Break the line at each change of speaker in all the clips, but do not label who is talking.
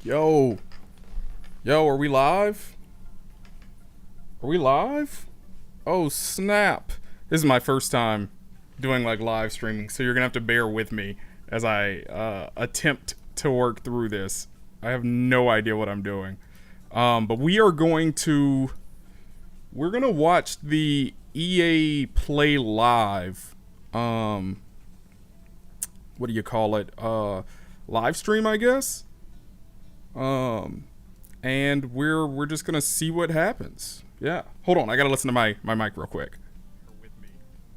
Yo. Yo, are we live? Are we live? Oh, snap. This is my first time doing like live streaming, so you're gonna have to bear with me as I attempt to work through this. I have no idea what I'm doing. But we're gonna watch the EA Play Live. What do you call it? Live stream, I guess. And we're just gonna see what happens. Yeah. Hold on, I gotta listen to my mic real quick. With me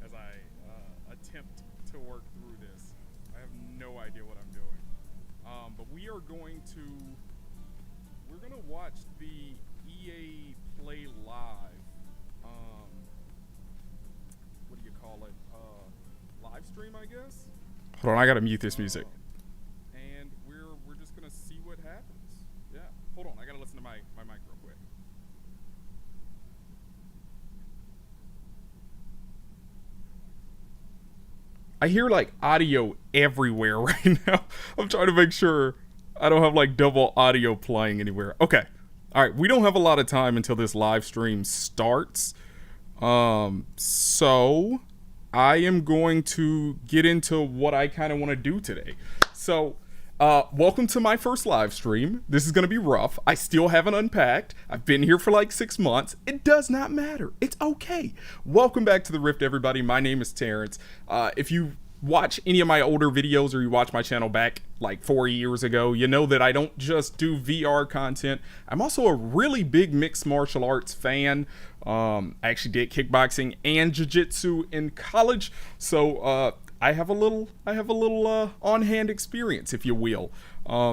as I attempt to work through this. I have no idea what I'm doing. But we're gonna watch the EA Play Live. What do you call it? Live stream, I guess. Hold on, I gotta mute this music. And we're just gonna see what happens. Yeah. Hold on, I gotta listen to my mic real quick. I hear like audio everywhere right now. I'm trying to make sure I don't have like double audio playing anywhere. Okay. All right, we don't have a lot of time until this live stream starts. So I am going to get into what I kind of want to do today. So, welcome to my first live stream. This is going to be rough. I still haven't unpacked. I've been here for like 6 months. It does not matter. It's okay. Welcome back to the Rift, everybody. My name is Terrence. If you watch any of my older videos or you watch my channel back like 4 years ago, you know that I don't just do VR content. I'm also a really big mixed martial arts fan. I actually did kickboxing and jiu-jitsu in college, so I have a little on-hand experience, if you will.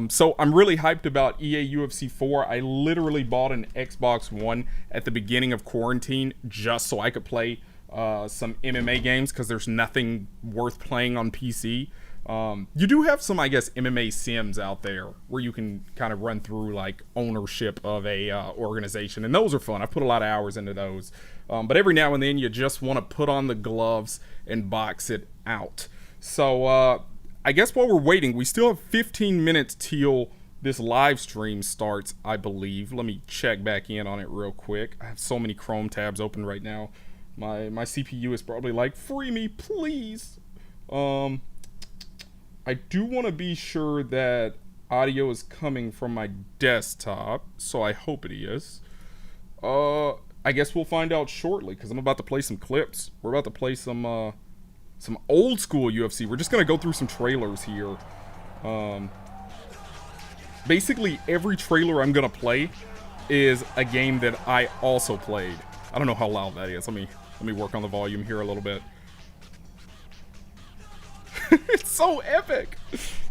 So I'm really hyped about EA UFC 4. I literally bought an Xbox One at the beginning of quarantine just so I could play some MMA games, because there's nothing worth playing on PC. You do have some, I guess, MMA sims out there where you can kind of run through like ownership of a organization, and those are fun. I put a lot of hours into those, but every now and then you just want to put on the gloves and box it out. So I guess while we're waiting, we still have 15 minutes till this live stream starts, I believe. Let me check back in on it real quick. I have so many Chrome tabs open right now. My CPU is probably like, free me, please. I do want to be sure that audio is coming from my desktop, so I hope it is. I guess we'll find out shortly, because I'm about to play some clips. We're about to play some old school UFC. We're just going to go through some trailers here. Basically, every trailer I'm going to play is a game that I also played. I don't know how loud that is. Let me work on the volume here a little bit. It's so epic.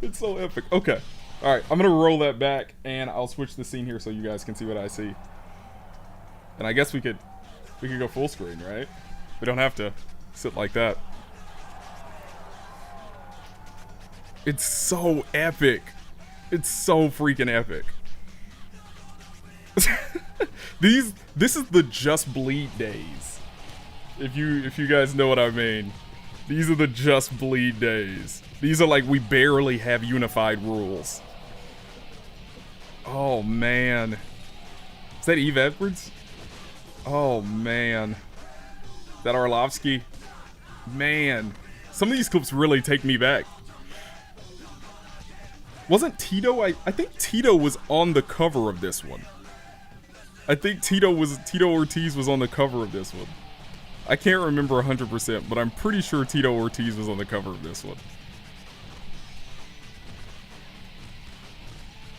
It's so epic. Okay. All right. I'm going to roll that back, and I'll switch the scene here so you guys can see what I see. And I guess we could go full screen, right? We don't have to sit like that. It's so epic. It's so freaking epic. This is the Just Bleed days. If you guys know what I mean. These are the Just Bleed days. These are like, we barely have unified rules. Oh man. Is that Eve Edwards? Oh man. Is that Arlovsky? Man. Some of these clips really take me back. Wasn't Tito? I think Tito was on the cover of this one. I think Tito Ortiz was on the cover of this one. I can't remember 100%, but I'm pretty sure Tito Ortiz was on the cover of this one.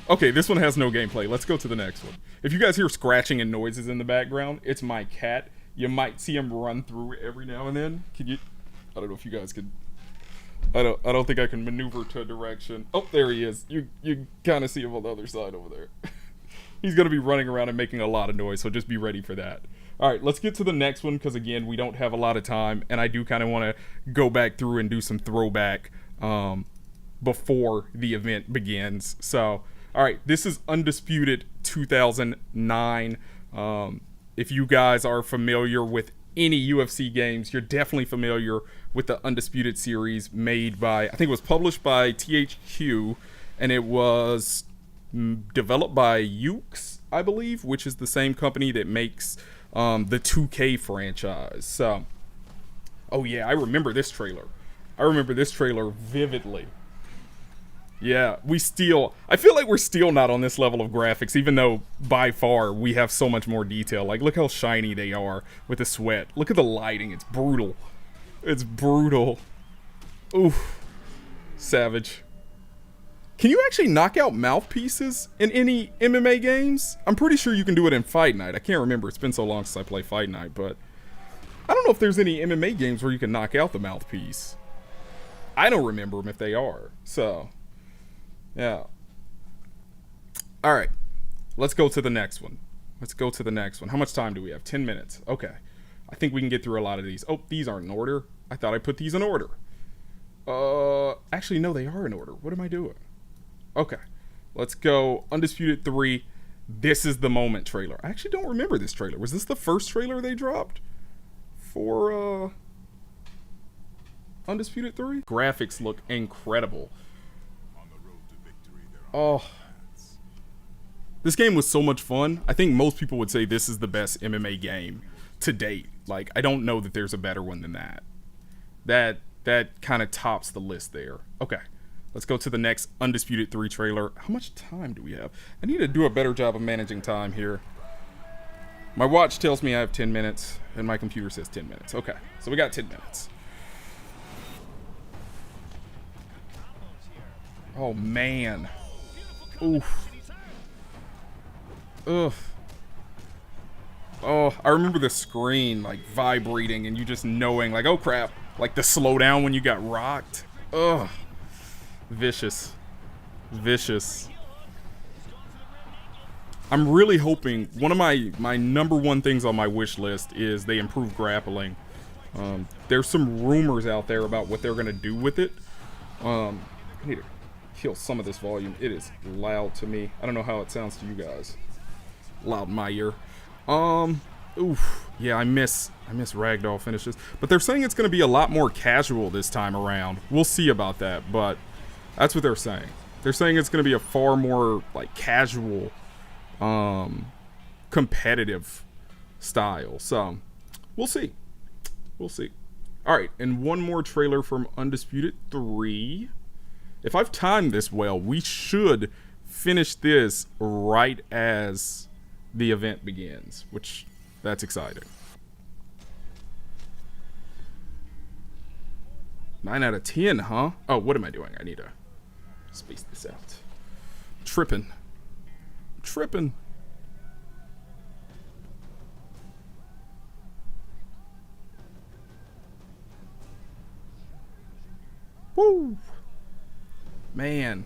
Okay, this one has no gameplay. Let's go to the next one. If you guys hear scratching and noises in the background, it's my cat. You might see him run through every now and then. Can you? I don't know if you guys could. I don't think I can maneuver to a direction. Oh, there he is. You kind of see him on the other side over there. He's going to be running around and making a lot of noise, so just be ready for that. All right, let's get to the next one, because again, we don't have a lot of time, and I do kind of want to go back through and do some throwback before the event begins. So, all right, this is Undisputed 2009. If you guys are familiar with any UFC games, you're definitely familiar with the Undisputed series made by, I think it was published by THQ, and it was developed by Ukes, I believe, which is the same company that makes the 2K franchise. So, oh yeah, I remember this trailer. I remember this trailer vividly. Yeah, I feel like we're still not on this level of graphics, even though by far we have so much more detail. Like, look how shiny they are with the sweat. Look at the lighting. It's brutal. It's brutal. Oof. Savage. Can you actually knock out mouthpieces in any MMA games? I'm pretty sure you can do it in Fight Night. I can't remember. It's been so long since I played Fight Night, but I don't know if there's any MMA games where you can knock out the mouthpiece. I don't remember them if they are. So, yeah. All right. Let's go to the next one. How much time do we have? 10 minutes. Okay. I think we can get through a lot of these. Oh, these aren't in order. I thought I put these in order. Actually, no, they are in order. What am I doing? Okay. Let's go Undisputed 3. This is the moment trailer. I actually don't remember this trailer. Was this the first trailer they dropped for Undisputed 3? Graphics look incredible. Oh. This game was so much fun. I think most people would say this is the best MMA game to date. Like, I don't know that there's a better one than that. That kind of tops the list there. Okay. Let's go to the next Undisputed 3 trailer. How much time do we have? I need to do a better job of managing time here. My watch tells me I have 10 minutes, and my computer says 10 minutes. Okay, so we got 10 minutes. Oh, man. Oof. Ugh. Oh, I remember the screen, like, vibrating, and you just knowing, like, oh, crap. Like, the slowdown when you got rocked. Ugh. Vicious. Vicious. I'm really hoping, one of my number one things on my wish list is they improve grappling. There's some rumors out there about what they're going to do with it. I need to kill some of this volume. It is loud to me. I don't know how it sounds to you guys. Loud in my ear. Oof. Yeah, I miss ragdoll finishes. But they're saying it's going to be a lot more casual this time around. We'll see about that, but that's what they're saying. They're saying it's going to be a far more, like, casual, competitive style. So, we'll see. We'll see. Alright, and one more trailer from Undisputed 3. If I've timed this well, we should finish this right as the event begins, which, that's exciting. 9 out of 10, huh? Oh, what am I doing? I need to space this out. Tripping. Woo! Man.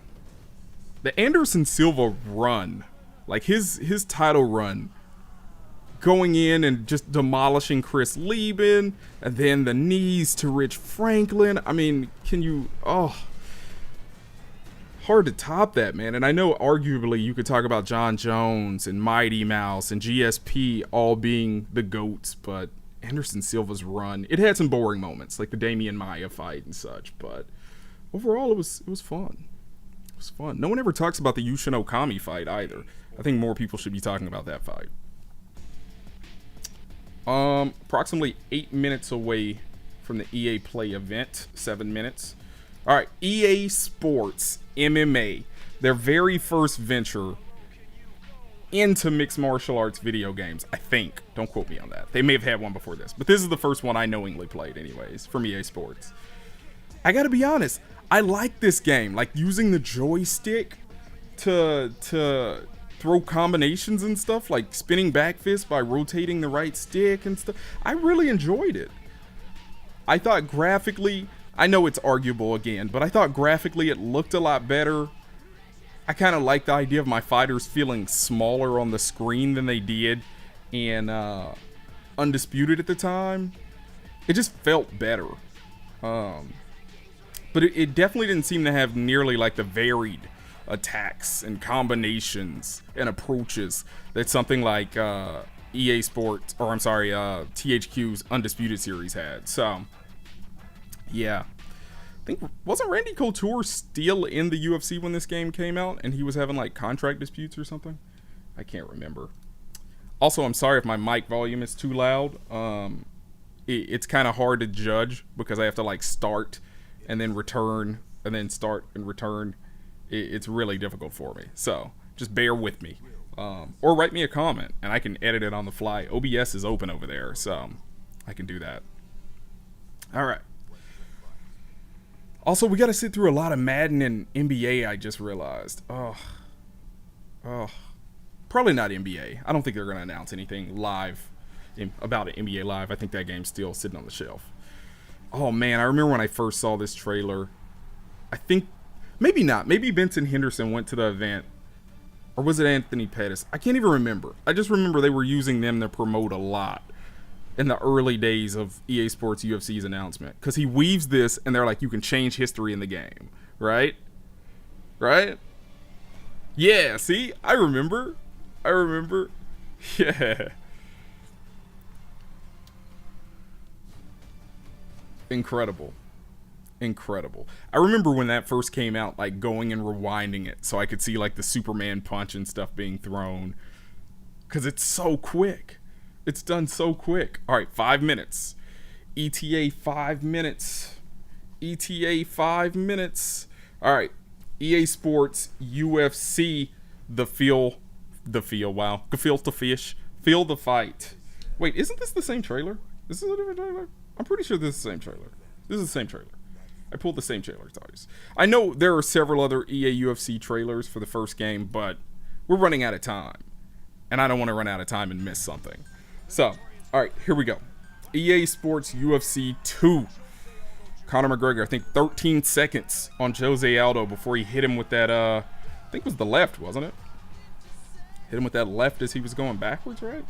The Anderson Silva run, like his title run, going in and just demolishing Chris Lieben, and then the knees to Rich Franklin. I mean, can you... Oh. Hard to top that, man. And I know arguably you could talk about John Jones and Mighty Mouse and GSP all being the GOATs, but Anderson Silva's run, it had some boring moments, like the Damian Maia fight and such, but overall it was fun. It was fun. No one ever talks about the Yushin Okami fight either. I think more people should be talking about that fight. Approximately 8 minutes away from the EA Play event. 7 minutes. Alright, EA Sports MMA. Their very first venture into mixed martial arts video games, I think. Don't quote me on that. They may have had one before this, but this is the first one I knowingly played anyways, from EA Sports. I gotta be honest, I like this game. Like, using the joystick to throw combinations and stuff, like spinning back fist by rotating the right stick and stuff. I really enjoyed it. I thought graphically, I know it's arguable again, but I thought graphically it looked a lot better. I kind of like the idea of my fighters feeling smaller on the screen than they did in Undisputed at the time. It just felt better. But it definitely didn't seem to have nearly like the varied attacks and combinations and approaches that something like EA Sports, or I'm sorry, THQ's Undisputed series had. So, yeah. think, wasn't Randy Couture still in the UFC when this game came out, and he was having like contract disputes or something? I can't remember. Also, I'm sorry if my mic volume is too loud. It's kind of hard to judge because I have to like start and then return and then start and return. It's really difficult for me, so just bear with me. Or write me a comment and I can edit it on the fly. OBS is open over there, so I can do that. All right. Also, we got to sit through a lot of Madden and NBA, I just realized. Oh. Probably not NBA. I don't think they're going to announce anything live about an NBA Live. I think that game's still sitting on the shelf. Oh, man, I remember when I first saw this trailer. I think, maybe not. Maybe Benson Henderson went to the event. Or was it Anthony Pettis? I can't even remember. I just remember they were using them to promote a lot in the early days of EA Sports UFC's announcement. Because he weaves this, and they're like, you can change history in the game. Right? Right? Yeah, see? I remember. Yeah. Incredible. I remember when that first came out, like going and rewinding it so I could see like the Superman punch and stuff being thrown. Because it's so quick. It's done so quick. All right, 5 minutes. ETA 5 minutes. All right. EA Sports UFC Feel the Fight. Wait, isn't this the same trailer? This is a different trailer? I'm pretty sure this is the same trailer. This is the same trailer. I pulled the same trailer twice. I know there are several other EA UFC trailers for the first game, but we're running out of time. And I don't want to run out of time and miss something. So, alright, here we go. EA Sports UFC 2. Conor McGregor, I think 13 seconds on Jose Aldo before he hit him with that, I think it was the left, wasn't it? Hit him with that left as he was going backwards, right?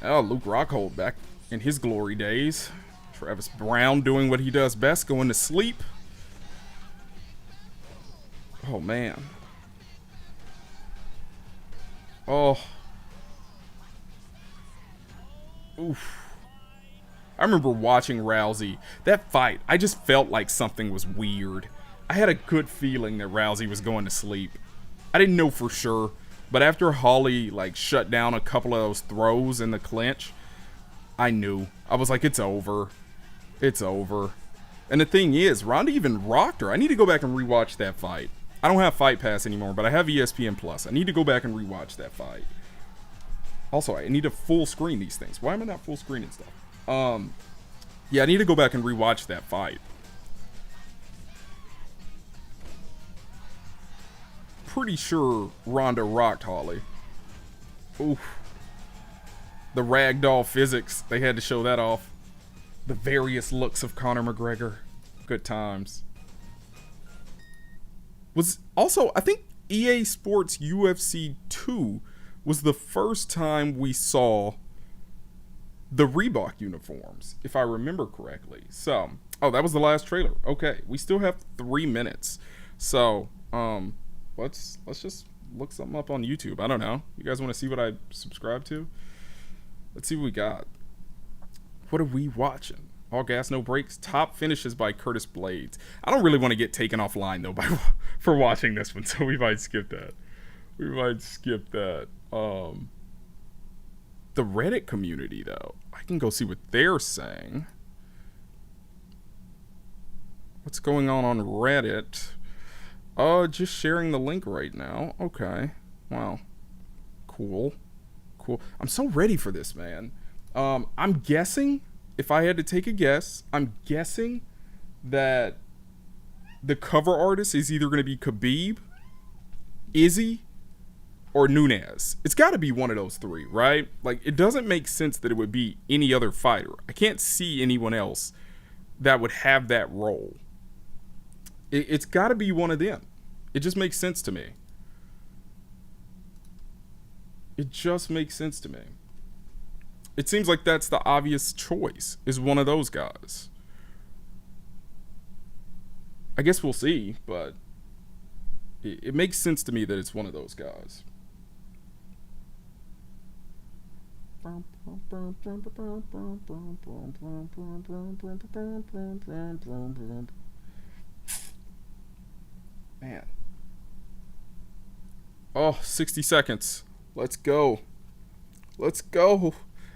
Oh, Luke Rockhold back in his glory days. Travis Brown doing what he does best, going to sleep. Oh, man. Oh. Oof. I remember watching Rousey. That fight, I just felt like something was weird. I had a good feeling that Rousey was going to sleep. I didn't know for sure, but after Holly like shut down a couple of those throws in the clinch, I knew. I was like, it's over. It's over. And the thing is, Ronda even rocked her. I need to go back and rewatch that fight. I don't have Fight Pass anymore, but I have ESPN Plus. I need to go back and rewatch that fight. Also, I need to full screen these things. Why am I not full screening stuff? Yeah, I need to go back and rewatch that fight. Pretty sure Ronda rocked Holly. Oof. The ragdoll physics, they had to show that off. The various looks of Conor McGregor. Good times. Was also, I think EA Sports UFC 2 was the first time we saw the Reebok uniforms, if I remember correctly. So, oh, that was the last trailer. Okay, we still have 3 minutes. So, let's just look something up on YouTube. I don't know. You guys want to see what I subscribe to? Let's see what we got. What are we watching? All Gas, No Brakes. Top Finishes by Curtis Blades. I don't really want to get taken offline, though, for watching this one, so we might skip that. The Reddit community, though. I can go see what they're saying. What's going on Reddit? Just sharing the link right now. Okay. Wow. Cool. I'm so ready for this, man. I'm guessing, if I had to take a guess, I'm guessing that the cover artist is either going to be Khabib, Izzy, or Nunes. It's got to be one of those three, right? Like, it doesn't make sense that it would be any other fighter. I can't see anyone else that would have that role. It's got to be one of them. It just makes sense to me. It just makes sense to me. It seems like that's the obvious choice, is one of those guys. I guess we'll see, but it makes sense to me that it's one of those guys. Oh, 60 seconds. Let's go. Let's go.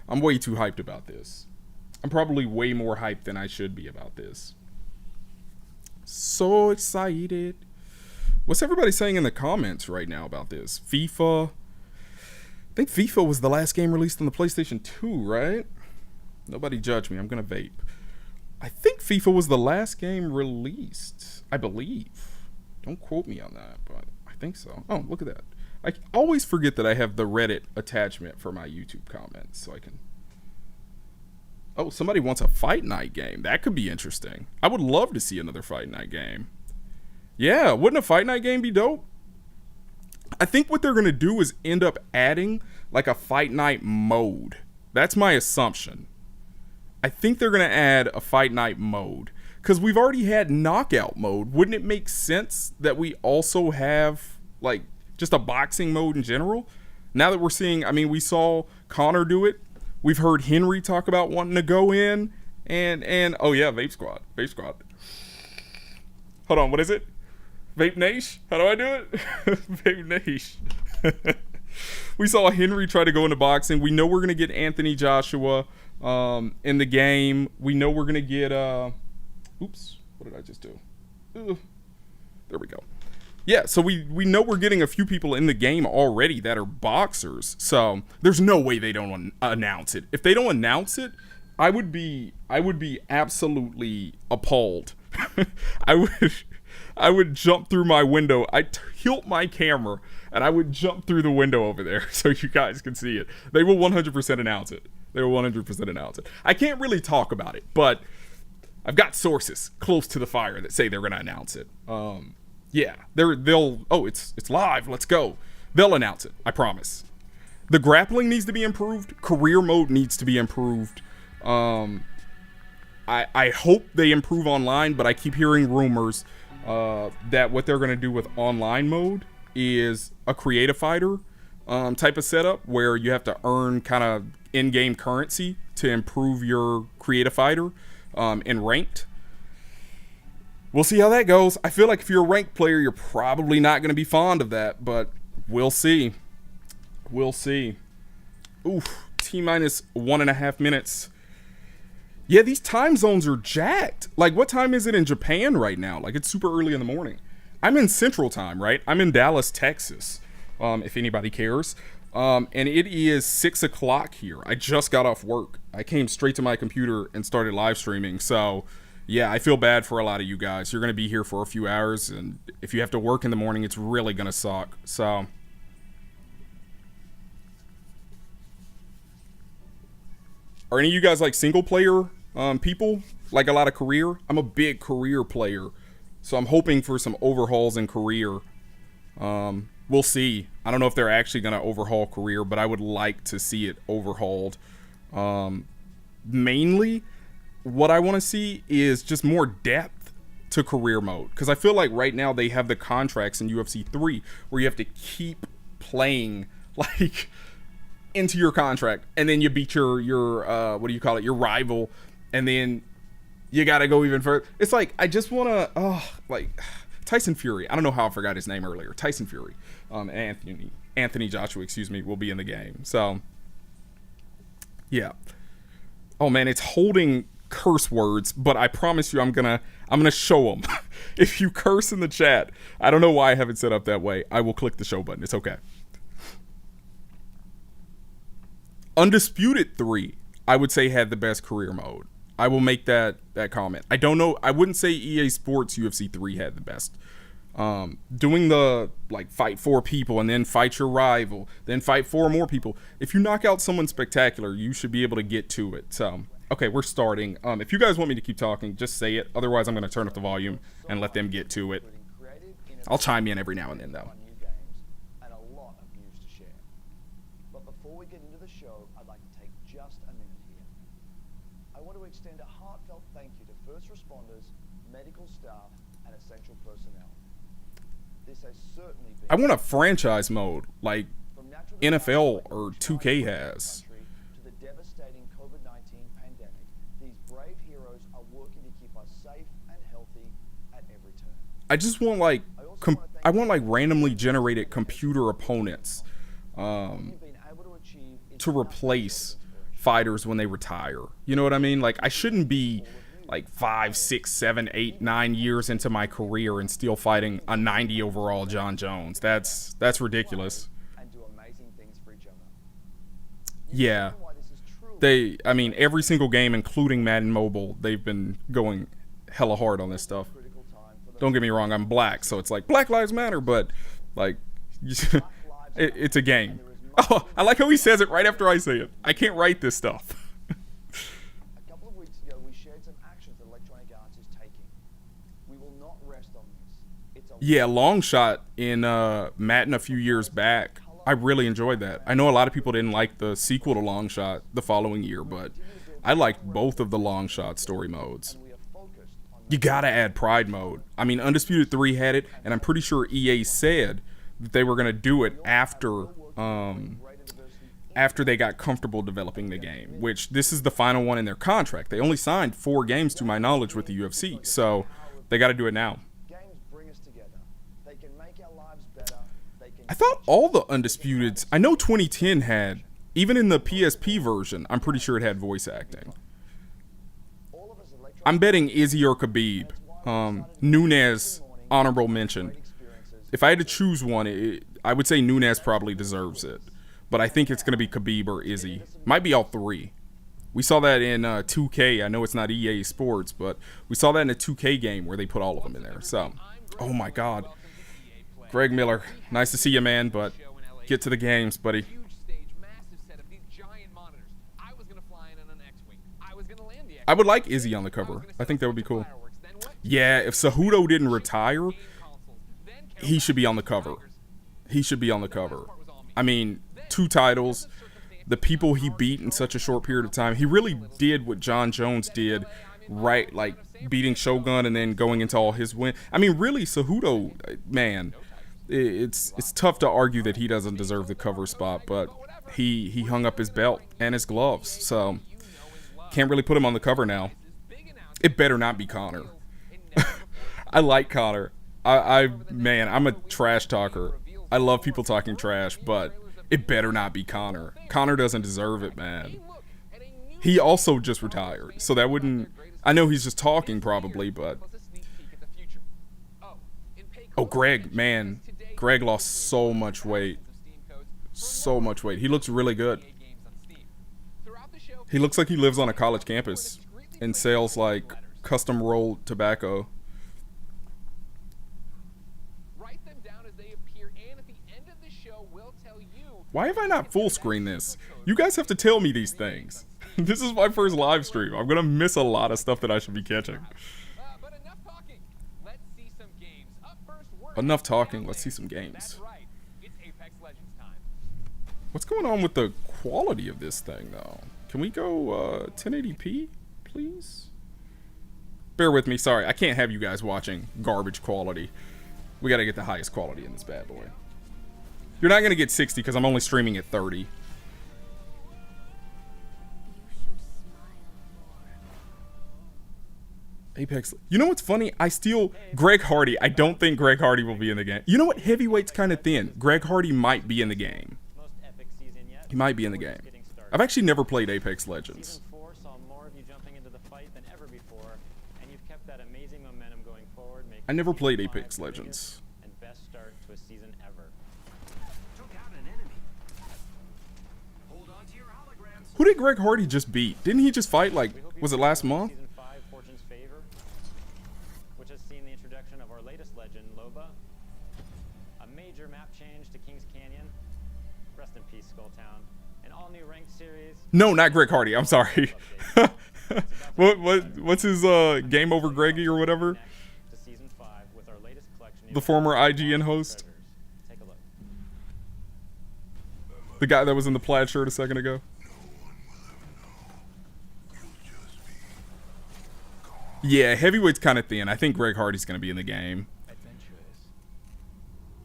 I'm way too hyped about this. I'm probably way more hyped than I should be about this. So excited. What's everybody saying in the comments right now about this? FIFA. I think FIFA was the last game released on the PlayStation 2, right? Nobody judge me. I'm going to vape. I think FIFA was the last game released. I believe. Don't quote me on that, but I think so. Oh, look at that. I always forget that I have the Reddit attachment for my YouTube comments, so I can... Oh, somebody wants a Fight Night game. That could be interesting. I would love to see another Fight Night game. Yeah, wouldn't a Fight Night game be dope? I think what they're going to do is end up adding like a Fight Night mode. That's my assumption. I think they're going to add a Fight Night mode. Because we've already had Knockout mode. Wouldn't it make sense that we also have like just a boxing mode in general? Now that we're seeing, I mean, we saw Connor do it. We've heard Henry talk about wanting to go in. And oh yeah, Vape Squad. Vape Squad. Hold on, what is it? Vape Nash? How do I do it? Vape Nash. We saw Henry try to go into boxing. We know we're going to get Anthony Joshua in the game. We know we're going to get... oops, what did I just do? There we go. Yeah, so we know we're getting a few people in the game already that are boxers. So there's no way they don't announce it. If they don't announce it, I would be absolutely appalled. I would jump through my window. I'd tilt my camera, and I would jump through the window over there so you guys can see it. They will 100% announce it. They will 100% announce it. I can't really talk about it, but I've got sources close to the fire that say they're going to announce it. Yeah, they'll. Oh, it's live. Let's go. They'll announce it. I promise. The grappling needs to be improved. Career mode needs to be improved. I hope they improve online, but I keep hearing rumors that what they're going to do with online mode is a creative fighter type of setup where you have to earn kind of in-game currency to improve your creative fighter in ranked. We'll see how that goes. I feel like if you're a ranked player, you're probably not going to be fond of that, but we'll see. We'll see. Oof, T-minus 1.5 minutes. Yeah, these time zones are jacked. Like, what time is it in Japan right now? Like, it's super early in the morning. I'm in Central Time, right? I'm in Dallas, Texas, if anybody cares. And it is 6 o'clock here. I just got off work. I came straight to my computer and started live streaming. So, yeah, I feel bad for a lot of you guys. You're going to be here for a few hours, and if you have to work in the morning, it's really going to suck. So... Are any of you guys like single player people? Like a lot of career? I'm a big career player. So I'm hoping for some overhauls in career. We'll see. I don't know if they're actually going to overhaul career, but I would like to see it overhauled. Mainly, what I want to see is just more depth to career mode. Because I feel like right now they have the contracts in UFC 3 where you have to keep playing like... into your contract, and then you beat your what do you call it, your rival, and then you gotta go even further. It's like I just want to like Tyson Fury. I don't know how I forgot his name earlier. Tyson Fury, Anthony Joshua, excuse me, will be in the game. So yeah. Oh man, it's holding curse words, but I promise you I'm gonna show them. If you curse in the chat, I don't know why I have it set up that way. I will click the show button. It's okay. Undisputed 3, I would say, had the best career mode. I will make that comment. I don't know. I wouldn't say EA Sports UFC 3 had the best. Doing the, like, fight 4 people and then fight your rival, then fight 4 more people. If you knock out someone spectacular, you should be able to get to it. So, okay, we're starting. If you guys want me to keep talking, just say it. Otherwise, I'm going to turn up the volume and let them get to it. I'll chime in every now and then, though.
Extend a heartfelt thank you to first responders, medical staff, and essential personnel. This has certainly been...
I want a franchise mode like NFL or 2K has.
To the devastating COVID-19 pandemic, these brave heroes are working to keep us safe and healthy at every turn.
I just want like I want like randomly generated computer opponents
You've been able to achieve is
to replace fighters when they retire. You know what I mean? Like I shouldn't be like 5, 6, 7, 8, 9 years into my career and still fighting a 90 overall John Jones. That's ridiculous.
and do amazing things for each other.
Yeah.
Why this is truly
I mean, every single game, including Madden Mobile, they've been going hella hard on this stuff.
critical time for the
Don't get me wrong, I'm black, so it's like Black Lives Matter, but like, it's a game. Oh, I like how he says it right after I say it. I can't write this stuff.
A couple of weeks ago, we shared some actions that Electronic Arts is taking. We will not rest on this. It's a
Yeah, long shot in Madden a few years back. I really enjoyed that. I know a lot of people didn't like the sequel to Long Shot the following year, but I liked both of the Long Shot story modes.
we are focused on
You gotta add Pride mode. I mean, Undisputed 3 had it, and I'm pretty sure EA said that they were gonna do it after
greater diversity.
after they got comfortable developing the game, which this is the final one in their contract. They only signed 4 games to my knowledge with the UFC, so they got to do it now.
Games bring us together. They can make our lives better. They can
I thought all the Undisputeds, I know 2010 had, even in the PSP version, I'm pretty sure it had voice acting.
all of us Electronic
I'm betting Izzy or Khabib. Nunes, honorable mention.
experiences.
If I had to choose one, I would say Nunes probably deserves it. But I think it's going to be Khabib or Izzy. Might be all 3. We saw that in 2K. I know it's not EA Sports, but we saw that in a 2K game where they put all of them in there. So, oh my God. Greg Miller, nice to see you, man, but get to the games, buddy.
Huge stage, massive set of these giant monitors. I was gonna fly in on an X-wing. I was gonna land the X-wing.
I would like Izzy on the cover. I think that would be cool. Yeah, if Cejudo didn't retire, he should be on the cover. He should be on the cover. I mean, 2 titles, the people he beat in such a short period of time. He really did what John Jones did, right? Like beating Shogun and then going into all his win. I mean, really, Cejudo, man, it's tough to argue that he doesn't deserve the cover spot, but he hung up his belt and his gloves, so can't really put him on the cover now. It better not be Connor. I like Connor. Man, I'm a trash talker. I love people talking trash, but it better not be Connor. Connor doesn't deserve it, man. He also just retired, so that wouldn't... I know he's just talking probably, but... Oh, Greg, man. Greg lost so much weight. So much weight. He looks really good. He looks like he lives on a college campus and sells, like, custom rolled tobacco.
Write them down as they appear, and at the end of the show, we'll tell you.
Why have I not full screen this? You guys have to tell me these things. This is my first live stream. I'm gonna miss a lot of stuff that I should be catching.
But enough talking. Let's see some games. Up first, we're
Enough talking. Let's see some games.
That's right. It's Apex Legends time.
What's going on with the quality of this thing, though? Can we go 1080p, please? Bear with me. Sorry, I can't have you guys watching garbage quality. We gotta get the highest quality in this bad boy. You're not gonna get 60 because I'm only streaming at 30. Apex. You know what's funny? Greg Hardy. I don't think Greg Hardy will be in the game. You know what? Heavyweight's kind of thin. Greg Hardy might be in the game.
Most epic season yet.
He might be in the game.
Getting started.
I've actually never played Apex Legends.
Season 4 saw more of you jumping into the fight than ever before, and you've kept that amazing momentum going forward. Making
I never
season
played
5
Apex
the
Legends.
biggest and best start to a season ever.
Took out an enemy. Hold on to your holograms.
Who did Greg Hardy just beat? Didn't he just fight, like,
We hope you
was it
enjoyed
last month?
Season 5, Fortune's Favor, which has seen the introduction of our latest legend, Loba, a major map change to Kings Canyon, rest in peace, Skulltown, an all-new ranked series.
No, not Greg Hardy. I'm sorry. What's his Game Over Greggy or whatever?
Next to season 5 with our latest collection.
The former IGN host?
Treasures. Take a look.
The guy that was in the plaid shirt a second ago? Yeah, heavyweight's kind of thin. I think Greg Hardy's going to be in the game.
Adventurous.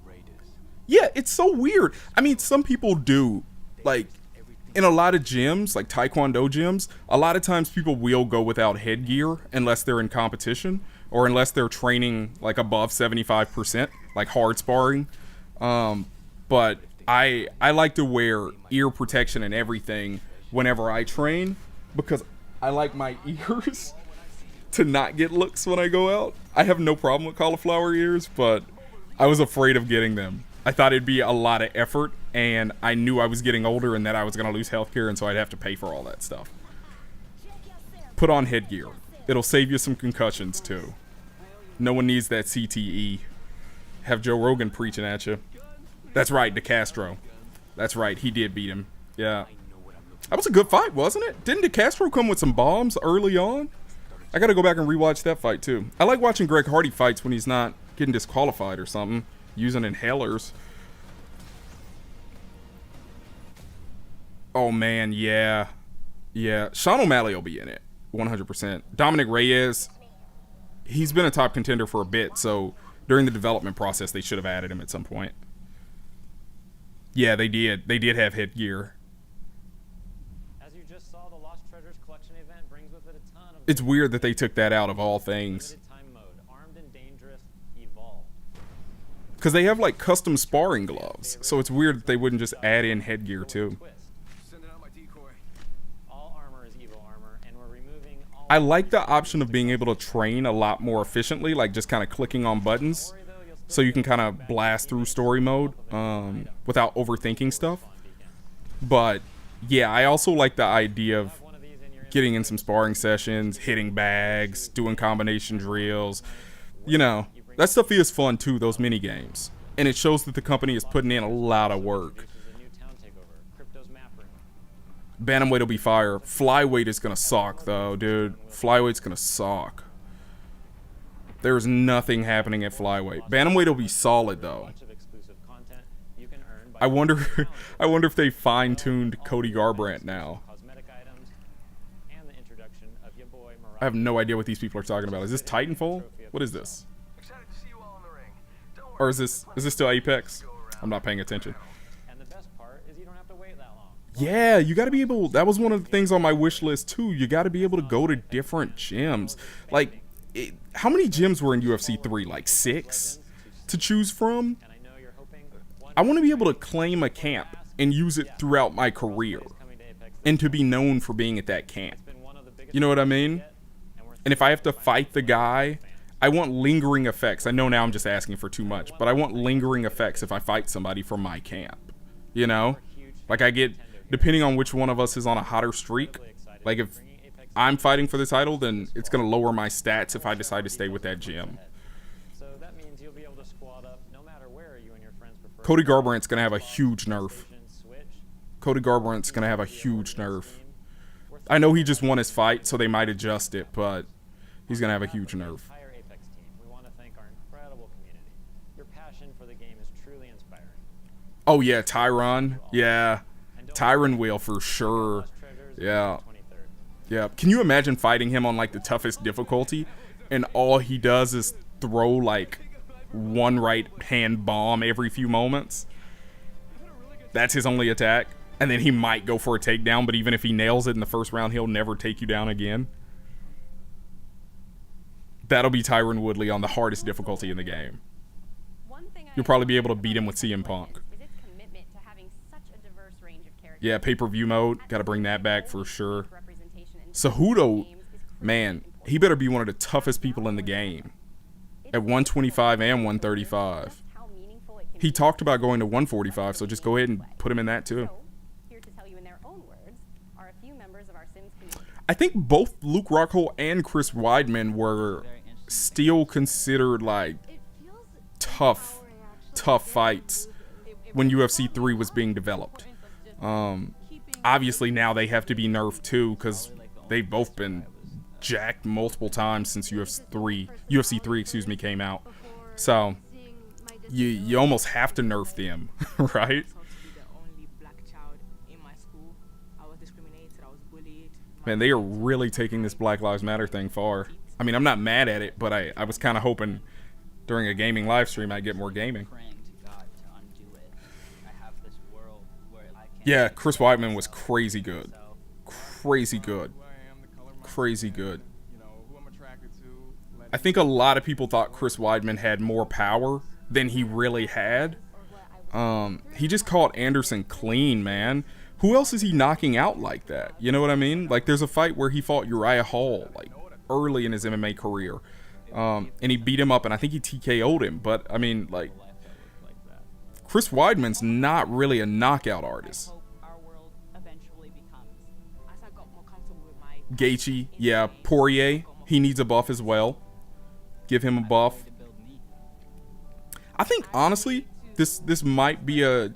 Raiders.
Yeah, it's so weird. I mean, some people do, like, in a lot of gyms, like Taekwondo gyms, a lot of times people will go without headgear unless they're in competition, or unless they're training like above 75%, like hard sparring. But I like to wear ear protection and everything whenever I train because I like my ears to not get looks when I go out. I have no problem with cauliflower ears, but I was afraid of getting them. I thought it'd be a lot of effort, and I knew I was getting older and that I was going to lose healthcare, and so I'd have to pay for all that stuff. Put on headgear. It'll save you some concussions, too. No one needs that CTE. Have Joe Rogan preaching at you. That's right, DeCastro. That's right, he did beat him. Yeah. That was a good fight, wasn't it? Didn't DeCastro come with some bombs early on? I gotta go back and rewatch that fight, too. I like watching Greg Hardy fights when he's not getting disqualified or something. Using inhalers. Oh, man, yeah. Yeah, Sean O'Malley will be in it. 100%. Dominic Reyes, he's been a top contender for a bit, so during the development process, they should have added him at some point. Yeah, they did. They did have headgear.
As you just saw, the Lost Treasures collection event brings with it a ton of
It's weird that they took that out of all things.
limited time mode, armed and dangerous, evolved.
Because they have, like, custom sparring gloves, so it's weird that they wouldn't just add in headgear, too.
Twist.
Sending out my decoy.
All armor is Evo armor, and we're removing all.
I like the option of being able to train a lot more efficiently, like just kind of clicking on buttons, so you can kind of blast through story mode without overthinking stuff. But yeah, I also like the idea of getting in some sparring sessions, hitting bags, doing combination drills. You know, that stuff is fun too, those mini games, and it shows that the company is putting in a lot of work.
This is a new town takeover, Crypto's map room.
Bantamweight will be fire. Flyweight is gonna suck though, dude. Flyweight's gonna suck. There's nothing happening at flyweight. Bantamweight will be solid though.
Bunch of exclusive content you can earn by
I wonder I wonder if they fine-tuned Cody Garbrandt now.
cosmetic items and the introduction of your boy
I have no idea what these people are talking about. Is this Titanfall? What is this?
Excited to see you all in the ring. Don't
Or
worry.
is this still Apex? I'm not paying attention.
And the best part is you don't have to wait that long.
Yeah, you got to be able. That was one of the things on my wish list too. You got to be able to go to different gyms. Like, how many gyms were in UFC 3? Like 6 to choose from.
And I know you're hoping one
I want to be able to claim a camp and use it throughout my career,
coming to Apex
and to be known for being at that camp.
has been one of the biggest
You know what I mean?
and we're
And if I have to fight the guy, I want lingering effects. I know now I'm just asking for too much, but I want lingering effects if I fight somebody from my camp. You know? Like I get, depending on which one of us is on a hotter streak, like if I'm fighting for the title, then it's going to lower my stats if I decide to stay with that gym.
so that means you'll be able to squad up no matter where you and your friends prefer.
Cody Garbrandt's going to have a huge nerf.
Switch.
Cody Garbrandt's going to have a huge nerf. I know he just won his fight, so they might adjust it, but he's going to have a huge nerf.
Entire Apex team, we want to thank our incredible community. Your passion for the game is truly inspiring.
Oh yeah, Tyron. Yeah. Tyron will for sure.
Lost Treasures
Yeah.
23rd.
Yeah. Can you imagine fighting him on like the toughest difficulty and all he does is throw like one right hand bomb every few moments? That's his only attack. And then he might go for a takedown, but even if he nails it in the first round, he'll never take you down again. That'll be Tyron Woodley on the hardest difficulty in the game. You'll probably be able to beat him with CM Punk. Yeah, pay-per-view mode. Got to bring that back for sure. Cejudo, man, he better be one of the toughest people in the game. At 125 and 135. He talked about going to 145, so just go ahead and put him in that too. I think both Luke Rockhold and Chris Weidman were still considered like tough fights when UFC 3 was being developed. Obviously now they have to be nerfed too because they've both been jacked multiple times since UFC 3 came out. So you almost have to nerf them, right? Man, they are really taking this Black Lives Matter thing far. I mean, I'm not mad at it, but I was kind of hoping during a gaming live stream I'd get more gaming. Yeah, Chris Weidman was crazy good. Crazy good. Crazy good. I think a lot of people thought Chris Weidman had more power than he really had. He just caught Anderson clean, man. Who else is he knocking out like that? You know what I mean? Like, there's a fight where he fought Uriah Hall, like, early in his MMA career. And he beat him up, and I think he TKO'd him. But, I mean, like, Chris Weidman's not really a knockout artist. Gaethje, yeah. Poirier, he needs a buff as well. Give him a buff. I think, honestly, this might be a...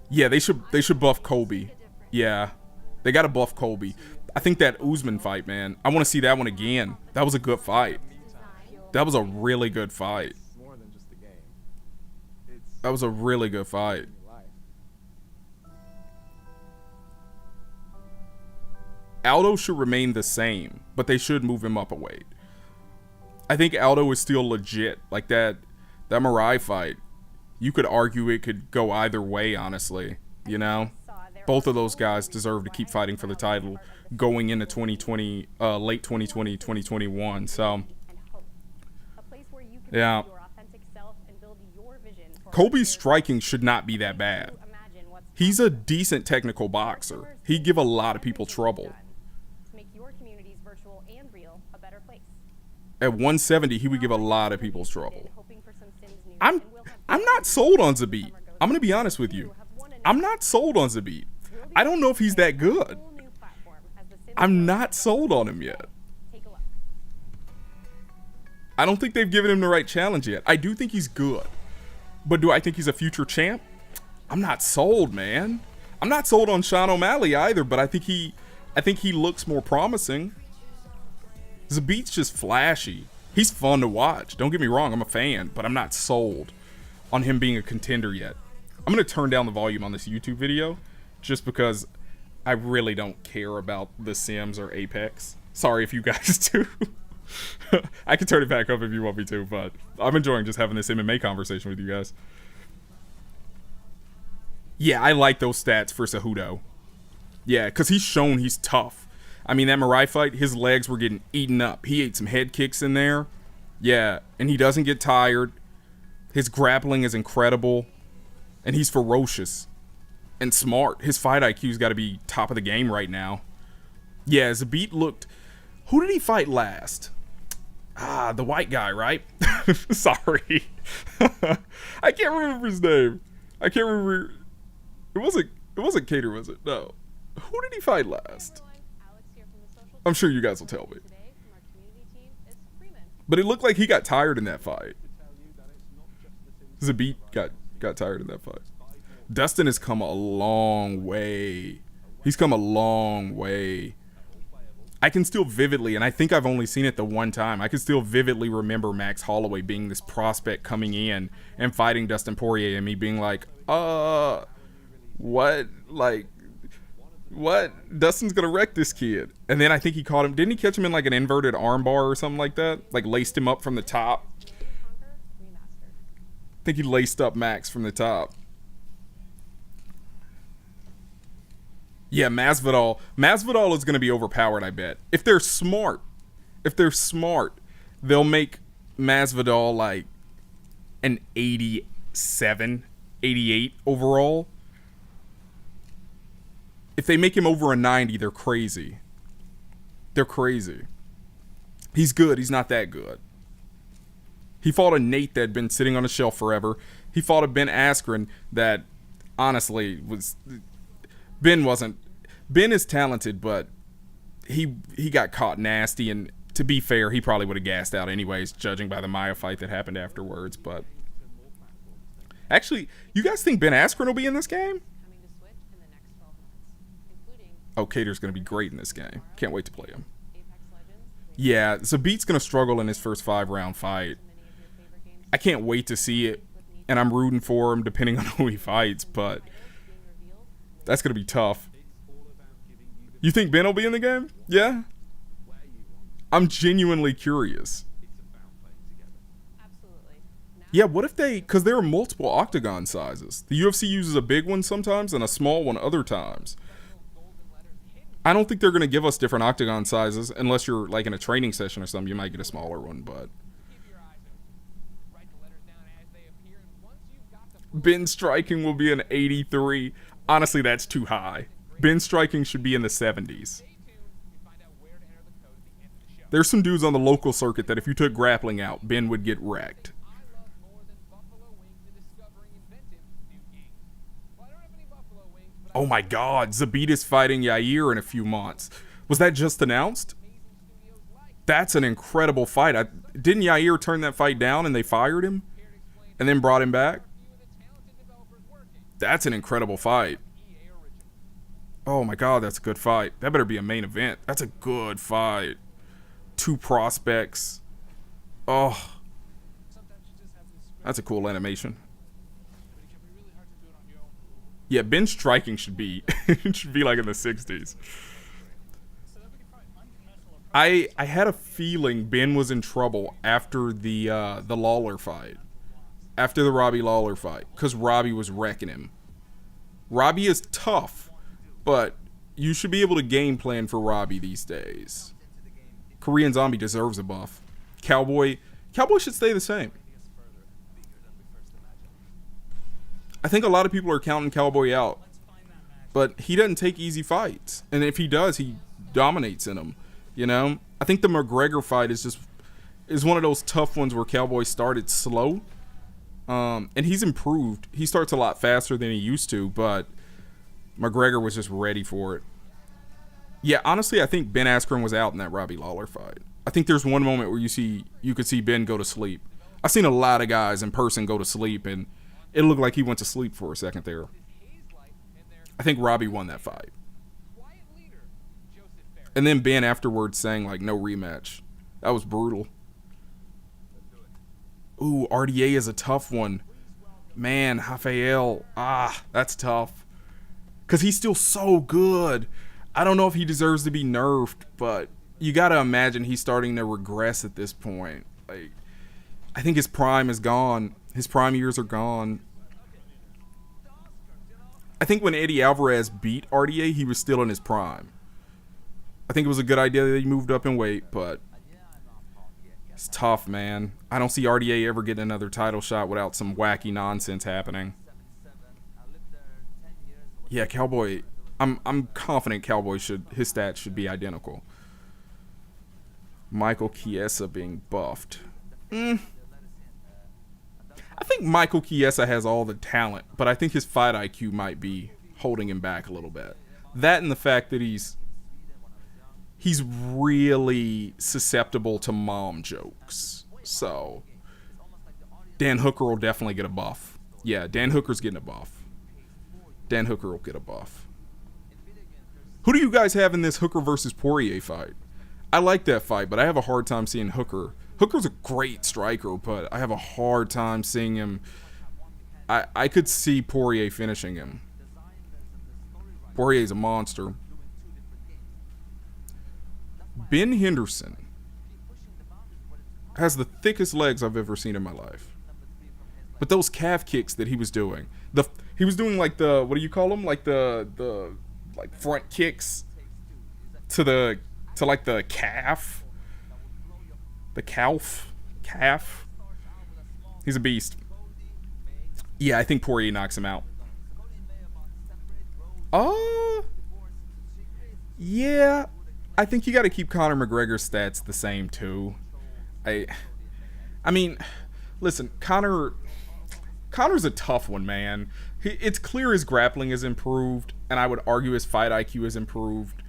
Yeah, they should buff Colby. Yeah, they got to buff Colby. I think that Usman fight, man, I want to see that one again. That was a good fight. That was a really good fight. That was a really good fight. Aldo should remain the same, but they should move him up a weight. I think Aldo is still legit. Like that Mirai fight, you could argue it could go either way, honestly. You know? Both of those guys deserve to keep fighting for the title going into 2020, late 2020, 2021. So, yeah. Colby's striking should not be that bad. He's a decent technical boxer. He'd give a lot of people trouble. At 170, he would give a lot of people trouble. I'm not sold on Zabit. I'm going to be honest with you. I'm not sold on Zabit. I don't know if he's that good. I'm not sold on him yet. I don't think they've given him the right challenge yet. I do think he's good. But do I think he's a future champ? I'm not sold, man. I'm not sold on Sean O'Malley either, but I think he looks more promising. Zabit's just flashy. He's fun to watch. Don't get me wrong, I'm a fan, but I'm not sold on him being a contender yet. I'm going to turn down the volume on this YouTube video just because I really don't care about The Sims or Apex. Sorry if you guys do. I can turn it back up if you want me to, but I'm enjoying just having this MMA conversation with you guys. Yeah, I like those stats for Cejudo. Yeah, because he's shown he's tough. I mean, that Mirai fight, his legs were getting eaten up. He ate some head kicks in there. Yeah, and he doesn't get tired. His grappling is incredible. And he's ferocious and smart. His fight IQ's got to be top of the game right now. Yeah, Zabit looked... Who did he fight last? The white guy, right? Sorry. I can't remember his name. I can't remember. It wasn't Cater, was it? No. Who did he fight last? I'm sure you guys will tell me. But it looked like he got tired in that fight. Zabit got tired in that fight. Dustin has come a long way. He's come a long way. I can still vividly, and I think I've only seen it the one time, I can still vividly remember Max Holloway being this prospect coming in and fighting Dustin Poirier and me being like, what? Like, what? Dustin's gonna wreck this kid. And then I think he caught him. Didn't he catch him in like an inverted armbar or something like that? Like laced him up from the top. I think he laced up Max from the top. Yeah, Masvidal. Masvidal is going to be overpowered, I bet. If they're smart, they'll make Masvidal like an 87, 88 overall. If they make him over a 90, they're crazy. They're crazy. He's good. He's not that good. He fought a Nate that had been sitting on a shelf forever. He fought a Ben Askren that honestly was... Ben is talented, but he got caught nasty, and to be fair, he probably would have gassed out anyways, judging by the Maya fight that happened afterwards. But actually, you guys think Ben Askren will be in this game? Oh, Cater's going to be great in this game. Can't wait to play him. Yeah, Zabit's going to struggle in his first 5-round fight. I can't wait to see it, and I'm rooting for him depending on who he fights, but that's going to be tough. You think Ben will be in the game? Yeah? I'm genuinely curious. Yeah, what if they... Because there are multiple octagon sizes. The UFC uses a big one sometimes and a small one other times. I don't think they're going to give us different octagon sizes unless you're like in a training session or something. You might get a smaller one, but... Ben striking will be an 83. Honestly, that's too high. Ben striking should be in the 70s.
Stay tuned to find out where to enter the code at the end of the show.
There's some dudes on the local circuit that if you took grappling out, Ben would get wrecked.
I love more than buffalo wings and discovering inventive new games. Well, I don't have any buffalo wings, but
Oh my god, Zabita's fighting Yair in a few months. Was that just announced?
amazing studios like
That's an incredible fight. Didn't Yair turn that fight down and they fired him?
here to explain
And then brought him back?
few of the talented developers working.
That's an incredible fight.
EA original.
Oh my god, that's a good fight. That better be a main event. That's a good fight. Two prospects. Oh,
Sometimes you just have this script,
that's a cool animation.
but it can be really hard to do it on your own.
Yeah, Ben striking should be it should be like in the 60s. I had a feeling Ben was in trouble after the Lawler fight. After the Robbie Lawler fight, because Robbie was wrecking him. Robbie is tough, but you should be able to game plan for Robbie these days. Korean Zombie deserves a buff. Cowboy should stay the same. I think a lot of people are counting Cowboy out, but he doesn't take easy fights, and if he does, he dominates in them. You know, I think the McGregor fight is one of those tough ones where Cowboy started slow, and he's improved. He starts a lot faster than he used to, but McGregor was just ready for it. Yeah, honestly, I think Ben Askren was out in that Robbie Lawler fight. I think there's one moment where you could see Ben go to sleep. I've seen a lot of guys in person go to sleep, and it looked like he went to sleep for a second there. I think Robbie won that fight.
Quiet leader, Joseph Ferris.
And then Ben afterwards saying, like, no rematch. That was brutal. Ooh, RDA is a tough one. Man, Rafael. That's tough. Because he's still so good. I don't know if he deserves to be nerfed, but you got to imagine he's starting to regress at this point. Like, I think his prime is gone. His prime years are gone. I think when Eddie Alvarez beat RDA, he was still in his prime. I think it was a good idea that he moved up in weight, but it's tough, man. I don't see RDA ever getting another title shot without some wacky nonsense happening. Yeah, Cowboy. I'm confident Cowboy his stats should be identical. Michael Chiesa being buffed. I think Michael Chiesa has all the talent, but I think his fight IQ might be holding him back a little bit. That and the fact that he's really susceptible to mom jokes. So Dan Hooker will definitely get a buff. Yeah, Dan Hooker's getting a buff. Dan Hooker will get a buff. Who do you guys have in this Hooker versus Poirier fight? I like that fight, but I have a hard time seeing Hooker. Hooker's a great striker, but I have a hard time seeing him. I could see Poirier finishing him. Poirier's a monster. Ben Henderson has the thickest legs I've ever seen in my life. But those calf kicks that he was doing, he was doing like the, what do you call them? Like the front kicks to like the calf. The calf. He's a beast. Yeah, I think Poirier knocks him out. Yeah, I think you got to keep Conor McGregor's stats the same too. I mean, listen, Conor's a tough one, man. It's clear his grappling is improved, and I would argue his fight IQ is improved.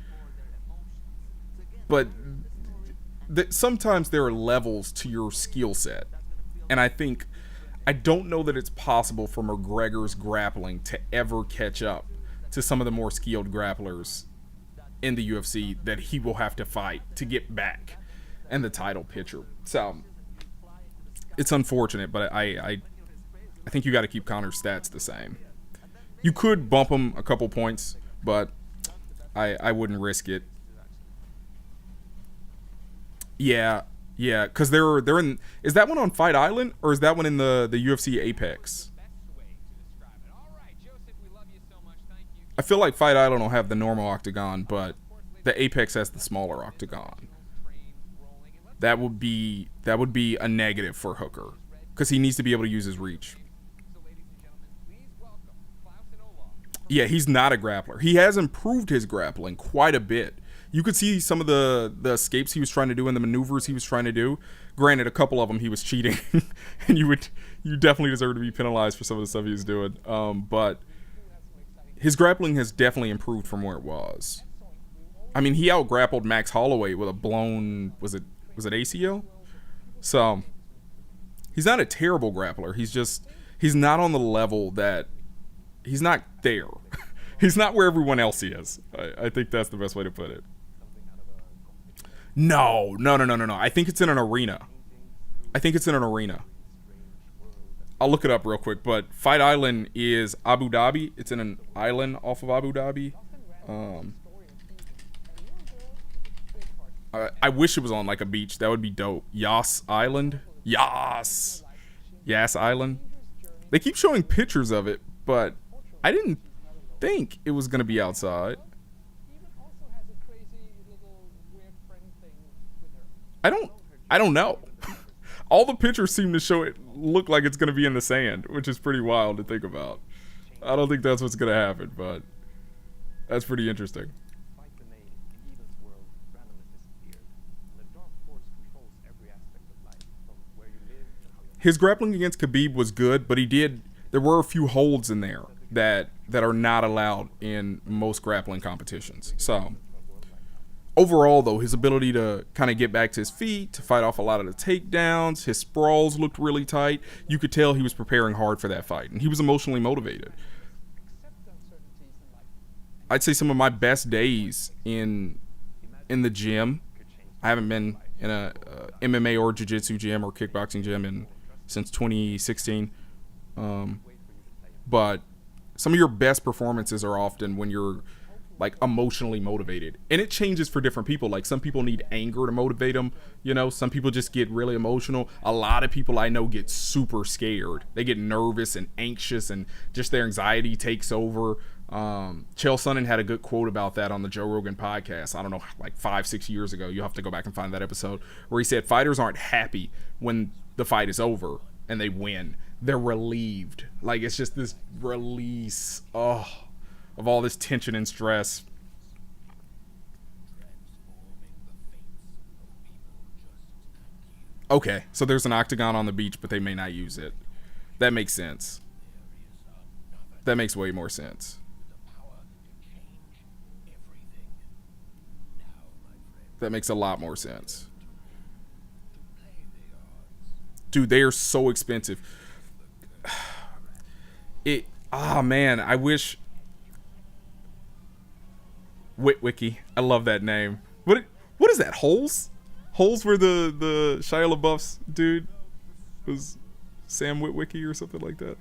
But sometimes there are levels to your skill set, and I don't know that it's possible for McGregor's grappling to ever catch up to some of the more skilled grapplers in the UFC that he will have to fight to get back in the title picture. So it's unfortunate, but I think you got to keep Conor's stats the same. You could bump him a couple points, but I wouldn't risk it. Yeah, because they're in. Is that one on Fight Island or is that one in the UFC Apex? I feel like Fight Island will have the normal octagon, but the Apex has the smaller octagon. That would be a negative for Hooker because he needs to be able to use his reach. Yeah, he's not a grappler. He has improved his grappling quite a bit. You could see some of the escapes he was trying to do and the maneuvers he was trying to do. Granted, a couple of them he was cheating, and you definitely deserve to be penalized for some of the stuff he was doing. But his grappling has definitely improved from where it was. I mean, he out-grappled Max Holloway with a blown, was it ACL? So, he's not a terrible grappler. He's not on the level that, he's not there. He's not where everyone else is. I think that's the best way to put it. No. I think it's in an arena. I'll look it up real quick, but Fight Island is Abu Dhabi. It's in an island off of Abu Dhabi. I wish it was on like a beach. That would be dope. Yas Island. Yas Island. They keep showing pictures of it, but I didn't think it was gonna be outside. I don't know. All the pictures seem to show it look like it's gonna be in the sand, which is pretty wild to think about. I don't think that's what's gonna happen, but that's pretty interesting. His grappling against Khabib was good, but there were a few holds in there that are not allowed in most grappling competitions. So overall, though, his ability to kind of get back to his feet, to fight off a lot of the takedowns, his sprawls looked really tight. You could tell he was preparing hard for that fight, and he was emotionally motivated. I'd say some of my best days in the gym. I haven't been in a MMA or jiu-jitsu gym or kickboxing gym since 2016. But some of your best performances are often when you're like emotionally motivated, and it changes for different people. Like some people need anger to motivate them, some people just get really emotional. A lot of people I know get super scared. They get nervous and anxious, and just their anxiety takes over. Chael Sonnen had a good quote about that on the Joe Rogan podcast, I don't know, like 5-6 years ago. You'll have to go back and find that episode, where he said fighters aren't happy when the fight is over and they win. They're relieved. Like, it's just this release of all this tension and stress. Okay, so there's an octagon on the beach, but they may not use it. That makes sense. That makes way more sense. That makes a lot more sense. Dude, they are so expensive. Man, I wish... Witwicky. I love that name. What is that? Holes? Holes were the Shia LaBeouf's dude? Was Sam Witwicky or something like that?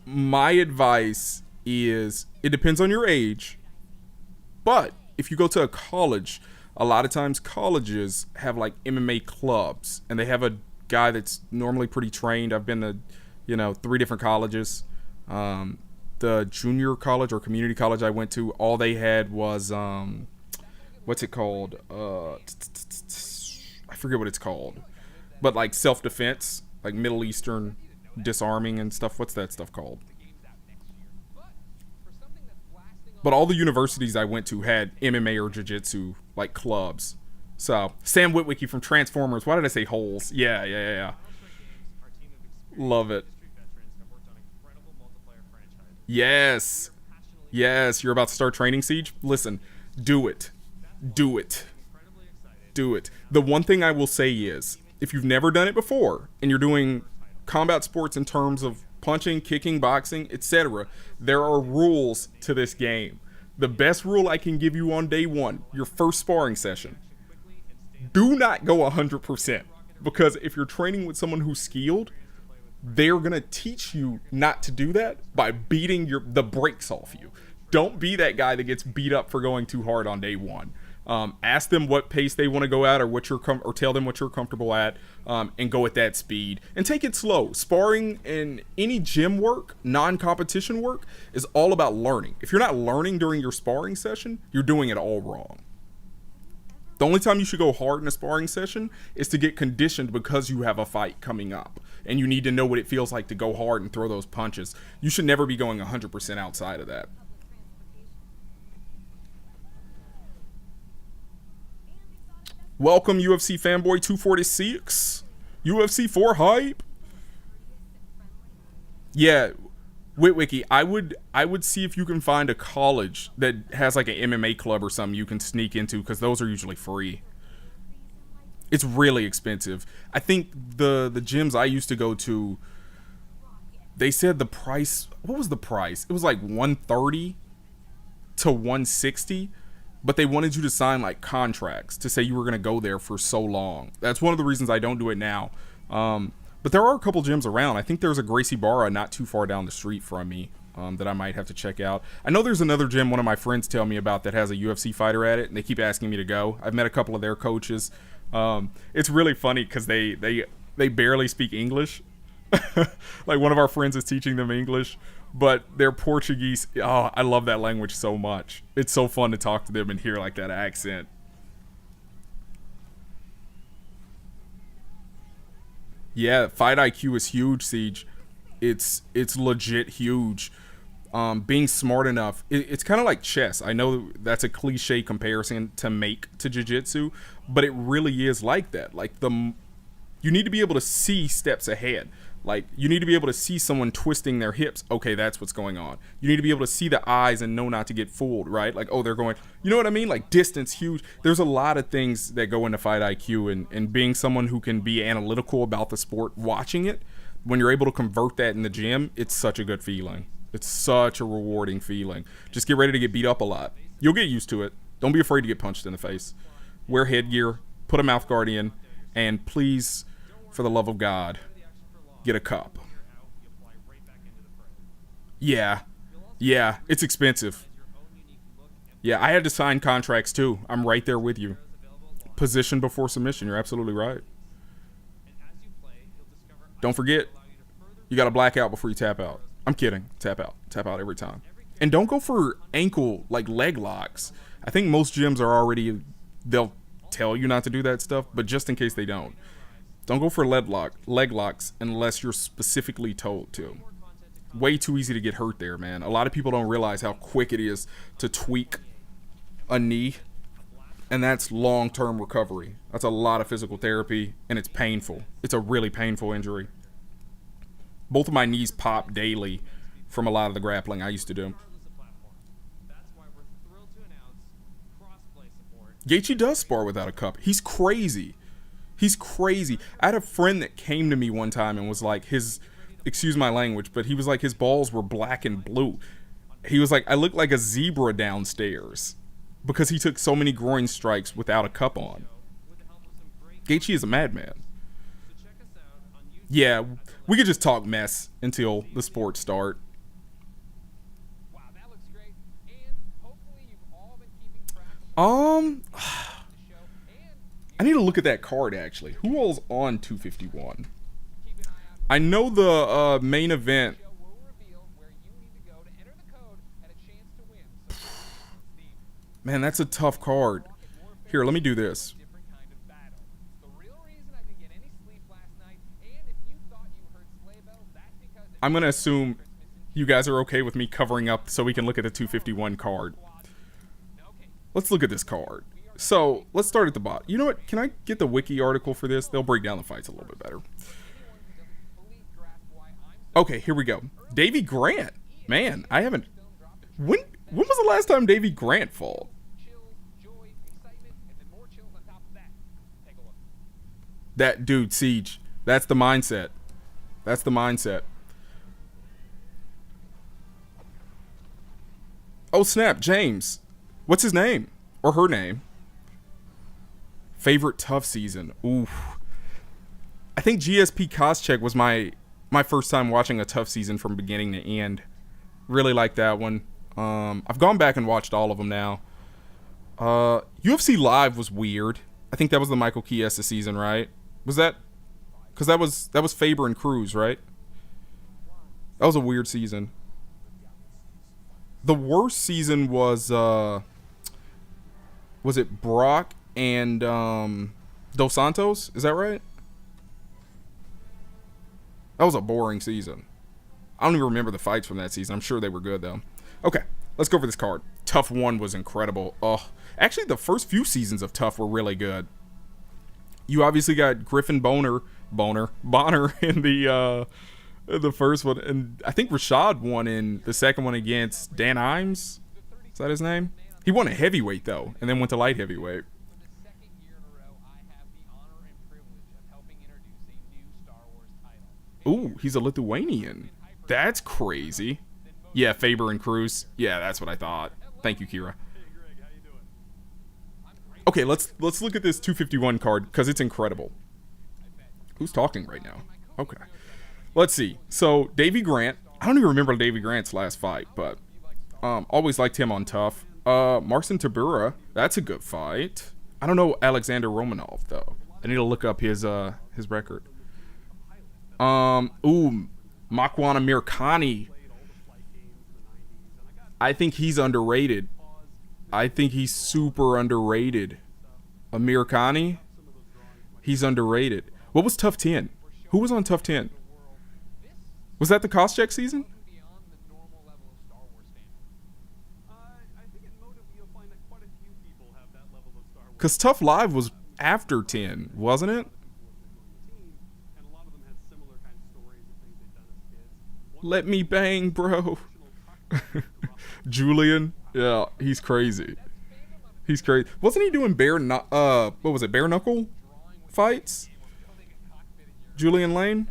My advice is, it depends on your age, but if you go to a college, a lot of times colleges have like MMA clubs, and they have a guy that's normally pretty trained. I've been to 3 different colleges. The junior college or community college I went to, all they had was what's it called? I forget what it's called, but like self-defense, like Middle Eastern disarming and stuff. What's that stuff called? But all the universities I went to had MMA or jiu-jitsu like clubs. So Sam Witwicky from Transformers. Why did I say holes? Yeah. Love it. Yes. You're about to start Training Siege. Listen, do it. The one thing I will say is, if you've never done it before and you're doing combat sports in terms of punching, kicking, boxing, etc., there are rules to this game. The best rule I can give you on day one, your first sparring session, do not go 100%, because if you're training with someone who's skilled, they're gonna teach you not to do that by beating the brakes off you. Don't be that guy that gets beat up for going too hard on day one. Ask them what pace they want to go at, or tell them what you're comfortable at, and go at that speed. And take it slow. Sparring and any gym work, non-competition work, is all about learning. If you're not learning during your sparring session, you're doing it all wrong. The only time you should go hard in a sparring session is to get conditioned because you have a fight coming up and you need to know what it feels like to go hard and throw those punches. You should never be going 100% outside of that. Welcome, UFC fanboy 246. UFC 4 hype. Yeah, Witwicky, I would see if you can find a college that has like an MMA club or something you can sneak into, because those are usually free. It's really expensive. I think the gyms I used to go to, they said the price, what was the price? It was like 130 to 160, but they wanted you to sign like contracts to say you were going to go there for so long. That's one of the reasons I don't do it now. But there are a couple gyms around. I think there's a Gracie Barra not too far down the street from me that I might have to check out. I know there's another gym one of my friends tell me about that has a UFC fighter at it, and they keep asking me to go. I've met a couple of their coaches. It's really funny because they barely speak English. Like one of our friends is teaching them English, but they're Portuguese. Oh, I love that language so much. It's so fun to talk to them and hear like that accent. Yeah, fight IQ is huge, Siege. It's legit huge. Being smart enough, it's kind of like chess. I know that's a cliche comparison to make to jiu-jitsu, but it really is like that. Like you need to be able to see steps ahead. Like you need to be able to see someone twisting their hips. Okay, that's what's going on. You need to be able to see the eyes and know not to get fooled, right? Like, oh, they're going, you know what I mean? Like distance, huge. There's a lot of things that go into fight IQ, and being someone who can be analytical about the sport, watching it, when you're able to convert that in the gym, it's such a good feeling. It's such a rewarding feeling. Just get ready to get beat up a lot. You'll get used to it. Don't be afraid to get punched in the face. Wear headgear, put a mouth guard in, and please, for the love of God, get a cup. Yeah, it's expensive. Yeah, I had to sign contracts too. I'm right there with you. Position before submission. You're absolutely right. Don't forget, you got to black out before you tap out. I'm kidding. Tap out every time. And don't go for ankle, like leg locks. I think most gyms are already, they'll tell you not to do that stuff, but just in case they don't go for leg locks unless you're specifically told to. Way too easy to get hurt there, man. A lot of people don't realize how quick it is to tweak a knee, and that's long-term recovery. That's a lot of physical therapy, and it's painful. It's a really painful injury. Both of my knees pop daily from a lot of the grappling I used to do. Gaethje does spar without a cup. He's crazy. He's crazy. I had a friend that came to me one time and was like, excuse my language, but he was like, his balls were black and blue. He was like, I look like a zebra downstairs because he took so many groin strikes without a cup on. Gaethje is a madman. Yeah, we could just talk mess until the sports start.
Wow, that looks great. And hopefully you've all been keeping track of the show.
I need to look at that card actually. Who all's on 251? I know the main event.
Will reveal where you need to go to enter the code and a chance to win. So,
Man, that's a tough card. Here, let me do this.
different kind of battle. The real reason I didn't get any sleep last night, and if you thought you heard sleigh bells, that's because
I'm going to assume you guys are okay with me covering up so we can look at the 251 card. Let's look at this card. So, let's start at the bottom. You know what? Can I get the wiki article for this? They'll break down the fights a little bit better. Okay, here we go. Davy Grant. Man, I haven't... When was the last time Davy Grant fought?
chills, joy, excitement, and then more chills on top of that. Take a look.
That dude, Siege. That's the mindset. That's the mindset. Oh, snap. James. What's his name? Or her name? Favorite tough season. Oof. I think GSP Koscheck was my first time watching a tough season from beginning to end. Really like that one. I've gone back and watched all of them now. UFC Live was weird. I think that was the Michael Chiesa season, right? Was that? Because that was Faber and Cruz, right? That was a weird season. The worst season was it Brock and Dos Santos. Is that right? That was a boring season. I don't even remember the fights from that season. I'm sure they were good, though. Okay, let's go over this card. Tough 1 was incredible. Oh, actually, the first few seasons of Tough were really good. You obviously got Griffin Bonner in the first one, and I think Rashad won in the second one against Dan Imes. Is that his name? He won a heavyweight though, and then went to light heavyweight.
For the second year in a row, I have the honor and privilege of helping introduce a new Star Wars title.
Ooh, he's a Lithuanian. That's crazy. Yeah, Faber and Cruz. Yeah, that's what I thought. Thank you, Kira. Okay, let's look at this 251 card because it's incredible. Who's talking right now? Okay. Let's see. So, Davey Grant. I don't even remember Davey Grant's last fight, but always liked him on Tough. Marcin Tybura. That's a good fight. I don't know Alexander Romanov, though. I need to look up his record. Makwana Mirkani. I think he's underrated. I think he's super underrated. Amir Khani, he's underrated. What was Tough 10? Who was on Tough 10? Was that the Koscheck season?
Beyond the normal level of Star Wars fandom.
I think in Motive you'll find that quite a few people have that level of Star Wars.
Because Tough Live was after 10, wasn't it?
And a lot of them had similar kind of stories and things they'd done as kids.
Let me bang, bro. Julian, yeah, he's crazy. He's crazy. Wasn't he doing what was it, bare knuckle fights? Julian Lane?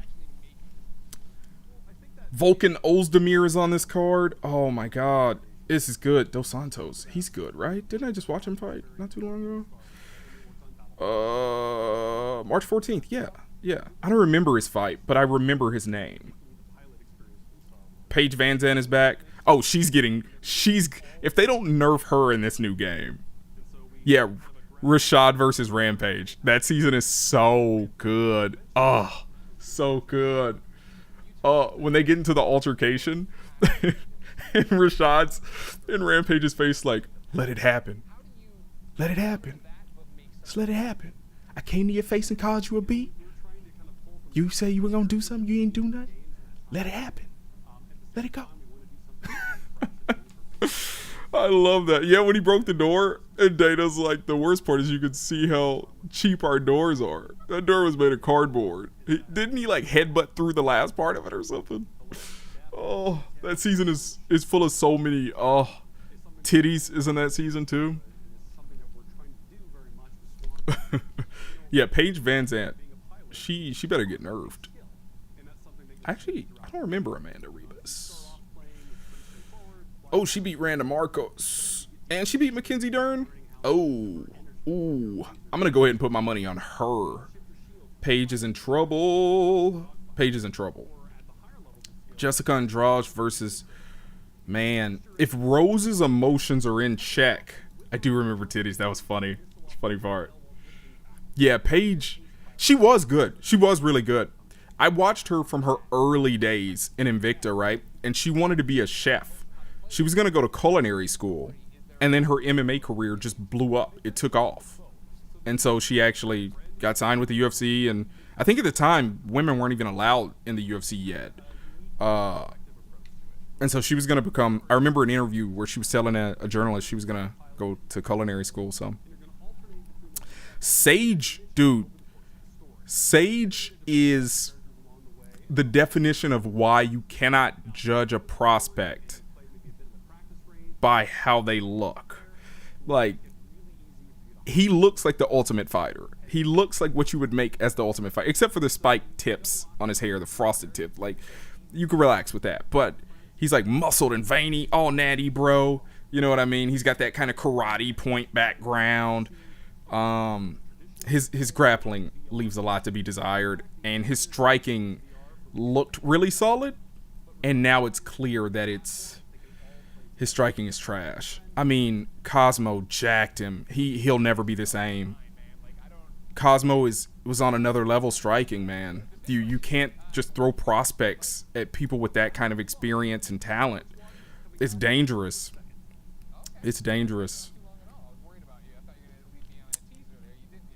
Vulcan Ozdemir is on this card. Oh my god. This is good. Dos Santos. He's good, right? Didn't I just watch him fight not too long ago? March 14th. Yeah. Yeah. I don't remember his fight, but I remember his name. Paige Van Zandt is back. Oh, she's if they don't nerf her in this new game. Yeah, Rashad versus Rampage. That season is so good. Oh, so good. When they get into the altercation, and Rashad's in Rampage's face like, let it happen. Let it happen. Just let it happen. I came to your face and called you a B. You say you were going to do something, you ain't do nothing. Let it happen. Let it go. I love that. Yeah, when he broke the door, and Data's like, the worst part is you could see how cheap our doors are. That door was made of cardboard. Didn't he like headbutt through the last part of it or something? Oh, that season is full of so many titties. Isn't that season too? Yeah, Paige Van Zandt. She better get nerfed. Actually, I don't remember Amanda Rebus. Oh, she beat Randa Marcos. And she beat Mackenzie Dern. Oh. Ooh. I'm going to go ahead and put my money on her. Paige is in trouble. Paige is in trouble. Jessica Andrade versus... Man, if Rose's emotions are in check... I do remember titties. That was funny. It's a funny part. Yeah, Paige... She was good. She was really good. I watched her from her early days in Invicta, right? And she wanted to be a chef. She was going to go to culinary school, and then her MMA career just blew up. It took off. And so she actually got signed with the UFC, and I think at the time, women weren't even allowed in the UFC yet. And so she was going to become... I remember an interview where she was telling a journalist she was going to go to culinary school, so... Sage, dude. Sage is the definition of why you cannot judge a prospect by how they look. Like, he looks like the Ultimate Fighter. He looks like what you would make as the Ultimate Fighter, except for the spiked tips on his hair, the frosted tip. Like, you can relax with that. But he's like muscled and veiny, all natty, bro. You know what I mean? He's got that kind of karate point background. His grappling leaves a lot to be desired, and his striking looked really solid, and now it's clear that his striking is trash. I mean, Cosmo jacked him. He'll never be the same. Cosmo was on another level striking, man. You can't just throw prospects at people with that kind of experience and talent. It's dangerous. It's dangerous.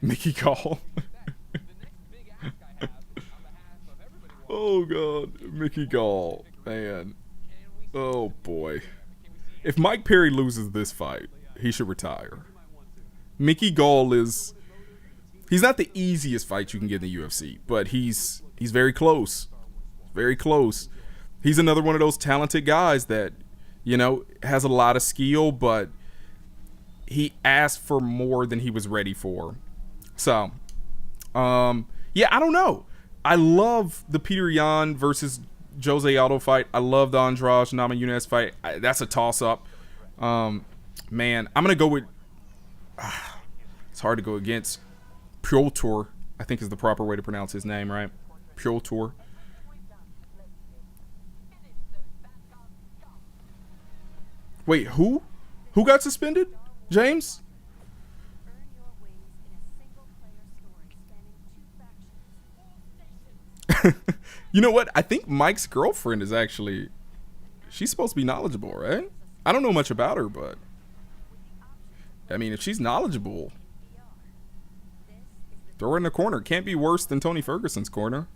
Mickey Gall.
The next big ask I have on behalf of everybody watching
Oh god, Mickey Gall, man. Oh boy. If Mike Perry loses this fight, he should retire. Mickey Gall is, he's not the easiest fight you can get in the UFC, but he's very close. Very close. He's another one of those talented guys that, you know, has a lot of skill, but he asked for more than he was ready for. So, yeah, I don't know. I love the Peter Yan versus Jose Aldo fight. I love the Andrade Namajunas fight. That's a toss-up. Man, I'm gonna go with. It's hard to go against Piotr, I think is the proper way to pronounce his name, right? Piotr. Wait, who? Who got suspended? James? You know what? I think Mike's girlfriend is actually, she's supposed to be knowledgeable, right? I don't know much about her, but I mean, if she's knowledgeable, throw her in the corner. Can't be worse than Tony Ferguson's corner.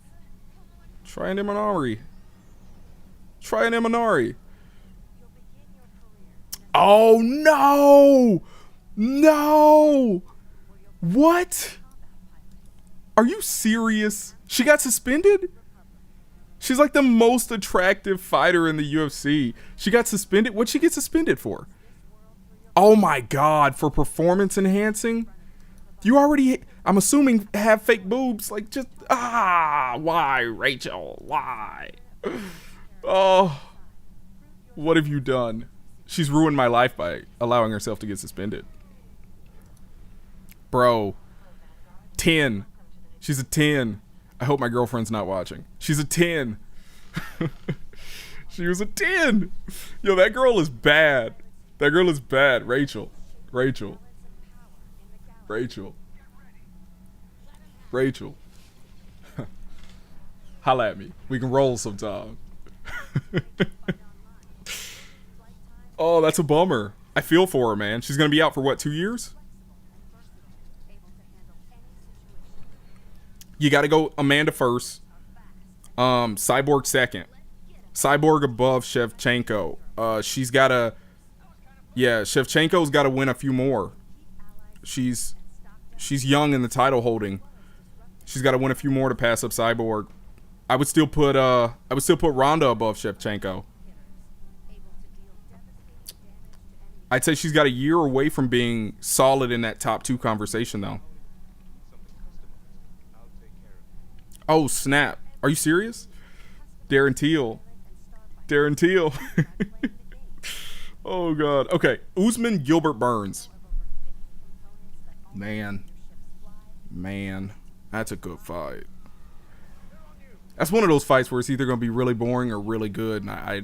Try an Imanari. Try an Imanari. Oh no! No! What? Are you serious? She got suspended? She's like the most attractive fighter in the UFC. She got suspended? What'd she get suspended for? Oh my god, for performance enhancing? You already, I'm assuming, have fake boobs. Like, just, why, Rachel? Why? Oh, what have you done? She's ruined my life by allowing herself to get suspended. Bro, 10. She's a 10. I hope my girlfriend's not watching. She's a 10. She was a 10. Yo, that girl is bad. That girl is bad. Rachel. Rachel. Rachel. Rachel. Holla at me. We can roll sometime. Oh, that's a bummer. I feel for her, man. She's going to be out for what, 2 years? You got to go Amanda first. Cyborg second. Cyborg above Shevchenko. She's got to... Yeah, Shevchenko's got to win a few more. She's young in the title holding. She's got to win a few more to pass up Cyborg. I would still put Ronda above Shevchenko. I'd say she's got a year away from being solid in that top 2 conversation, though. Oh, snap. Are you serious? Darren Till. Darren Till. Oh, God. Okay. Usman Gilbert Burns. Man. That's a good fight. That's one of those fights where it's either going to be really boring or really good. And I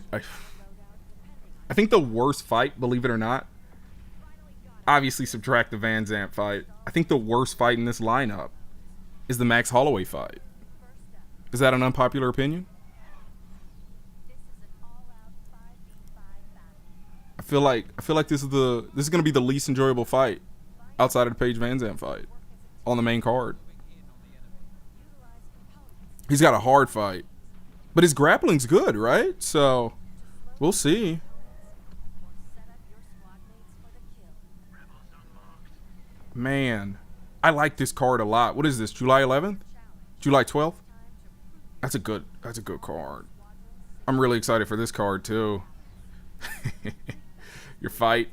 think the worst fight, believe it or not, obviously subtract the Van Zandt fight, I think the worst fight in this lineup is the Max Holloway fight. Is that an unpopular opinion? I feel like this is going to be the least enjoyable fight outside of the Paige Van Zandt fight on the main card. He's got a hard fight, but his grappling's good, right? So we'll see. Man, I like this card a lot. What is this? July 11th? July 12th? That's a good card. I'm really excited for this card too. Your fight.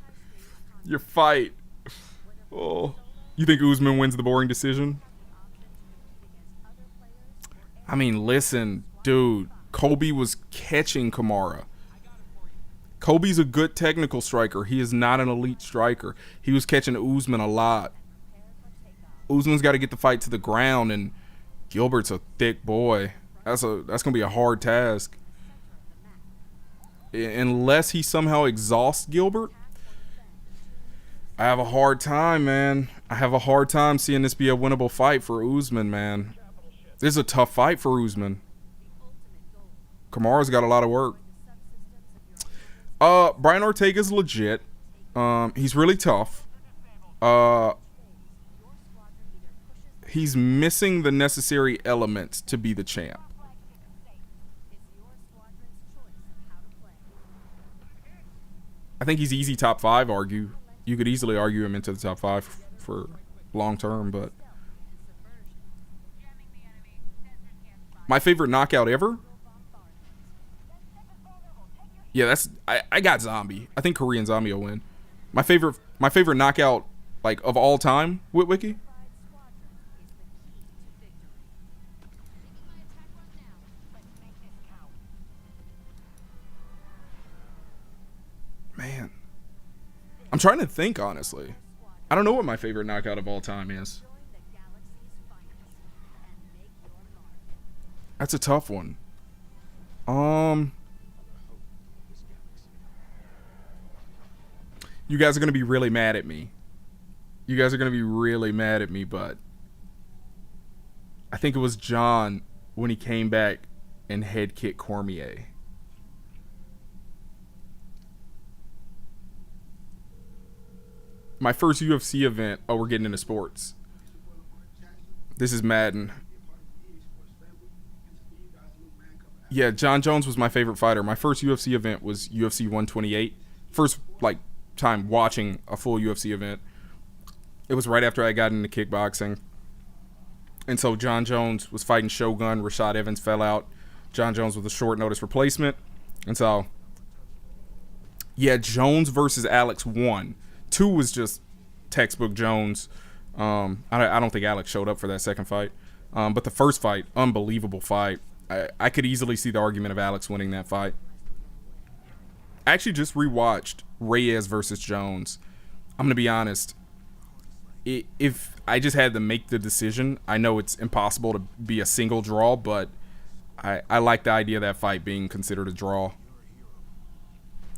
Oh, you think Usman wins the boring decision? I mean, listen, dude. Kobe was catching Kamara. Kobe's a good technical striker. He is not an elite striker. He was catching Usman a lot. Usman's got to get the fight to the ground, and Gilbert's a thick boy. That's gonna be a hard task. Unless he somehow exhausts Gilbert, I have a hard time, man. I have a hard time seeing this be a winnable fight for Usman, man. This is a tough fight for Usman. Kamara's got a lot of work. Brian Ortega's legit. He's really tough. He's missing the necessary elements to be the champ. I think he's easy top 5 argue. You could easily argue him into the top 5 for long term, but my favorite knockout ever? Yeah, that's I got Zombie. I think Korean Zombie will win. My favorite knockout like of all time, Witwicky? Man. I'm trying to think, honestly. I don't know what my favorite knockout of all time is. That's a tough one. You guys are going to be really mad at me. But I think it was John when he came back and head kicked Cormier. My first UFC event. Oh, we're getting into sports. This is Madden. Yeah, John Jones was my favorite fighter. My first UFC event was UFC 128. First, time watching a full UFC event. It was right after I got into kickboxing. And so John Jones was fighting Shogun. Rashad Evans fell out. John Jones was a short notice replacement. And so, yeah, Jones versus Alex won. 2 was just textbook Jones. I don't think Alex showed up for that second fight. But the first fight, unbelievable fight. I could easily see the argument of Alex winning that fight. I actually just rewatched Reyes versus Jones. I'm going to be honest. If I just had to make the decision, I know it's impossible to be a single draw, but I like the idea of that fight being considered a draw.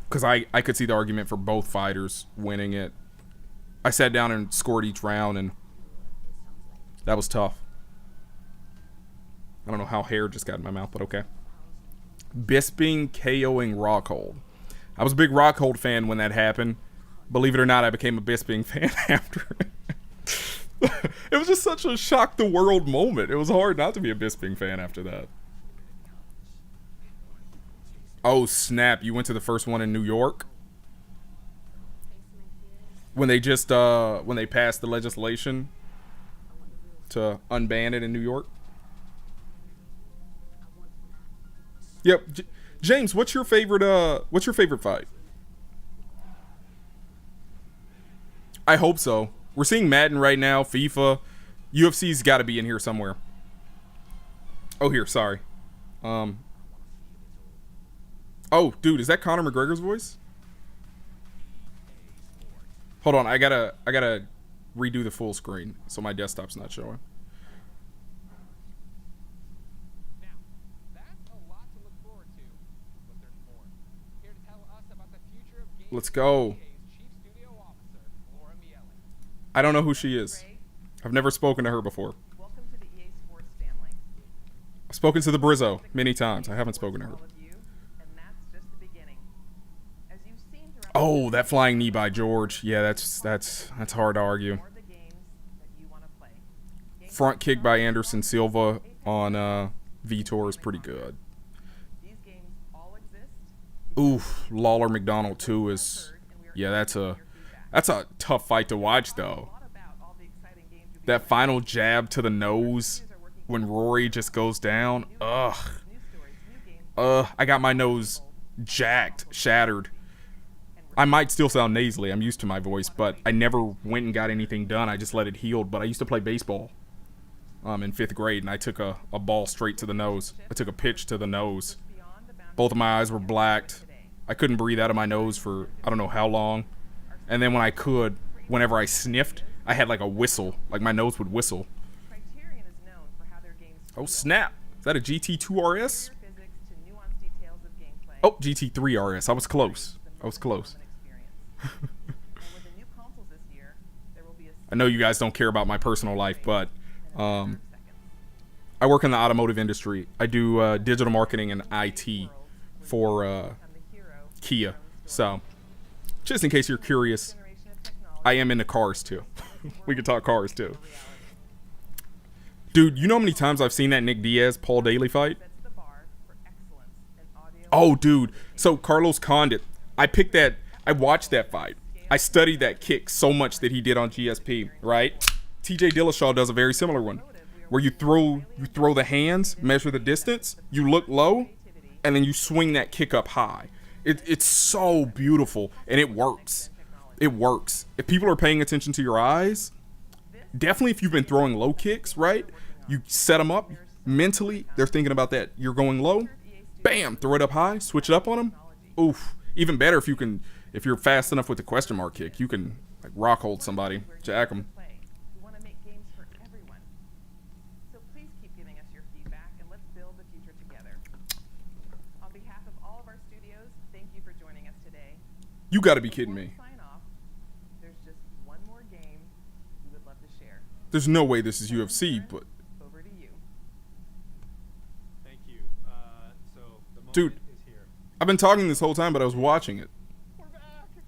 Because I could see the argument for both fighters winning it. I sat down and scored each round, and that was tough. I don't know how hair just got in my mouth, but okay. Bisping KOing Rockhold. I was a big Rockhold fan when that happened. Believe it or not, I became a Bisping fan after it. It was just such a shock the world moment. It was hard not to be a Bisping fan after that. Oh snap, you went to the first one in New York? When they just when they passed the legislation to unban it in New York? Yep. James, what's your favorite fight? I hope so. We're seeing Madden right now, FIFA. UFC's got to be in here somewhere. Oh, here, sorry. Oh, dude, is that Conor McGregor's voice? Hold on, I gotta redo the full screen so my desktop's not showing.
Now, that's a lot to look forward to, but there's more. Here to tell us about the future of gaming.
Let's go.
Chief Studio Officer, Laura Miele.
I don't know who she is. I've never spoken to her before.
Welcome to the EA Sports family.
I've spoken to the Brizzo many times. I haven't spoken to her.
All of you, and that's just the beginning. As you've seen throughout
Oh, that flying knee by George. Yeah, that's hard to argue.
more of the games that you want to play. Games
Front kick by Anderson Silva on Vitor is pretty good.
These games all exist.
Oof, Lawler McDonald 2 is, yeah, that's a tough fight to watch though.
A lot about all the exciting games you'll be
That final jab to the nose when Rory just goes down. Ugh.
new stories, new games.
I got my nose jacked, shattered. I might still sound nasally. I'm used to my voice, but I never went and got anything done. I just let it heal. But I used to play baseball in 5th grade, and I took a ball straight to the nose. I took a pitch to the nose.
Beyond the boundaries
Both of my eyes were blacked. I couldn't breathe out of my nose for I don't know how long. And then when I could, whenever I sniffed, I had like a whistle. Like my nose would whistle.
Criterion is known for how their games
Oh snap! Is that a GT2 RS?
physics to nuanced details of gameplay.
Oh, GT3 RS. I was close. I was close.
And with the new consoles this year, there will be a
I know you guys don't care about my personal life, but
seconds.
I work in the automotive industry. I do digital marketing and IT for
I'm the hero.
Kia. So, just in case you're curious,
Generation of technology.
I am into cars too. We can talk cars too. Dude, you know how many times I've seen that Nick Diaz Paul Daly fight?
Sets the bar for excellence in audio.
Oh, dude. So Carlos Condit, I watched that fight. I studied that kick so much that he did on GSP, right? TJ Dillashaw does a very similar one, where you throw the hands, measure the distance, you look low, and then you swing that kick up high. It's so beautiful, and it works. It works. If people are paying attention to your eyes, definitely if you've been throwing low kicks, right? You set them up mentally. They're thinking about that. You're going low, bam, throw it up high, switch it up on them. Oof. Even better if you're fast enough with the question mark kick, you can like rock hold somebody, jack them.
We want to make games for everyone. So please keep giving us your feedback and let's build the future together. On behalf of all of our studios, thank you for joining us today.
You got to be kidding me.
Sign off. There's just one more game we would love to share.
There's no way this is UFC, but
Over to you.
Thank you. So the moment
Dude.
is here.
I've been talking this whole time, but I was watching it.
We're back.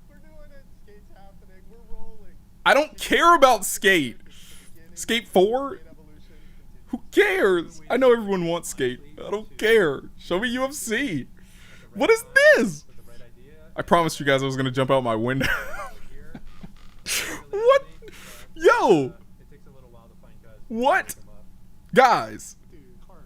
We're doing it. Skate's happening. We're rolling.
I don't care about Skate. Skate 4?
Skate evolution
Who cares? I know everyone wants Skate. I don't care. Show me UFC. What is this?
With the right idea,
I promised you guys I was going to jump out my window.
here.
What? Yo!
It takes a little while to find guys.
What?
Come up.
Guys.
Dude, harsh.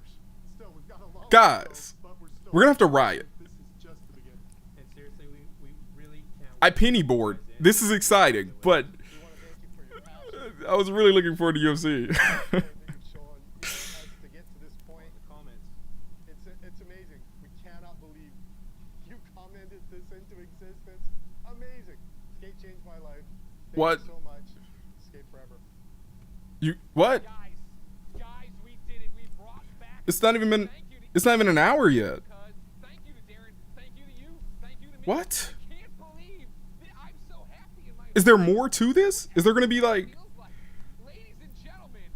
Still, we've got a long
Guys.
way to go, but we're still-
We're going to have to riot.
This is just the beginning.
And seriously, we really can't.
I penny board. This is exciting, but
We want to thank you for your passion.
I was really looking forward to UFC.
Everything you've shown us to get to this point.
The comments.
It's amazing. We cannot believe you commented this into existence. Amazing. Skate changed my life. Thank
What?
you so much. Skate forever.
What?
Guys, we did it. We brought back.
It's not even been.
Thank you to
It's not even an hour yet.
Cuz. Thank you to Darren. Thank you to you. Thank you to me.
What?
I can't believe that I'm so happy in my
Is there more to this? Is there going to be like?
feels like. Ladies and gentlemen,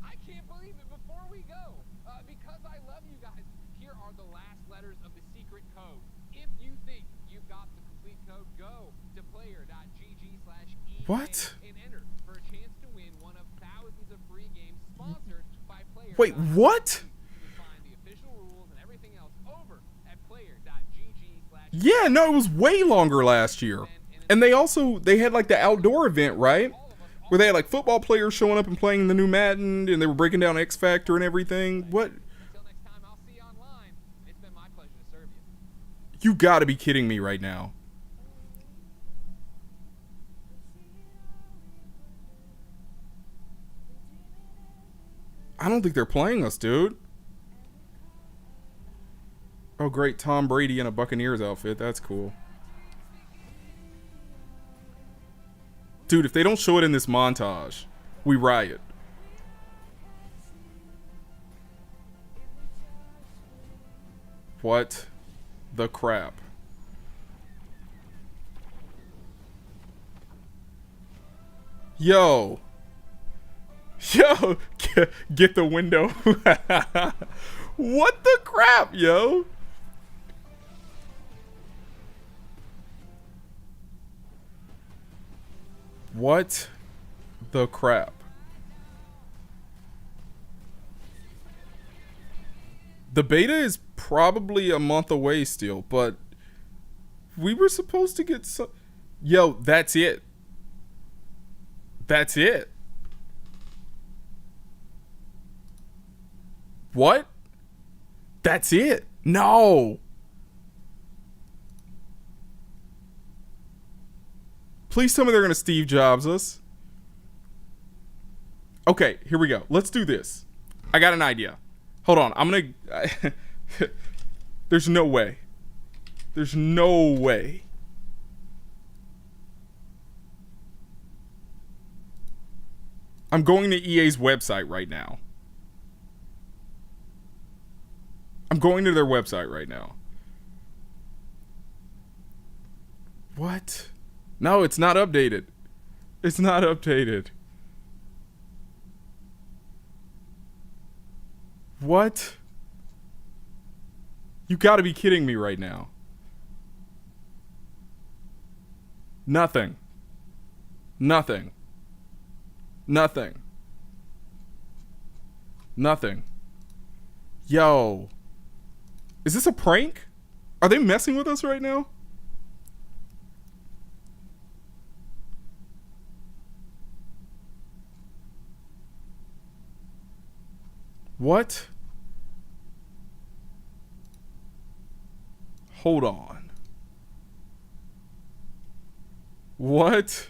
I can't believe it. Before we go, because I love you guys, here are the last letters of the secret code. If you think you've got the complete code, go to player.gg/EA
What?
and enter for a chance to win one of thousands of free games sponsored by Player.
Wait, what?
You can find the official rules and everything else over at player.gg/.
Yeah, no, it was way longer last year. And they had like the outdoor event, right? Where they had like football players showing up and playing the new Madden, and they were breaking down X Factor and everything. What?
Until next time, I'll see you online. It's been my pleasure to serve you.
You gotta be kidding me right now. I don't think they're playing us, dude. Oh, great. Tom Brady in a Buccaneers outfit. That's cool. Dude, if they don't show it in this montage, we riot. What the crap? Yo. Yo, get the window. What the crap, yo? What the crap? The beta is probably a month away still, but we were supposed to get some. Yo, that's it. That's it. What? That's it. No. Please tell me they're going to Steve Jobs us. Okay, here we go. Let's do this. I got an idea. Hold on. I'm going to... There's no way. There's no way. I'm going to EA's website right now. I'm going to their website right now. What? No, it's not updated. It's not updated. What? You gotta be kidding me right now. Nothing. Nothing. Nothing. Nothing. Yo. Is this a prank? Are they messing with us right now? What? Hold on. What?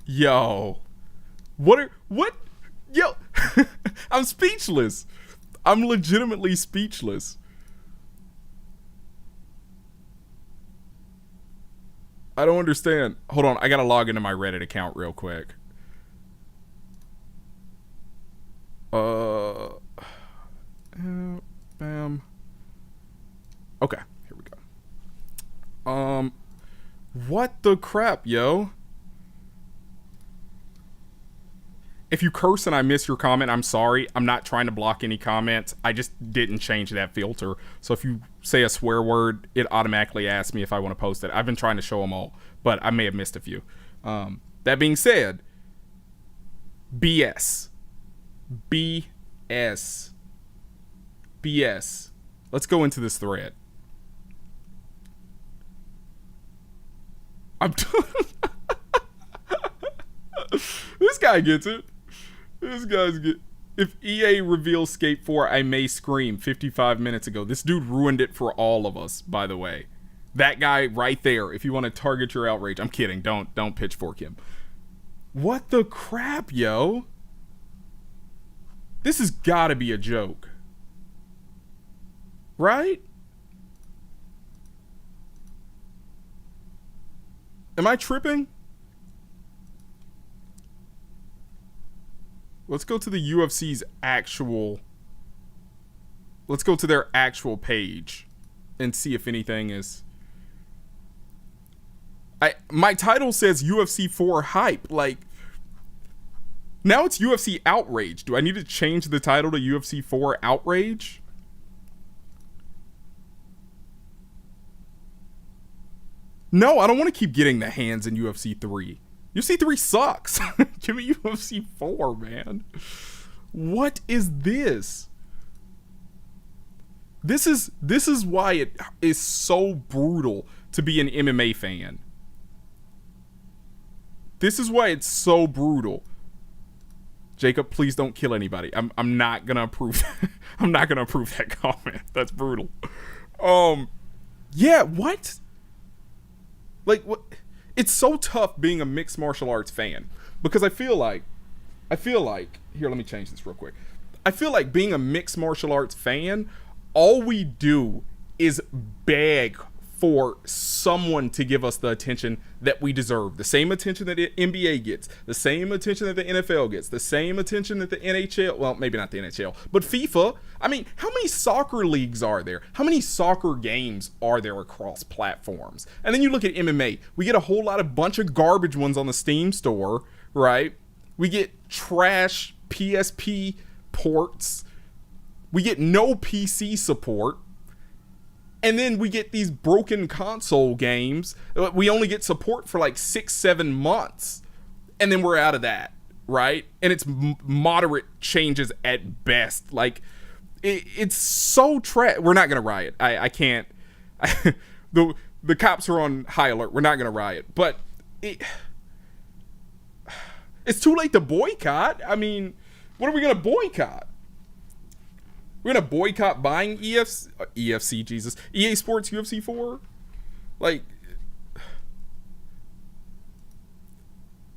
Yo. What? Yo. I'm speechless. I'm legitimately speechless. I don't understand. Hold on, I gotta log into my Reddit account real quick. Bam. Okay, here we go. What the crap, yo? If you curse and I miss your comment, I'm sorry. I'm not trying to block any comments. I just didn't change that filter. So if you say a swear word, it automatically asks me if I want to post it. I've been trying to show them all, but I may have missed a few. That being said, BS. BS. BS. Let's go into this thread. This guy gets it. This guy's get. If EA reveals Skate 4, I may scream 55 minutes ago. This dude ruined it for all of us, by the way. That guy right there, if you want to target your outrage. I'm kidding. Don't pitchfork him. What the crap, yo? This has got to be a joke. Right? Am I tripping? Let's go to the UFC's actual... Let's go to their actual page and see if anything is... My title says UFC 4 hype. Like, now it's UFC outrage. Do I need to change the title to UFC 4 outrage? No, I don't want to keep getting the hands in UFC 3. UFC 3 sucks. Give me UFC 4, man. What is this? This is why it is so brutal to be an MMA fan. This is why it's so brutal. Jacob, please don't kill anybody. I'm not gonna approve. I'm not gonna approve that comment. That's brutal. Yeah, what? Like, what? It's so tough being a mixed martial arts fan because I feel like here, let me change this real quick. I feel like being a mixed martial arts fan, all we do is beg for someone to give us the attention that we deserve. The same attention that the NBA gets, the same attention that the NFL gets, the same attention that the NHL, well, maybe not the NHL, but FIFA. I mean, how many soccer leagues are there? How many soccer games are there across platforms? And then you look at MMA, we get a whole lot of bunch of garbage ones on the Steam store, right? We get trash PSP ports. We get no PC support. And then we get these broken console games. We only get support for like 6-7 months. And then we're out of that, right? And it's moderate changes at best. Like, it's so trash. We're not going to riot. I can't. The cops are on high alert. We're not going to riot. But it's too late to boycott. I mean, what are we going to boycott? We're going to boycott buying EA Sports UFC 4? Like,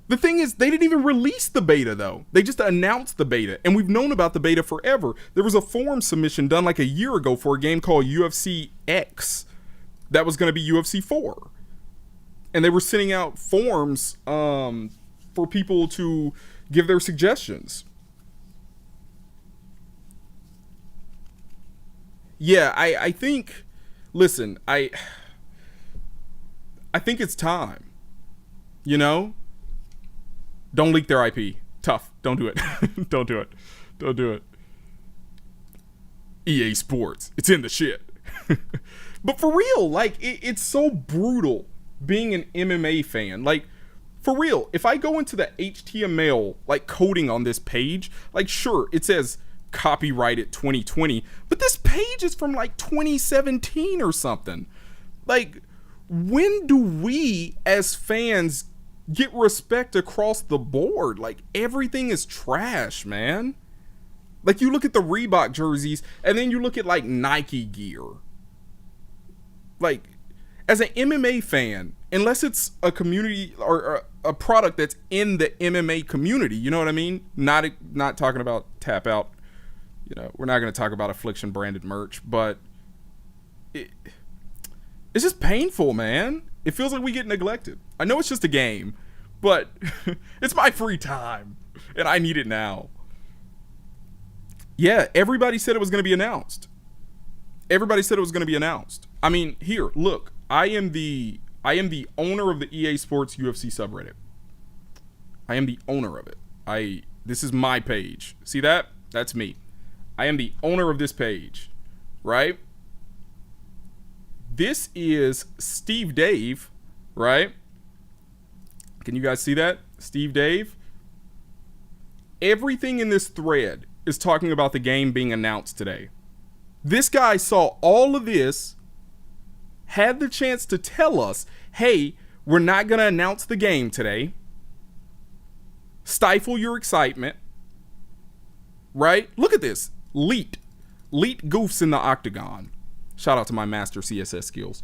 the thing is, they didn't even release the beta, though. They just announced the beta, and we've known about the beta forever. There was a form submission done like a year ago for a game called UFC X that was going to be UFC 4. And they were sending out forms for people to give their suggestions. Yeah, I think, listen, I think it's time, you know? Don't leak their IP. Tough. Don't do it. Don't do it. Don't do it. EA Sports. It's in the shit. But for real, like, it's so brutal being an MMA fan. Like, for real, if I go into the HTML, like, coding on this page, like, sure, it says copyrighted 2020, but this page is from, like, 2017 or something. Like, when do we, as fans, get respect across the board? Like, everything is trash, man. Like, you look at the Reebok jerseys, and then you look at, like, Nike gear. Like, as an MMA fan, unless it's a community or a product that's in the MMA community, you know what I mean? Not talking about Tap Out. You know, we're not going to talk about Affliction branded merch, but it's just painful, man. It feels like we get neglected. I know it's just a game, but it's my free time, and I need it now. Yeah, everybody said it was going to be announced. Everybody said it was going to be announced. I mean, here, look. I am the owner of the EA Sports UFC subreddit. I am the owner of it. This is my page. See that? That's me. I am the owner of this page, right? This is Steve Dave, right? Can you guys see that? Steve Dave. Everything in this thread is talking about the game being announced today. This guy saw all of this, had the chance to tell us, hey, we're not going to announce the game today. Stifle your excitement. Right? Look at this. Leet goofs in the octagon. Shout out to my master CSS skills.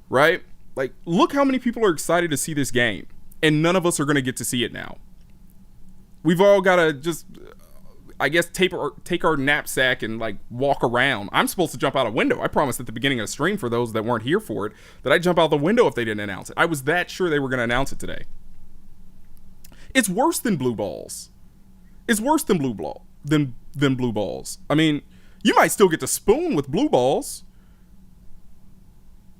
Right? Like, look how many people are excited to see this game. And none of us are going to get to see it now. We've all got to just, I guess, take our knapsack and, like, walk around. I'm supposed to jump out a window. I promised at the beginning of the stream, for those that weren't here for it, that I'd jump out the window if they didn't announce it. I was that sure they were going to announce it today. It's worse than blue balls. It's worse than blue balls. I mean, you might still get to spoon with blue balls.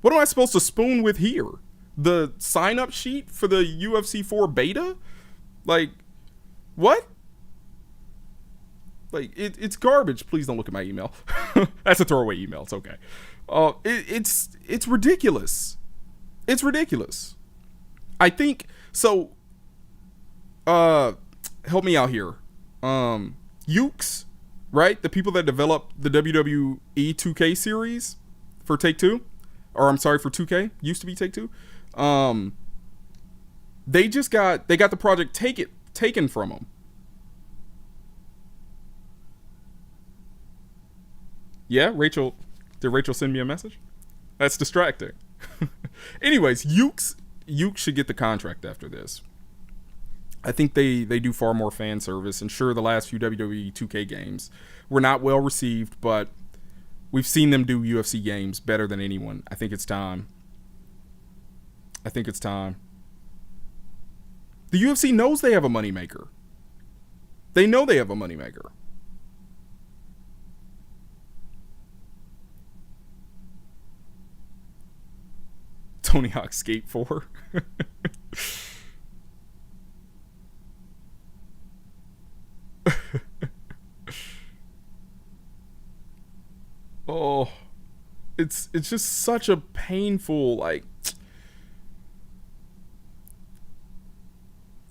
What am I supposed to spoon with here? The sign-up sheet for the UFC 4 beta? Like, what? Like, it's garbage. Please don't look at my email. That's a throwaway email. It's okay. It's ridiculous. It's ridiculous. I think so. Help me out here. Ukes, right? The people that developed the WWE 2K series for Take-Two, or I'm sorry, for 2K, used to be Take-Two. They got the project taken from them. Yeah, Rachel, did Rachel send me a message? That's distracting. Anyways, Ukes should get the contract after this. I think they do far more fan service, and sure, the last few WWE 2K games were not well received, but we've seen them do UFC games better than anyone. I think it's time. The UFC knows they have a moneymaker. They know they have a moneymaker. Tony Hawk Skate 4. Oh, it's just such a painful, like,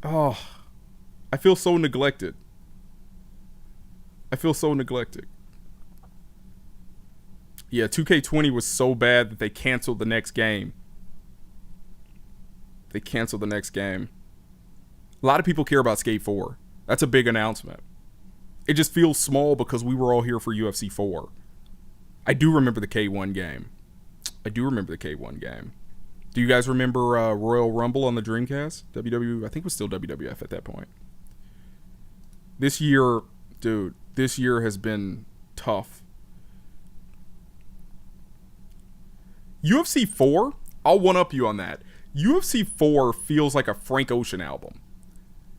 oh, I feel so neglected. Yeah, 2K20 was so bad that they canceled the next game. A lot of people care about Skate 4. That's a big announcement. It just feels small because we were all here for UFC 4. I do remember the K1 game. Do you guys remember Royal Rumble on the Dreamcast? WWE, I think it was still WWF at that point. This year has been tough. UFC 4, I'll one-up you on that. UFC 4 feels like a Frank Ocean album.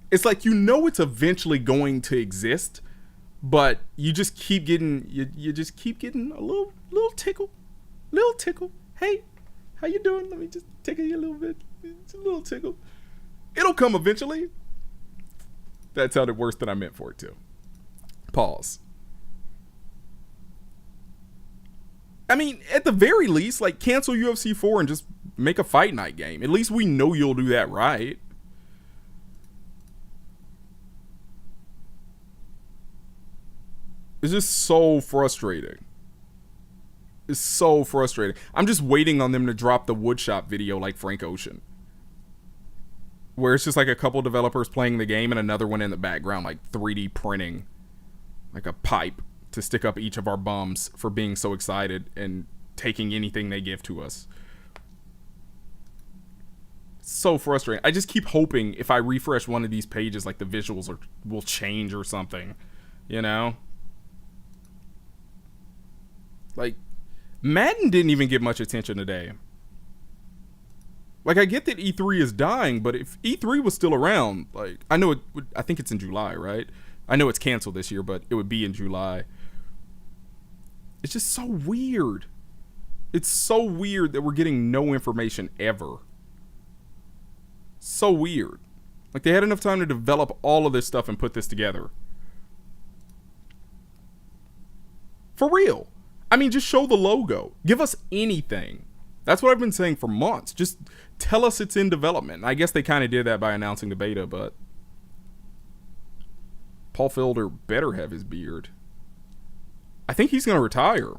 It's like, you know, it's eventually going to exist, but you just keep getting you just keep getting a little tickle. Hey, how you doing? Let me just tickle you a little bit. It's a little tickle. It'll come eventually. That sounded worse than I meant for it to. Pause. I mean, at the very least, like, cancel UFC 4 and just make a fight night game. At least we know you'll do that right. It's just so frustrating. It's so frustrating. I'm just waiting on them to drop the woodshop video like Frank Ocean, where it's just like a couple developers playing the game and another one in the background, like 3D printing like a pipe to stick up each of our bums for being so excited and taking anything they give to us. It's so frustrating. I just keep hoping if I refresh one of these pages, like the visuals will change or something, you know? Like, Madden didn't even get much attention today. Like, I get that E3 is dying, but if E3 was still around, like, I know it would, I think it's in July, right? I know it's canceled this year, but it would be in July. It's just so weird. It's so weird that we're getting no information ever. So weird. Like, they had enough time to develop all of this stuff and put this together. For real. I mean, just show the logo. Give us anything. That's what I've been saying for months. Just tell us it's in development. I guess they kind of did that by announcing the beta, but Paul Felder better have his beard. I think he's going to retire.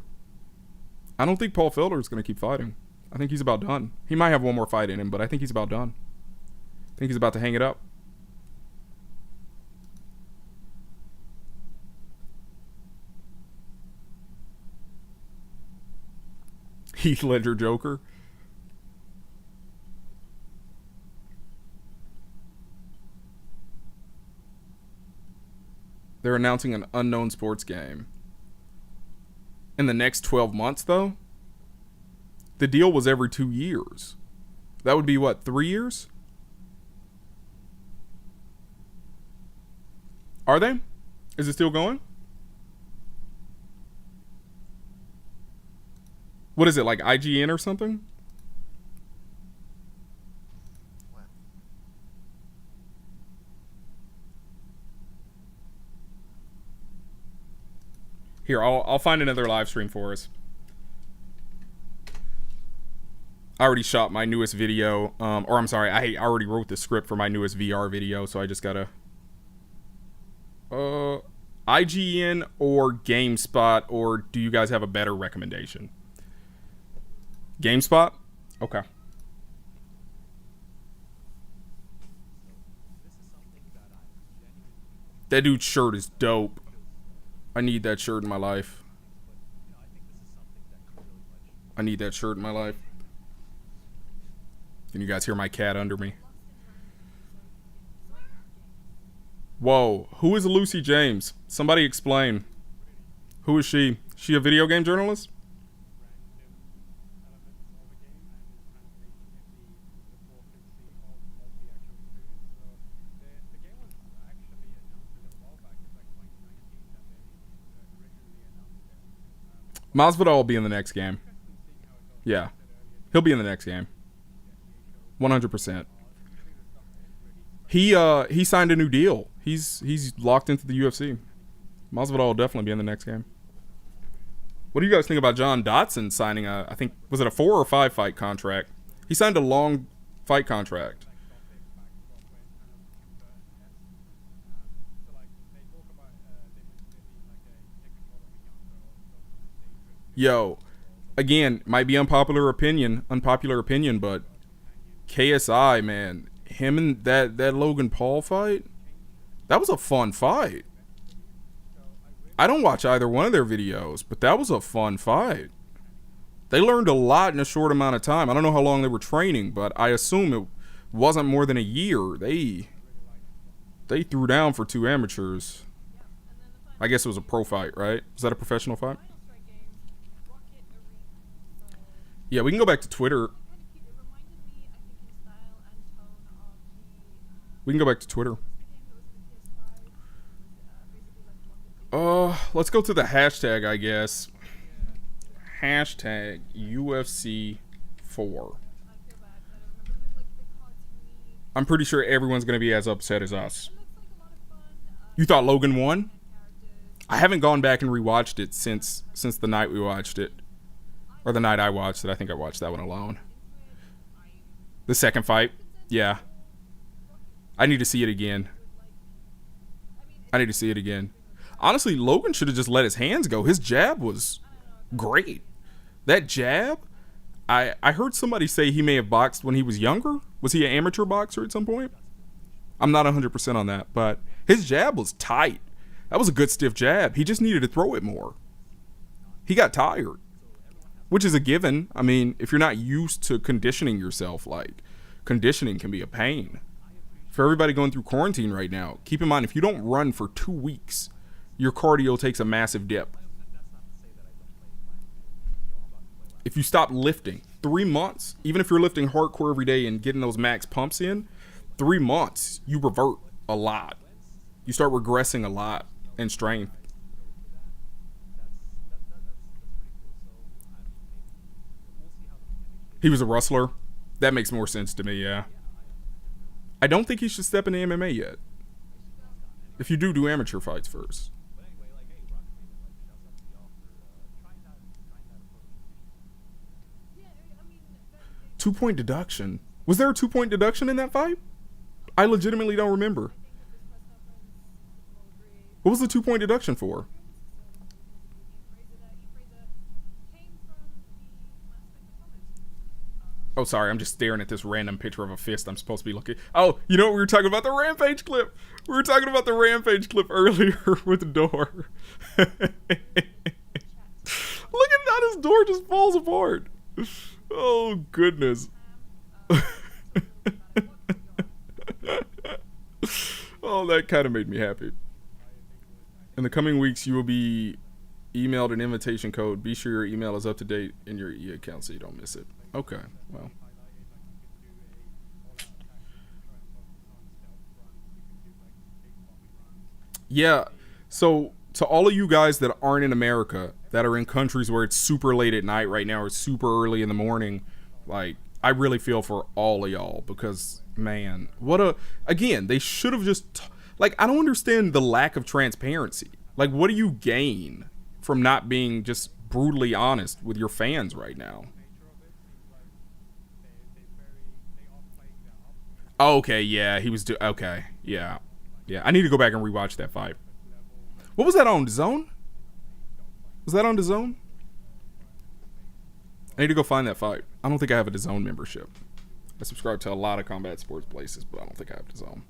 I don't think Paul Felder is going to keep fighting. I think he's about done. He might have one more fight in him, but I think he's about done. I think he's about to hang it up. Heath Ledger Joker. They're announcing an unknown sports game. In the next 12 months, though? The deal was every 2 years. That would be, what, 3 years? Are they? Is it still going? What is it, like IGN or something? Here, I'll find another live stream for us. I already shot my newest video, or I'm sorry, I already wrote the script for my newest VR video, so I just gotta IGN or GameSpot, or do you guys have a better recommendation? GameSpot? Okay. That dude's shirt is dope. I need that shirt in my life. I need that shirt in my life. Can you guys hear my cat under me? Whoa, who is Lucy James? Somebody explain. Who is she? She a video game journalist? Masvidal will be in the next game. Yeah. He'll be in the next game. 100%. He signed a new deal. He's locked into the UFC. Masvidal will definitely be in the next game. What do you guys think about John Dotson signing I think, was it a 4 or 5 fight contract? He signed a long fight contract. Yo, again, might be unpopular opinion, but KSI, man, him and that Logan Paul fight, that was a fun fight. I don't watch either one of their videos, but that was a fun fight. They learned a lot in a short amount of time. I don't know how long they were training, but I assume it wasn't more than a year. They threw down for 2 amateurs. I guess it was a pro fight, right? Was that a professional fight? Yeah, we can go back to Twitter. We can go back to Twitter. Let's go to the hashtag, I guess. Hashtag UFC 4. I'm pretty sure everyone's going to be as upset as us. You thought Logan won? I haven't gone back and rewatched it since the night we watched it. Or the night I watched it. I think I watched that one alone. The second fight. Yeah. I need to see it again. I need to see it again. Honestly, Logan should have just let his hands go. His jab was great. That jab, I heard somebody say he may have boxed when he was younger. Was he an amateur boxer at some point? I'm not 100% on that, but his jab was tight. That was a good stiff jab. He just needed to throw it more. He got tired, which is a given. I mean, if you're not used to conditioning yourself, like, conditioning can be a pain. For everybody going through quarantine right now, keep in mind, if you don't run for 2 weeks, your cardio takes a massive dip. If you stop lifting 3 months, even if you're lifting hardcore every day and getting those max pumps in, 3 months, you revert a lot. You start regressing a lot in strength. He was a wrestler. That makes more sense to me, yeah. I don't think he should step into MMA yet. If you do amateur fights first. 2-point deduction. Was there a 2-point deduction in that fight? I legitimately don't remember. What was the 2-point deduction for? Oh, sorry, I'm just staring at this random picture of a fist I'm supposed to be looking. Oh, you know what we were talking about? The Rampage clip. We were talking about the Rampage clip earlier with the door. Look at how this door just falls apart. Oh, goodness. Oh, that kind of made me happy. In the coming weeks, you will be emailed an invitation code. Be sure your email is up to date in your e-account so you don't miss it. Okay, well. Yeah, so to all of you guys that aren't in America, that are in countries where it's super late at night right now or super early in the morning, like, I really feel for all of y'all because, man, again, they should have just, like, I don't understand the lack of transparency. Like, what do you gain from not being just brutally honest with your fans right now? Okay, yeah, he was okay, yeah. Yeah, I need to go back and rewatch that fight. What was that on, DAZN? Was that on DAZN? I need to go find that fight. I don't think I have a DAZN membership. I subscribe to a lot of combat sports places, but I don't think I have DAZN.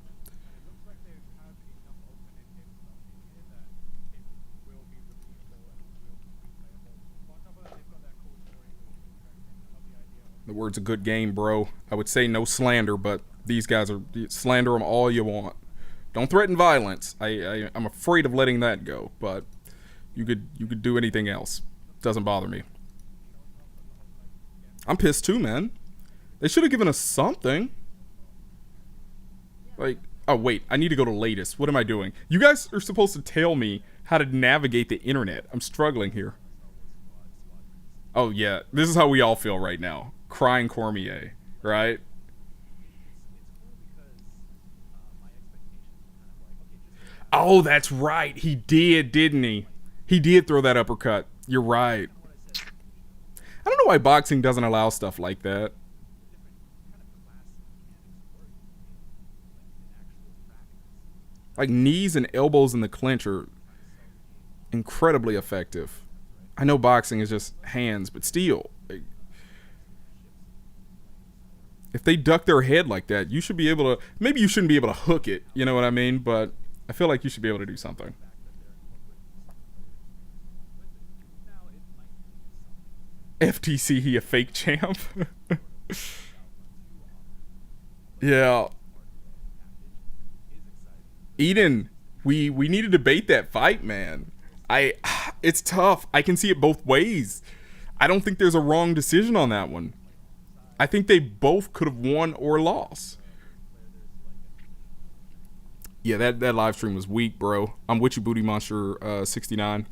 The word's a good game, bro. I would say no slander, but these guys are slander them all you want. Don't threaten violence. I'm afraid of letting that go, but you could do anything else. Doesn't bother me. I'm pissed too, man. They should have given us something. Like, oh wait, I need to go to latest. What am I doing? You guys are supposed to tell me how to navigate the internet. I'm struggling here. Oh yeah, this is how we all feel right now. Crying Cormier, right? Oh, that's right. He did, didn't he? He did throw that uppercut. You're right. I don't know why boxing doesn't allow stuff like that. Like, knees and elbows in the clinch are incredibly effective. I know boxing is just hands, but still. Like, if they duck their head like that, you should be able to... Maybe you shouldn't be able to hook it, you know what I mean? But I feel like you should be able to do something. FTC, he a fake champ? Yeah. Eden, we need to debate that fight, man. It's tough. I can see it both ways. I don't think there's a wrong decision on that one. I think they both could have won or lost. Yeah, that live stream was weak, bro. I'm with you, Booty Monster 69.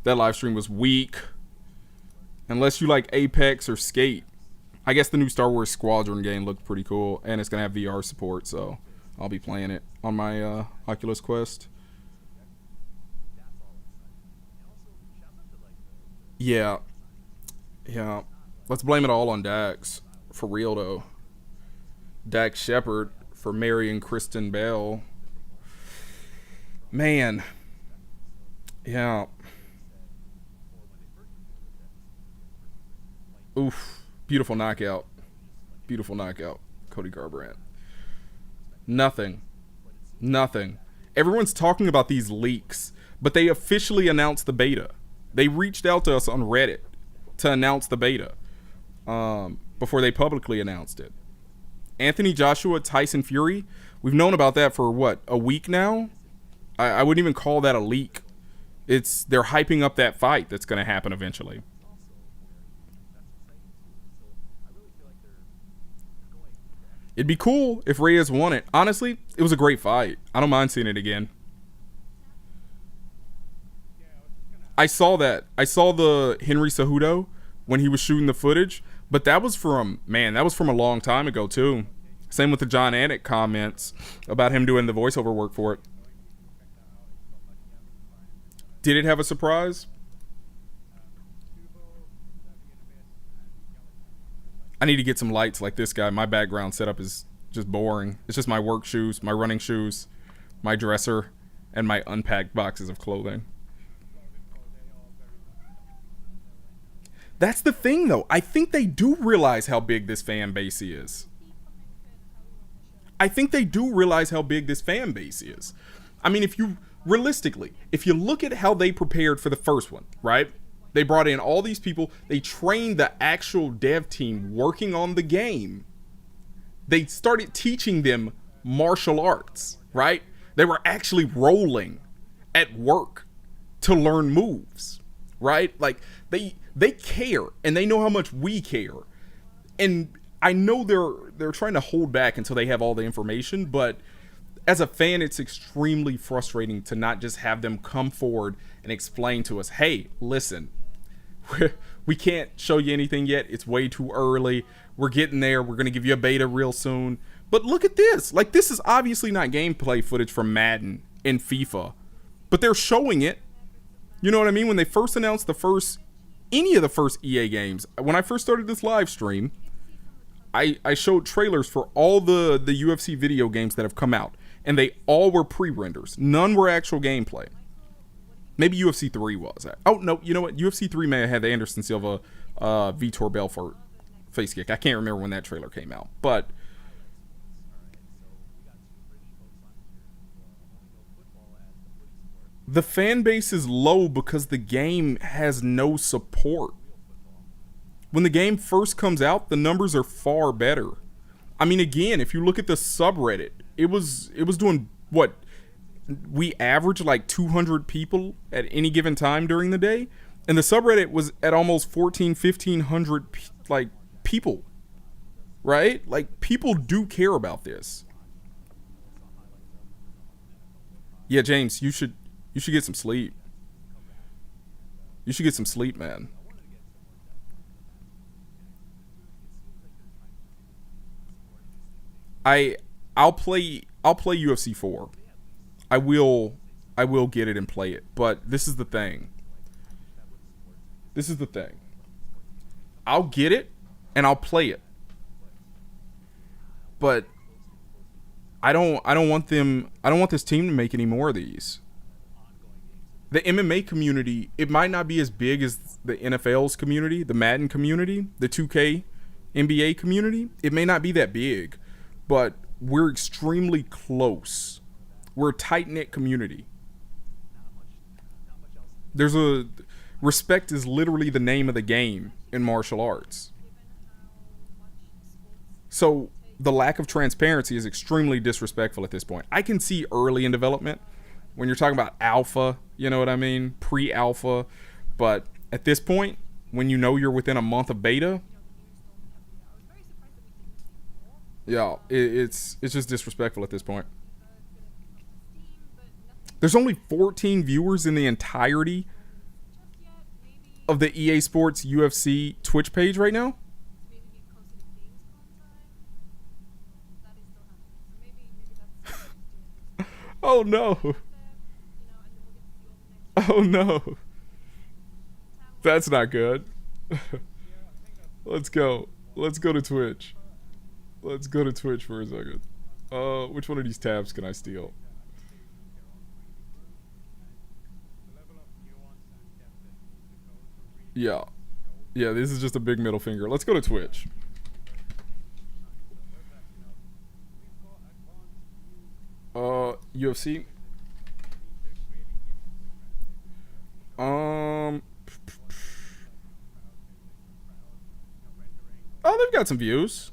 That live stream was weak. Unless you like Apex or Skate. I guess the new Star Wars Squadron game looked pretty cool. And it's going to have VR support, so I'll be playing it on my Oculus Quest. Yeah. Yeah. Let's blame it all on Dax. For real, though. Dax Shepard for marrying Kristen Bell. Man. Yeah. Oof. Beautiful knockout. Beautiful knockout. Cody Garbrandt. Nothing. Nothing. Everyone's talking about these leaks, but they officially announced the beta. They reached out to us on Reddit to announce the beta before they publicly announced it. Anthony Joshua, Tyson Fury, we've known about that for what, a week now? I wouldn't even call that a leak. They're hyping up that fight that's going to happen eventually. It'd be cool if Reyes won it. Honestly, it was a great fight. I don't mind seeing it again. I saw that. I saw the Henry Cejudo when he was shooting the footage, but that was from a long time ago too. Same with the John Anik comments about him doing the voiceover work for it. Did it have a surprise? I need to get some lights like this guy. My background setup is just boring. It's just my work shoes, my running shoes, my dresser, and my unpacked boxes of clothing. That's the thing, though. I think they do realize how big this fan base is. I mean, realistically, if you look at how they prepared for the first one, right? They brought in all these people. They trained the actual dev team working on the game. They started teaching them martial arts, right? They were actually rolling at work to learn moves, right? Like they care, and they know how much we care. And I know they're trying to hold back until they have all the information, but as a fan, it's extremely frustrating to not just have them come forward and explain to us, hey, listen, we can't show you anything yet. It's way too early. We're getting there. We're going to give you a beta real soon. But look at this. Like, this is obviously not gameplay footage from Madden and FIFA, but they're showing it. You know what I mean? When they first announced any of the first EA games, when I first started this live stream, I showed trailers for all the UFC video games that have come out, and they all were pre-renders. None were actual gameplay. Maybe UFC 3 was. Oh, no, you know what? UFC 3 may have had the Anderson Silva Vitor Belfort face kick. I can't remember when that trailer came out. But the fan base is low because the game has no support. When the game first comes out, the numbers are far better. I mean, again, if you look at the subreddit, it was doing what? We average like 200 people at any given time during the day, and the subreddit was at almost 1,500 like people, right? Like, people do care about this. Yeah, James, you should get some sleep. You should get some sleep, man. I'll play UFC 4. I will get it and play it. But this is the thing. I'll get it and I'll play it. But I don't want this team to make any more of these. The MMA community, it might not be as big as the NFL's community, the Madden community, the 2K NBA community. It may not be that big, but we're extremely close. We're a tight-knit community. Respect is literally the name of the game in martial arts. So the lack of transparency is extremely disrespectful at this point. I can see early in development when you're talking about alpha, you know what I mean? Pre-alpha. But at this point, when you know you're within a month of beta, yeah, it's just disrespectful at this point. There's only 14 viewers in the entirety of the EA Sports UFC Twitch page right now. Oh no. Oh no. That's not good. Let's go. Let's go to Twitch. Let's go to Twitch for a second. Which one of these tabs can I steal? Yeah. Yeah, this is just a big middle finger. Let's go to Twitch. UFC. Oh, they've got some views.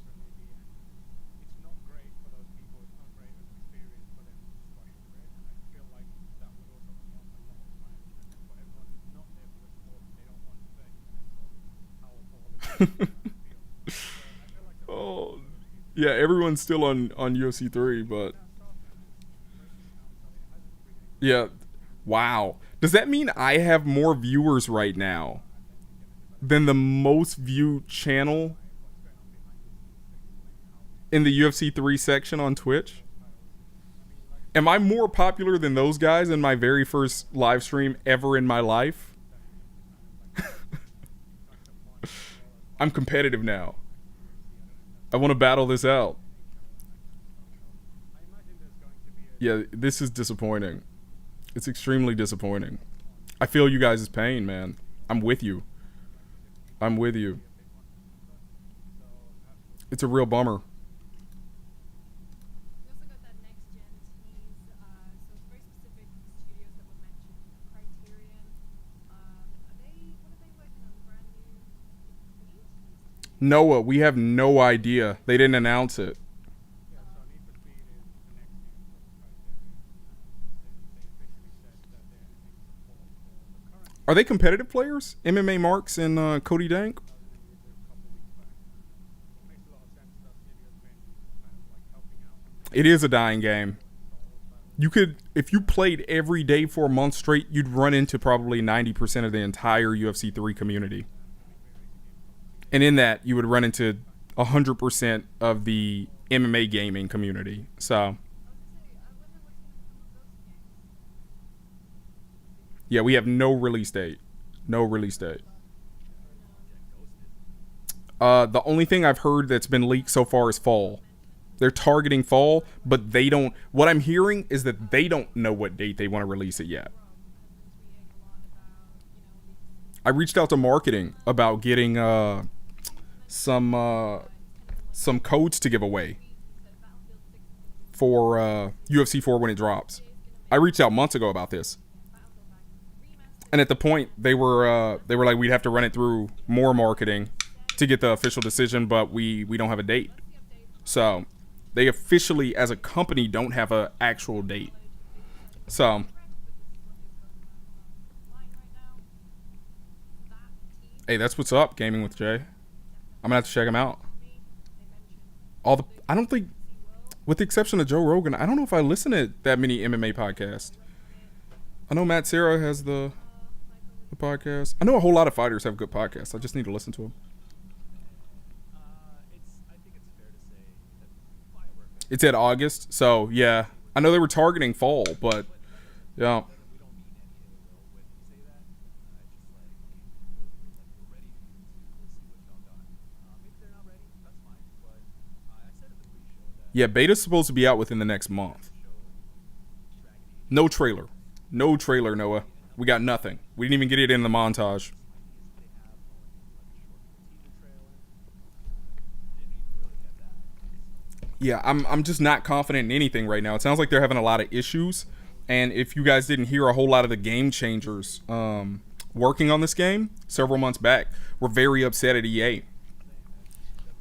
Oh, yeah, everyone's still on UFC 3, but yeah. Wow. Does that mean I have more viewers right now than the most viewed channel in the UFC 3 section on Twitch? Am I more popular than those guys in my very first live stream ever in my life? I'm competitive now. I want to battle this out. Yeah, this is disappointing. It's extremely disappointing. I feel you guys' pain, man. I'm with you. I'm with you. It's a real bummer.
We also got that next gen tease, so it's very specific studios that were mentioned. Criterion, are they, what are they working on? Brand new games?
Noah, we have no idea. They didn't announce it. Are they competitive players? MMA Marks and Cody Dank? It is a dying game. You could, if you played every day for a month straight, you'd run into probably 90% of the entire UFC 3 community. And in that, you would run into 100% of the MMA gaming community. So, yeah, we have no release date. No release date. The only thing I've heard that's been leaked so far is fall. They're targeting fall, but they don't. What I'm hearing is that they don't know what date they want to release it yet. I reached out to marketing about getting some codes to give away for UFC 4 when it drops. I reached out months ago about this, and at the point they were like, we'd have to run it through more marketing to get the official decision, but we don't have a date. So they officially, as a company, don't have an actual date. So, hey, that's what's up, Gaming with Jay. I'm gonna have to check them out. I don't think, with the exception of Joe Rogan, I don't know if I listen to that many MMA podcasts. I know Matt Serra has the podcast. I know a whole lot of fighters have good podcasts. I just need to listen to them. It's at August, so yeah. I know they were targeting fall, but yeah. Yeah, beta's supposed to be out within the next month. No trailer. No trailer, Noah. We got nothing. We didn't even get it in the montage. Yeah, I'm just not confident in anything right now. It sounds like they're having a lot of issues. And if you guys didn't hear, a whole lot of the game changers working on this game several months back were very upset at EA.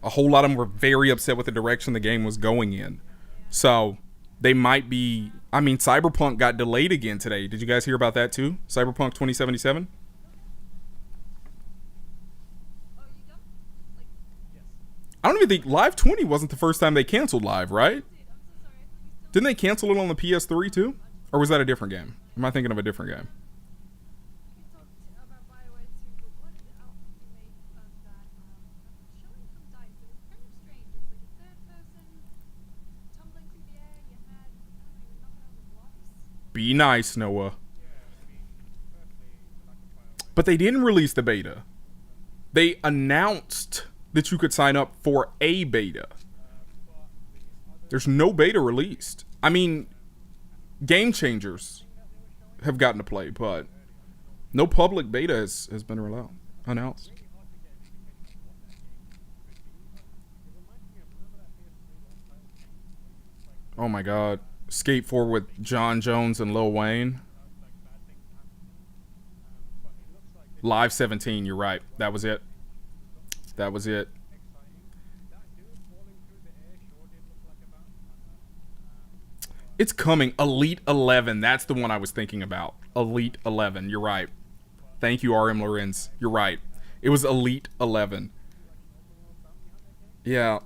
A whole lot of them were very upset with the direction the game was going in. So they might be... I mean, Cyberpunk got delayed again today. Did you guys hear about that too? Cyberpunk 2077? I don't even think Live 20 wasn't the first time they canceled Live, right? Didn't they cancel it on the PS3 too? Or was that a different game? Am I thinking of a different game? Be nice, Noah. But they didn't release the beta. They announced that you could sign up for a beta. There's no beta released. I mean, Game Changers have gotten to play, but no public beta has been announced. Oh my god. Skate 4 with John Jones and Lil Wayne. Live 17, you're right. That was it. That was it. It's coming. Elite 11. That's the one I was thinking about. Elite 11. You're right. Thank you, RM Lorenz. You're right. It was Elite 11. Yeah.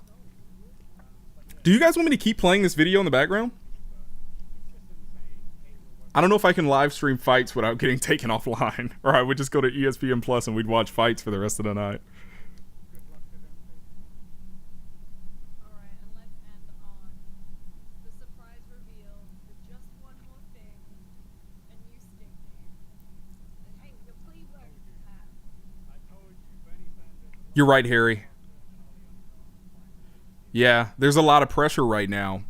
Do you guys want me to keep playing this video in the background? I don't know if I can live stream fights without getting taken offline. Or I would just go to ESPN Plus and we'd watch fights for the rest of the night.
Alright, and let's end on the surprise reveal for just one more thing. A new stick game. Hey, you're pretty well, Pat.
You're right, Harry. Yeah, there's a lot of pressure right now.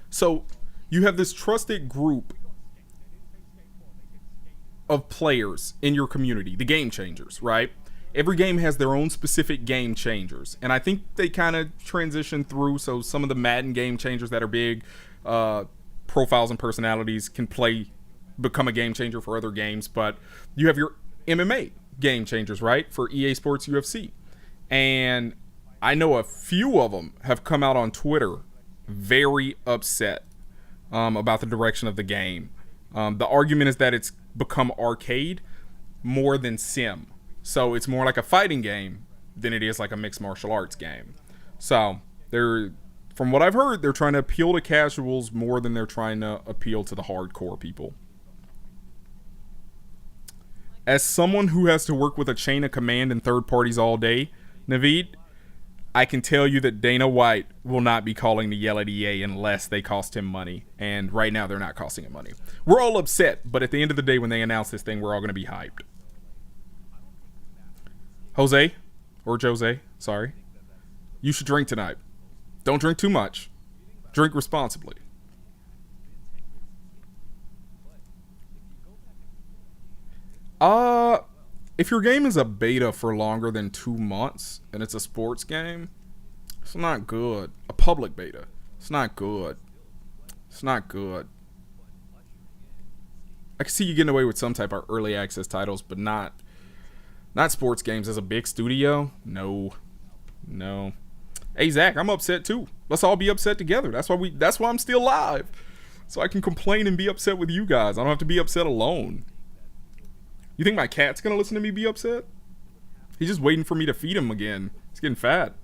So you have this trusted group of players in your community, the Game Changers, right? Every game has their own specific Game Changers, and I think they kind of transition through. So some of the Madden Game Changers that are big profiles and personalities can become a Game Changer for other games, but you have your MMA Game Changers, right, for EA Sports UFC, and I know a few of them have come out on Twitter very upset about the direction of the game. The argument is that it's become arcade more than sim. So it's more like a fighting game than it is like a mixed martial arts game. So from what I've heard, they're trying to appeal to casuals more than they're trying to appeal to the hardcore people. As someone who has to work with a chain of command and third parties all day, Naveed, I can tell you that Dana White will not be calling to yell at EA unless they cost him money. And right now, they're not costing him money. We're all upset, but at the end of the day, when they announce this thing, we're all going to be hyped. Jose, sorry. You should drink tonight. Don't drink too much. Drink responsibly. If your game is a beta for longer than 2 months and it's a sports game, it's not good. A public beta, it's not good. It's not good. I can see you getting away with some type of early access titles, but not sports games as a big studio. No. Hey Zach, I'm upset too. Let's all be upset together. That's why I'm still live, so I can complain and be upset with you guys. I don't have to be upset alone. You think my cat's gonna listen to me be upset? He's just waiting for me to feed him again. He's getting fat.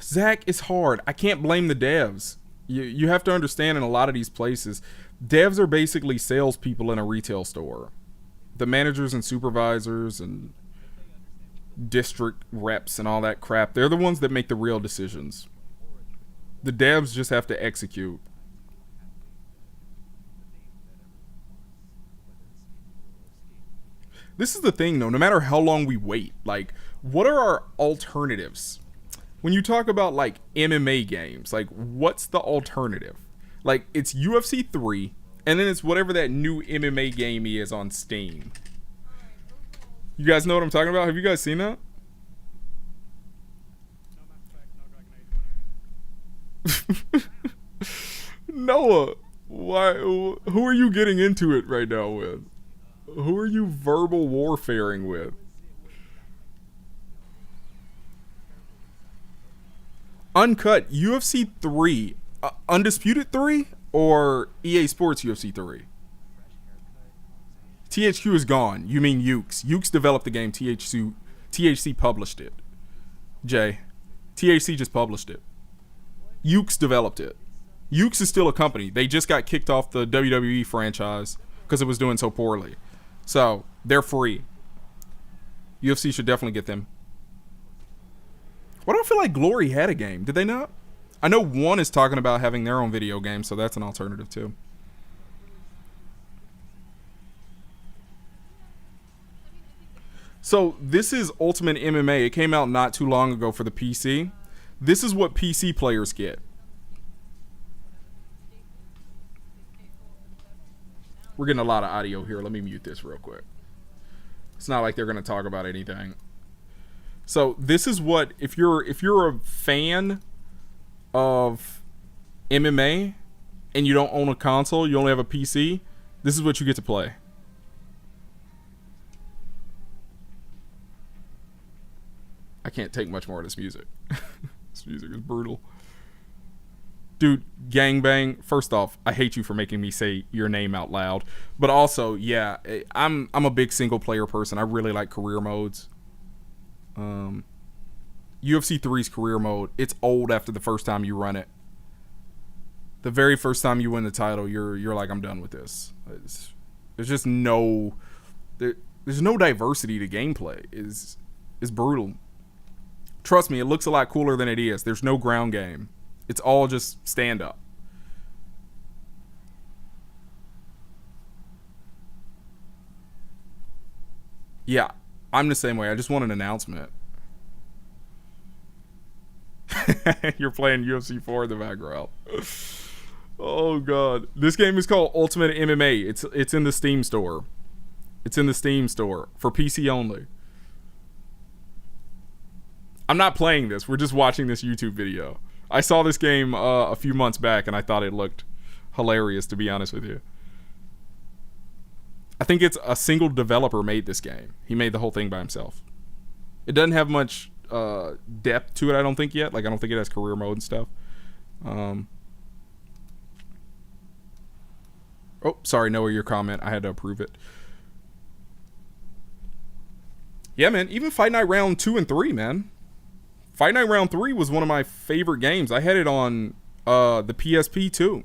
Zach, it's hard. I can't blame the devs. You have to understand, in a lot of these places, devs are basically salespeople in a retail store. The managers and supervisors and district reps and all that crap, they're the ones that make the real decisions. The devs just have to execute. This is the thing, though. No matter how long we wait, like, what are our alternatives? When you talk about, like, MMA games, like, what's the alternative? Like, it's UFC 3, and then it's whatever that new MMA game is on Steam. You guys know what I'm talking about? Have you guys seen that? Noah, why? Who are you getting into it right now with? Who are you verbal warfaring with? Uncut UFC 3, Undisputed 3, or EA Sports UFC 3? THQ is gone. You mean Ukes. Ukes developed the game. THC published it. Jay. THC just published it. Ukes developed it. Ukes is still a company. They just got kicked off the WWE franchise because it was doing so poorly. So, they're free. UFC should definitely get them. Why do I feel like Glory had a game? Did they not? I know One is talking about having their own video game, so that's an alternative too. So this is Ultimate MMA. It came out not too long ago for the PC. This is what PC players get. We're getting a lot of audio here. Let me mute this real quick. It's not like they're going to talk about anything. So this is what, if you're a fan of MMA and you don't own a console, you only have a PC, this is what you get to play. I can't take much more of this music. This music is brutal. Dude, gangbang. First off, I hate you for making me say your name out loud. But also, yeah, I'm a big single player person. I really like career modes. UFC 3's career mode, it's old after the first time you run it. The very first time you win the title, you're like, I'm done with this. There's just no there's no diversity to gameplay. It's brutal. Trust me, it looks a lot cooler than it is. There's no ground game. It's all just stand up. Yeah, I'm the same way. I just want an announcement. You're playing UFC 4 in the background. Oh god. This game is called Ultimate MMA. It's in the Steam store. It's in the Steam store for PC only. I'm not playing this. We're just watching this YouTube video. I saw this game a few months back and I thought it looked hilarious, to be honest with you. I think it's a single developer made this game. He made the whole thing by himself. It doesn't have much depth to it, I don't think, yet. Like, I don't think it has career mode and stuff. Oh, sorry, Noah, your comment. I had to approve it. Yeah, man. Even Fight Night Round 2 and 3, man. Fight Night Round 3 was one of my favorite games. I had it on the PSP too.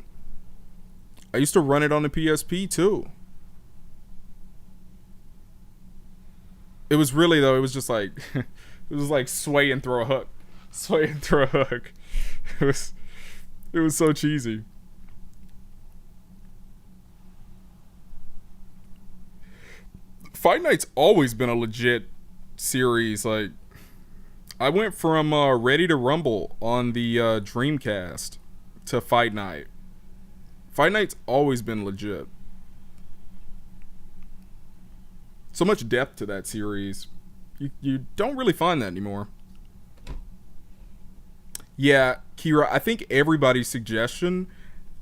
I used to run it on the PSP too. It was really, though, it was just like it was like sway and throw a hook. Sway and throw a hook. It was so cheesy. Fight Night's always been a legit series. Like, I went from Ready to Rumble on the Dreamcast to Fight Night. Fight Night's always been legit. So much depth to that series. You don't really find that anymore. Yeah, Kira, I think everybody's suggestion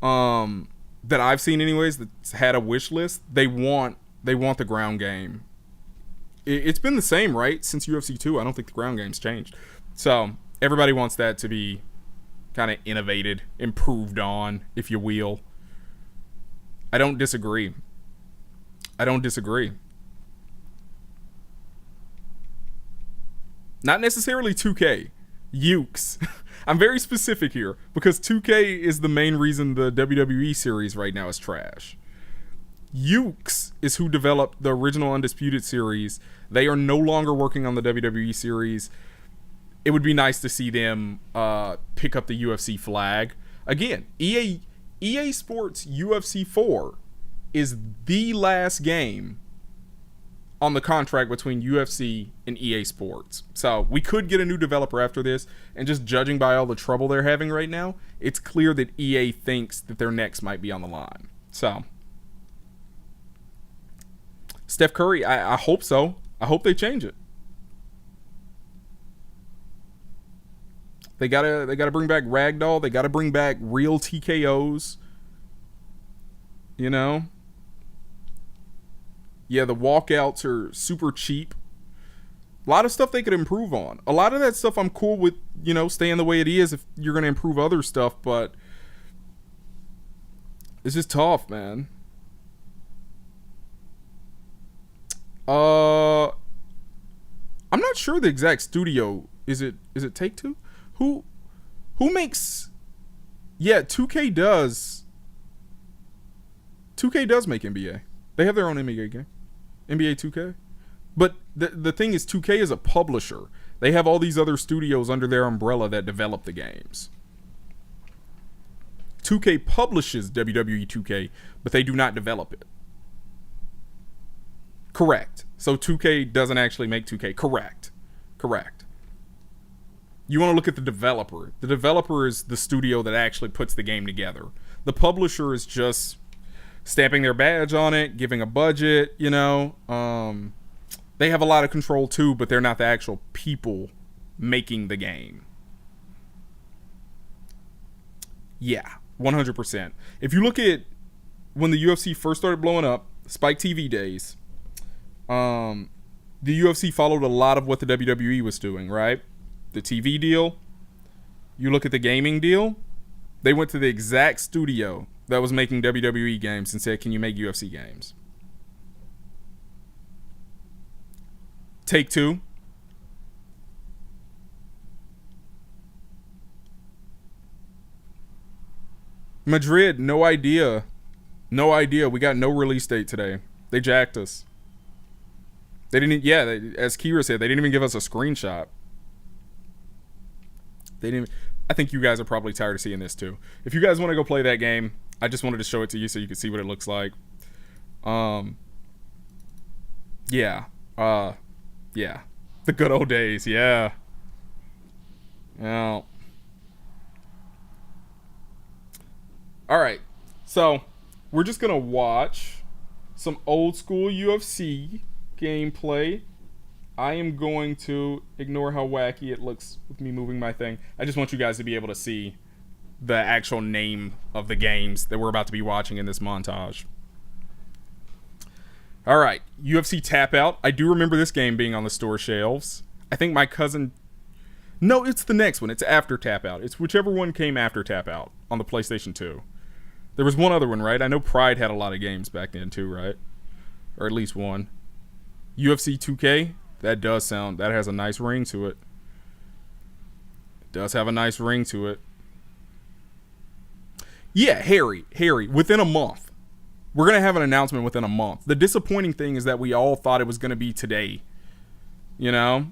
that I've seen anyways that's had a wish list, they want the ground game. It's been the same, right? Since UFC 2, I don't think the ground game's changed. So, everybody wants that to be kind of innovated, improved on, if you will. I don't disagree. Not necessarily 2K. Ukes. I'm very specific here, because 2K is the main reason the WWE series right now is trash. Ukes is who developed the original Undisputed series. They are no longer working on the WWE series. It would be nice to see them pick up the UFC flag. Again, EA Sports UFC 4 is the last game on the contract between UFC and EA Sports. So we could get a new developer after this, and just judging by all the trouble they're having right now, it's clear that EA thinks that their next might be on the line. So Steph Curry, I hope so. I hope they change it. They gotta bring back Ragdoll. They gotta bring back real TKOs. You know? Yeah, the walkouts are super cheap. A lot of stuff they could improve on. A lot of that stuff I'm cool with, you know, staying the way it is if you're gonna improve other stuff, but it's just tough, man. I'm not sure the exact studio. Is it Take-Two? Who makes? Yeah, 2K does. 2K does make NBA. They have their own NBA game, NBA 2K. But the thing is, 2K is a publisher. They have all these other studios under their umbrella that develop the games. 2K publishes WWE 2K, but they do not develop it. Correct. So 2K doesn't actually make 2K. Correct. You want to look at the developer. The developer is the studio that actually puts the game together. The publisher is just stamping their badge on it, giving a budget, you know. They have a lot of control too, but they're not the actual people making the game. Yeah, 100%. If you look at when the UFC first started blowing up, Spike TV days, the UFC followed a lot of what the WWE was doing, right? The TV deal. You look at the gaming deal. They went to the exact studio that was making WWE games and said, can you make UFC games? Take Two. Madrid, no idea. No idea. We got no release date today. They jacked us. They didn't, yeah, as Kira said, they didn't even give us a screenshot. They didn't. I think you guys are probably tired of seeing this too. If you guys want to go play that game, I just wanted to show it to you so you could see what it looks like. Yeah. Yeah. The good old days, yeah. Now. Alright. So, we're just gonna watch some old school UFC gameplay. I am going to ignore how wacky it looks with me moving my thing. I just want you guys to be able to see the actual name of the games that we're about to be watching in this montage. Alright, UFC Tap Out. I do remember this game being on the store shelves. I think my cousin... No, it's the next one. It's after Tap Out. It's whichever one came after Tap Out on the PlayStation 2. There was one other one, right? I know Pride had a lot of games back then too, right? Or at least one. UFC 2K? That does sound... That has a nice ring to it. It does have a nice ring to it. Yeah, Harry. Within a month. We're going to have an announcement within a month. The disappointing thing is that we all thought it was going to be today. You know?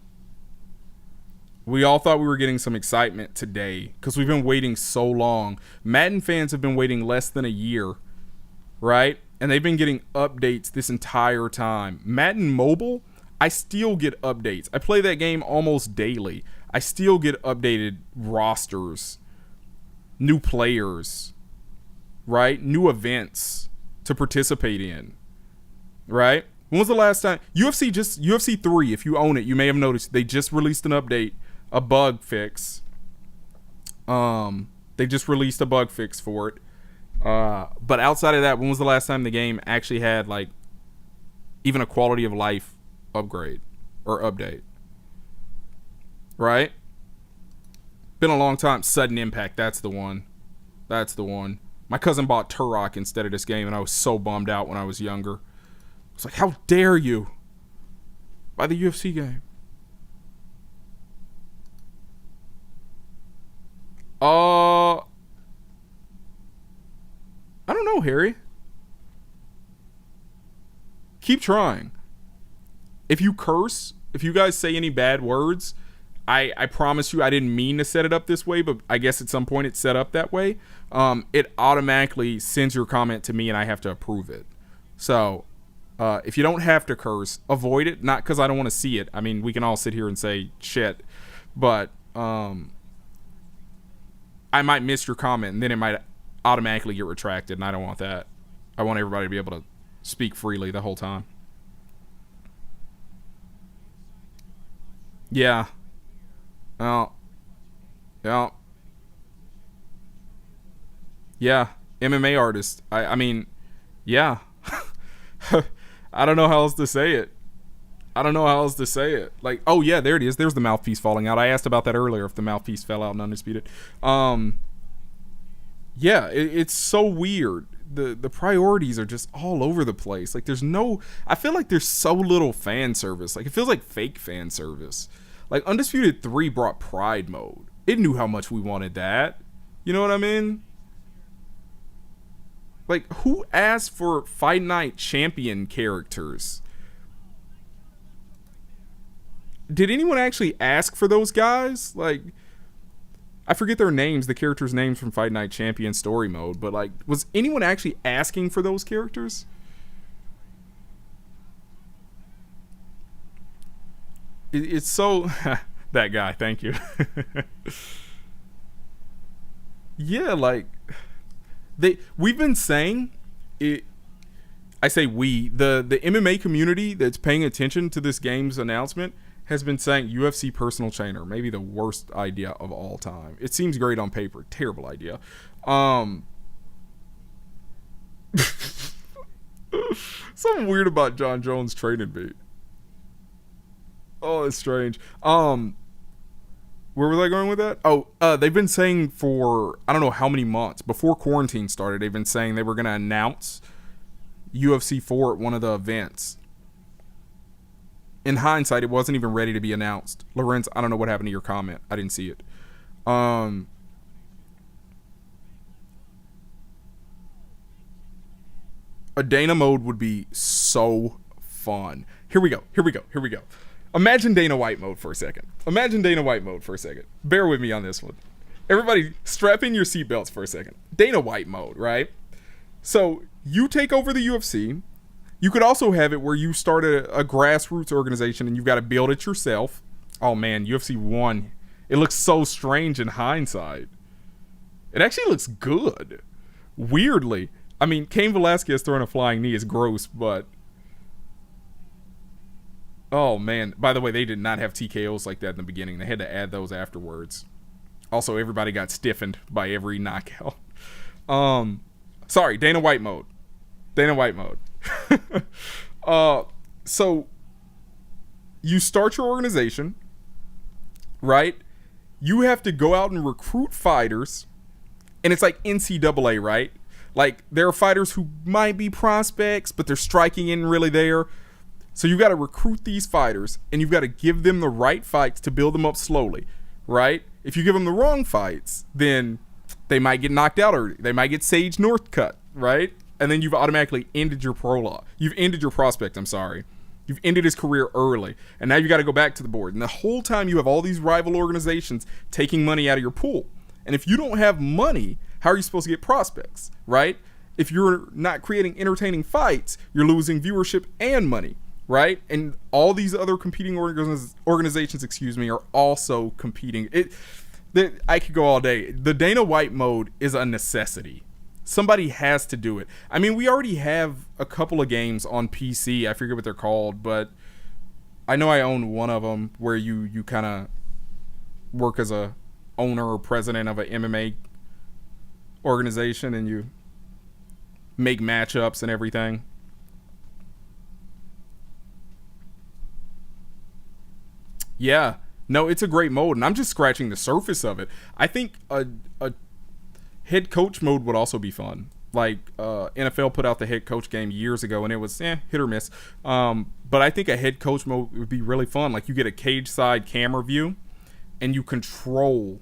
We all thought we were getting some excitement today because we've been waiting so long. Madden fans have been waiting less than a year, right? And they've been getting updates this entire time. Madden Mobile, I still get updates. I play that game almost daily. I still get updated rosters, new players, right? New events to participate in, right? When was the last time? UFC 3, if you own it, you may have noticed they just released an update, a bug fix. They just released a bug fix for it. But outside of that, when was the last time the game actually had like even a quality of life upgrade or update? Right? Been a long time. Sudden Impact, that's the one. My cousin bought Turok instead of this game, and I was so bummed out when I was younger. It's like, how dare you buy the UFC game? I don't know, Harry. Keep trying. If you curse, if you guys say any bad words, I promise you I didn't mean to set it up this way, but I guess at some point it's set up that way. It automatically sends your comment to me and I have to approve it. So, if you don't have to curse, avoid it. Not because I don't want to see it. I mean, we can all sit here and say shit, but I might miss your comment and then it might automatically get retracted, and I don't want that. I want everybody to be able to speak freely the whole time. Yeah. Oh. Yeah. Yeah. MMA artist. I mean, yeah. I don't know how else to say it. Like, oh yeah, there it is. There's the mouthpiece falling out. I asked about that earlier, if the mouthpiece fell out in Undisputed. Yeah, it's so weird. The priorities are just all over the place. Like, I feel like there's so little fan service. Like, it feels like fake fan service. Like, Undisputed 3 brought Pride mode. It knew how much we wanted that. You know what I mean? Like, who asked for Fight Night champion characters? Did anyone actually ask for those guys? Like, I forget their names, the characters' names from Fight Night Champion story mode, but like, was anyone actually asking for those characters? it's so that guy. Thank you. Yeah, like we've been saying it. I say we, the MMA community that's paying attention to this game's announcement has been saying UFC personal trainer, maybe the worst idea of all time. It seems great on paper, terrible idea. Something weird about John Jones training me. Oh, it's strange. Where was I going with that? Oh, they've been saying for I don't know how many months before quarantine started. They've been saying they were going to announce UFC 4 at one of the events. In hindsight, it wasn't even ready to be announced. Lorenz, I don't know what happened to your comment. I didn't see it. A Dana mode would be so fun. Here we go. Imagine Dana White mode for a second. Bear with me on this one. Everybody, strap in your seatbelts for a second. Dana White mode, right? So you take over the UFC. You could also have it where you start a grassroots organization and you've got to build it yourself. Oh man, UFC 1. It looks so strange in hindsight. It actually looks good. Weirdly. I mean, Cain Velasquez throwing a flying knee is gross, but... Oh man, by the way, they did not have TKOs like that in the beginning. They had to add those afterwards. Also, everybody got stiffened by every knockout. Sorry, Dana White mode. So you start your organization, right? You have to go out and recruit fighters, and it's like NCAA, right? Like there are fighters who might be prospects, but they're striking in really there. So you got to recruit these fighters, and you've got to give them the right fights to build them up slowly, right? If you give them the wrong fights, then they might get knocked out early. They might get Sage Northcutt, right? And then you've automatically ended your You've ended your prospect, I'm sorry. You've ended his career early. And now you got to go back to the board. And the whole time you have all these rival organizations taking money out of your pool. And if you don't have money, how are you supposed to get prospects, right? If you're not creating entertaining fights, you're losing viewership and money, right? And all these other competing organizations, are also competing. I could go all day. The Dana White mode is a necessity. Somebody has to do it. I mean, we already have a couple of games on PC. I forget what they're called, but I know I own one of them where you kind of work as a owner or president of an MMA organization and you make matchups and everything. Yeah. No, it's a great mode, and I'm just scratching the surface of it. I think a head coach mode would also be fun. Like NFL put out the head coach game years ago, and it was hit or miss. But I think a head coach mode would be really fun. Like you get a cage side camera view, and you control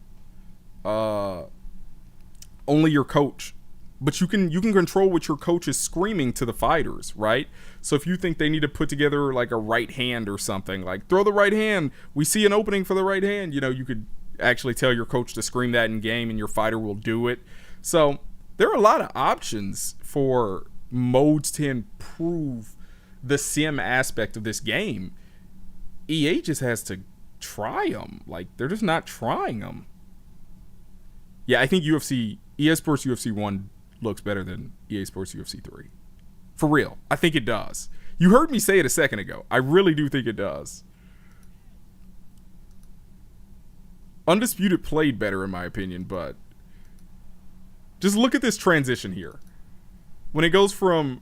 only your coach. But you can control what your coach is screaming to the fighters, right? So if you think they need to put together like a right hand or something, like throw the right hand, we see an opening for the right hand, you could actually tell your coach to scream that in game and your fighter will do it. So there are a lot of options for modes to improve the sim aspect of this game. EA just has to try them. Like they're just not trying them. Yeah, I think EA Sports UFC 1 looks better than EA Sports UFC 3. For real. I think it does. You heard me say it a second ago. I really do think it does. Undisputed played better in my opinion, but just look at this transition here. When it goes from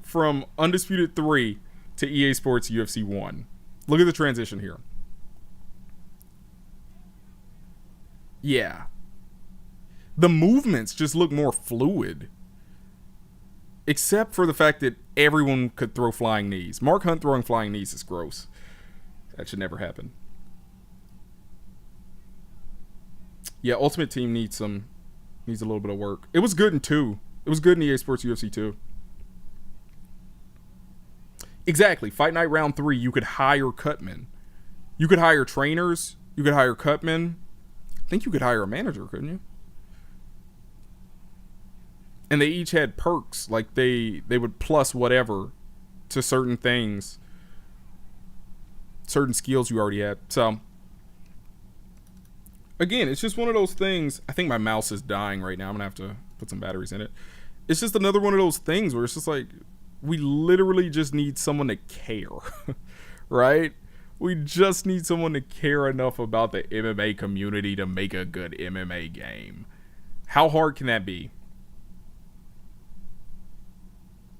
Undisputed 3 to EA Sports UFC 1. Look at the transition here. Yeah. The movements just look more fluid. Except for the fact that everyone could throw flying knees. Mark Hunt throwing flying knees is gross. That should never happen. Yeah, Ultimate Team needs a little bit of work. It was good in 2. It was good in EA Sports UFC 2. Exactly. Fight Night Round 3, you could hire cutmen. You could hire trainers. You could hire cutmen. I think you could hire a manager, couldn't you? And they each had perks, like they would plus whatever to certain things. certain skills you already had. So again, it's just one of those things. I think my mouse is dying right now. I'm gonna have to put some batteries in it. It's just another one of those things where it's just like, we literally just need someone to care, right? We just need someone to care enough about the MMA community to make a good MMA game. How hard can that be?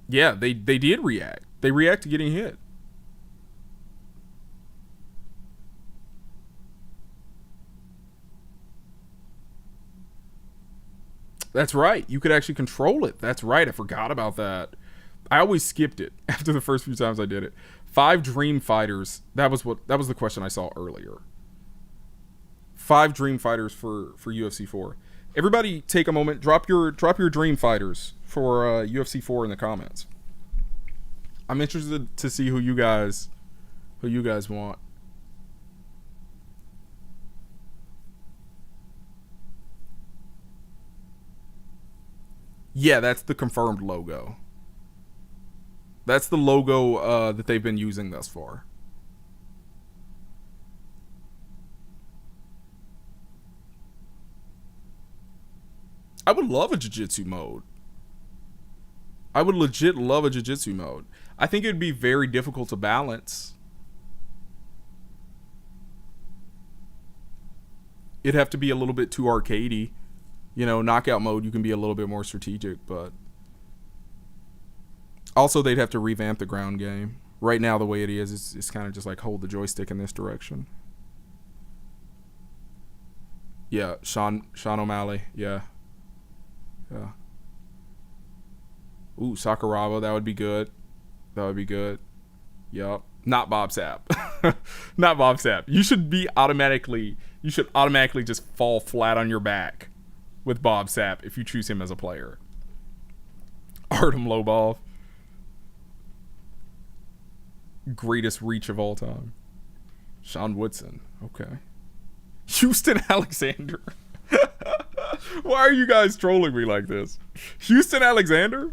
Yeah, they did react. They react to getting hit. That's right. You could actually control it. That's right. I forgot about that. I always skipped it after the first few times I did it. 5 Dream Fighters. That was the question I saw earlier. 5 Dream Fighters for UFC 4. Everybody take a moment. Drop your Dream Fighters for UFC 4 in the comments. I'm interested to see who you guys want. Yeah, that's the confirmed logo. That's the logo that they've been using thus far. I would love a jiu-jitsu mode. I would legit love a jiu-jitsu mode. I think it would be very difficult to balance. It'd have to be a little bit too arcadey. You know, knockout mode, you can be a little bit more strategic, but also they'd have to revamp the ground game. Right now, the way it is, it's kind of just like hold the joystick in this direction. Yeah, Sean O'Malley. Yeah. Yeah. Ooh, Sakuraba, that would be good. That would be good. Yup. Not Bob Sapp. Not Bob Sapp. You should automatically just fall flat on your back with Bob Sapp if you choose him as a player. Artem Lobov. Greatest reach of all time. Sean Woodson. Okay. Houston Alexander. Why are you guys trolling me like this? Houston Alexander?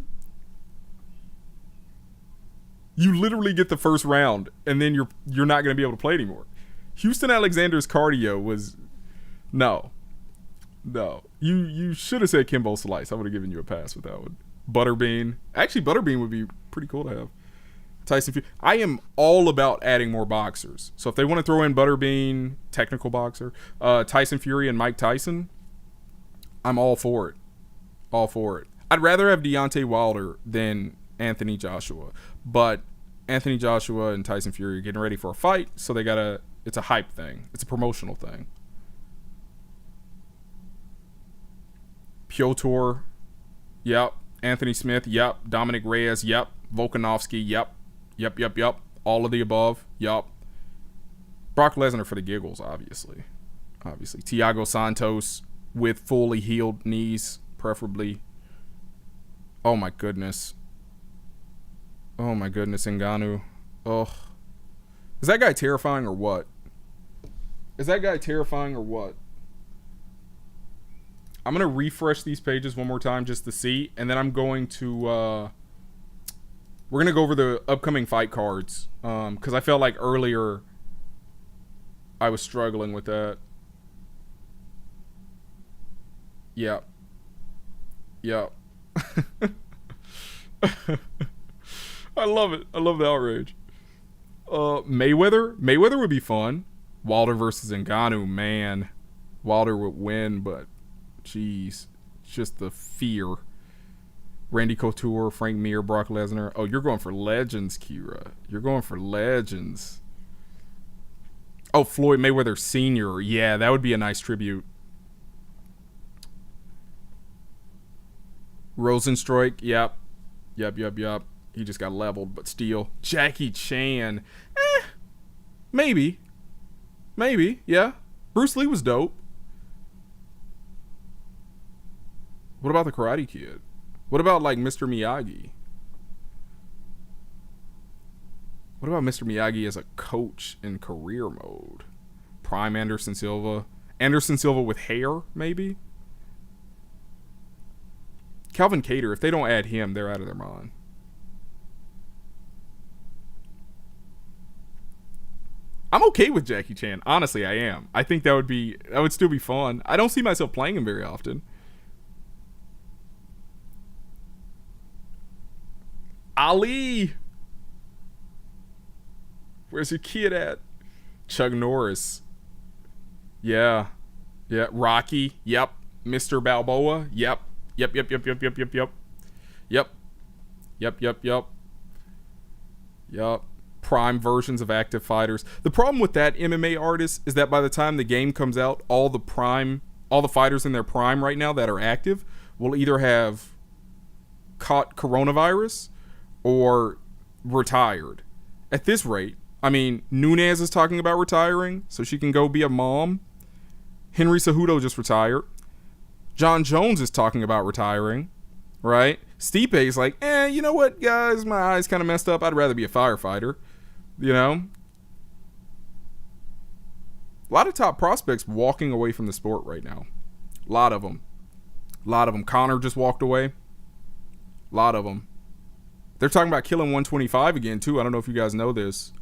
You literally get the first round and then you're not going to be able to play anymore. Houston Alexander's cardio was no. You should have said Kimbo Slice. I would have given you a pass with that one. Butterbean. Actually, Butterbean would be pretty cool to have. Tyson Fury. I am all about adding more boxers. So if they want to throw in Butterbean, technical boxer, Tyson Fury and Mike Tyson, I'm all for it. All for it. I'd rather have Deontay Wilder than Anthony Joshua. But Anthony Joshua and Tyson Fury are getting ready for a fight, so it's a hype thing. It's a promotional thing. Piotr, yep. Anthony Smith, yep. Dominic Reyes, yep. Volkanovski, yep. Yep. All of the above, yep. Brock Lesnar for the giggles, obviously. Thiago Santos with fully healed knees, preferably. Oh my goodness, Ngannou. Oh. Is that guy terrifying or what? I'm going to refresh these pages one more time just to see, and then I'm going to we're going to go over the upcoming fight cards, because I felt like earlier I was struggling with that. Yep. I love it. I love the outrage. Mayweather would be fun. Wilder versus Ngannou, man. Wilder would win, but jeez, just the fear. Randy Couture, Frank Mir, Brock Lesnar. Oh, you're going for legends, Kira. You're going for legends. Oh, Floyd Mayweather Sr. Yeah, that would be a nice tribute. Rosenstruik, yep. He just got leveled, but still. Jackie Chan. Maybe, yeah. Bruce Lee was dope. What about the Karate Kid? What about, like, Mr. Miyagi? What about Mr. Miyagi as a coach in career mode? Prime Anderson Silva. Anderson Silva with hair, maybe? Calvin Kattar, if they don't add him, they're out of their mind. I'm okay with Jackie Chan. Honestly, I am. I think that would still be fun. I don't see myself playing him very often. Ali! Where's your kid at? Chuck Norris. Yeah. Yeah. Rocky. Yep. Mr. Balboa. Yep. Yep. Yep. Yep. Yep. Yep. Yep. Yep. Yep. Yep. Yep. Yep. Yep. Prime versions of active fighters. The problem with that, MMA artist, is that by the time the game comes out, all the fighters in their prime right now that are active will either have caught coronavirus or retired. At this rate, I mean, Nunez is talking about retiring so she can go be a mom. Henry Cejudo just retired. John Jones is talking about retiring, right? Stipe's like, you know what, guys? My eyes kind of messed up. I'd rather be a firefighter, you know? A lot of top prospects walking away from the sport right now. A lot of them. Connor just walked away. A lot of them. They're talking about killing 125 again, too. I don't know if you guys know this.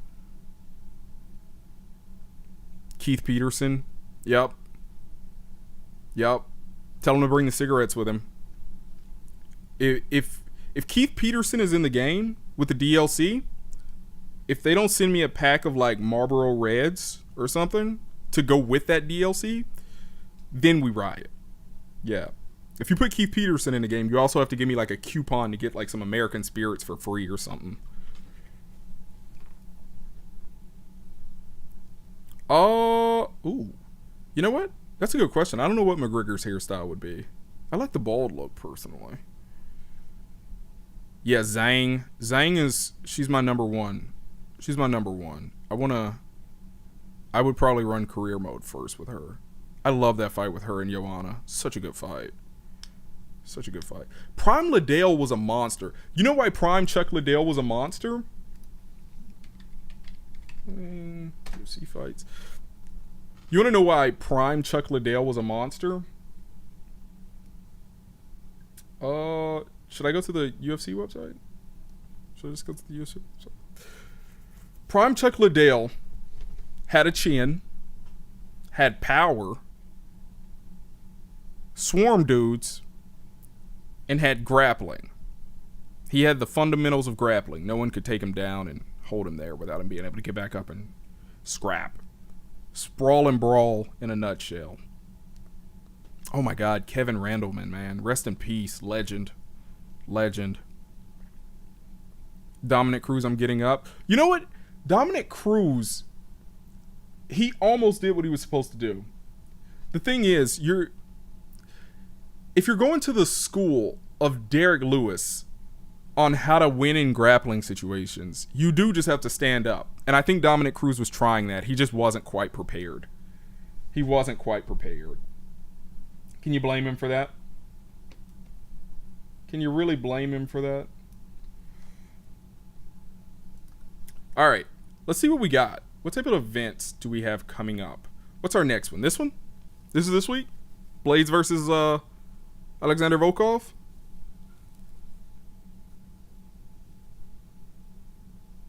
Keith Peterson. Yep. Tell him to bring the cigarettes with him. If Keith Peterson is in the game with the DLC, if they don't send me a pack of like Marlboro Reds or something to go with that DLC, then we riot. Yeah. If you put Keith Peterson in the game, you also have to give me like a coupon to get like some American Spirits for free or something. Ooh. You know what? That's a good question. I don't know what McGregor's hairstyle would be. I like the bald look personally. Yeah, Zhang. She's my number one. I would probably run career mode first with her. I love that fight with her and Joanna. Such a good fight. Prime Liddell was a monster. You know why Prime Chuck Liddell was a monster? UFC fights. You want to know why Prime Chuck Liddell was a monster? Should I go to the UFC website? Should I just go to the UFC website? Prime Chuck Liddell had a chin, had power, swarmed dudes, and had grappling. He had the fundamentals of grappling. No one could take him down and hold him there without him being able to get back up and scrap. Sprawl and brawl in a nutshell. Oh my God, Kevin Randleman, man. Rest in peace. Legend. Dominic Cruz, I'm getting up. You know what? Dominic Cruz, he almost did what he was supposed to do. The thing is, if you're going to the school of Derek Lewis on how to win in grappling situations, you do just have to stand up. And I think Dominic Cruz was trying that. He just wasn't quite prepared. Can you blame him for that? Can you really blame him for that? All right, let's see what we got. What type of events do we have coming up? What's our next one? This one? This is this week? Blades versus Alexander Volkov?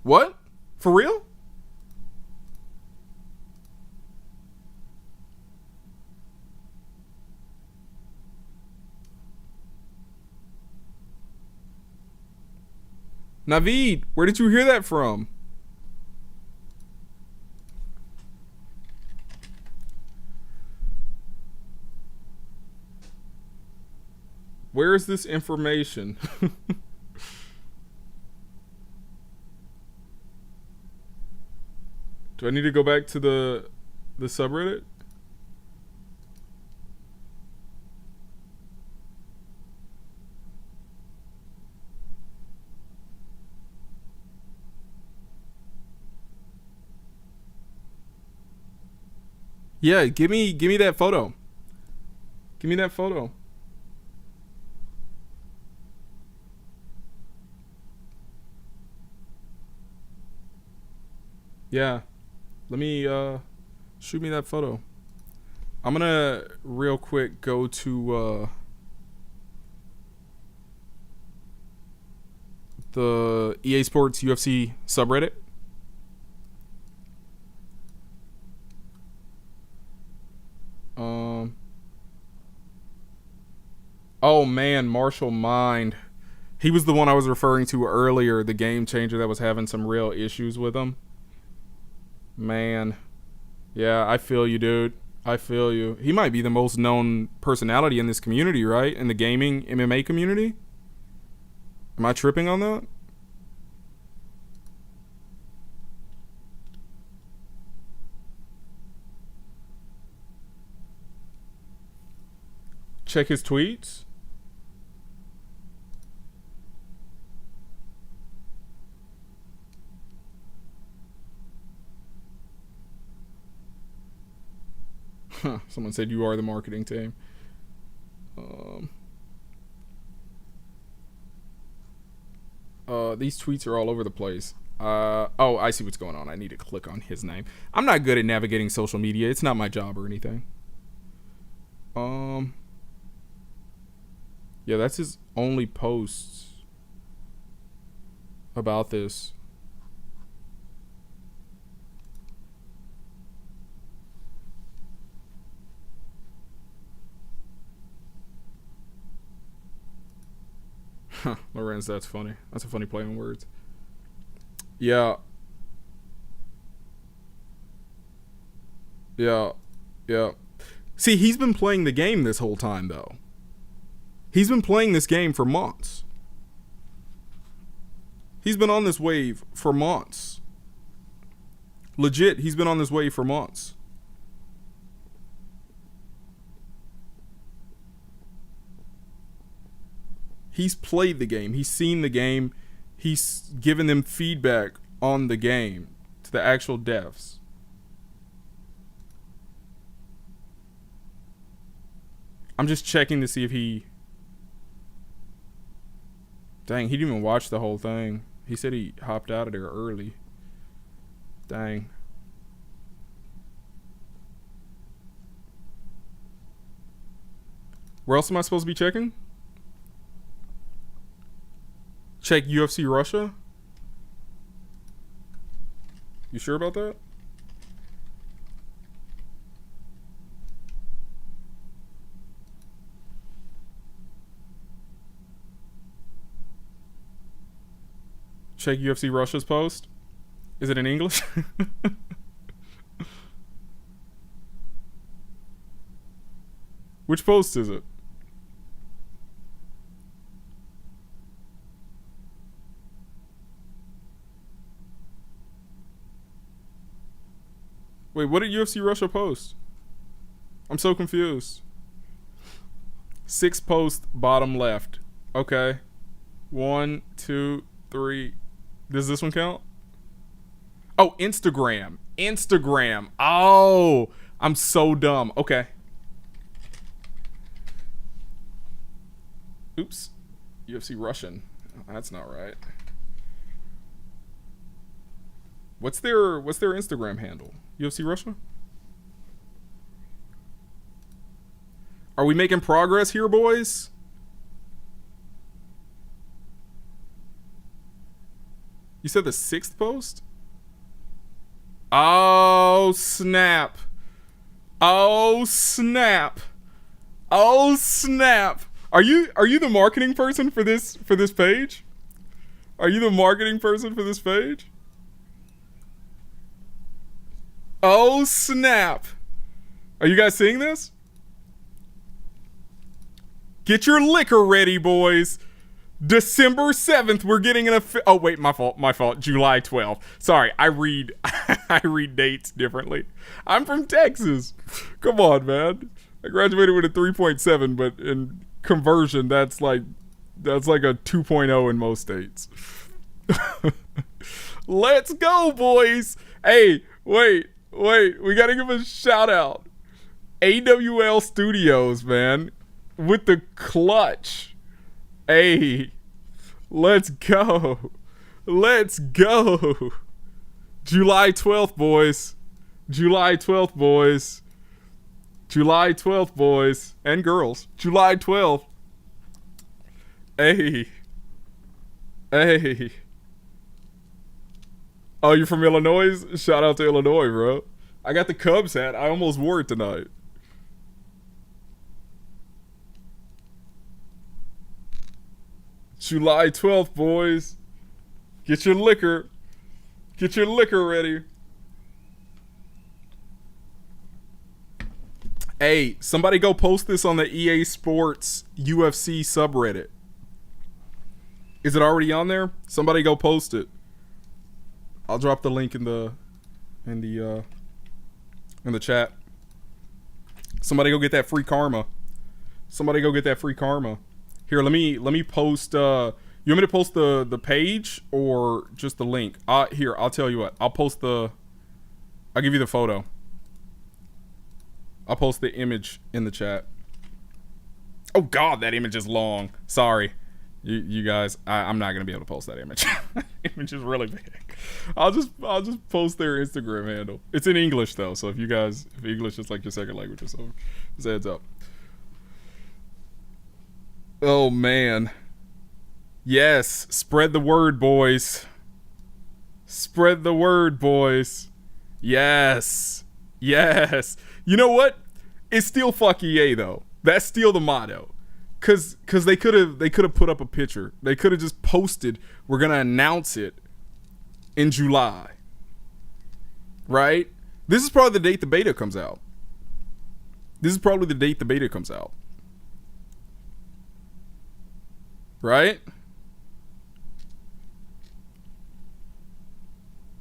What? For real? Naveed, where did you hear that from? Where is this information? Do I need to go back to the subreddit? Yeah, give me that photo. Give me that photo. Yeah. Let me shoot me that photo. I'm gonna real quick go to the EA Sports UFC subreddit. Oh man, Marshall Mind. He was the one I was referring to earlier, the game changer that was having some real issues with him. Man. Yeah, I feel you, dude. I feel you. He might be the most known personality in this community, right? In the gaming MMA community? Am I tripping on that? Check his tweets. Someone said you are the marketing team. These tweets are all over the place. Oh, I see what's going on. I need to click on his name. I'm not good at navigating social media. It's not my job or anything. Yeah, that's his only posts about this. Lorenz, that's funny. That's a funny play on words. Yeah. Yeah. Yeah. See, he's been playing the game this whole time, though. He's been playing this game for months. He's been on this wave for months. Legit, he's been on this wave for months. He's played the game. He's seen the game. He's given them feedback on the game to the actual devs. I'm just checking to see if he... Dang, he didn't even watch the whole thing. He said he hopped out of there early. Dang. Where else am I supposed to be checking? Check UFC Russia? You sure about that? Check UFC Russia's post. Is it in English? Which post is it? Wait, what did UFC Russia post? I'm so confused. 6 post bottom left. Okay. 1, 2, 3. Does this one count? Oh, Instagram. Instagram. Oh, I'm so dumb. Okay. Oops. UFC Russian. Oh, that's not right. What's their Instagram handle? UFC Russia? Are we making progress here, boys? You said the 6th post? Oh, snap. Oh, snap. Oh, snap. Are you the marketing person for this page? Are you the marketing person for this page? Oh, snap. Are you guys seeing this? Get your liquor ready, boys. December 7th, we're getting oh wait, my fault. July 12th. Sorry, I read dates differently. I'm from Texas. Come on, man. I graduated with a 3.7, but in conversion, that's like a 2.0 in most states. Let's go, boys. Hey, wait, we gotta give a shout out. AWL Studios, man, with the clutch. Hey, let's go. Let's go. July 12th, boys. July 12th, boys. July 12th, boys and girls. July 12th. Hey. Hey. Oh, you're from Illinois? Shout out to Illinois, bro. I got the Cubs hat. I almost wore it tonight. July 12th, boys. Get your liquor. Get your liquor ready. Hey, somebody go post this on the EA Sports UFC subreddit. Is it already on there? Somebody go post it. I'll drop the link in the chat. Somebody go get that free karma. Somebody go get that free karma. Here, let me post you want me to post the page or just the link? Here, I'll tell you what. I'll give you the photo. I'll post the image in the chat. Oh god, that image is long. Sorry. You guys, I'm not gonna be able to post that image. Image is really big. I'll just post their Instagram handle. It's in English though, so if English is like your second language or something, just heads up. Oh man. Yes, spread the word, boys. Spread the word, boys. Yes. Yes. You know what? It's still fuck EA though. That's still the motto. Cause they could have put up a picture. They could have just posted, we're gonna announce it in July. Right? This is probably the date the beta comes out. Right?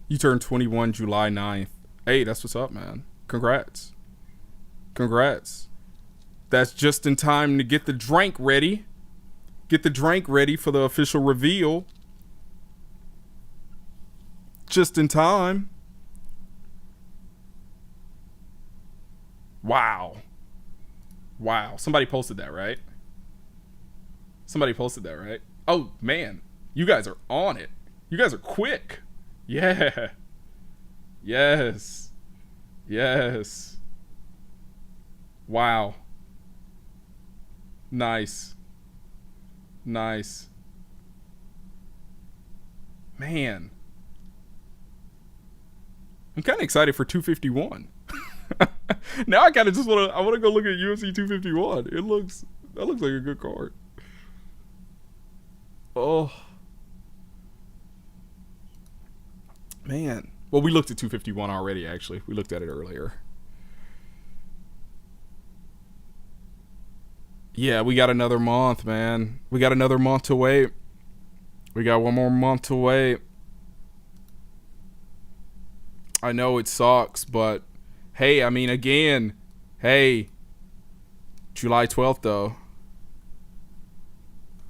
You turn 21 July 9th. Hey, that's what's up, man. Congrats. That's just in time to get the drink ready. Get the drink ready for the official reveal. Just in time. Wow. Somebody posted that, right? Oh, man. You guys are on it. You guys are quick. Yeah. Yes. Wow. Nice. Man. I'm kind of excited for 251. Now I kind of just want to go look at UFC 251. That looks like a good card. Oh. Man. Well, we looked at 251 already, actually. We looked at it earlier. Yeah, we got another month, man. We got another month to wait. We got one more month to wait. I know it sucks, but hey, I mean, again, hey, July 12th, though.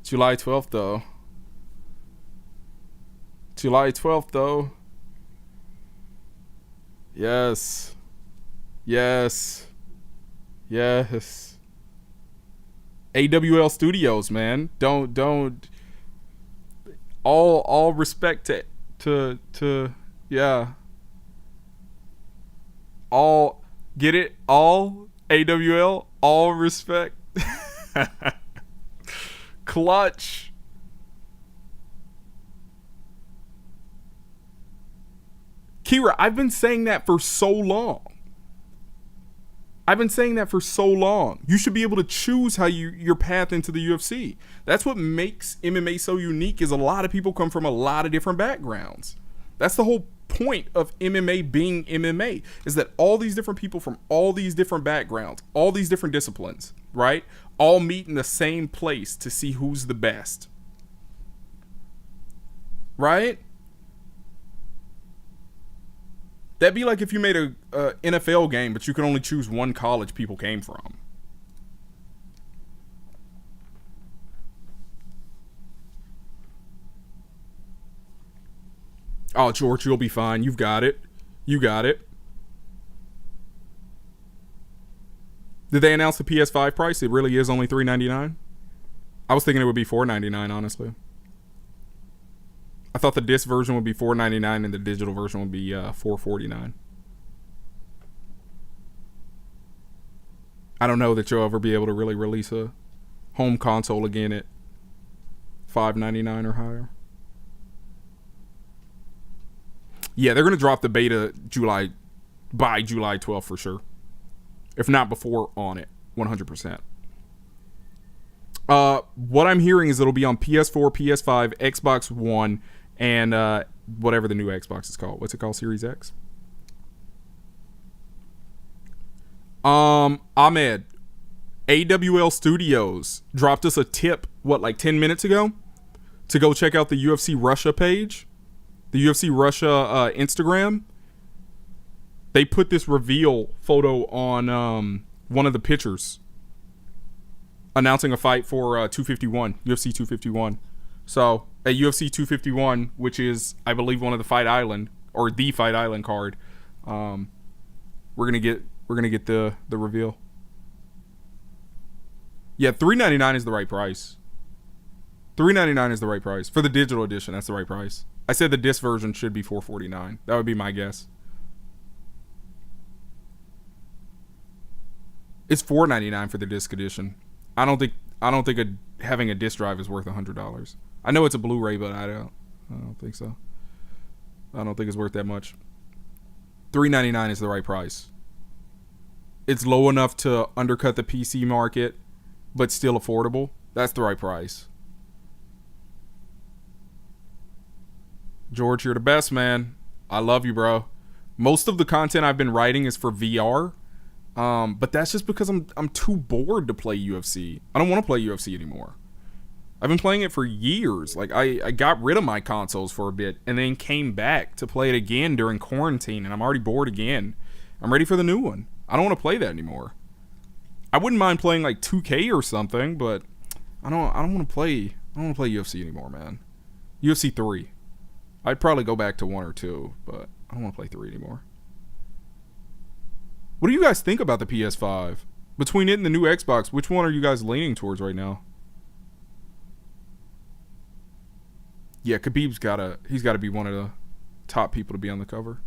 July 12th, though. Yes. AWL Studios, man. Don't. All respect to yeah. All get it? All AWL. All respect. Clutch. Kira, I've been saying that for so long. You should be able to choose how your path into the UFC. That's what makes MMA so unique, is a lot of people come from a lot of different backgrounds. That's the whole point of MMA being MMA, is that all these different people from all these different backgrounds, all these different disciplines, right, all meet in the same place to see who's the best. Right? That'd be like if you made a NFL game, but you could only choose one college people came from. Oh, George, you'll be fine. You've got it. You got it. Did they announce the PS5 price? It really is only $399. I was thinking it would be $499, honestly. I thought the disc version would be $499 and the digital version would be $449. I don't know that you'll ever be able to really release a home console again at $599 or higher. Yeah, they're going to drop the beta by July 12th for sure. If not before, on it. 100%. What I'm hearing is it'll be on PS4, PS5, Xbox One, and whatever the new Xbox is called. What's it called? Series X? Ahmed, AWL Studios dropped us a tip, like 10 minutes ago, to go check out the UFC Russia page, the UFC Russia Instagram. They put this reveal photo on one of the pictures announcing a fight for 251, UFC 251. So at UFC 251, which is, I believe, one of the Fight Island or the Fight Island card, we're gonna get the reveal. Yeah, $3.99 is the right price. $3.99 is the right price for the digital edition. That's the right price. I said the disc version should be $4.49. That would be my guess. It's $4.99 for the disc edition. I don't think having a disc drive is worth $100. I know it's a Blu-ray, but I don't think so. I don't think it's worth that much. $3.99 is the right price. It's low enough to undercut the PC market, but still affordable. That's the right price. George, you're the best, man. I love you, bro. Most of the content I've been writing is for VR. But that's just because I'm too bored to play UFC. I don't want to play UFC anymore. I've been playing it for years. Like I got rid of my consoles for a bit and then came back to play it again during quarantine, and I'm already bored again. I'm ready for the new one. I don't want to play that anymore. I wouldn't mind playing like 2K or something, but I don't want to play UFC anymore, man. UFC 3. I'd probably go back to 1 or 2, but I don't want to play 3 anymore. What do you guys think about the PS5? Between it and the new Xbox, which one are you guys leaning towards right now? Yeah, Khabib's he's gotta be one of the top people to be on the cover.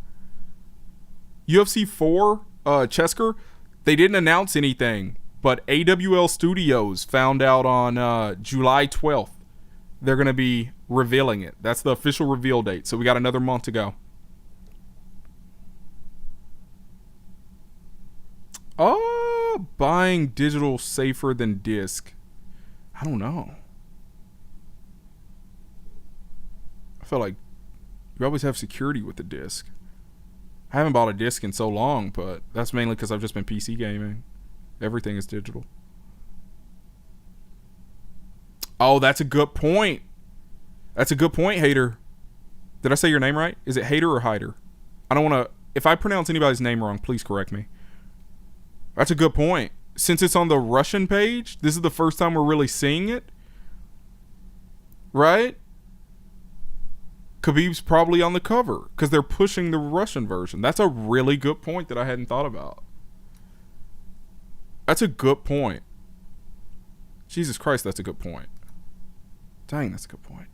UFC 4, Chesker, they didn't announce anything, but AWL Studios found out on July 12th. They're gonna be revealing it. That's the official reveal date, so we got another month to go. Oh, buying digital safer than disc. I don't know. I feel like you always have security with the disc. I haven't bought a disc in so long, but that's mainly because I've just been PC gaming. Everything is digital. Oh, that's a good point. That's a good point, Hater. Did I say your name right? Is it Hater or Hider? I don't want to... If I pronounce anybody's name wrong, please correct me. That's a good point. Since it's on the Russian page, this is the first time we're really seeing it. Right? Khabib's probably on the cover because they're pushing the Russian version. That's a really good point that I hadn't thought about. That's a good point. Jesus Christ, that's a good point. Dang, that's a good point.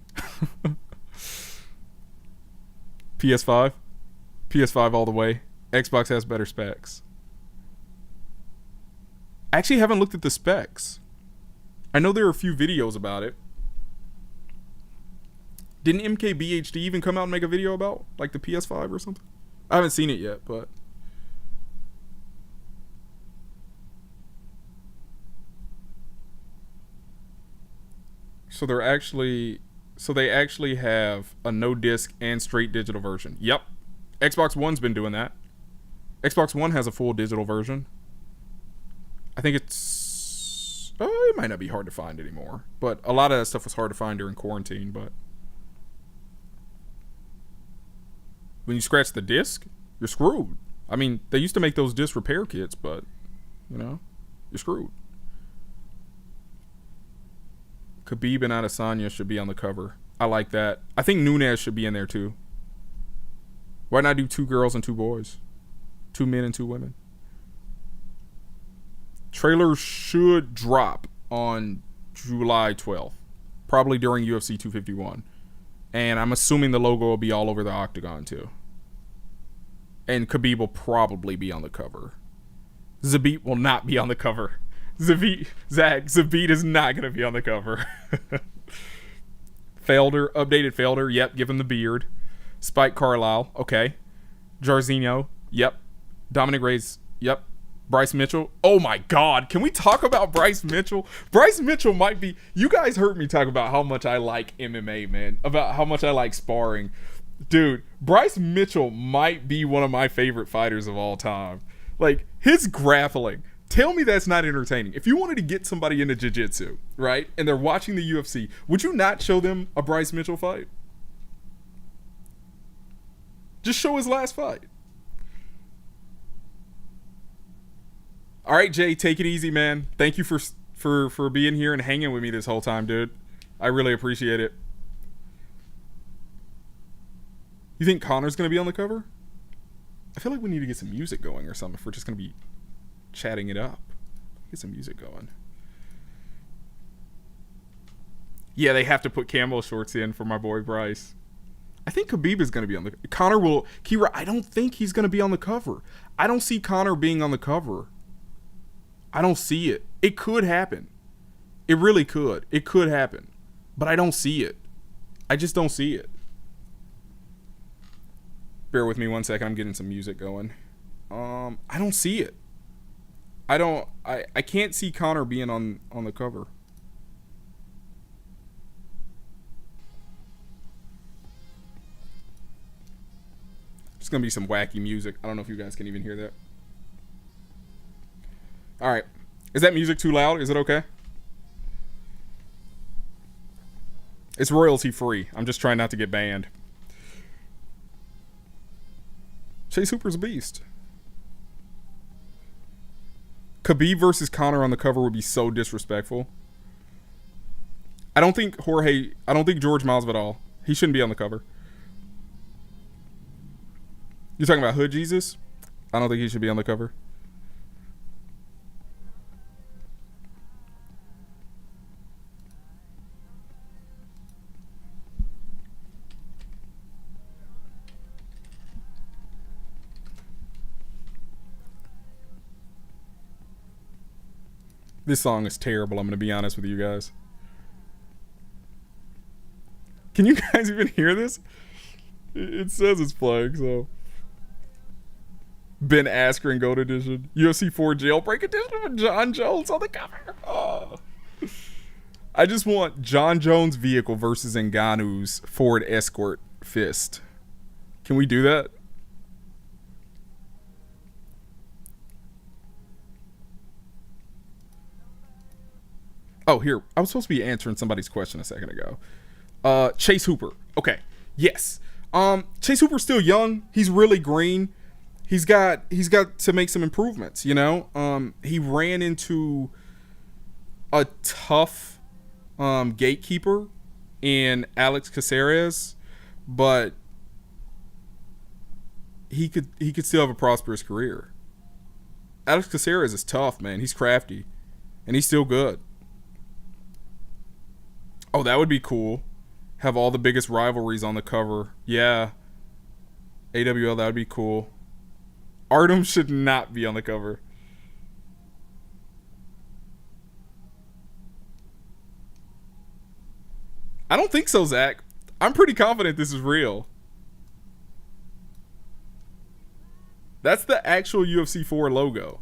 PS5? PS5 all the way. Xbox has better specs. I actually haven't looked at the specs. I know there are a few videos about it. Didn't MKBHD even come out and make a video about like the PS5 or something? I haven't seen it yet, but they actually have a no disc and straight digital version. Yep. Xbox One's been doing that. Xbox One has a full digital version. I think it's... it might not be hard to find anymore. But a lot of that stuff was hard to find during quarantine. But when you scratch the disc, you're screwed. I mean, they used to make those disc repair kits, but, you know, you're screwed. Khabib and Adesanya should be on the cover. I like that. I think Nunes should be in there too. Why not do 2 girls and 2 boys? 2 men and 2 women. Trailer should drop on July 12th. Probably during UFC 251. And I'm assuming the logo will be all over the octagon too. And Khabib will probably be on the cover. Zabit will not be on the cover. Zabit is not going to be on the cover. Felder, updated Felder. Yep, give him the beard. Spike Carlisle. Okay. Jairzinho. Yep. Dominic Reyes. Yep. Bryce Mitchell. Oh my God. Can we talk about Bryce Mitchell? Bryce Mitchell might be. You guys heard me talk about how much I like MMA, man. About how much I like sparring. Dude, Bryce Mitchell might be one of my favorite fighters of all time. Like, his grappling. Tell me that's not entertaining. If you wanted to get somebody into jiu-jitsu, right, and they're watching the UFC, would you not show them a Bryce Mitchell fight? Just show his last fight. All right, Jay, take it easy, man. Thank you for being here and hanging with me this whole time, dude. I really appreciate it. You think Connor's going to be on the cover? I feel like we need to get some music going or something if we're just going to be chatting it up. Get some music going. Yeah, they have to put camo shorts in for my boy Bryce. I think Khabib is going to be on the... Connor will... Kira, I don't think he's going to be on the cover. I don't see Connor being on the cover. I don't see it. It could happen. It really could. It could happen. But I don't see it. I just don't see it. Bear with me one second. I'm getting some music going. I don't see it. I can't see Connor being on the cover. It's going to be some wacky music. I don't know if you guys can even hear that. All right. Is that music too loud? Is it okay? It's royalty free. I'm just trying not to get banned. Chase Hooper's a beast. Khabib versus Conor on the cover would be so disrespectful. I don't think George Masvidal. He shouldn't be on the cover. You're talking about Hood Jesus? I don't think he should be on the cover. This song is terrible, I'm going to be honest with you guys. Can you guys even hear this? It says it's playing, so. Ben Askren Gold Edition. UFC 4 Jailbreak Edition with John Jones on the cover. Oh. I just want John Jones' vehicle versus Ngannou's Ford Escort fist. Can we do that? Oh, here. I was supposed to be answering somebody's question a second ago. Chase Hooper. Okay. Yes. Chase Hooper's still young. He's really green. He's got to make some improvements, you know? He ran into a tough gatekeeper in Alex Caceres, but he could still have a prosperous career. Alex Caceres is tough, man. He's crafty. And he's still good. Oh, that would be cool. Have all the biggest rivalries on the cover. Yeah. AWL, that would be cool. Artem should not be on the cover. I don't think so, Zach. I'm pretty confident this is real. That's the actual UFC 4 logo.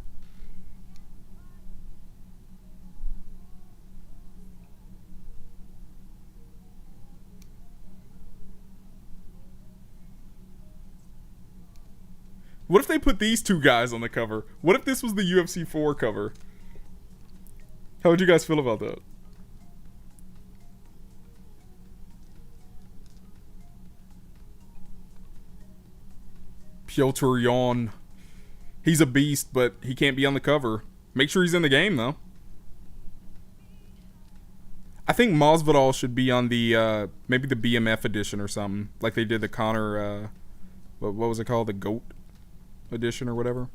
What if they put these two guys on the cover? What if this was the UFC 4 cover? How would you guys feel about that? Piotr Yan. He's a beast, but he can't be on the cover. Make sure he's in the game, though. I think Masvidal should be on the, maybe the BMF edition or something. Like they did the Conor, what was it called? The GOAT edition or whatever.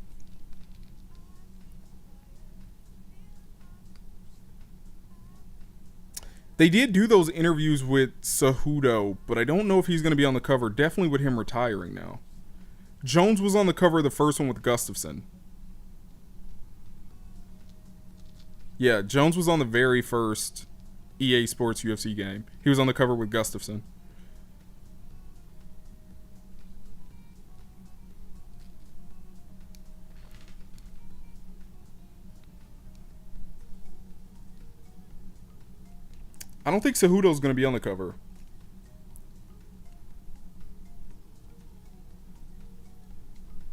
They did do those interviews with Cejudo, but I don't know if he's going to be on the cover. Definitely with him retiring now. Jones was on the cover of the first one with Gustafsson. Yeah, Jones was on the very first EA Sports UFC game. He was on the cover with Gustafsson. I don't think Cejudo's going to be on the cover.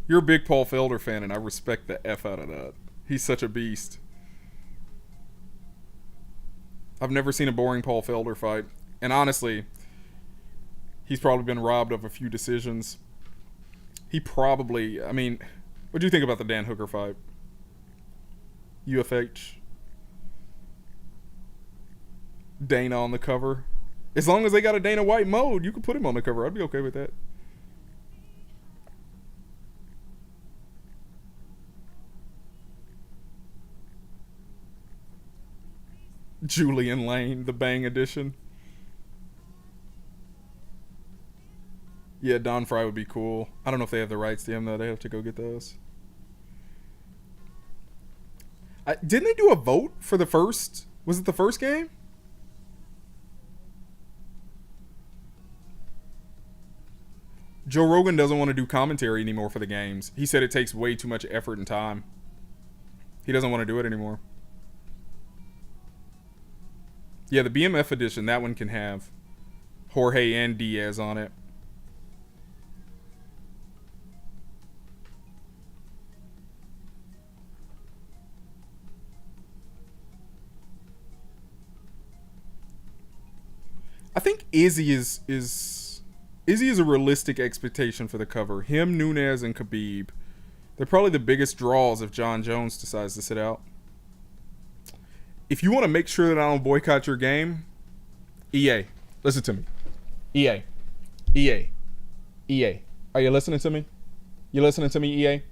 You're a big Paul Felder fan, and I respect the F out of that. He's such a beast. I've never seen a boring Paul Felder fight. And honestly, he's probably been robbed of a few decisions. He probably... I mean, what do you think about the Dan Hooker fight? UFH. Dana on the cover. As long as they got a Dana White mode, you could put him on the cover. I'd be okay with that. Julian Lane, the Bang edition. Yeah, Don Fry would be cool. I don't know if they have the rights to him, though. They have to go get those. Didn't they do a vote for the first... Was it the first game? Joe Rogan doesn't want to do commentary anymore for the games. He said it takes way too much effort and time. He doesn't want to do it anymore. Yeah, the BMF edition, that one can have Jorge and Diaz on it. I think Izzy is a realistic expectation for the cover. Him, Nunes, and Khabib. They're probably the biggest draws if John Jones decides to sit out. If you want to make sure that I don't boycott your game, EA, listen to me. EA. Are you listening to me? You listening to me, EA?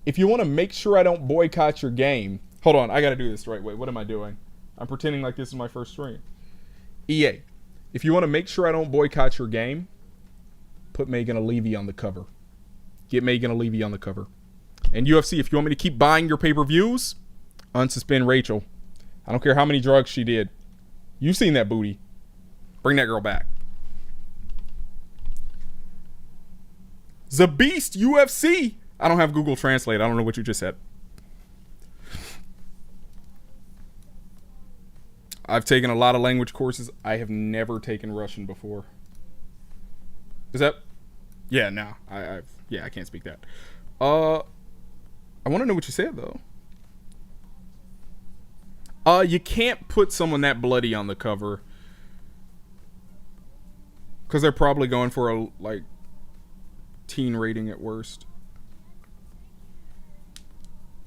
If you want to make sure I don't boycott your game, hold on, I got to do this the right way. What am I doing? I'm pretending like this is my first stream. EA, if you want to make sure I don't boycott your game, put Megan Levy on the cover. Get Megan Levy on the cover. And UFC, if you want me to keep buying your pay-per-views, unsuspend Rachel. I don't care how many drugs she did. You've seen that booty. Bring that girl back. The Beast UFC. I don't have Google Translate. I don't know what you just said. I've taken a lot of language courses. I have never taken Russian before. Is that? Yeah, no. I can't speak that. I want to know what you said though. You can't put someone that bloody on the cover because they're probably going for a teen rating at worst.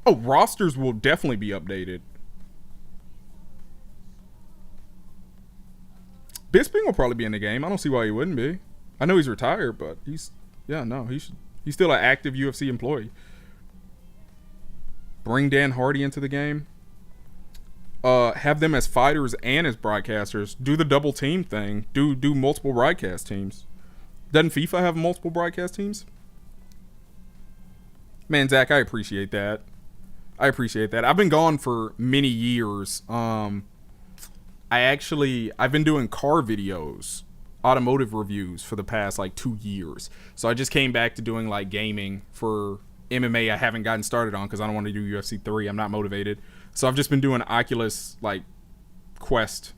Oh, rosters will definitely be updated. Bisping will probably be in the game. I don't see why he wouldn't be. I know he's retired, but he's still an active UFC employee. Bring Dan Hardy into the game. Have them as fighters and as broadcasters. Do the double team thing. Do multiple broadcast teams. Doesn't FIFA have multiple broadcast teams? Man, Zach, I appreciate that. I've been gone for many years. I've been doing car videos, automotive reviews for the past 2 years. So I just came back to doing gaming for MMA I haven't gotten started on because I don't want to do UFC 3. I'm not motivated. So I've just been doing Oculus Quest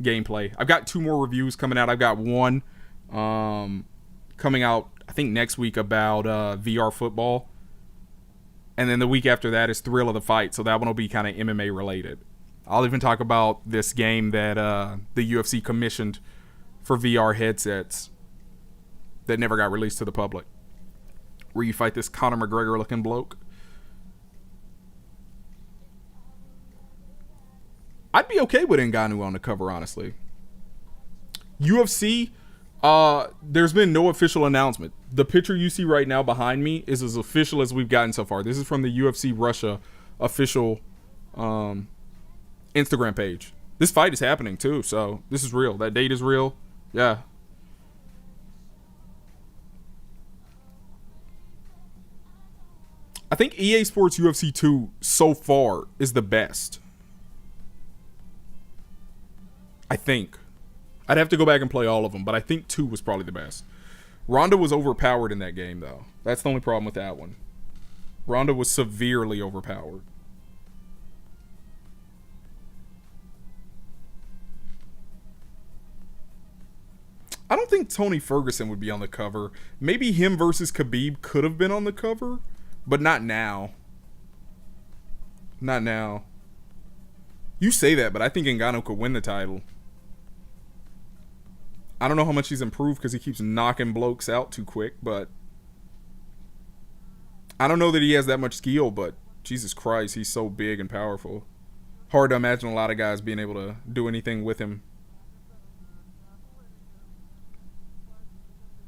gameplay. I've got 2 more reviews coming out. I've got one coming out I think next week about VR football. And then the week after that is Thrill of the Fight. So that one will be kind of MMA related. I'll even talk about this game that the UFC commissioned for VR headsets that never got released to the public. Where you fight this Conor McGregor looking bloke. I'd be okay with Ngannou on the cover, honestly. UFC, there's been no official announcement. The picture you see right now behind me is as official as we've gotten so far. This is from the UFC Russia official Instagram page. This fight is happening too, so this is real. That date is real. Yeah. I think EA Sports UFC 2 so far is the best. I think. I'd have to go back and play all of them, but I think 2 was probably the best. Ronda was overpowered in that game, though. That's the only problem with that one. Ronda was severely overpowered. I don't think Tony Ferguson would be on the cover. Maybe him versus Khabib could have been on the cover, but not now. Not now. You say that, but I think Ngannou could win the title. I don't know how much he's improved because he keeps knocking blokes out too quick, but I don't know that he has that much skill, but Jesus Christ, he's so big and powerful. Hard to imagine a lot of guys being able to do anything with him.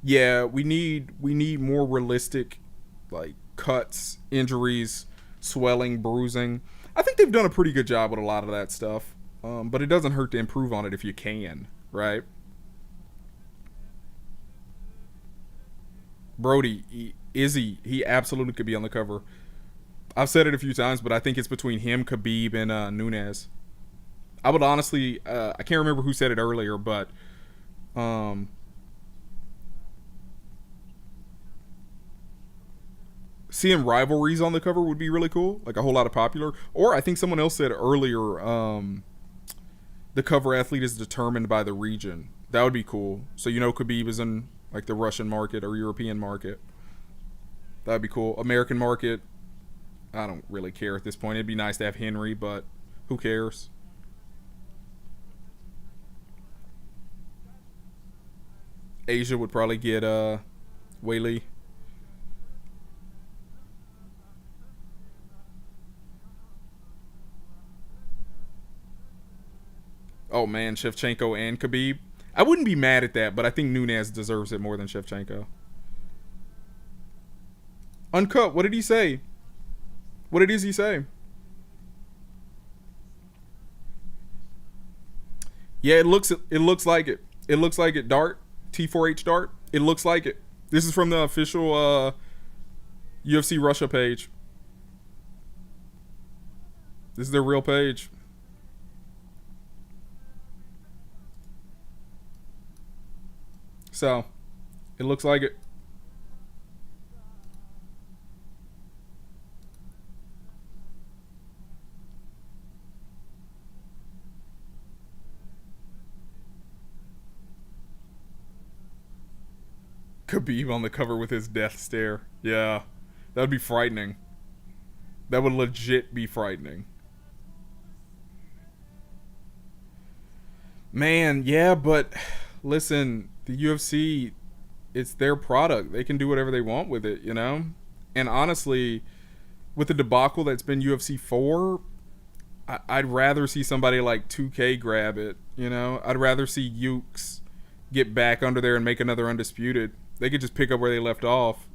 Yeah, we need more realistic, like, cuts, injuries, swelling, bruising. I think they've done a pretty good job with a lot of that stuff, but it doesn't hurt to improve on it if you can, right? Brody, he absolutely could be on the cover. I've said it a few times, but I think it's between him, Khabib, and Nunes. I would honestly, I can't remember who said it earlier, but seeing rivalries on the cover would be really cool, like a whole lot of popular. Or I think someone else said earlier, the cover athlete is determined by the region. That would be cool. So Khabib is in like the Russian market or European market. That'd be cool. American market, I don't really care at this point. It'd be nice to have Henry, but who cares? Asia would probably get Weili. Oh man, Shevchenko and Khabib. I wouldn't be mad at that, but I think Nunes deserves it more than Shevchenko. Uncut, what did he say? What did he say? Yeah, it looks like it. It looks like it. Dart, T4H Dart. It looks like it. This is from the official UFC Russia page. This is their real page. So, it looks like it. Khabib on the cover with his death stare. Yeah, that would be frightening. That would legit be frightening. Man, yeah, but listen, the UFC, it's their product. They can do whatever they want with it, And honestly, with the debacle that's been UFC 4, I'd rather see somebody like 2K grab it, I'd rather see Ukes get back under there and make another Undisputed. They could just pick up where they left off,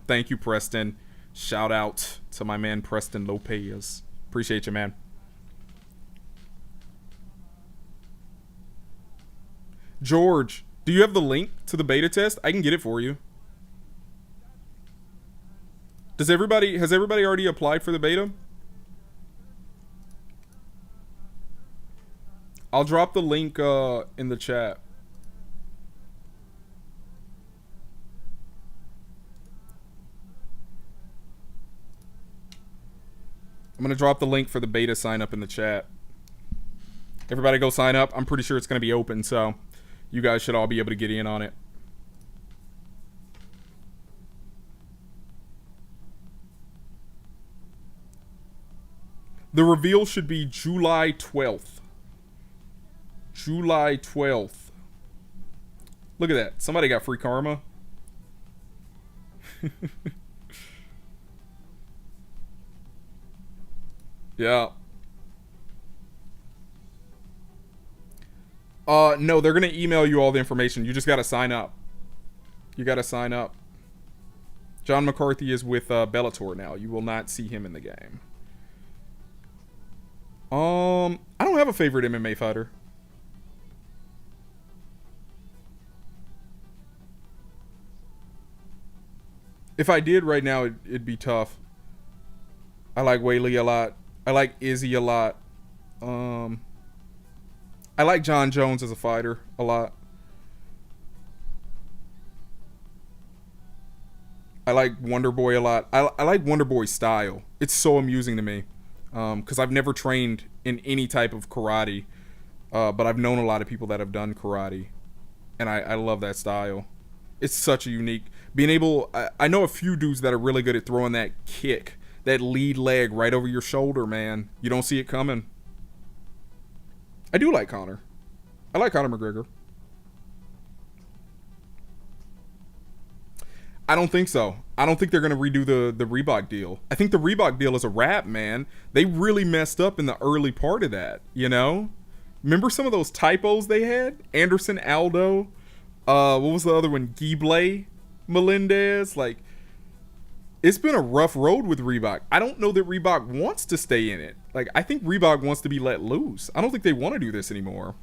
Thank you, Preston. Shout out to my man, Preston Lopez. Appreciate you, man. George, do you have the link to the beta test? I can get it for you. Has everybody already applied for the beta? I'll drop the link in the chat. I'm going to drop the link for the beta sign up in the chat. Everybody go sign up. I'm pretty sure it's going to be open, so you guys should all be able to get in on it. The reveal should be July 12th. July 12th. Look at that. Somebody got free karma. Yeah. No, they're going to email you all the information. You just got to sign up. You got to sign up. John McCarthy is with Bellator now. You will not see him in the game. I don't have a favorite MMA fighter. If I did right now, it'd be tough. I like Weili a lot. I like Izzy a lot. I like John Jones as a fighter a lot. I like Wonder Boy a lot. I like Wonder Boy's style. It's so amusing to me. Because I've never trained in any type of karate. But I've known a lot of people that have done karate. and I love that style. It's such a unique being able. I know a few dudes that are really good at throwing that kick, that lead leg right over your shoulder, man. You don't see it coming. I do like Conor. I like Conor McGregor. I don't think so. I don't think they're going to redo the Reebok deal. I think the Reebok deal is a wrap, man. They really messed up in the early part of that, you know? Remember some of those typos they had? Anderson, Aldo, what was the other one? Gible, Melendez. Like, it's been a rough road with Reebok. I don't know that Reebok wants to stay in it. Like, I think Reebok wants to be let loose. I don't think they want to do this anymore.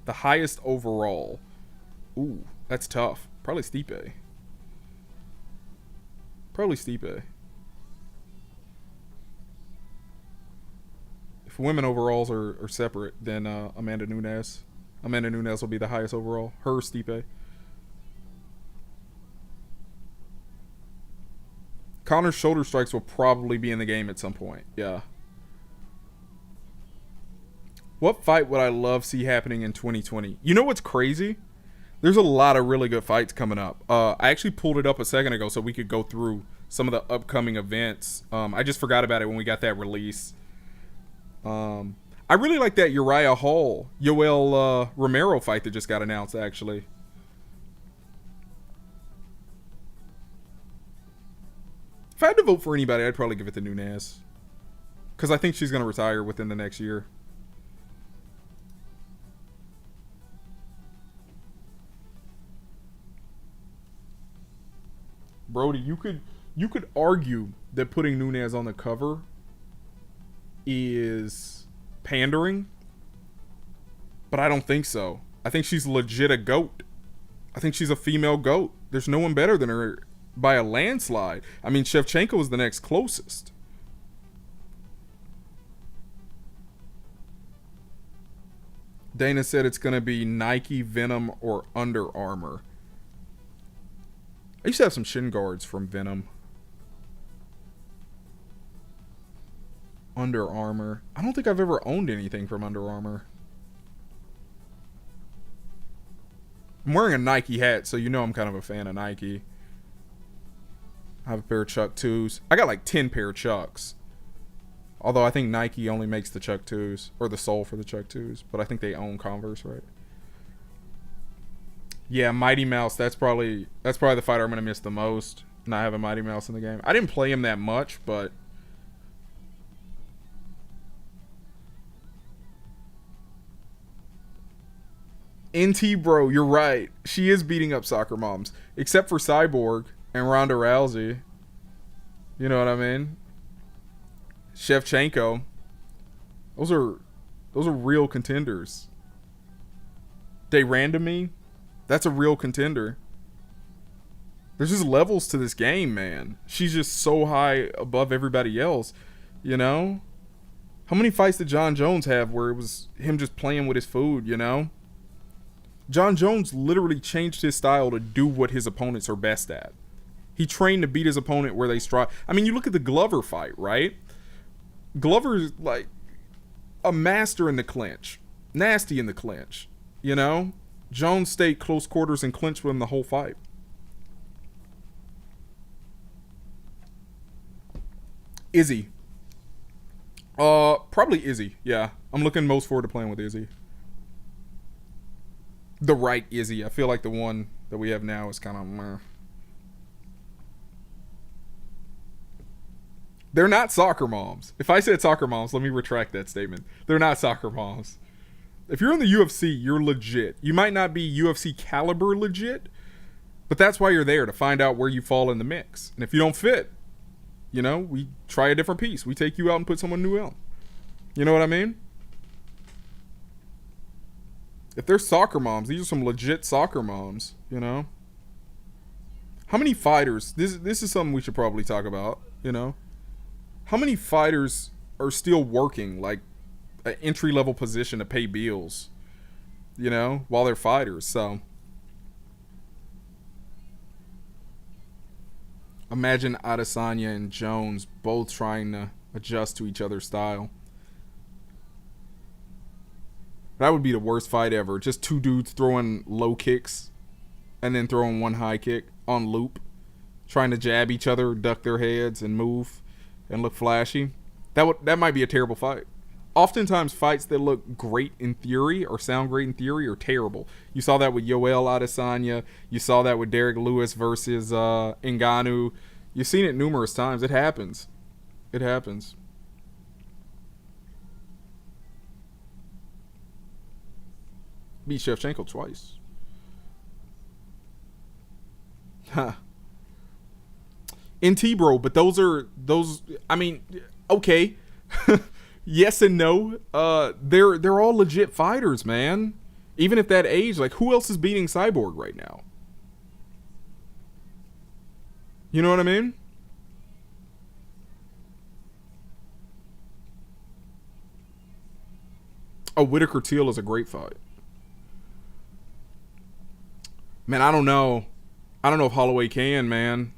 The highest overall. Ooh, that's tough. Probably Stipe. Probably Stipe. If women overalls are separate, then Amanda Nunes. Amanda Nunes will be the highest overall. Her, Stipe. Conor's shoulder strikes will probably be in the game at some point. Yeah. What fight would I love to see happening in 2020? You know what's crazy? There's a lot of really good fights coming up. I actually pulled it up a second ago so we could go through some of the upcoming events. I just forgot about it when we got that release. I really like that Uriah Hall, Yoel Romero fight that just got announced, actually. If I had to vote for anybody, I'd probably give it to Nunes. Because I think she's going to retire within the next year. Brody, you could argue that putting Nunes on the cover is pandering, but I don't think so. I think she's legit a GOAT. I think she's a female GOAT. There's no one better than her by a landslide. I mean, Shevchenko is the next closest. Dana said it's going to be Nike, Venom, or Under Armour. I used to have some shin guards from Venom. Under Armour. I don't think I've ever owned anything from Under Armour. I'm wearing a Nike hat, so you know I'm kind of a fan of Nike. I have a pair of Chuck 2s. I got like 10 pair of Chucks. Although I think Nike only makes the Chuck 2s, or the sole for the Chuck 2s, but I think they own Converse, right? Yeah, Mighty Mouse, that's probably the fighter I'm going to miss the most, not having Mighty Mouse in the game. I didn't play him that much, but NT, bro, you're right. She is beating up soccer moms, except for Cyborg and Ronda Rousey. You know what I mean? Shevchenko. Those are real contenders. They random me. That's a real contender. There's just levels to this game, man. She's just so high above everybody else, you know? How many fights did John Jones have where it was him just playing with his food, you know? John Jones literally changed his style to do what his opponents are best at. He trained to beat his opponent where they strive. I mean, you look at the Glover fight, right? Glover's like a master in the clinch. Nasty in the clinch, you know? Jones stayed close quarters and clinched with him the whole fight. Izzy. Probably Izzy, yeah. I'm looking most forward to playing with Izzy. The right Izzy. I feel like the one that we have now is kind of meh. They're not soccer moms. If I said soccer moms, let me retract that statement. They're not soccer moms. If you're in the UFC, you're legit. You might not be UFC caliber legit, but that's why you're there, to find out where you fall in the mix. And if you don't fit, you know, we try a different piece. We take you out and put someone new in. You know what I mean? If they're soccer moms, these are some legit soccer moms, you know? How many fighters, this is something we should probably talk about, you know? How many fighters are still working, like, an entry-level position to pay bills, you know, while they're fighters? So imagine Adesanya and Jones both trying to adjust to each other's style. That would be the worst fight ever. Just two dudes throwing low kicks and then throwing one high kick on loop, trying to jab each other, duck their heads, and move and look flashy. That might be a terrible fight. Oftentimes, fights that look great in theory or sound great in theory are terrible. You saw that with Yoel Adesanya. You saw that with Derek Lewis versus Ngannou. You've seen it numerous times. It happens. It happens. Beat Shevchenko twice. Huh. NT, bro, but those, I mean, okay. Yes and no. They're all legit fighters, man. Even at that age, like, who else is beating Cyborg right now? You know what I mean? Oh, Whitaker Teal is a great fight. Man, I don't know. I don't know if Holloway can, man.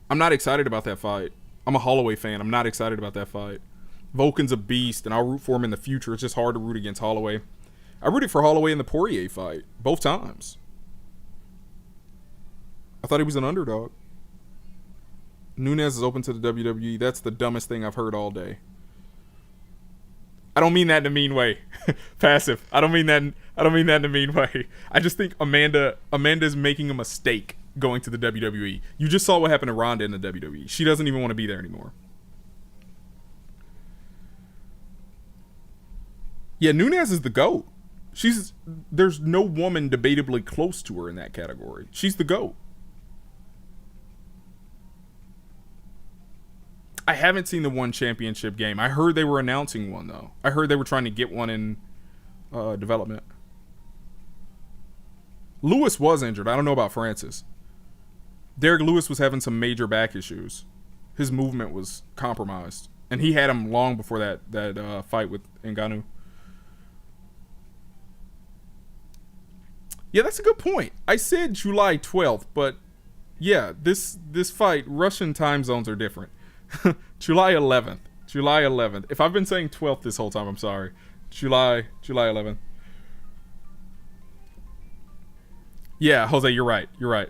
I'm not excited about that fight. I'm a Holloway fan. I'm not excited about that fight. Volkan's a beast, and I'll root for him in the future. It's just hard to root against Holloway. I rooted for Holloway in the Poirier fight. Both times. I thought he was an underdog. Nunes is open to the WWE. That's the dumbest thing I've heard all day. I don't mean that in a mean way. Passive. I don't mean that in a mean way. I just think Amanda's making a mistake going to the WWE. You just saw what happened to Ronda in the WWE. She doesn't even want to be there anymore. Yeah, Nunes is the GOAT. There's no woman debatably close to her in that category. She's the GOAT. I haven't seen the One Championship game. I heard they were announcing one, though. I heard they were trying to get one in development. Lewis was injured. I don't know about Francis. Derek Lewis was having some major back issues. His movement was compromised. And he had him long before that fight with Ngannou. Yeah, that's a good point. I said July 12th, but yeah, this fight, Russian time zones are different. July 11th. July 11th. If I've been saying 12th this whole time, I'm sorry. July 11th. Yeah, Jose, you're right. You're right.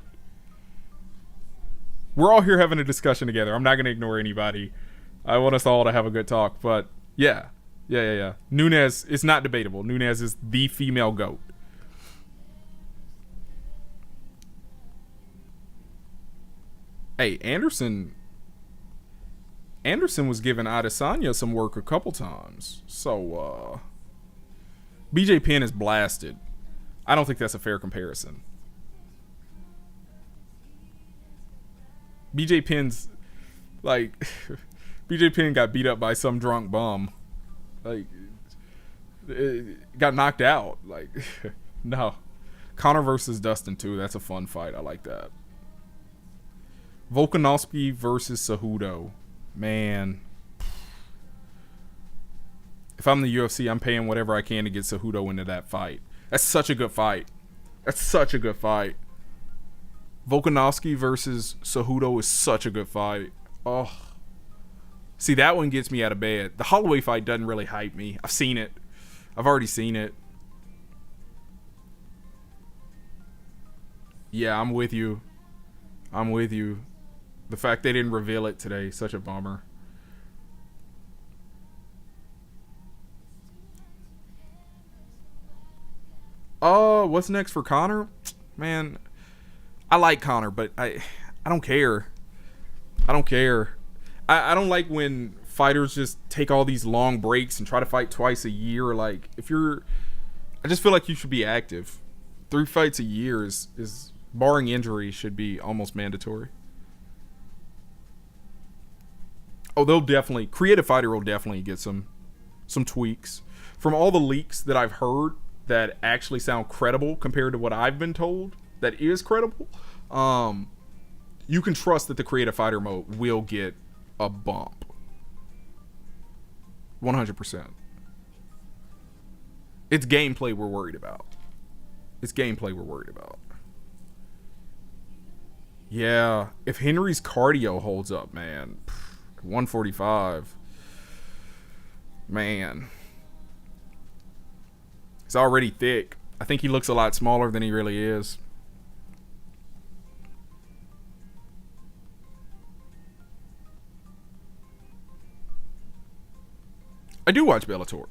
We're all here having a discussion together. I'm not going to ignore anybody. I want us all to have a good talk, but yeah. Nunes, it's not debatable. Nunes is the female GOAT. Hey, Anderson was giving Adesanya some work a couple times. So, BJ Penn is blasted. I don't think that's a fair comparison. BJ Penn's, like, BJ Penn got beat up by some drunk bum. Like, got knocked out. Like, no. Conor versus Dustin, too. That's a fun fight. I like that. Volkanovski versus Cejudo. Man. If I'm the UFC, I'm paying whatever I can to get Cejudo into that fight. That's such a good fight. Volkanovski versus Cejudo is such a good fight. Oh. See, that one gets me out of bed. The Holloway fight doesn't really hype me. I've seen it. I've already seen it. Yeah, I'm with you. The fact they didn't reveal it today, such a bummer. What's next for Conor? Man, I like Conor, but I don't care. I don't like when fighters just take all these long breaks and try to fight twice a year. Like, I just feel like you should be active. 3 fights a year is barring injury, should be almost mandatory. Oh, Creative Fighter will definitely get some tweaks. From all the leaks that I've heard that actually sound credible compared to what I've been told that is credible, you can trust that the Creative Fighter mode will get a bump. 100%. It's gameplay we're worried about. Yeah, if Henry's cardio holds up, man. 145. Man. He's already thick. I think he looks a lot smaller than he really is. I do watch Bellator.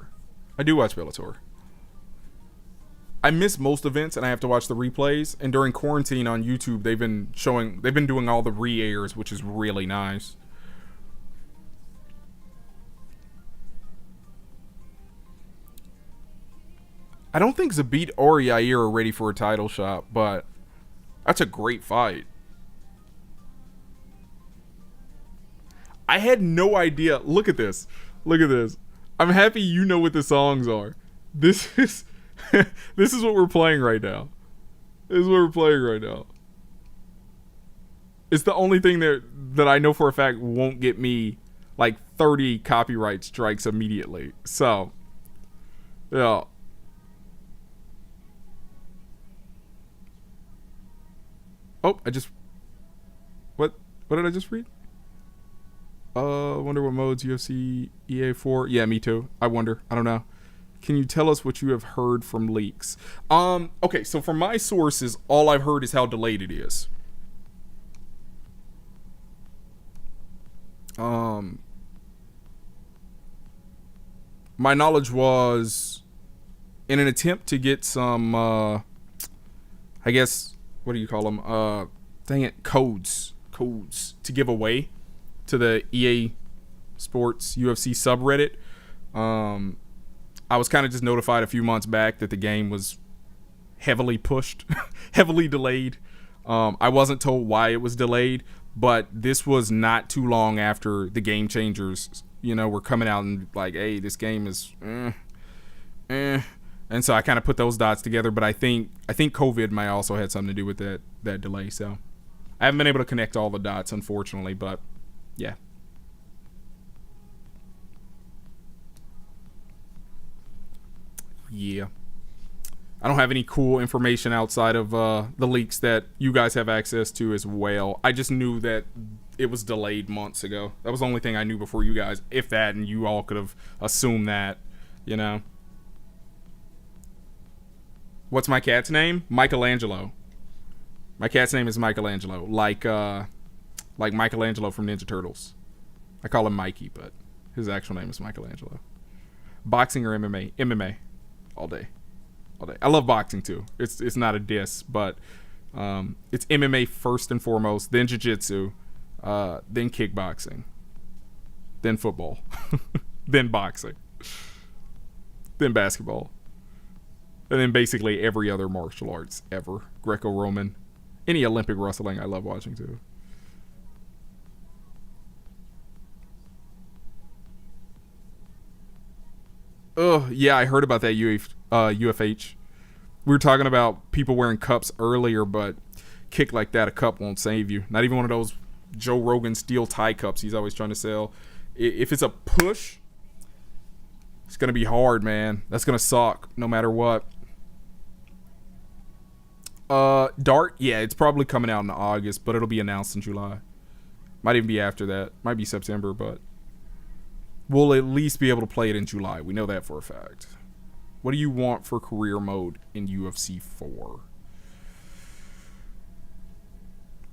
I miss most events and I have to watch the replays. And during quarantine on YouTube, they've been doing all the re-airs, which is really nice. I don't think Zabit or Yair are ready for a title shot, but that's a great fight. I had no idea. Look at this. Look at this. I'm happy you know what the songs are. This is this is what we're playing right now. It's the only thing that I know for a fact won't get me like 30 copyright strikes immediately. So, yeah. Oh, what did I just read? Wonder what modes UFC EA4. Yeah, me too. I wonder. I don't know. Can you tell us what you have heard from leaks? Okay, so from my sources, all I've heard is how delayed it is. My knowledge was in an attempt to get some, I guess, what do you call them? Dang it, codes to give away to the EA Sports UFC subreddit. I was kind of just notified a few months back that the game was heavily pushed, heavily delayed. I wasn't told why it was delayed, but this was not too long after the game changers, were coming out and like, hey, this game is And so I kind of put those dots together, but I think COVID might also had something to do with that delay. So I haven't been able to connect all the dots, unfortunately, but yeah. Yeah. I don't have any cool information outside of the leaks that you guys have access to as well. I just knew that it was delayed months ago. That was the only thing I knew before you guys, if that, and you all could have assumed that, What's my cat's name? Michelangelo. My cat's name is Michelangelo, like Michelangelo from Ninja Turtles. I call him Mikey, but his actual name is Michelangelo. Boxing or MMA? MMA. All day. I love boxing too. It's not a diss, but it's MMA first and foremost, then jiu-jitsu, then kickboxing, then football, then boxing, then basketball, and then basically every other martial arts ever. Greco-Roman, any Olympic wrestling I love watching too. Oh, yeah, I heard about that UFH. We were talking about people wearing cups earlier, but kick like that, a cup won't save you. Not even one of those Joe Rogan steel tie cups he's always trying to sell. If it's a push, it's going to be hard, man. That's going to suck no matter what. Dart, yeah, it's probably coming out in August, but it'll be announced in July. Might even be after that. Might be September, but we'll at least be able to play it in July. We know that for a fact. What do you want for career mode in UFC 4?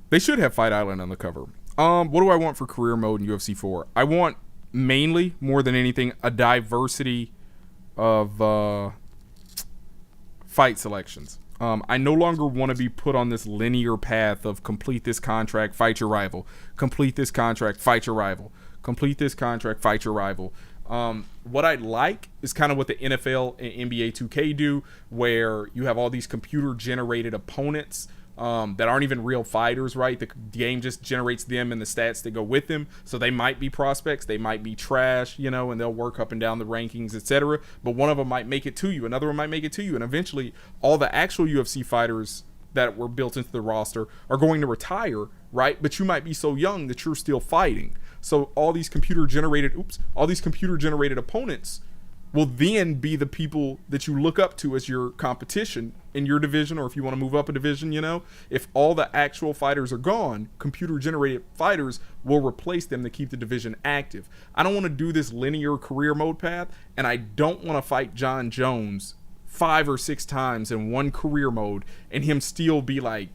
They should have Fight Island on the cover. What do I want for career mode in UFC 4? I want mainly, more than anything, a diversity of fight selections. I no longer want to be put on this linear path of complete this contract, fight your rival. Complete this contract, fight your rival. Complete this contract, fight your rival. What I like is kind of what the NFL and NBA 2K do, where you have all these computer-generated opponents that aren't even real fighters, right? The game just generates them and the stats that go with them. So they might be prospects, they might be trash, and they'll work up and down the rankings, etc. But one of them might make it to you, another one might make it to you, and eventually all the actual UFC fighters that were built into the roster are going to retire, right? But you might be so young that you're still fighting. So all these computer generated opponents will then be the people that you look up to as your competition in your division, or if you want to move up a division, if all the actual fighters are gone, computer generated fighters will replace them to keep the division active. I don't want to do this linear career mode path, and I don't want to fight John Jones 5 or 6 times in one career mode and him still be like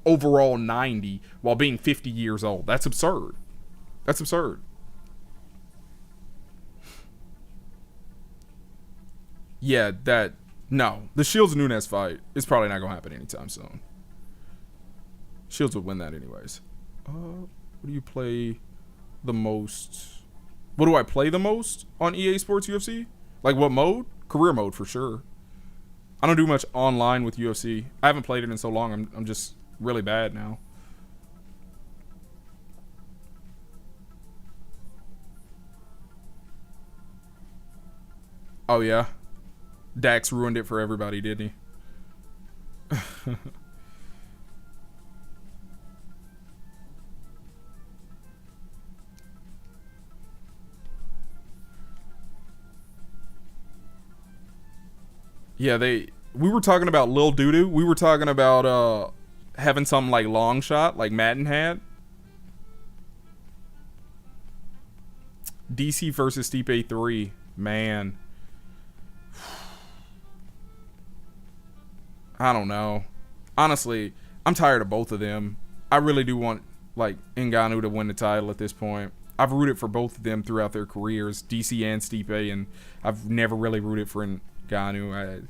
overall 90 while being 50 years old. That's absurd. That's absurd. Yeah, no. The Shields Nunes fight is probably not going to happen anytime soon. Shields would win that anyways. What do you play the most? What do I play the most on EA Sports UFC? Like what mode? Career mode for sure. I don't do much online with UFC. I haven't played it in so long. I'm just really bad now. Oh yeah. Dax ruined it for everybody, didn't he? Yeah, we were talking about Lil Doodoo. We were talking about having something like long shot, like Madden had. DC versus Stipe 3. Man. I don't know. Honestly, I'm tired of both of them. I really do want like Ngannou to win the title at this point. I've rooted for both of them throughout their careers, DC and Stipe, and I've never really rooted for Ngannou.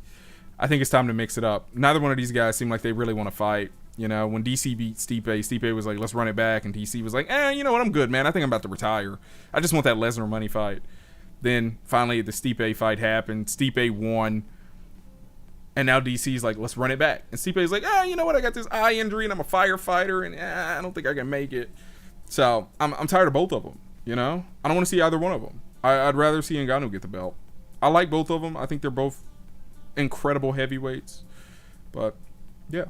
I think it's time to mix it up. Neither one of these guys seem like they really want to fight. You know, when DC beat Stipe, Stipe was like, let's run it back. And DC was like, you know what? I'm good, man. I think I'm about to retire. I just want that Lesnar money fight. Then finally the Stipe fight happened. Stipe won. And now DC's like, let's run it back. And Stipe's like, you know what? I got this eye injury and I'm a firefighter and I don't think I can make it. So I'm tired of both of them. You know, I don't want to see either one of them. I'd rather see Ngannou get the belt. I like both of them. I think they're both incredible heavyweights. But yeah.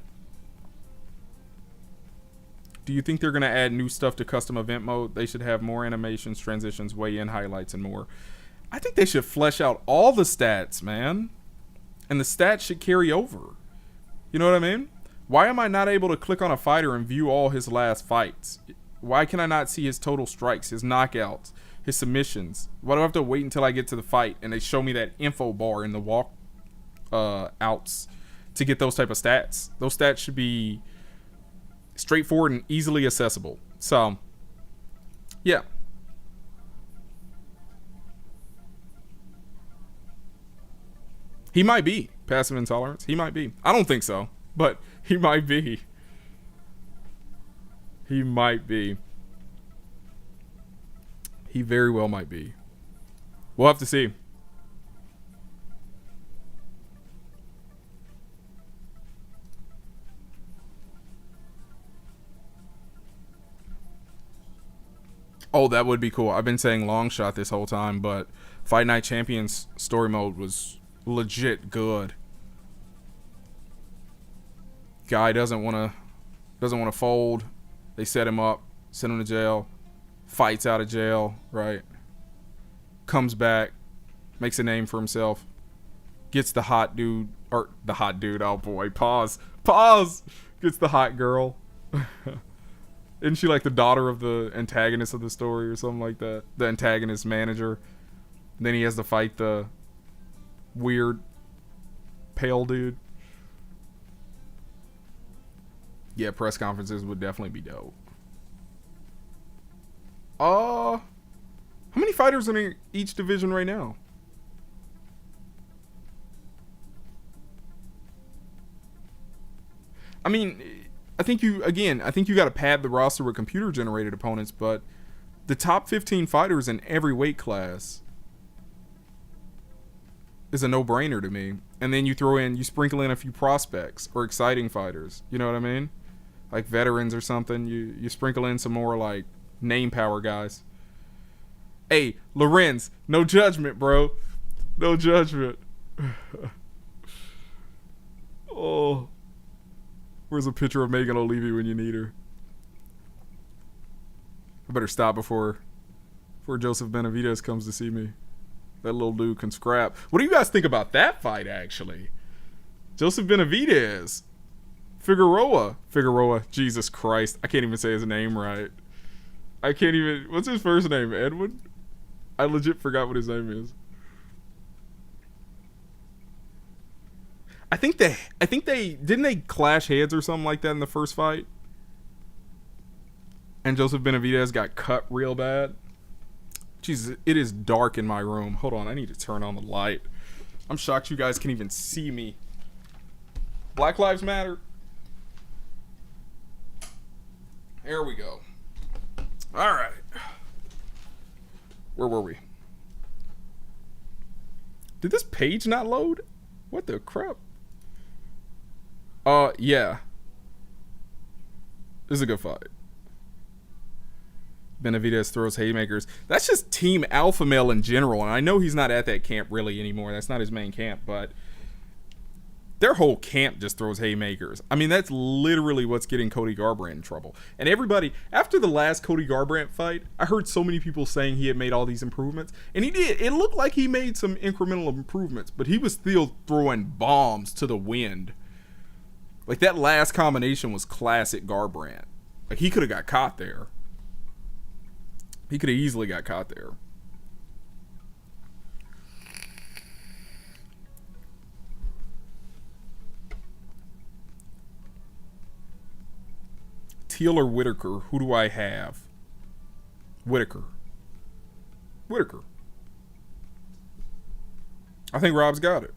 Do you think they're going to add new stuff to custom event mode? They should have more animations, transitions, weigh-in highlights, and more. I think they should flesh out all the stats, man. And the stats should carry over. You know what I mean? Why am I not able to click on a fighter and view all his last fights? Why can I not see his total strikes, his knockouts, his submissions? Why do I have to wait until I get to the fight and they show me that info bar in the walk outs to get those type of stats? Those stats should be straightforward and easily accessible. So, yeah. He might be passive intolerance. He might be. I don't think so, but he might be. He might be. He very well might be. We'll have to see. Oh, that would be cool. I've been saying long shot this whole time, but Fight Night Champions story mode was legit good. Guy doesn't want to fold. They set him up, send him to jail, fights out of jail, right? Comes back, makes a name for himself, gets the hot dude, or the hot dude, oh boy, pause, gets the hot girl. Isn't she like the daughter of the antagonist of the story or something like that? The antagonist manager. And then he has to fight the weird pale dude. Yeah, press conferences would definitely be dope. How many fighters in each division right now? I mean, I think you got to pad the roster with computer generated opponents, but the top 15 fighters in every weight class is a no-brainer to me. And then you sprinkle in a few prospects or exciting fighters. You know what I mean? Like veterans or something. You sprinkle in some more like name power guys. Hey, Lorenz, no judgment, bro. No judgment. Oh. Where's a picture of Megan O'Leary when you need her? I better stop before Joseph Benavidez comes to see me. That little dude can scrap. What do you guys think about that fight, actually? Joseph Benavidez. Figueroa. Jesus Christ. I can't even say his name right. What's his first name? Edwin? I legit forgot what his name is. I think they didn't they clash heads or something like that in the first fight. And Joseph Benavidez got cut real bad. Jesus, it is dark in my room. Hold on, I need to turn on the light. I'm shocked you guys can even see me. Black Lives Matter. There we go. All right. Where were we? Did this page not load? What the crap? Yeah. This is a good fight. Benavidez throws haymakers. That's just Team Alpha Male in general, and I know he's not at that camp really anymore. That's not his main camp, but their whole camp just throws haymakers. I mean, that's literally what's getting Cody Garbrandt in trouble. And everybody, after the last Cody Garbrandt fight, I heard so many people saying he had made all these improvements, and he did. It looked like he made some incremental improvements, but he was still throwing bombs to the wind. Like, that last combination was classic Garbrandt. Like, he could have got caught there. He could have easily got caught there. Teal or Whitaker? Who do I have? Whitaker. Whitaker. I think Rob's got it.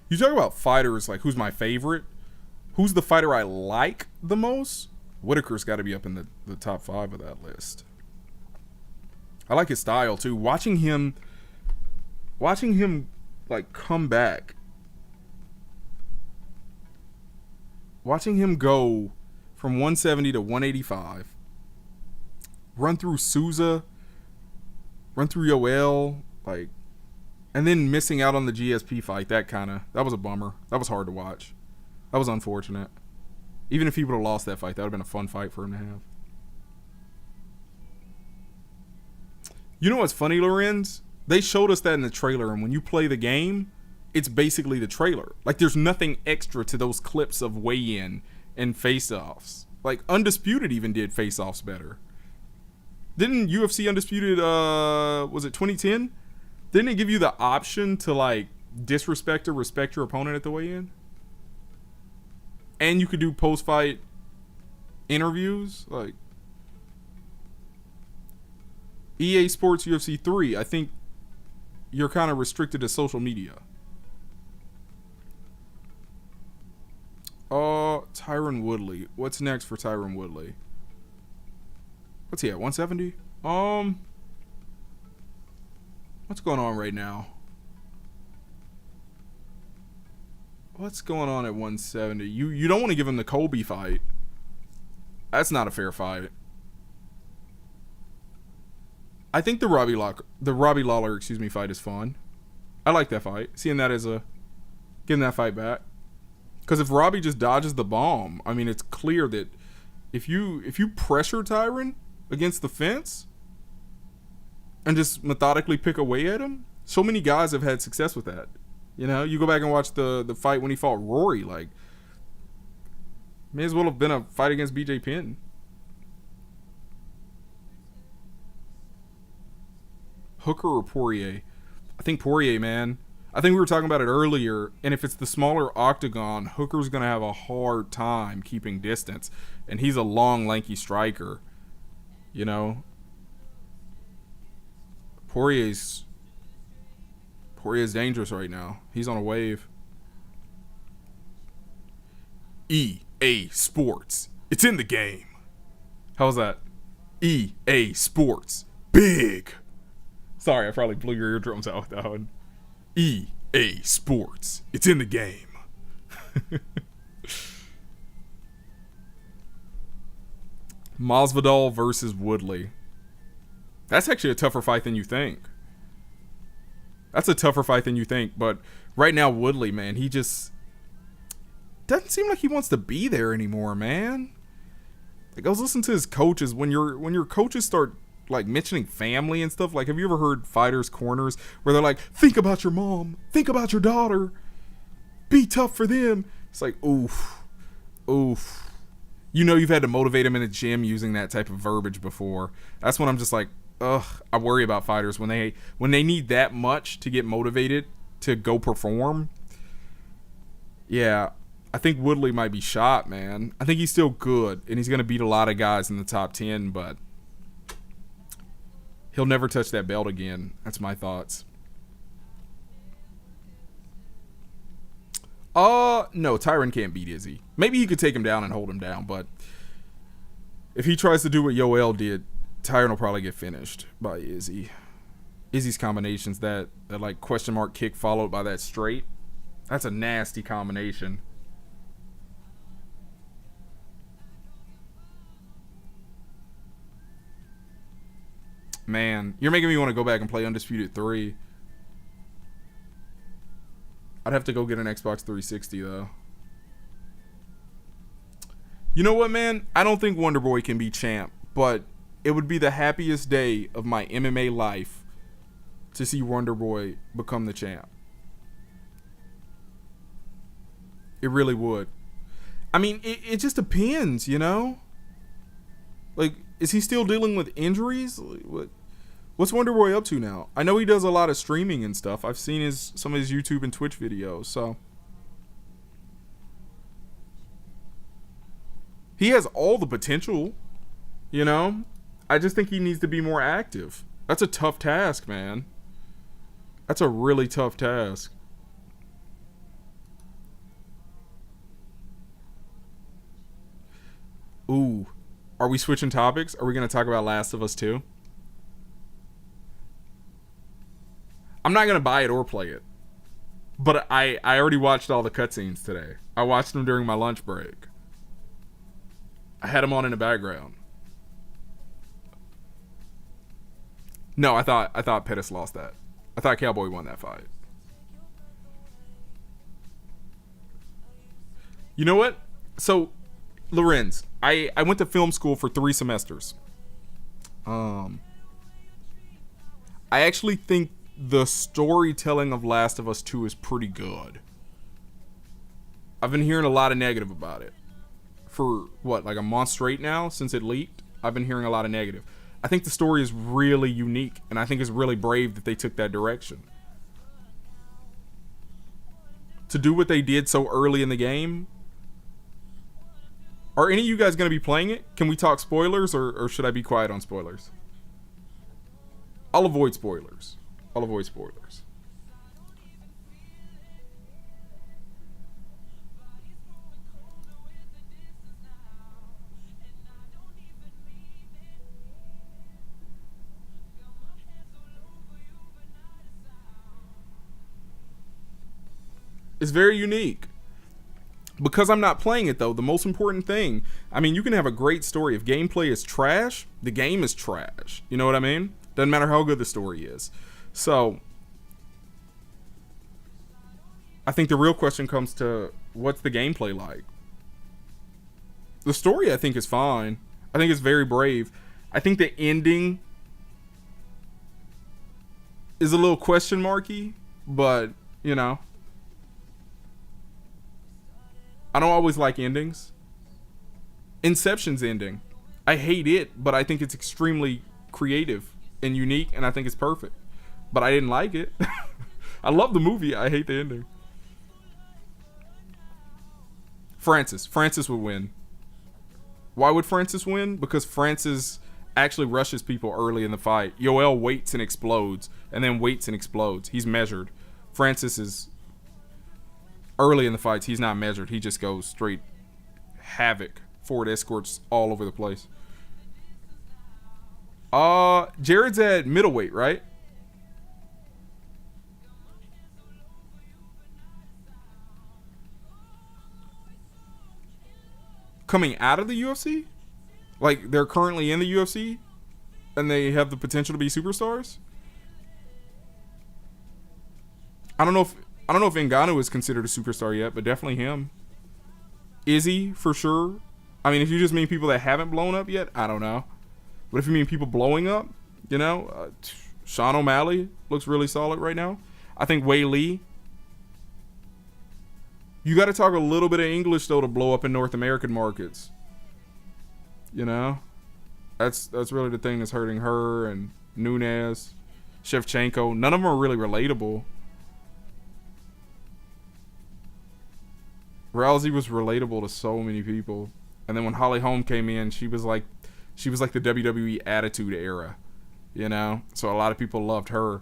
You talk about fighters, like, who's my favorite? Who's the fighter I like the most? Whitaker's got to be up in the top 5 of that list. I like his style too. Watching him like come back. Watching him go from 170 to 185. Run through Souza. Run through Yoel, like, and then missing out on the GSP fight. That was a bummer. That was hard to watch. That was unfortunate. Even if he would have lost that fight, that would have been a fun fight for him to have. You know what's funny, Lorenz? They showed us that in the trailer, and when you play the game, it's basically the trailer. Like, there's nothing extra to those clips of weigh-in and face-offs. Like, Undisputed even did face-offs better. Didn't UFC Undisputed, was it 2010? Didn't it give you the option to, like, disrespect or respect your opponent at the weigh-in? And you could do post-fight interviews. Like, EA Sports UFC 3, I think you're kind of restricted to social media. Tyron Woodley. What's next for Tyron Woodley? What's he at, 170? What's going on right now? What's going on at 170? You don't want to give him the Colby fight. That's not a fair fight. I think the Robbie Lawler, fight is fun. I like that fight. Seeing that as getting that fight back. Because if Robbie just dodges the bomb, I mean, it's clear that if you pressure Tyron against the fence and just methodically pick away at him, so many guys have had success with that. You know, you go back and watch the fight when he fought Rory, like, may as well have been a fight against BJ Penn. Hooker or Poirier? I think Poirier, man. I think we were talking about it earlier, and if it's the smaller octagon, Hooker's going to have a hard time keeping distance, and he's a long, lanky striker, you know? Poirier's dangerous right now. He's on a wave. EA Sports. It's in the game. How's that? EA Sports. Big. Sorry, I probably blew your eardrums out with that one. EA Sports. It's in the game. Masvidal versus Woodley. That's actually a tougher fight than you think. But right now, Woodley, man, he just doesn't seem like he wants to be there anymore, man. Like, I was listening to his coaches. When your coaches start, like, mentioning family and stuff, like, have you ever heard fighters' corners where they're like, think about your mom, think about your daughter, be tough for them? It's like, oof. You know you've had to motivate them in the gym using that type of verbiage before. That's when I'm just like, ugh, I worry about fighters when they need that much to get motivated to go perform, yeah, I think Woodley might be shot, man. I think he's still good, and he's going to beat a lot of guys in the top 10, but he'll never touch that belt again. That's my thoughts. No, Tyron can't beat Izzy. Maybe he could take him down and hold him down, but if he tries to do what Yoel did, Tyron will probably get finished by Izzy. Izzy's combinations, that like question mark kick followed by that straight, that's a nasty combination. Man, you're making me want to go back and play Undisputed 3. I'd have to go get an Xbox 360 though. You know what, man? I don't think Wonderboy can be champ, but it would be the happiest day of my MMA life to see Wonderboy become the champ. It really would. I mean, it just depends, you know? Like, is he still dealing with injuries? What's Wonderboy up to now? I know he does a lot of streaming and stuff. I've seen some of his YouTube and Twitch videos, so he has all the potential, you know? I just think he needs to be more active. That's a tough task, man. That's a really tough task. Ooh. Are we switching topics? Are we going to talk about Last of Us 2? I'm not going to buy it or play it. But I already watched all the cutscenes today. I watched them during my lunch break. I had them on in the background. No, I thought Pettis lost that. I thought Cowboy won that fight. You know what? So, Lorenz, I went to film school for 3 semesters. I actually think the storytelling of Last of Us 2 is pretty good. I've been hearing a lot of negative about it. For, what, like a month straight now since it leaked? I've been hearing a lot of negative. I think the story is really unique, and I think it's really brave that they took that direction. To do what they did so early in the game. Are any of you guys going to be playing it? Can we talk spoilers, or should I be quiet on spoilers? I'll avoid spoilers. I'll avoid spoilers. It's very unique. Because I'm not playing it, though, the most important thing, I mean, you can have a great story. If gameplay is trash, the game is trash. You know what I mean? Doesn't matter how good the story is. So, I think the real question comes to, what's the gameplay like? The story, I think, is fine. I think it's very brave. I think the ending is a little question marky, but, you know. I don't always like endings. Inception's ending, I hate it, but I think it's extremely creative and unique, and I think it's perfect. But I didn't like it. I love the movie. I hate the ending. Francis would win. Why would Francis win? Because Francis actually rushes people early in the fight. Yoel waits and explodes, and then waits and explodes. He's measured. Francis is early in the fights. He's not measured. He just goes straight havoc. Forward escorts all over the place. Jared's at middleweight, right? Coming out of the UFC? Like, they're currently in the UFC and they have the potential to be superstars? I don't know if Ngannou is considered a superstar yet, but definitely him. Izzy, for sure. I mean, if you just mean people that haven't blown up yet, I don't know. But if you mean people blowing up, you know, Sean O'Malley looks really solid right now. I think Wei Lee. You got to talk a little bit of English, though, to blow up in North American markets. You know? That's really the thing that's hurting her and Nunes, Shevchenko. None of them are really relatable. Rousey was relatable to so many people. And then when Holly Holm came in, she was like the WWE Attitude Era, you know? So a lot of people loved her.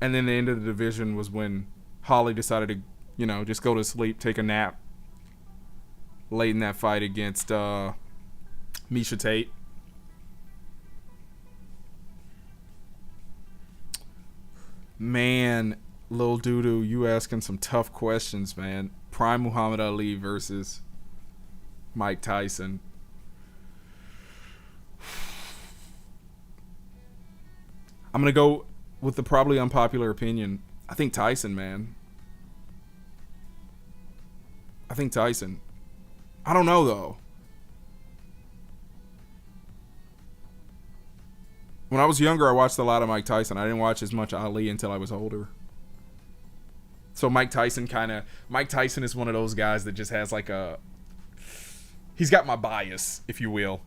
And then the end of the division was when Holly decided to, you know, just go to sleep, take a nap late in that fight against Misha Tate. Man, Lil Doodoo, you asking some tough questions, man. Prime Muhammad Ali versus Mike Tyson. I'm going to go with the probably unpopular opinion. I think Tyson, man. I think Tyson. I don't know, though. When I was younger, I watched a lot of Mike Tyson. I didn't watch as much Ali until I was older. So Mike Tyson is one of those guys that just has like a... He's got my bias, if you will.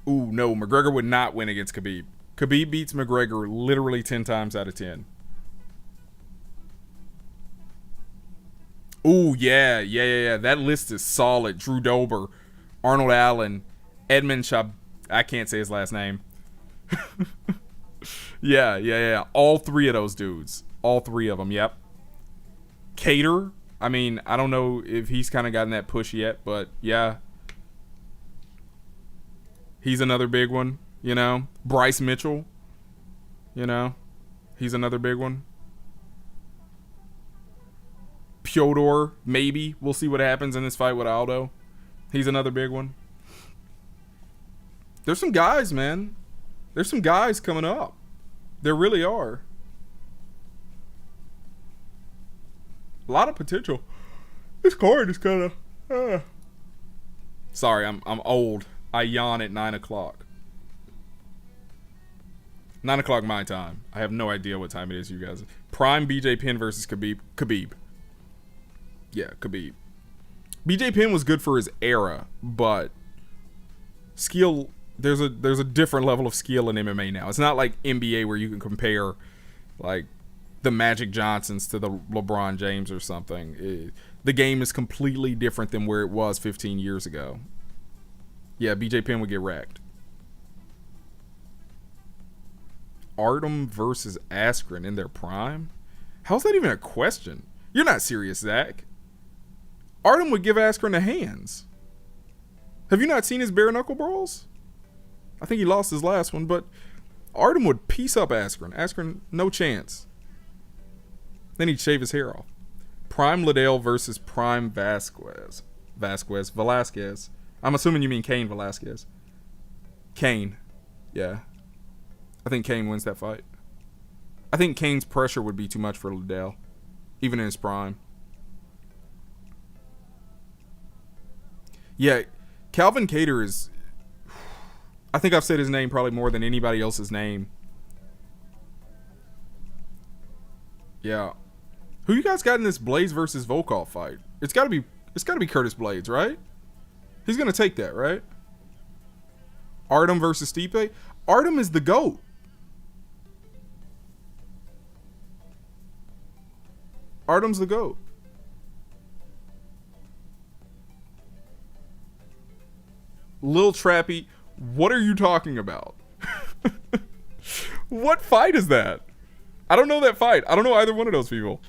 Ooh, no, McGregor would not win against Khabib. Khabib beats McGregor literally 10 times out of 10. Ooh, yeah. That list is solid. Drew Dober, Arnold Allen, Edmund Shab... I can't say his last name. Yeah. All three of those dudes. All three of them, yep. Cater. I mean, I don't know if he's kind of gotten that push yet, but yeah. He's another big one, you know. Bryce Mitchell, you know. He's another big one. Fyodor, maybe. We'll see what happens in this fight with Aldo. He's another big one. There's some guys, man. There's some guys coming up. There really are. A lot of potential. This card is kind of... Sorry, I'm old. I yawn at 9 o'clock. 9 o'clock my time. I have no idea what time it is, you guys. Prime BJ Penn versus Khabib. Yeah, Khabib. BJ Penn was good for his era, but skill... There's a different level of skill in MMA now. It's not like NBA where you can compare like the Magic Johnsons to the LeBron James or something. The game is completely different than where it was 15 years ago. Yeah, BJ Penn would get wrecked. Artem versus Askren in their prime? How's that even a question? You're not serious, Zach. Artem would give Askren the hands. Have you not seen his bare knuckle brawls? I think he lost his last one, but Artem would piece up Askren. Askren, no chance. Then he'd shave his hair off. Prime Liddell versus Prime Velasquez. I'm assuming you mean Cain Velasquez. Cain. Yeah. I think Cain wins that fight. I think Cain's pressure would be too much for Liddell, even in his prime. Yeah, Calvin Kattar is... I think I've said his name probably more than anybody else's name. Yeah. Who you guys got in this Blades versus Volkov fight? It's gotta be Curtis Blades, right? He's gonna take that, right? Artem versus Stipe? Artem is the GOAT. Artem's the GOAT. Lil Trappy, what are you talking about? What fight is that? I don't know that fight. I don't know either one of those people.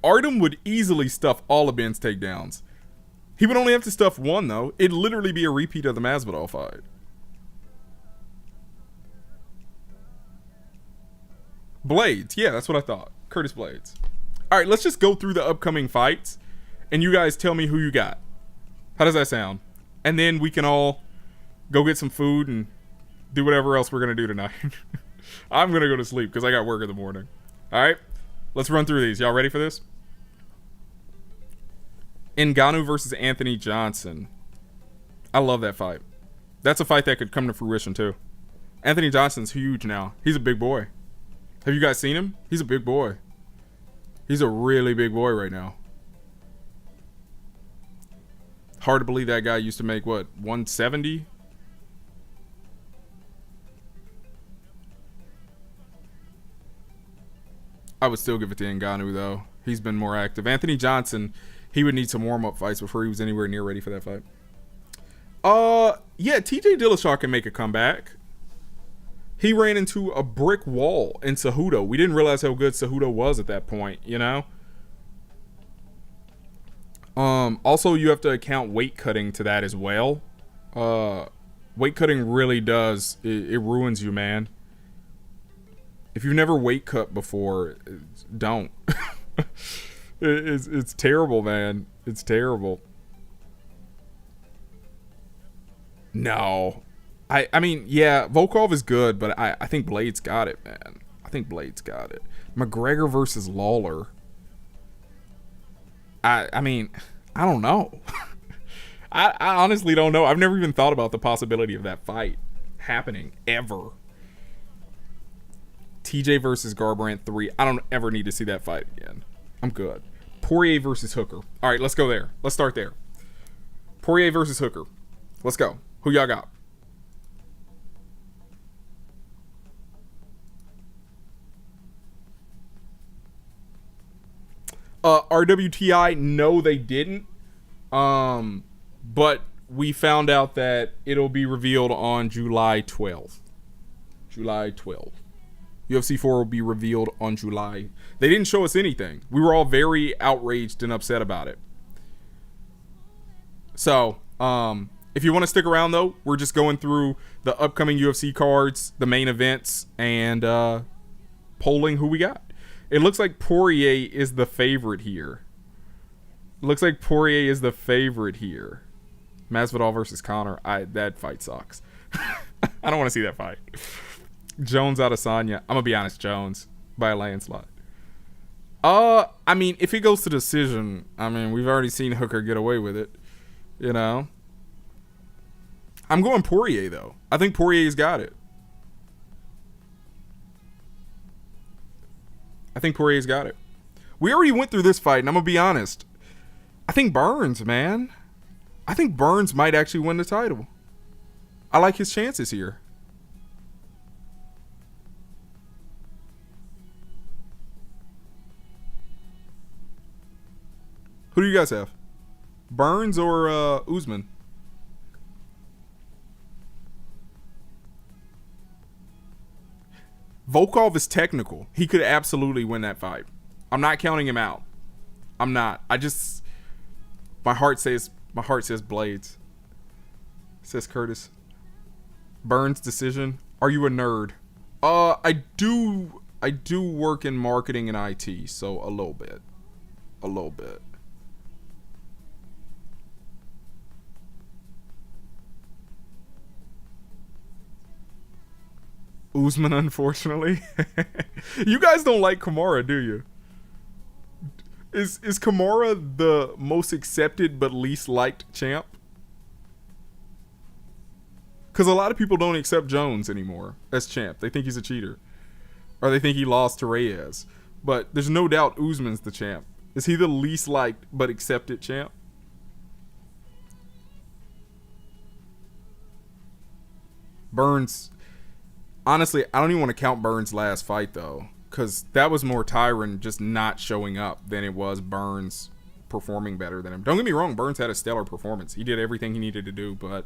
Artem would easily stuff all of Ben's takedowns. He would only have to stuff one, though. It'd literally be a repeat of the Masvidal fight. Blades. Yeah, that's what I thought. Curtis Blades. All right, let's just go through the upcoming fights, and you guys tell me who you got. How does that sound? And then we can all go get some food and do whatever else we're going to do tonight. I'm going to go to sleep because I got work in the morning. All right, let's run through these. Y'all ready for this? Ngannou versus Anthony Johnson. I love that fight. That's a fight that could come to fruition, too. Anthony Johnson's huge now. He's a big boy. Have you guys seen him? He's a big boy. He's a really big boy right now. Hard to believe that guy used to make, what, 170? I would still give it to Ngannou, though. He's been more active. Anthony Johnson, he would need some warm-up fights before he was anywhere near ready for that fight. Yeah, TJ Dillashaw can make a comeback. He ran into a brick wall in Cejudo. We didn't realize how good Cejudo was at that point, you know? Also, you have to account weight cutting to that as well. Weight cutting really does, it ruins you, man. If you've never weight cut before, don't. It's terrible, man. It's terrible. No. I mean, yeah, Volkov is good, but I think Blade's got it, man. I think Blade's got it. McGregor versus Lawler. I mean, I don't know. I honestly don't know. I've never even thought about the possibility of that fight happening, ever. TJ versus Garbrandt 3. I don't ever need to see that fight again. I'm good. Poirier versus Hooker. All right, let's go there. Let's start there. Poirier versus Hooker. Let's go. Who y'all got? RWTI, no, they didn't. But we found out that it'll be revealed on July 12th. July 12th. UFC 4 will be revealed on July. They didn't show us anything. We were all very outraged and upset about it. So, if you want to stick around, though, we're just going through the upcoming UFC cards, the main events, and polling who we got. It looks like Poirier is the favorite here. Masvidal versus Conor. That fight sucks. I don't want to see that fight. Jones Adesanya. I'm gonna be honest, Jones by a landslide. I mean, if it goes to decision, I mean, we've already seen Hooker get away with it. You know. I'm going Poirier though. I think Poirier's got it. We already went through this fight, and I'm gonna be honest. I think Burns, man. I think Burns might actually win the title. I like his chances here. Who do you guys have? Burns or Usman? Volkov is technical. He could absolutely win that fight. I'm not counting him out. I'm not. My heart says Blades. Says Curtis. Burns decision. Are you a nerd? I do work in marketing and IT, so a little bit. Usman, unfortunately. You guys don't like Kamara, do you? Is Kamara the most accepted but least liked champ? Because a lot of people don't accept Jones anymore as champ. They think he's a cheater. Or they think he lost to Reyes. But there's no doubt Usman's the champ. Is he the least liked but accepted champ? Burns. Honestly, I don't even want to count Burns' last fight, though. Because that was more Tyron just not showing up than it was Burns performing better than him. Don't get me wrong, Burns had a stellar performance. He did everything he needed to do, but...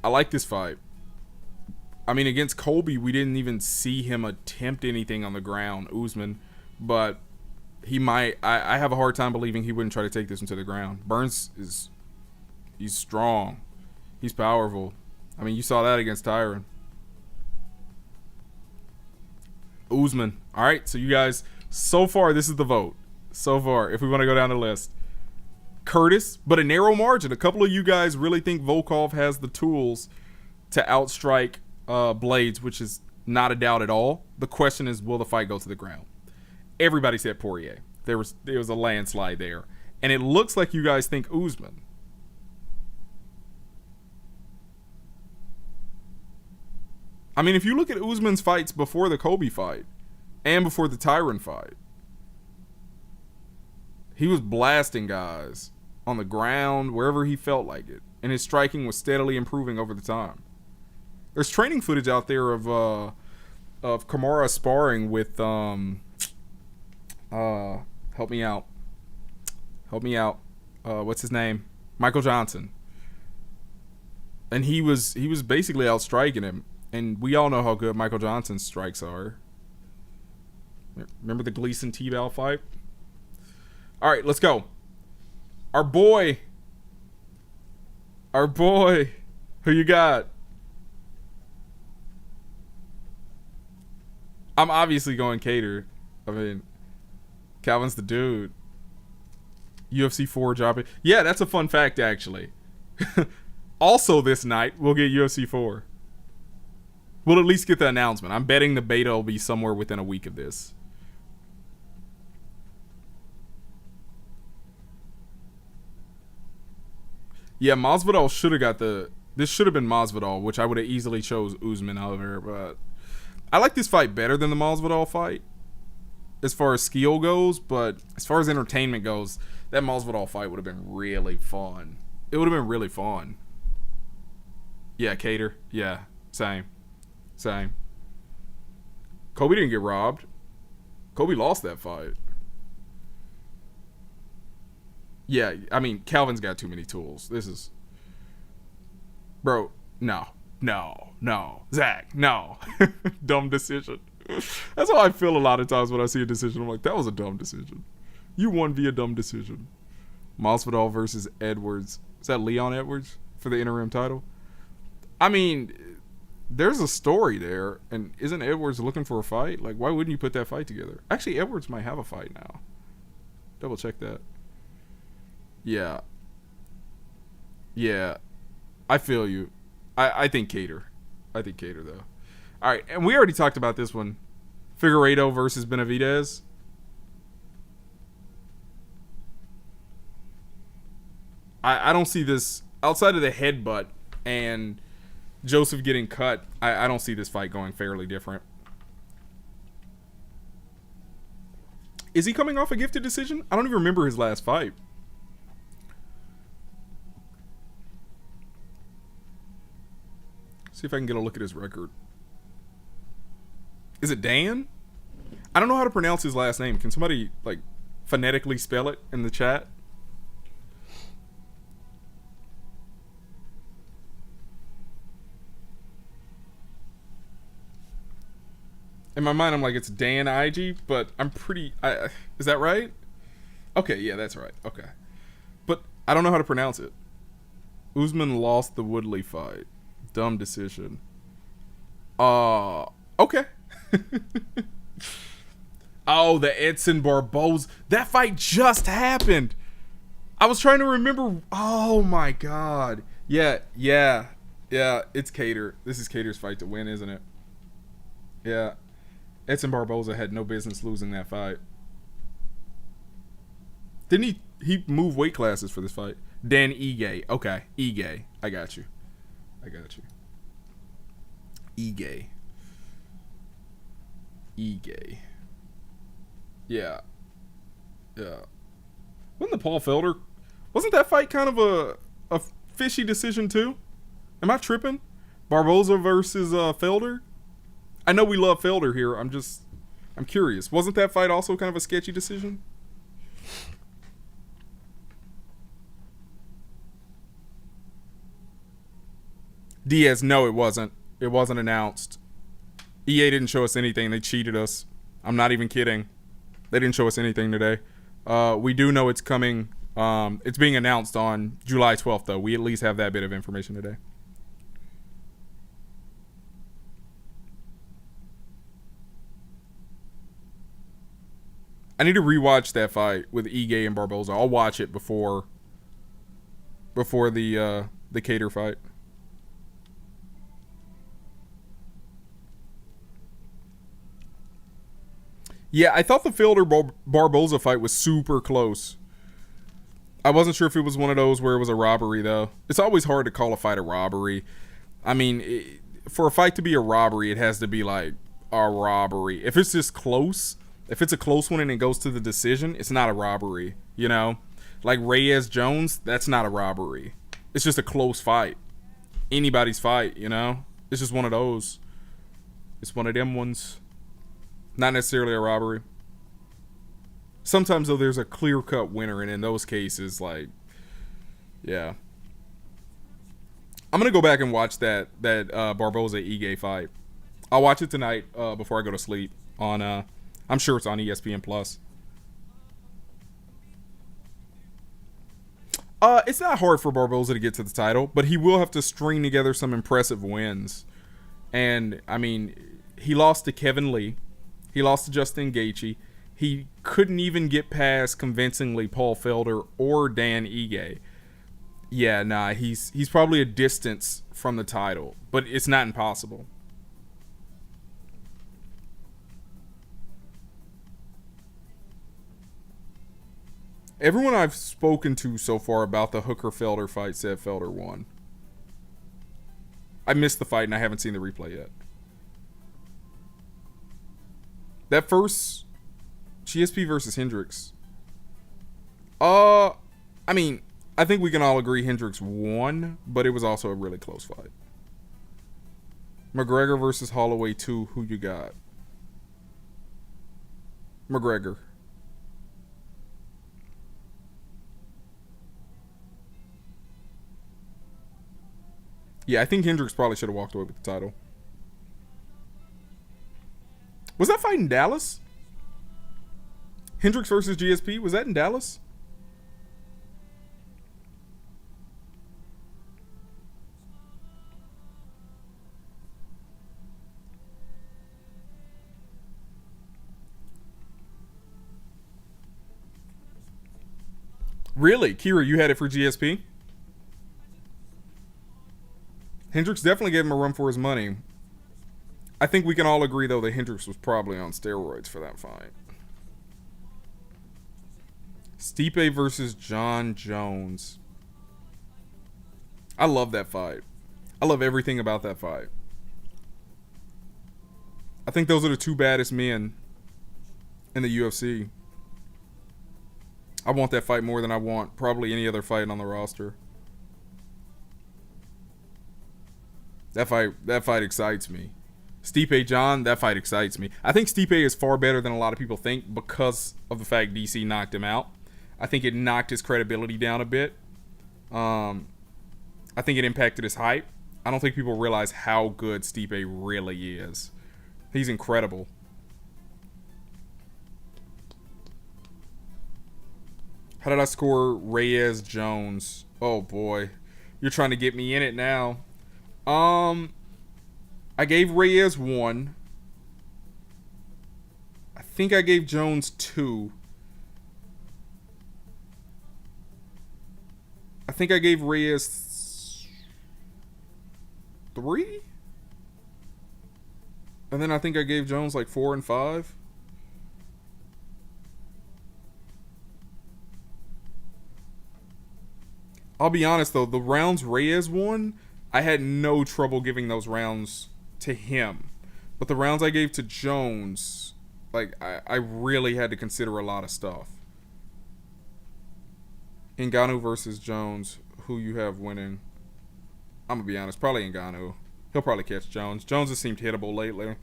I like this fight. I mean, against Colby, we didn't even see him attempt anything on the ground, Usman. But he might... I have a hard time believing he wouldn't try to take this one to the ground. Burns is... He's strong. He's powerful. I mean, you saw that against Tyron. Usman. All right, so you guys, so far, this is the vote. So far, if we want to go down the list. Curtis, but a narrow margin. A couple of you guys really think Volkov has the tools to outstrike Blades, which is not a doubt at all. The question is, will the fight go to the ground? Everybody said Poirier. There was a landslide there. And it looks like you guys think Usman. I mean, if you look at Usman's fights before the Colby fight and before the Tyron fight, he was blasting guys on the ground, wherever he felt like it. And his striking was steadily improving over the time. There's training footage out there of Kamara sparring with help me out. What's his name? Michael Johnson. And he was basically outstriking him. And we all know how good Michael Johnson's strikes are. Remember the Gleason T-Bal fight? All right, let's go. Our boy. Who you got? I'm obviously going Cater. I mean, Calvin's the dude. UFC 4 dropping. Yeah, that's a fun fact, actually. Also this night, we'll get UFC 4. We'll at least get the announcement. I'm betting the beta will be somewhere within a week of this. Yeah, Masvidal should have got the... This should have been Masvidal, which I would have easily chose Usman over, but... I like this fight better than the Masvidal fight, as far as skill goes, but as far as entertainment goes, that Masvidal fight would have been really fun. It would have been really fun. Yeah, Cater. Yeah, same. Kobe didn't get robbed. Kobe lost that fight. Yeah, I mean, Calvin's got too many tools. This is... Bro, no. Zach, no. Dumb decision. That's how I feel a lot of times when I see a decision. I'm like, that was a dumb decision. You won via dumb decision. Masvidal versus Edwards. Is that Leon Edwards for the interim title? I mean, there's a story there. And isn't Edwards looking for a fight? Like, why wouldn't you put that fight together? Actually, Edwards might have a fight now. Double check that. Yeah. I feel you. I think Cater. Though. All right, and we already talked about this one. Figueiredo versus Benavidez. I don't see this outside of the headbutt and Joseph getting cut. I don't see this fight going fairly different. Is he coming off a gifted decision? I don't even remember his last fight. See if I can get a look at his record. Is it Dan? I don't know how to pronounce his last name. Can somebody, like, phonetically spell it in the chat? In my mind, I'm like, it's Dan IG, but I'm pretty... is that right? Okay, yeah, that's right. Okay. But I don't know how to pronounce it. Usman lost the Woodley fight. Dumb decision. Okay. Oh, the Edson Barboza. That fight just happened. I was trying to remember. Oh my god. Yeah. It's Cater. This is Cater's fight to win, isn't it? Yeah. Edson Barboza had no business losing that fight. Didn't he move weight classes for this fight? Dan Ige. Okay. Ige. I got you. Ige. Yeah. Wasn't the Paul Felder? Wasn't that fight kind of a fishy decision too? Am I tripping? Barboza versus Felder? I know we love Felder here. I'm curious. Wasn't that fight also kind of a sketchy decision? Diaz, no, it wasn't. It wasn't announced. EA didn't show us anything. They cheated us. I'm not even kidding. They didn't show us anything today. We do know it's coming. It's being announced on July 12th, though. We at least have that bit of information today. I need to rewatch that fight with Ige and Barboza. I'll watch it before the Cater fight. Yeah, I thought the Felder Barboza fight was super close. I wasn't sure if it was one of those where it was a robbery, though. It's always hard to call a fight a robbery. I mean, for a fight to be a robbery, it has to be like a robbery. If it's just close, if it's a close one and it goes to the decision, it's not a robbery, you know? Like Reyes Jones, that's not a robbery. It's just a close fight. Anybody's fight, you know? It's just one of those. It's one of them ones. Not necessarily a robbery. Sometimes, though, there's a clear-cut winner, and in those cases, like, yeah. I'm going to go back and watch that Barboza-Ige fight. I'll watch it tonight before I go to sleep. I'm sure it's on ESPN+. It's not hard for Barboza to get to the title, but he will have to string together some impressive wins. And, I mean, he lost to Kevin Lee. He lost to Justin Gaethje. He couldn't even get past convincingly Paul Felder or Dan Ige. Yeah, nah, he's probably a distance from the title, but it's not impossible. Everyone I've spoken to so far about the Hooker-Felder fight said Felder won. I missed the fight and I haven't seen the replay yet. That first GSP versus Hendricks. I mean, I think we can all agree Hendricks won, but it was also a really close fight. McGregor versus Holloway 2, who you got? McGregor. Yeah, I think Hendricks probably should have walked away with the title. Was that fight in Dallas? Hendricks versus GSP, was that in Dallas? Really? Kira, you had it for GSP? Hendricks definitely gave him a run for his money. I think we can all agree, though, that Hendricks was probably on steroids for that fight. Stipe versus John Jones. I love that fight. I love everything about that fight. I think those are the two baddest men in the UFC. I want that fight more than I want probably any other fight on the roster. That fight excites me. Stipe John, that fight excites me. I think Stipe is far better than a lot of people think because of the fact DC knocked him out. I think it knocked his credibility down a bit. I think it impacted his hype. I don't think people realize how good Stipe really is. He's incredible. How did I score Reyes Jones? Oh boy. You're trying to get me in it now. I gave Reyes 1. I think I gave Jones 2. I think I gave Reyes 3. And then I think I gave Jones like 4 and 5. I'll be honest though, the rounds Reyes won, I had no trouble giving those rounds to him. But the rounds I gave to Jones, like, I really had to consider a lot of stuff. Ngannou versus Jones, who you have winning? I'm going to be honest, probably Ngannou. He'll probably catch Jones. Jones has seemed hittable lately.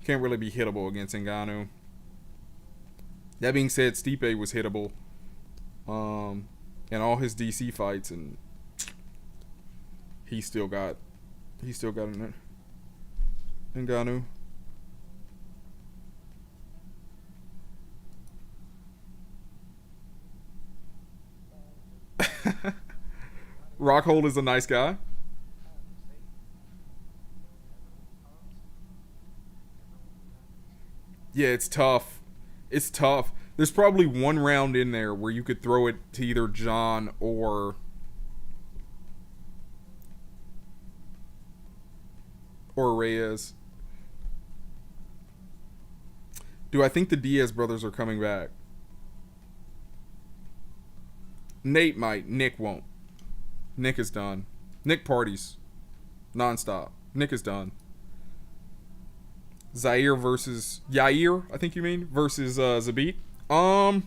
Can't really be hittable against Ngannou. That being said, Stipe was hittable in all his DC fights, and he still got in there. Ngannou. Rockhold is a nice guy. Yeah, it's tough. It's tough. There's probably one round in there where you could throw it to either John or Reyes. Do I think the Diaz brothers are coming back? Nate might. Nick won't. Nick is done. Nick parties nonstop. Nick is done. Yair, I think you mean, versus Zabit. I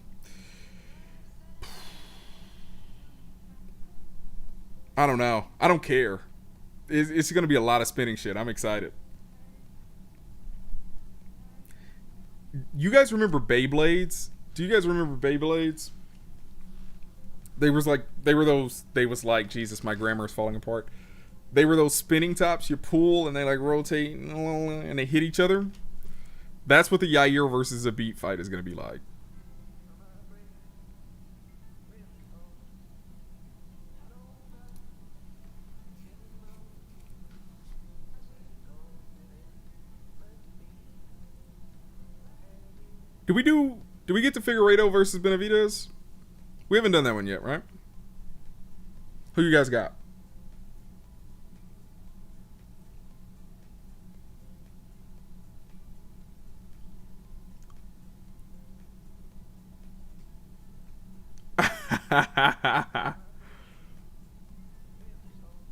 don't know. I don't care. it's going to be a lot of spinning shit. I'm excited. You guys remember Beyblades? Do you guys remember Beyblades? They was like, Jesus, my grammar is falling apart. They were those spinning tops you pull and they like rotate and they hit each other. That's what the Yair versus Zabit fight is going to be like. Do we get to Figueiredo versus Benavidez? We haven't done that one yet, right? Who you guys got?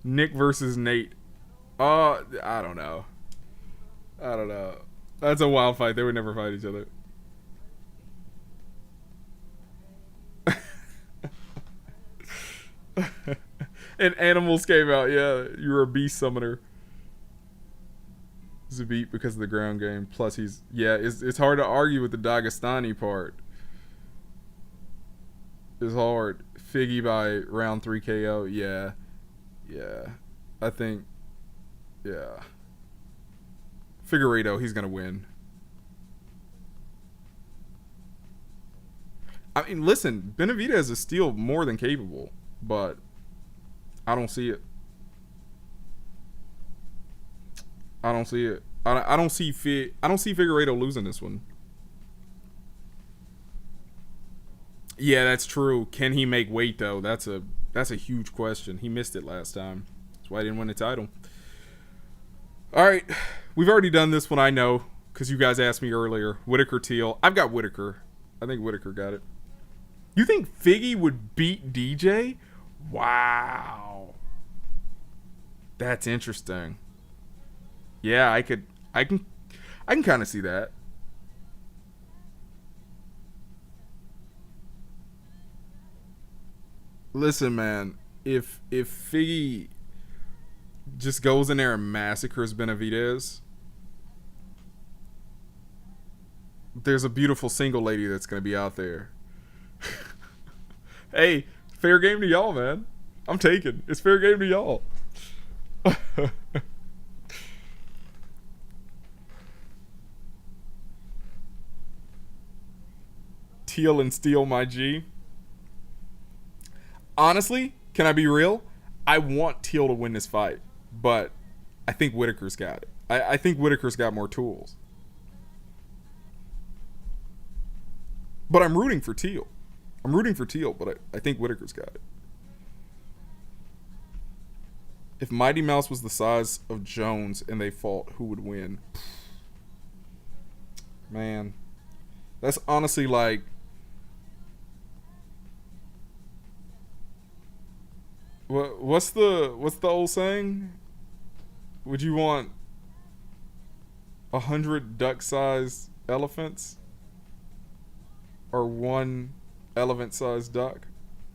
Nick versus Nate. I don't know. That's a wild fight. They would never fight each other. And animals came out. Yeah, you were a beast summoner. Zabit because of the ground game. Plus it's hard to argue with the Dagestani part. It's hard. Figgy by round 3 KO. Yeah. I think. Yeah. Figueiredo, he's gonna win. I mean, listen, Benavidez is still more than capable, but I don't see it. I don't see Figueiredo losing this one. Yeah, that's true. Can he make weight though? That's a huge question. He missed it last time. That's why he didn't win the title. All right, we've already done this one. I know because you guys asked me earlier. Whitaker Teal. I've got Whitaker. I think Whitaker got it. You think Figgy would beat DJ? Wow, that's interesting. Yeah, I can kind of see that. Listen, man, if Figgy just goes in there and massacres Benavidez, there's a beautiful single lady that's gonna be out there. Hey, fair game to y'all, man. I'm taking. It's fair game to y'all. Teal and Steel, my G. Honestly, can I be real? I want Teal to win this fight, but I think Whitaker's got it. I think Whitaker's got more tools. But I'm rooting for Teal. But I think Whitaker's got it. If Mighty Mouse was the size of Jones and they fought, who would win? Man, that's honestly like... What's the old saying? Would you want 100 duck-sized elephants? Or one elephant-sized duck?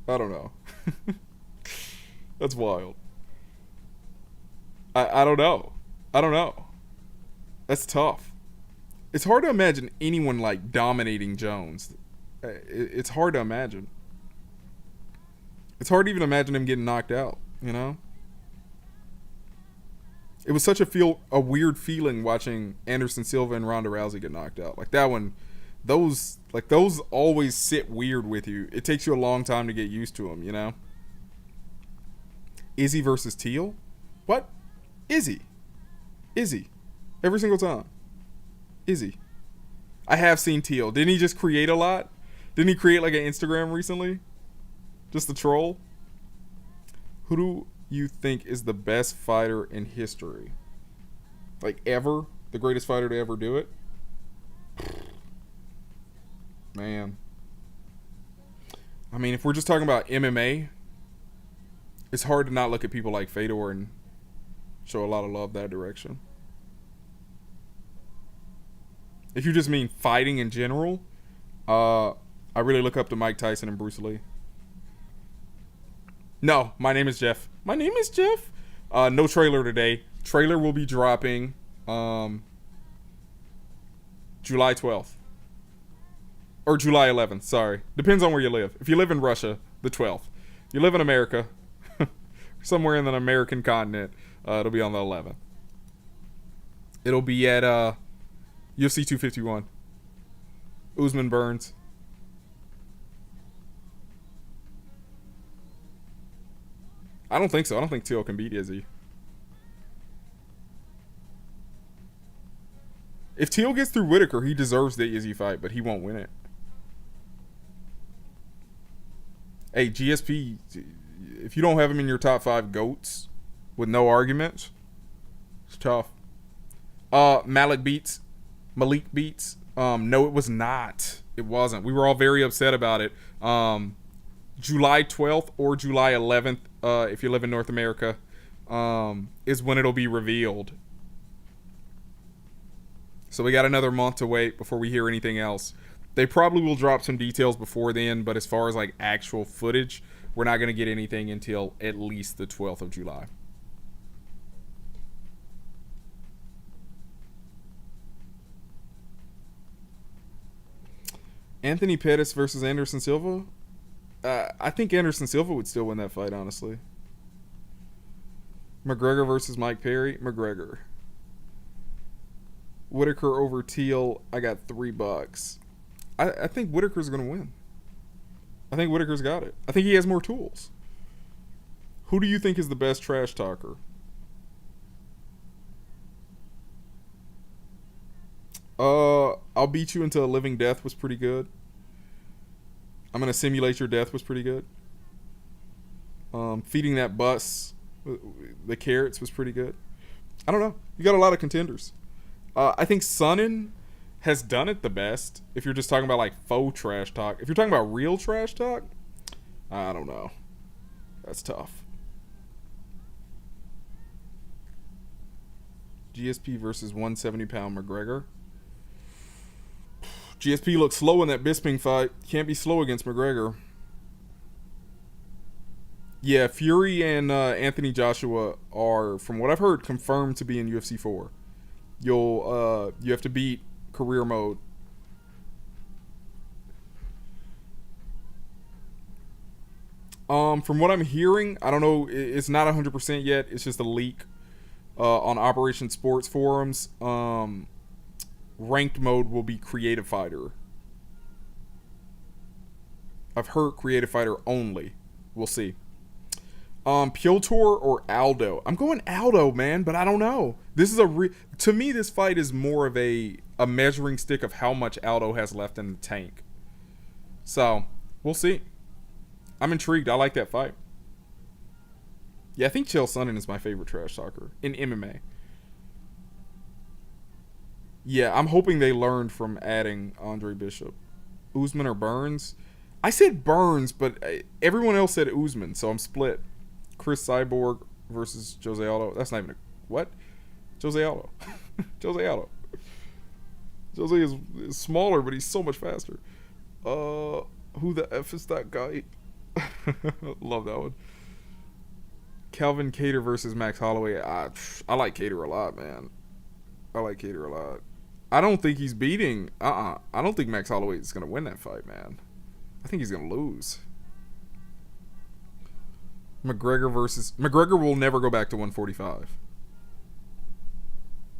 I don't know. That's wild. I don't know. That's tough. It's hard to imagine anyone like dominating Jones. It's hard to imagine. It's hard to even imagine him getting knocked out, you know? It was such a weird feeling watching Anderson Silva and Ronda Rousey get knocked out. Like that one, those always sit weird with you. It takes you a long time to get used to them, you know? Izzy versus Teal? What? Izzy. Every single time. Izzy. I have seen Teal. Didn't he just create a lot? Didn't he create like an Instagram recently? Just the troll? Who do you think is the best fighter in history? Like ever? The greatest fighter to ever do it? Man. I mean, if we're just talking about MMA, it's hard to not look at people like Fedor and show a lot of love that direction. If you just mean fighting in general, I really look up to Mike Tyson and Bruce Lee. No, my name is Jeff. No trailer today. Trailer will be dropping July 12th. Or July 11th, sorry. Depends on where you live. If you live in Russia, the 12th. If you live in America, somewhere in the American continent, it'll be on the 11th. It'll be at UFC 251. Usman Burns. I don't think so. I don't think Teal can beat Izzy. If Teal gets through Whitaker, he deserves the Izzy fight, but he won't win it. Hey, GSP, if you don't have him in your top 5 GOATs with no arguments, it's tough. Malik beats. No, it was not. It wasn't. We were all very upset about it. July 12th or July 11th, if you live in North America, is when it'll be revealed. So we got another month to wait before we hear anything else. They probably will drop some details before then, but as far as like actual footage, we're not going to get anything until at least the 12th of July. Anthony Pettis versus Anderson Silva? I think Anderson Silva would still win that fight, honestly. McGregor versus Mike Perry? McGregor. Whitaker over Teal? I got $3. I think Whitaker's going to win. I think Whitaker's got it. I think he has more tools. Who do you think is the best trash talker? I'll beat you into a living death was pretty good. I'm going to simulate your death was pretty good. Feeding that bus the carrots was pretty good. I don't know. You got a lot of contenders. I think Sonnen has done it the best. If you're just talking about like faux trash talk. If you're talking about real trash talk, I don't know. That's tough. GSP versus 170-pound McGregor. GSP looks slow in that Bisping fight. Can't be slow against McGregor. Yeah, Fury and Anthony Joshua are, from what I've heard, confirmed to be in UFC 4. You have to beat career mode. From what I'm hearing, I don't know, it's not 100% yet. It's just a leak on Operation Sports forums. Ranked mode will be Creative Fighter. I've heard Creative Fighter only. We'll see. Piotr or Aldo? I'm going Aldo, man, but I don't know. This is to me, this fight is more of a measuring stick of how much Aldo has left in the tank. So, we'll see. I'm intrigued. I like that fight. Yeah, I think Chael Sonnen is my favorite trash talker in MMA. Yeah, I'm hoping they learned from adding Andre Bishop. Usman or Burns? I said Burns, but everyone else said Usman, so I'm split. Chris Cyborg versus Jose Aldo. That's not even a... What? Jose Aldo. Jose Aldo. Jose is smaller, but he's so much faster. Who the F is that guy? Love that one. Calvin Kattar versus Max Holloway. I like Kattar a lot, man. I like Kattar a lot. I don't think he's beating... I don't think Max Holloway is going to win that fight, man. I think he's going to lose. McGregor will never go back to 145.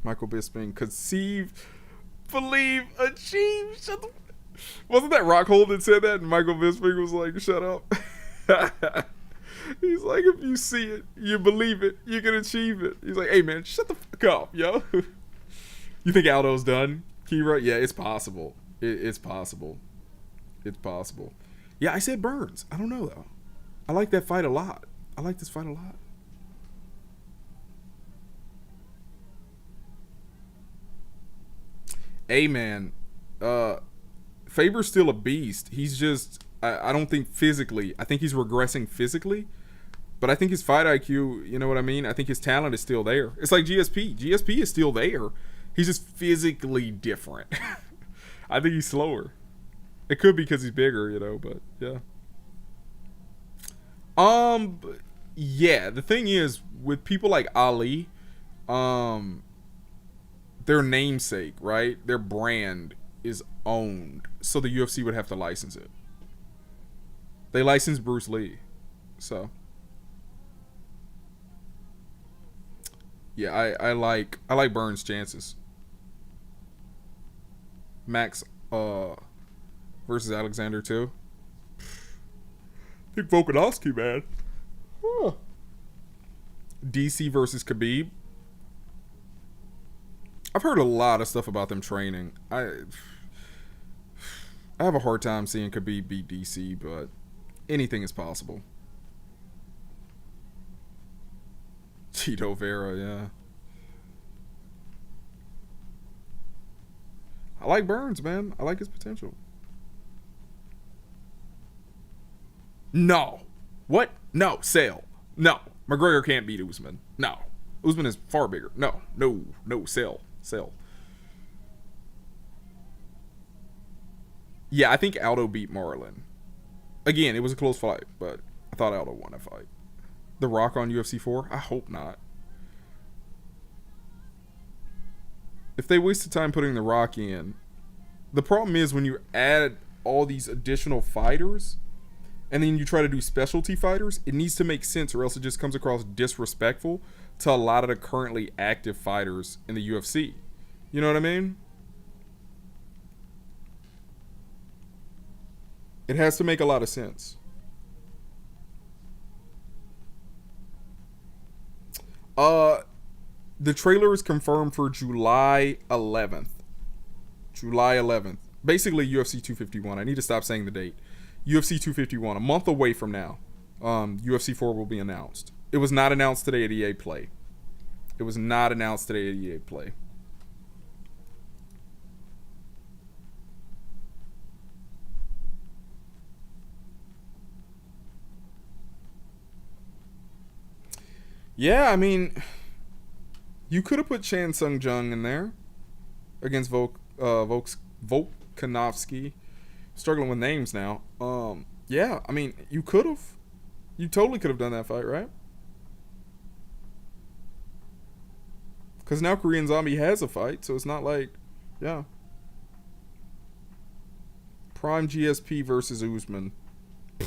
Michael Bisping. Conceive, believe, achieve. Shut the... Wasn't that Rockhold that said that? And Michael Bisping was like, shut up. He's like, if you see it, you believe it, you can achieve it. He's like, hey, man, shut the fuck up, yo. You think Aldo's done, Kira? Yeah, it's possible. It's possible. It's possible. Yeah, I said Burns. I don't know, though. I like that fight a lot. I like this fight a lot. Hey, man. Faber's still a beast. He's just... I don't think physically. I think he's regressing physically. But I think his fight IQ, you know what I mean? I think his talent is still there. It's like GSP. GSP is still there. He's just physically different. I think he's slower. It could be because he's bigger, you know, but yeah. Yeah, the thing is, with people like Ali, their namesake, right? Their brand is owned, so the UFC would have to license it. They licensed Bruce Lee, so yeah, I like Burns' chances. Max versus Alexander too. I think Volkanovski, man. Huh. DC versus Khabib. I've heard a lot of stuff about them training. I have a hard time seeing Khabib beat DC, but anything is possible. Chito Vera, yeah. I like Burns, man. I like his potential. No. What? No. Sale. No. McGregor can't beat Usman. No. Usman is far bigger. No. Sale. Yeah, I think Aldo beat Marlon. Again, it was a close fight, but I thought Aldo won that fight. The Rock on UFC 4? I hope not. If they wasted time putting The Rock in, the problem is when you add all these additional fighters and then you try to do specialty fighters, it needs to make sense or else it just comes across disrespectful to a lot of the currently active fighters in the UFC. You know what I mean? It has to make a lot of sense. The trailer is confirmed for July 11th. July 11th. Basically UFC 251. I need to stop saying the date. UFC 251. A month away from now. UFC 4 will be announced. It was not announced today at EA Play. It was not announced today at EA Play. Yeah, I mean, you could have put Chan Sung Jung in there against Volkanovski. Struggling with names now. Yeah, I mean, you could have. You totally could have done that fight, right? Because now Korean Zombie has a fight, so it's not like, yeah. Prime GSP versus Usman. I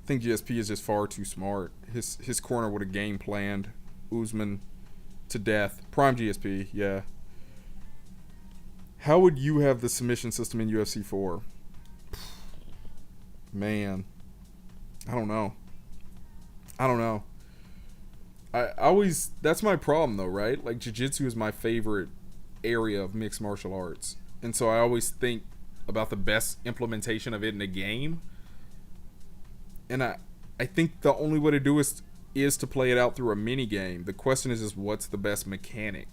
think GSP is just far too smart. His corner would have game planned Usman to death. Prime GSP, yeah. How would you have the submission system in UFC 4? Man, I don't know. I always, that's my problem though, right? Like jiu-jitsu is my favorite area of mixed martial arts, and so I always think about the best implementation of it in a game. And I think the only way to do is to play it out through a mini game. The question is just what's the best mechanic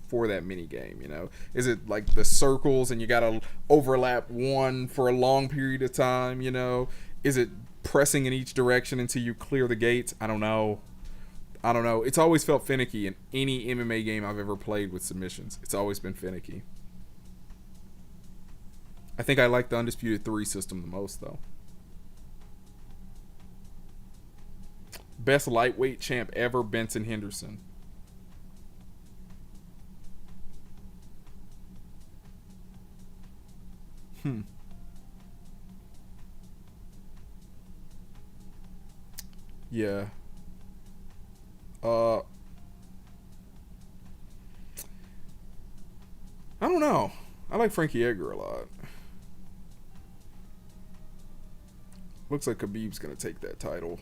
for that mini game, you know? Is it like the circles and you gotta overlap one for a long period of time, you know? Is it pressing in each direction until you clear the gates? I don't know. It's always felt finicky in any MMA game I've ever played with submissions. It's always been finicky. I think I like the Undisputed 3 system the most though. Best lightweight champ ever, Benson Henderson. Yeah. I don't know. I like Frankie Edgar a lot. Looks like Khabib's gonna take that title,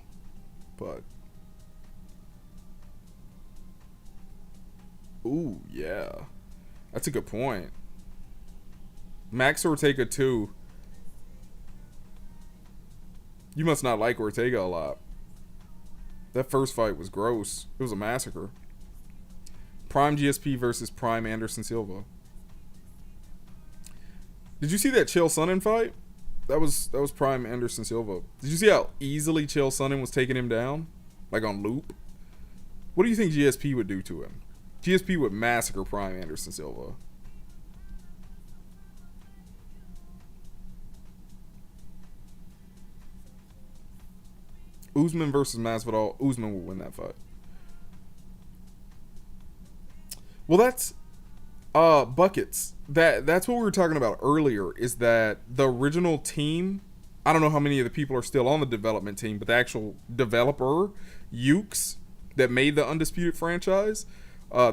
but ooh, yeah, that's a good point. Max Ortega too. You must not like Ortega a lot. That first fight was gross. It was a massacre. Prime GSP versus Prime Anderson Silva. Did you see that Chael Sonnen fight? That was Prime Anderson Silva. Did you see how easily Chael Sonnen was taking him down? Like on loop? What do you think GSP would do to him? GSP would massacre Prime Anderson Silva. Usman versus Masvidal. Usman will win that fight. Well, that's buckets. That's what we were talking about earlier, is that the original team, I don't know how many of the people are still on the development team, but the actual developer, Ukes, that made the Undisputed franchise,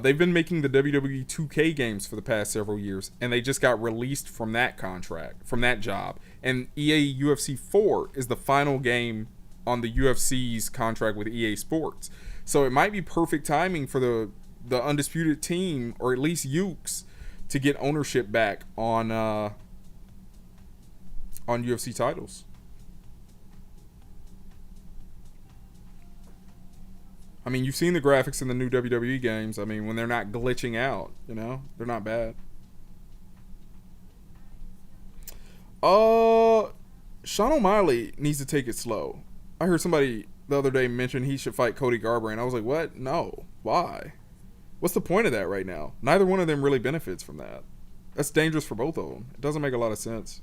they've been making the WWE 2K games for the past several years, and they just got released from that contract, from that job. And EA UFC 4 is the final game on the UFC's contract with EA Sports. So it might be perfect timing for the Undisputed team, or at least Ukes, to get ownership back on UFC titles. I mean, you've seen the graphics in the new WWE games. I mean, when they're not glitching out, you know, they're not bad. Sean O'Malley needs to take it slow. I heard somebody the other day mention he should fight Cody Garbrandt. I was like, what? No. Why? What's the point of that right now? Neither one of them really benefits from that. That's dangerous for both of them. It doesn't make a lot of sense.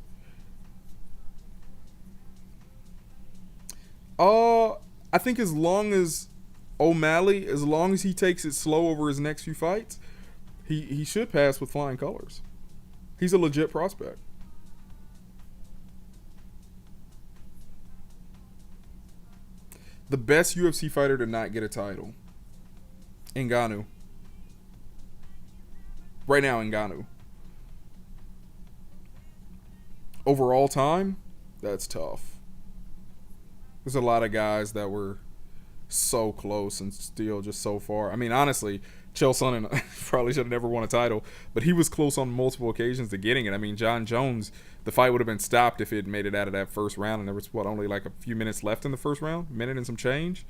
I think as long as O'Malley, as long as he takes it slow over his next few fights, he should pass with flying colors. He's a legit prospect. The best UFC fighter to not get a title, Ngannou. Right now, Ngannou. Overall time, that's tough. There's a lot of guys that were so close and still just so far. I mean, honestly, Chael Sonnen probably should have never won a title, but he was close on multiple occasions to getting it. I mean, John Jones, the fight would have been stopped if it had made it out of that first round, and there was, only like a few minutes left in the first round, minute and some change,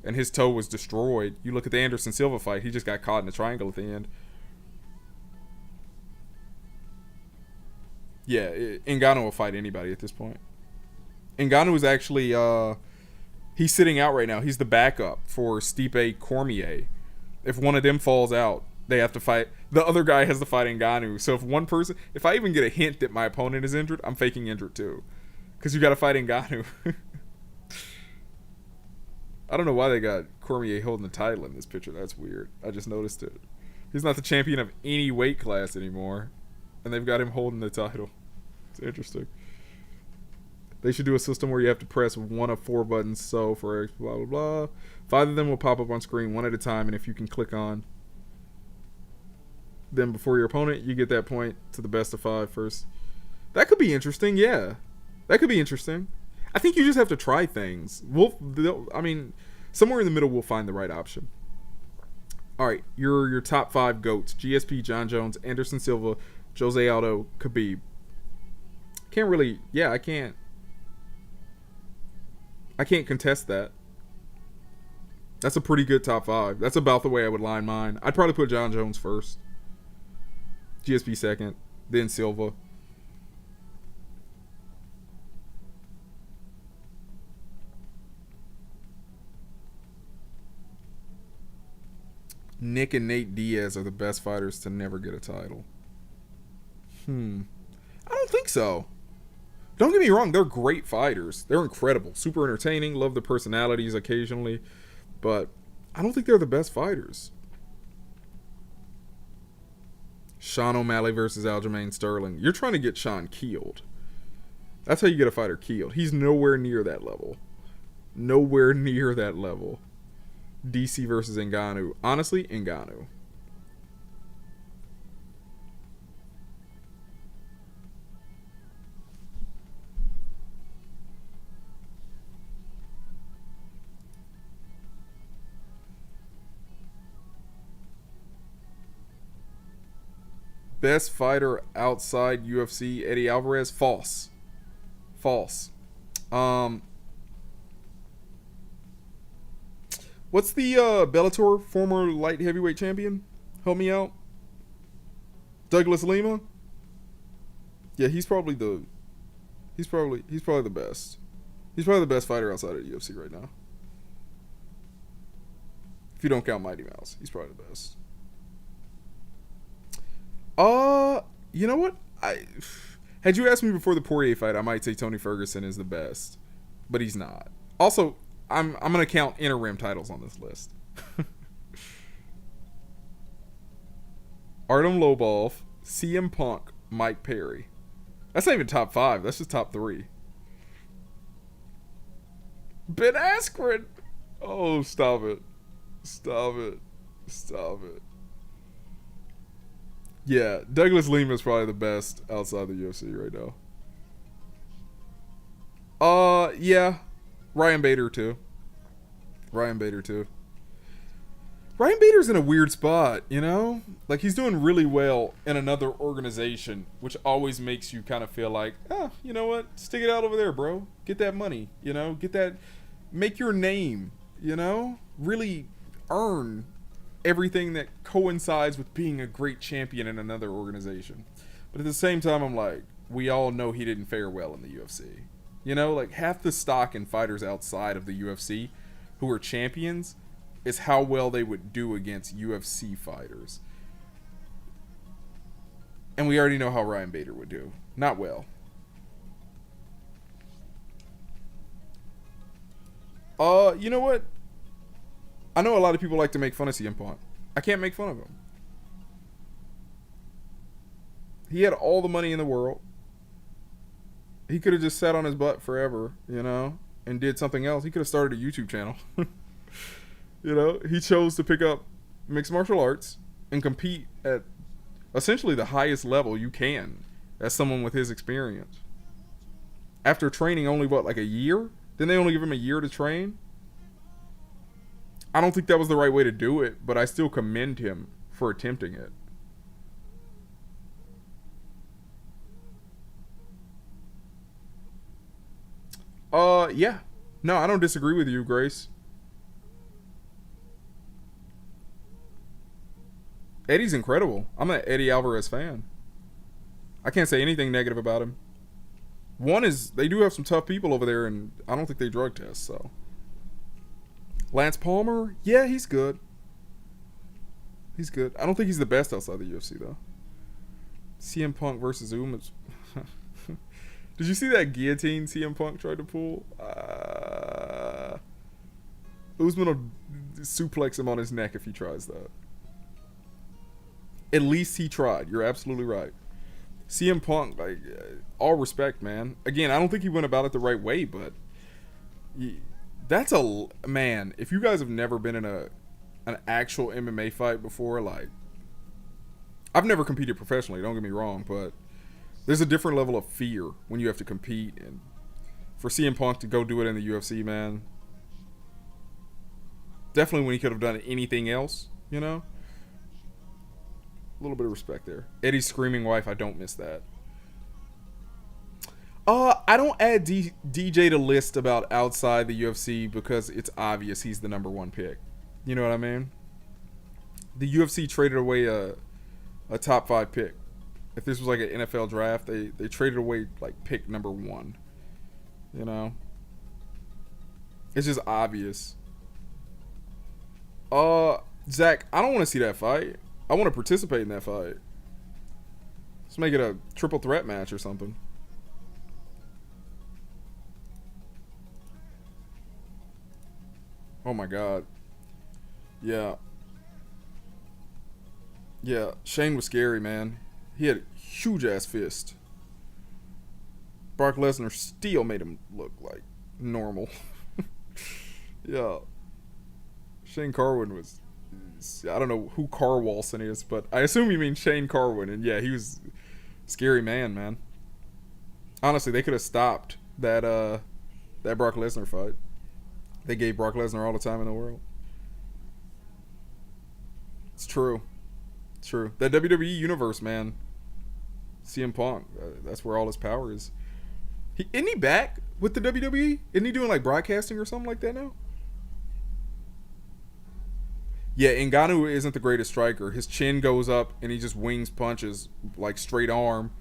and his toe was destroyed. You look at the Anderson Silva fight, he just got caught in a triangle at the end. Yeah, Ngannou will fight anybody at this point. Ngannou is actually, he's sitting out right now. He's the backup for Stipe Cormier. If one of them falls out, they have to fight. The other guy has to fight Ngannou. So if I even get a hint that my opponent is injured, I'm faking injured too. Because you got to fight Ngannou. I don't know why they got Cormier holding the title in this picture. That's weird. I just noticed it. He's not the champion of any weight class anymore. And they've got him holding the title. It's interesting. They should do a system where you have to press one of 4 buttons. So for blah, blah, blah. 5 of them will pop up on screen one at a time. And if you can click on them before your opponent, you get that point to the best of 5 first. That could be interesting. Yeah. That could be interesting. I think you just have to try things. Somewhere in the middle we'll find the right option. All right. Your top 5 GOATs. GSP, John Jones, Anderson Silva, Jose Aldo, Khabib. I can't contest that. That's a pretty good top 5. That's about the way I would line mine. I'd probably put John Jones first, GSP second, then Silva. Nick and Nate Diaz are the best fighters to never get a title. I don't think so. Don't get me wrong, they're great fighters. They're incredible. Super entertaining. Love the personalities occasionally. But I don't think they're the best fighters. Sean O'Malley versus Aljamain Sterling. You're trying to get Sean killed. That's how you get a fighter killed. He's nowhere near that level. Nowhere near that level. DC versus Ngannou. Honestly, Ngannou. Best fighter outside UFC, Eddie Alvarez. False. What's the Bellator former light heavyweight champion? Help me out. Douglas Lima. Yeah, he's probably the best. He's probably the best fighter outside of the UFC right now. If you don't count Mighty Mouse, he's probably the best. You know what? Had you asked me before the Poirier fight, I might say Tony Ferguson is the best, but he's not. Also, I'm gonna count interim titles on this list. Artem Lobov, CM Punk, Mike Perry. That's not even top 5. That's just top 3. Ben Askren. Oh, stop it. Stop it. Stop it. Yeah, Douglas Lima is probably the best outside the UFC right now. Yeah. Ryan Bader too. Ryan Bader's in a weird spot, you know? Like, he's doing really well in another organization, which always makes you kind of feel like, oh, you know what? Stick it out over there, bro. Get that money, you know? Get that, make your name, you know? Really earn everything that coincides with being a great champion in another organization. But at the same time, I'm like, we all know he didn't fare well in the UFC. You know, like, half the stock in fighters outside of the UFC who are champions is how well they would do against UFC fighters. And we already know how Ryan Bader would do. Not well. You know what? I know a lot of people like to make fun of CM Punk. I can't make fun of him. He had all the money in the world. He could have just sat on his butt forever, you know, and did something else. He could have started a YouTube channel. You know, he chose to pick up mixed martial arts and compete at essentially the highest level you can as someone with his experience. After training only, what, like a year? Didn't they only give him a year to train? I don't think that was the right way to do it, but I still commend him for attempting it. Yeah. No, I don't disagree with you, Grace. Eddie's incredible. I'm an Eddie Alvarez fan. I can't say anything negative about him. One is, they do have some tough people over there, and I don't think they drug test, so. Lance Palmer? Yeah, he's good. He's good. I don't think he's the best outside the UFC, though. CM Punk versus Umas. Did you see that guillotine CM Punk tried to pull? Usman will suplex him on his neck if he tries that. At least he tried. You're absolutely right. CM Punk, like, all respect, man. Again, I don't think he went about it the right way, but that's a man. If you guys have never been in an actual MMA fight before, like, I've never competed professionally. Don't get me wrong, but there's a different level of fear when you have to compete, and for CM Punk to go do it in the UFC, man. Definitely when he could have done anything else, you know. A little bit of respect there. Eddie's screaming wife, I don't miss that. I don't add DJ to list about outside the UFC because it's obvious he's the number 1 pick. You know what I mean? The UFC traded away a top 5 pick. If this was like an NFL draft, they traded away like pick number 1. You know? It's just obvious. Zach, I don't want to see that fight. I want to participate in that fight. Let's make it a triple threat match or something. Oh my god. Yeah. Yeah, Shane was scary, man. He had a huge ass fist. Brock Lesnar still made him look like normal. Yeah. Shane Carwin was, I don't know who Carwalson is, but I assume you mean Shane Carwin. And yeah, he was a scary man. Honestly, they could have stopped that Brock Lesnar fight. They gave Brock Lesnar all the time in the world. It's true. It's true. That WWE universe, man. CM Punk, that's where all his power is. Isn't he back with the WWE? Isn't he doing like broadcasting or something like that now? Yeah, Ngannou isn't the greatest striker. His chin goes up and he just wings punches like straight arm.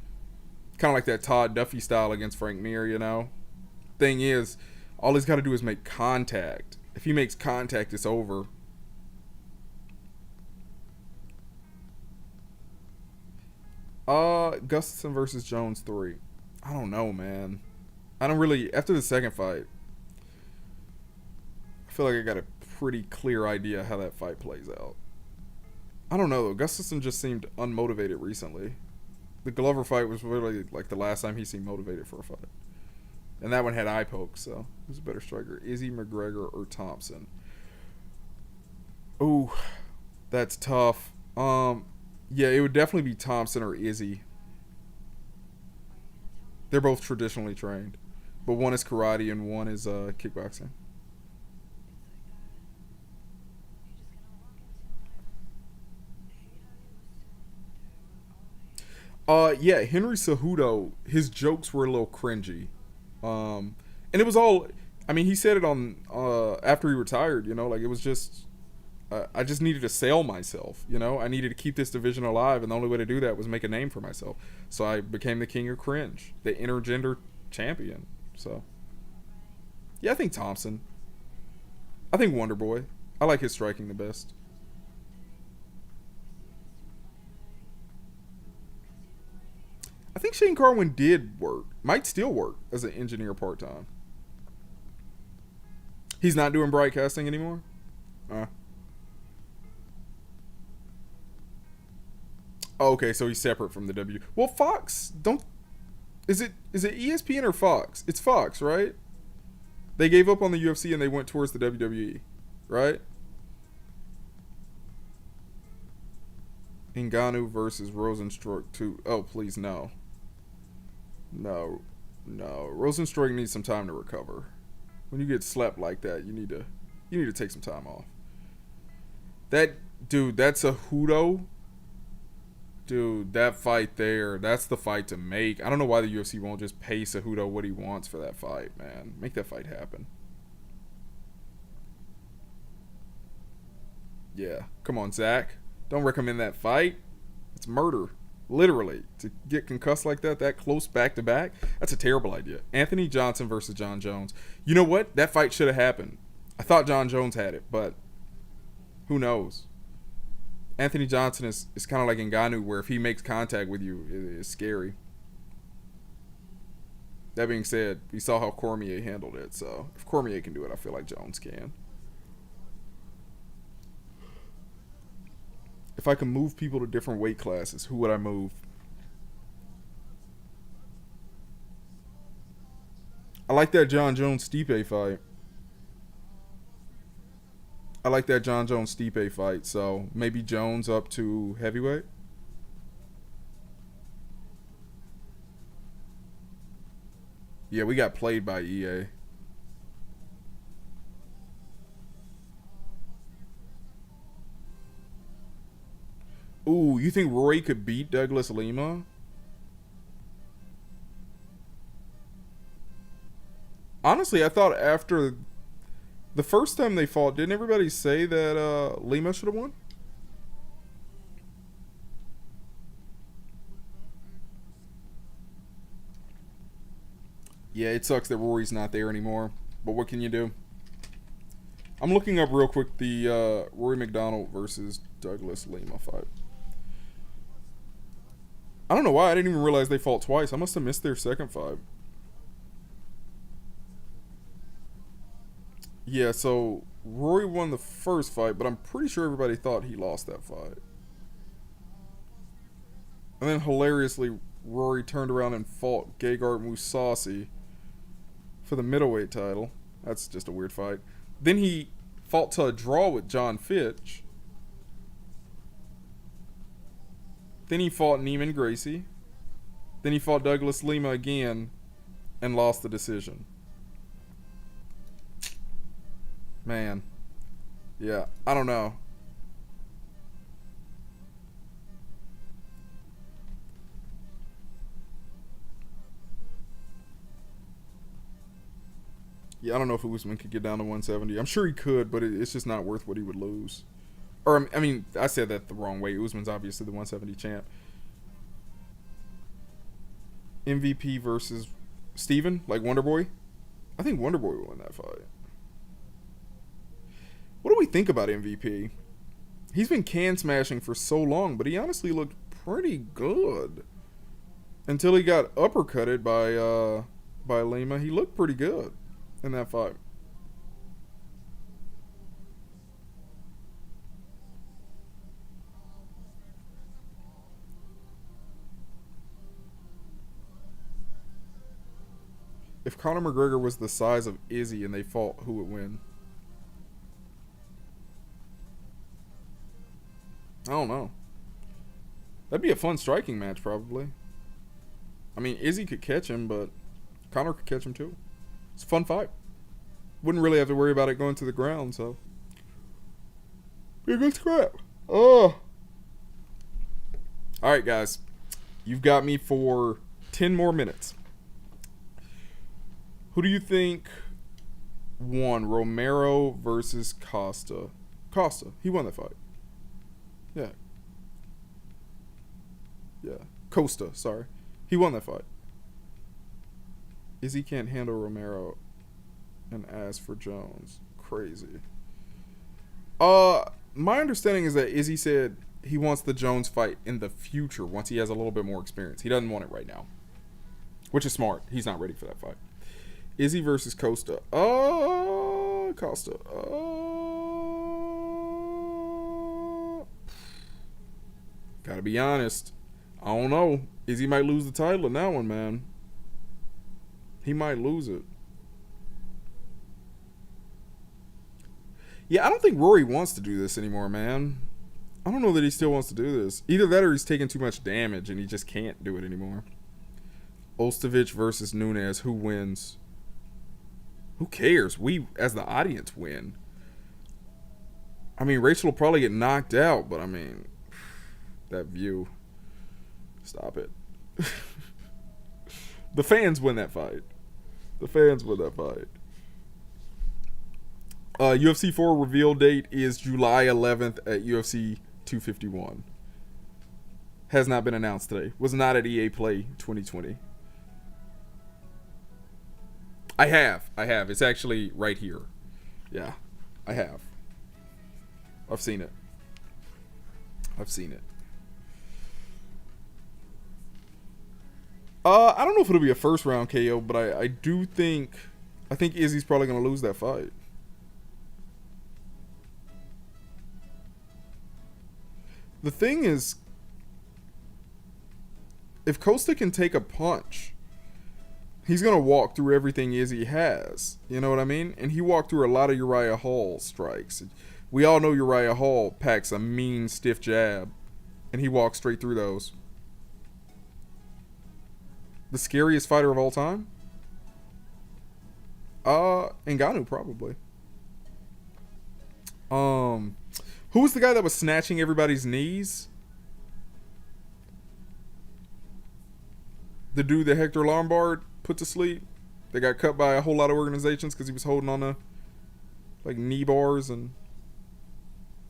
Kind of like that Todd Duffy style against Frank Mir, you know? Thing is, all he's got to do is make contact. If he makes contact, it's over. Gustafsson versus Jones 3. I don't know, man. I don't really, after the second fight, feel like I got a pretty clear idea how that fight plays out. I don't know though. Gustafsson just seemed unmotivated recently. The Glover fight was really like the last time he seemed motivated for a fight. And that one had eye pokes, so who's a better striker? Izzy, McGregor, or Thompson? Ooh, that's tough. Yeah, it would definitely be Thompson or Izzy. They're both traditionally trained, but one is karate and one is kickboxing. Yeah, Henry Cejudo, his jokes were a little cringy. And it was all, I mean, he said it on, after he retired, you know, like it was just, I just needed to sell myself, you know, I needed to keep this division alive, and the only way to do that was make a name for myself. So I became the king of cringe, the intergender champion. So, yeah, I think Thompson. I think Wonder Boy. I like his striking the best. I think Shane Carwin did work. Might still work as an engineer part-time. He's not doing broadcasting anymore? Oh, okay, so he's separate from the W. Well, Fox, don't... Is it ESPN or Fox? It's Fox, right? They gave up on the UFC and they went towards the WWE, right? Ngannou versus Rosenstruck 2. Oh, please, no. No. Rosenstruck needs some time to recover. When you get slept like that, you need to take some time off. That dude, that's a Cejudo. Dude, that fight there, that's the fight to make. I don't know why the UFC won't just pay Cejudo what he wants for that fight, man. Make that fight happen. Yeah, come on, Zach. Don't recommend that fight. It's murder. Literally. To get concussed like that close back to back, that's a terrible idea. Anthony Johnson versus John Jones. You know what? That fight should have happened. I thought John Jones had it, but who knows? Anthony Johnson is kind of like Ngannou, where if he makes contact with you, it's scary. That being said, we saw how Cormier handled it, so if Cormier can do it, I feel like Jones can. If I can move people to different weight classes, who would I move? I like that John Jones-Stipe fight. I like that John Jones-Stipe fight, so maybe Jones up to heavyweight? Yeah, we got played by EA. Ooh, you think Roy could beat Douglas Lima? Honestly, I thought after the first time they fought, didn't everybody say that Lima should have won? Yeah, it sucks that Rory's not there anymore, but what can you do? I'm looking up real quick the Rory McDonald versus Douglas Lima fight. I don't know why. I didn't even realize they fought twice. I must have missed their second fight. Yeah, so Rory won the first fight, but I'm pretty sure everybody thought he lost that fight. And then hilariously, Rory turned around and fought Gegard Mousasi for the middleweight title. That's just a weird fight. Then he fought to a draw with John Fitch. Then he fought Neiman Gracie. Then he fought Douglas Lima again and lost the decision. Man. Yeah, I don't know. Yeah, I don't know if Usman could get down to 170. I'm sure he could, but it's just not worth what he would lose. Or, I mean, I said that the wrong way. Usman's obviously the 170 champ. MVP versus Steven, like Wonder Boy. I think Wonder Boy will win that fight. What do we think about MVP? He's been can smashing for so long, but he honestly looked pretty good. Until he got uppercutted by Lima, he looked pretty good in that fight. If Conor McGregor was the size of Izzy and they fought, who would win? I don't know. That'd be a fun striking match, probably. I mean, Izzy could catch him, but Conor could catch him too. It's a fun fight. Wouldn't really have to worry about it going to the ground, so. Be a good scrap. Oh. Alright, guys. You've got me for 10 more minutes. Who do you think won? Romero versus Costa. Costa. He won that fight. Yeah. Yeah. Costa, sorry. He won that fight. Izzy can't handle Romero and ask for Jones. Crazy. My understanding is that Izzy said he wants the Jones fight in the future once he has a little bit more experience. He doesn't want it right now. Which is smart. He's not ready for that fight. Izzy versus Costa. Costa. Gotta be honest. I don't know. Izzy might lose the title in that one, man. He might lose it. Yeah, I don't think Rory wants to do this anymore, man. I don't know that he still wants to do this. Either that or he's taking too much damage and he just can't do it anymore. Ostovich versus Nunes. Who wins? Who cares? We, as the audience, win. I mean, Rachel will probably get knocked out, but I mean, that view. Stop it. The fans win that fight. The fans win that fight. UFC 4 reveal date is July 11th at UFC 251. Has not been announced today. Was not at EA Play 2020. I have. It's actually right here. Yeah, I have. I've seen it. I don't know if it'll be a first round KO, but I think Izzy's probably going to lose that fight. The thing is, if Costa can take a punch, he's going to walk through everything Izzy has. You know what I mean? And he walked through a lot of Uriah Hall strikes. We all know Uriah Hall packs a mean, stiff jab, and he walks straight through those. The scariest fighter of all time? Ngannou, probably. Who was the guy that was snatching everybody's knees? The dude that Hector Lombard put to sleep? That got cut by a whole lot of organizations because he was holding on to like knee bars and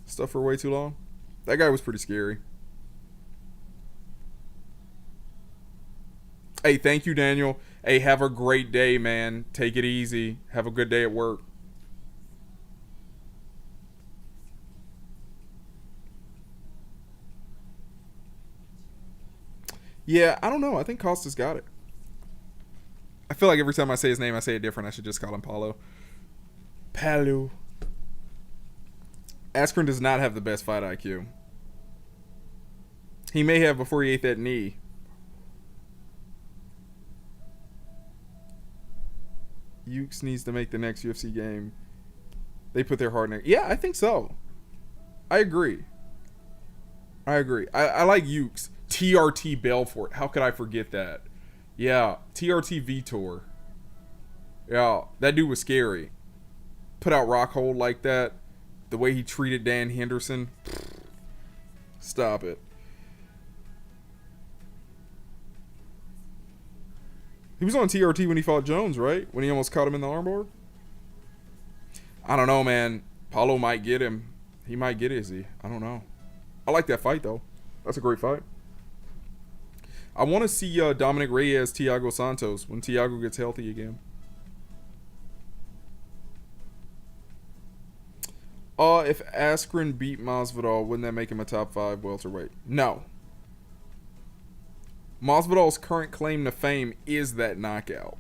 stuff for way too long. That guy was pretty scary. Hey, thank you, Daniel. Hey, have a great day, man. Take it easy. Have a good day at work. Yeah, I don't know. I think Costa's got it. I feel like every time I say his name, I say it different. I should just call him Paulo. Palu. Askren does not have the best fight IQ. He may have before he ate that knee. Ukes needs to make the next UFC game. They put their heart in it. Yeah, I think so. I agree. I like Ukes. TRT Belfort. How could I forget that? Yeah, TRT Vitor. Yeah, that dude was scary. Put out Rockhold like that. The way he treated Dan Henderson. Stop it. He was on TRT when he fought Jones, right? When he almost caught him in the armbar? I don't know, man. Paulo might get him. He might get Izzy. I don't know. I like that fight, though. That's a great fight. I want to see Dominic Reyes, Thiago Santos, when Thiago gets healthy again. If Askren beat Masvidal, wouldn't that make him a top 5 welterweight? No. Masvidal's current claim to fame is that knockout.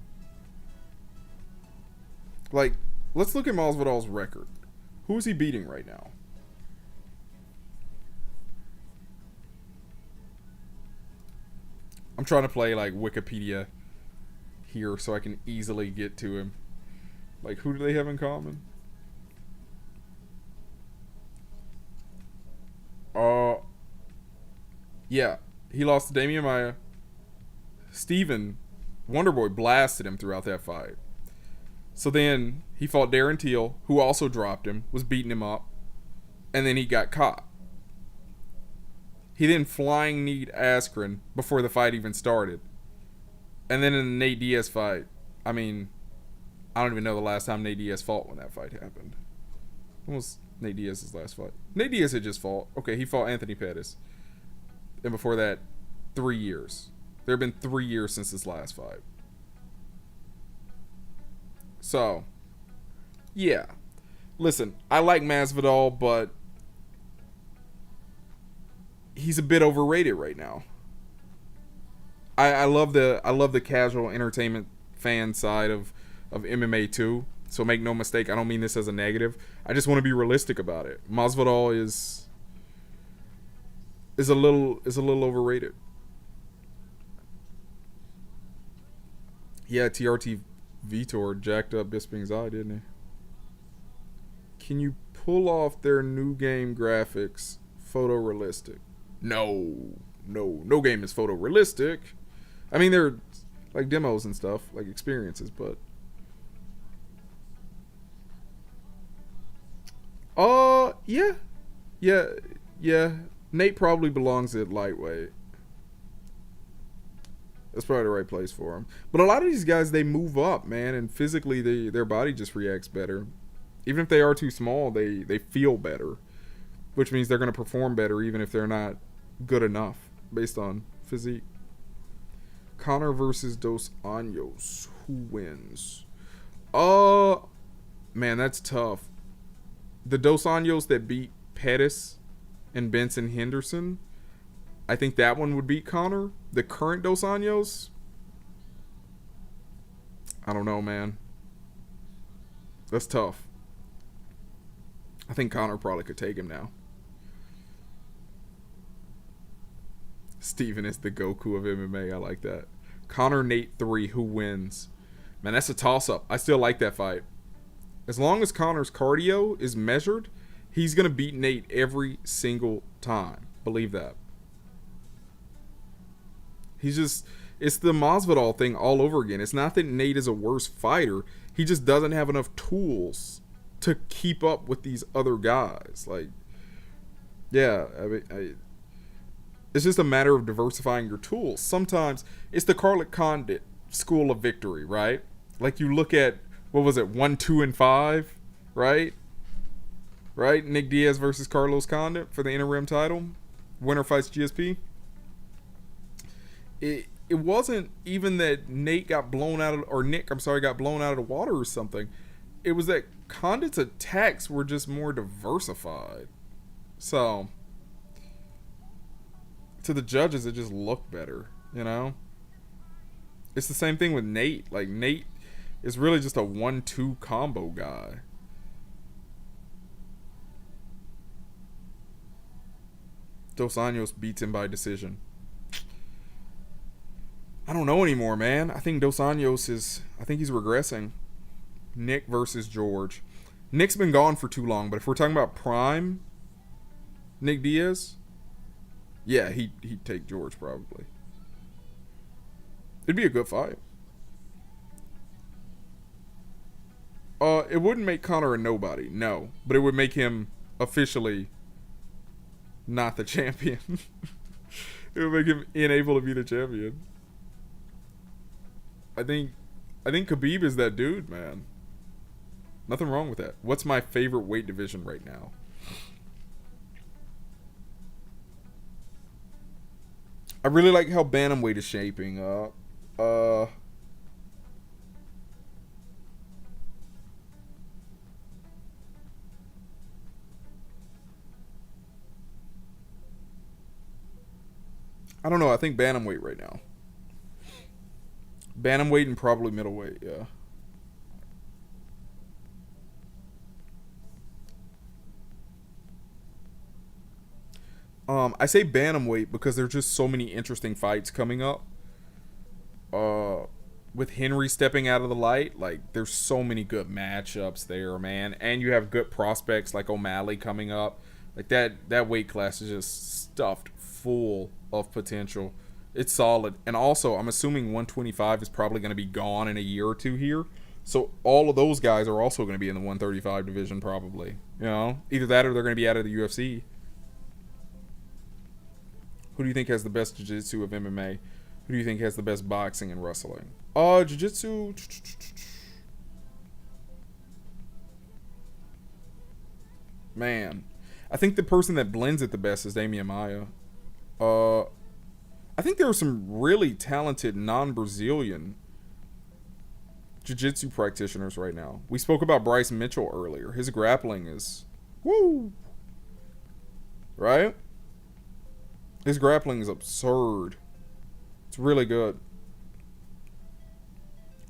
Like, let's look at Masvidal's record. Who is he beating right now? I'm trying to play like Wikipedia here so I can easily get to him. Like, who do they have in common? Yeah, he lost to Damian Maia. Steven, Wonderboy, blasted him throughout that fight. So then he fought Darren Till, who also dropped him, was beating him up, and then he got caught. He then flying kneed Askren before the fight even started. And then in the Nate Diaz fight, I mean, I don't even know the last time Nate Diaz fought when that fight happened. When was Nate Diaz's last fight? Nate Diaz had just fought. Okay, he fought Anthony Pettis. And before that, 3 years. There have been 3 years since his last fight. So, yeah. Listen, I like Masvidal, but he's a bit overrated right now. I love the casual entertainment fan side of MMA too. So make no mistake, I don't mean this as a negative. I just want to be realistic about it. Masvidal is a little overrated. Yeah, TRT Vitor jacked up Bisping's eye, didn't he? Can you pull off their new game graphics photorealistic? No game is photorealistic. I mean, they're like demos and stuff, like experiences, but yeah. Nate probably belongs at lightweight. That's probably the right place for him. But a lot of these guys, they move up, man, and physically their body just reacts better. Even if they are too small, they feel better, which means they're going to perform better even if they're not good enough based on physique. Conor versus Dos Anjos. Who wins? Man, that's tough. The Dos Anjos that beat Pettis and Benson Henderson, I think that one would beat Conor. The current Dos Anjos, I don't know, man. That's tough. I think Conor probably could take him now. Steven is the Goku of MMA. I like that. Conor Nate 3. Who wins? Man, that's a toss-up. I still like that fight. As long as Conor's cardio is measured, he's going to beat Nate every single time. Believe that. It's the Masvidal thing all over again. It's not that Nate is a worse fighter. He just doesn't have enough tools to keep up with these other guys. Like, yeah, I mean, it's just a matter of diversifying your tools. Sometimes it's the Scarlett Condit school of victory, right? Like you look at, what was it, 1, 2, and 5, right? Right? Nick Diaz versus Carlos Condit for the interim title. Winner fights GSP. It wasn't even that Nick got blown out of the water or something. It was that Condit's attacks were just more diversified. So, to the judges, it just looked better, you know? It's the same thing with Nate. Like, Nate is really just a 1-2 combo guy. Dos Anjos beats him by decision. I don't know anymore, man. I think Dos Anjos I think he's regressing. Nick versus George. Nick's been gone for too long, but if we're talking about prime Nick Diaz, yeah, he'd take George probably. It'd be a good fight. It wouldn't make Conor a nobody, no. But it would make him officially not the champion. It would make him unable to be the champion. I think Khabib is that dude, man. Nothing wrong with that. What's my favorite weight division right now? I really like how bantamweight is shaping up. I don't know. I think bantamweight right now. Bantamweight and probably middleweight, yeah. I say bantamweight because there's just so many interesting fights coming up. with Henry stepping out of the light, like there's so many good matchups there, man. And you have good prospects like O'Malley coming up. Like that weight class is just stuffed full of potential. It's solid. And also, I'm assuming 125 is probably going to be gone in a year or two here. So all of those guys are also going to be in the 135 division probably. You know, either that or they're going to be out of the UFC. Who do you think has the best jiu-jitsu of MMA? Who do you think has the best boxing and wrestling? Jiu-jitsu. Man, I think the person that blends it the best is Damian Maia. I think there are some really talented non-Brazilian jiu-jitsu practitioners right now. We spoke about Bryce Mitchell earlier. His grappling is woo. Right? His grappling is absurd. It's really good.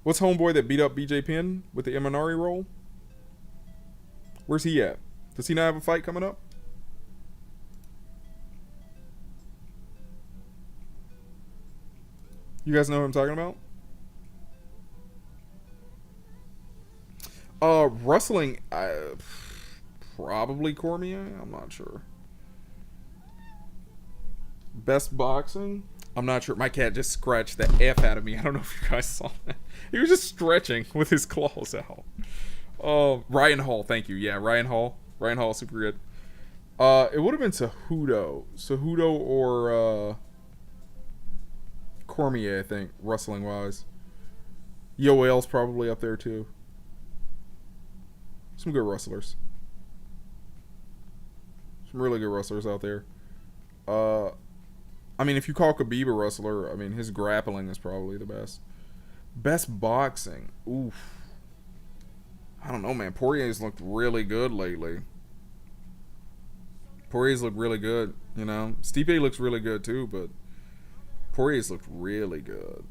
What's homeboy that beat up BJ Penn with the Imanari roll? Where's he at? Does he not have a fight coming up? You guys know who I'm talking about? Wrestling, probably Cormier. I'm not sure. Best boxing? I'm not sure. My cat just scratched the F out of me. I don't know if you guys saw that. He was just stretching with his claws out. Ryan Hall, thank you. Yeah, Ryan Hall. Ryan Hall, super good. It would have been Cejudo. Cejudo or Cormier, I think, wrestling-wise. Yoel's probably up there, too. Some good wrestlers. Some really good wrestlers out there. I mean, if you call Khabib a wrestler, I mean, his grappling is probably the best. Best boxing. Oof. I don't know, man. Poirier's looked really good lately. Poirier's looked really good, you know. Stipe looks really good, too, but Poirier's looked really good.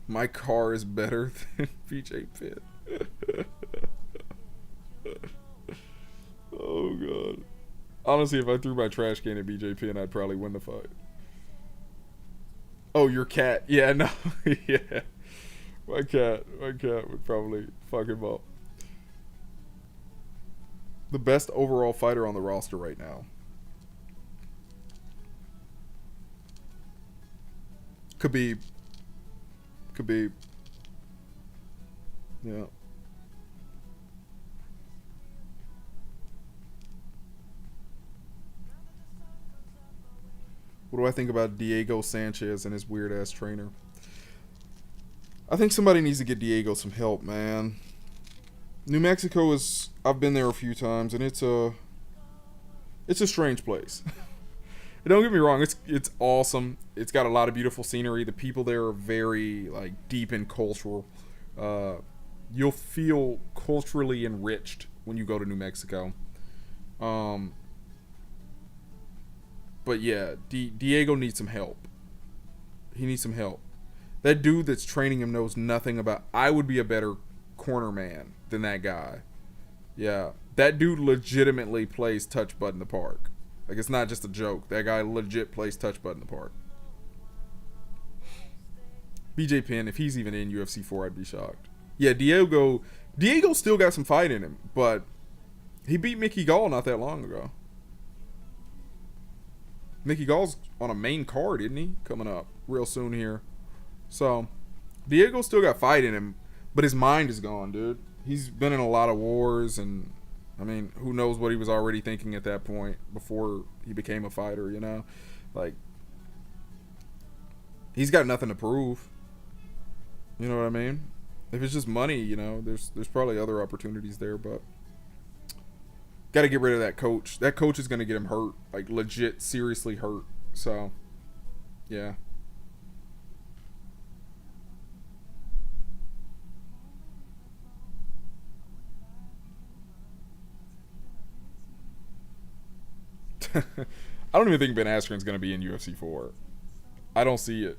My car is better than BJ Pitt. Oh, God. Honestly, if I threw my trash can at BJ Penn, I'd probably win the fight. Oh, your cat. Yeah, no. Yeah. My cat would probably fuck him up. The best overall fighter on the roster right now. Khabib. Yeah. What do I think about Diego Sanchez and his weird ass trainer? I think somebody needs to get Diego some help, man. New Mexico is, I've been there a few times, and it's a strange place. Don't get me wrong, it's awesome. It's got a lot of beautiful scenery. The people there are very like deep in cultural. You'll feel culturally enriched when you go to New Mexico. But yeah, Diego needs some help. He needs some help. That dude that's training him knows nothing about. I would be a better corner man than that guy. Yeah, that dude legitimately plays touch butt in the park. Like, it's not just a joke. That guy legit plays touch butt in the park. BJ Penn, if he's even in UFC 4, I'd be shocked. Yeah, Diego still got some fight in him, but he beat Mickey Gall not that long ago. Mickey Gall's on a main card, isn't he? Coming up real soon here. So, Diego still got fight in him, but his mind is gone, dude. He's been in a lot of wars, and I mean, who knows what he was already thinking at that point before he became a fighter, you know? Like, he's got nothing to prove. You know what I mean? If it's just money, you know, there's probably other opportunities there, but got to get rid of that coach. That coach is going to get him hurt, like legit, seriously hurt. So, yeah. I don't even think Ben Askren's going to be in UFC 4. I don't see it.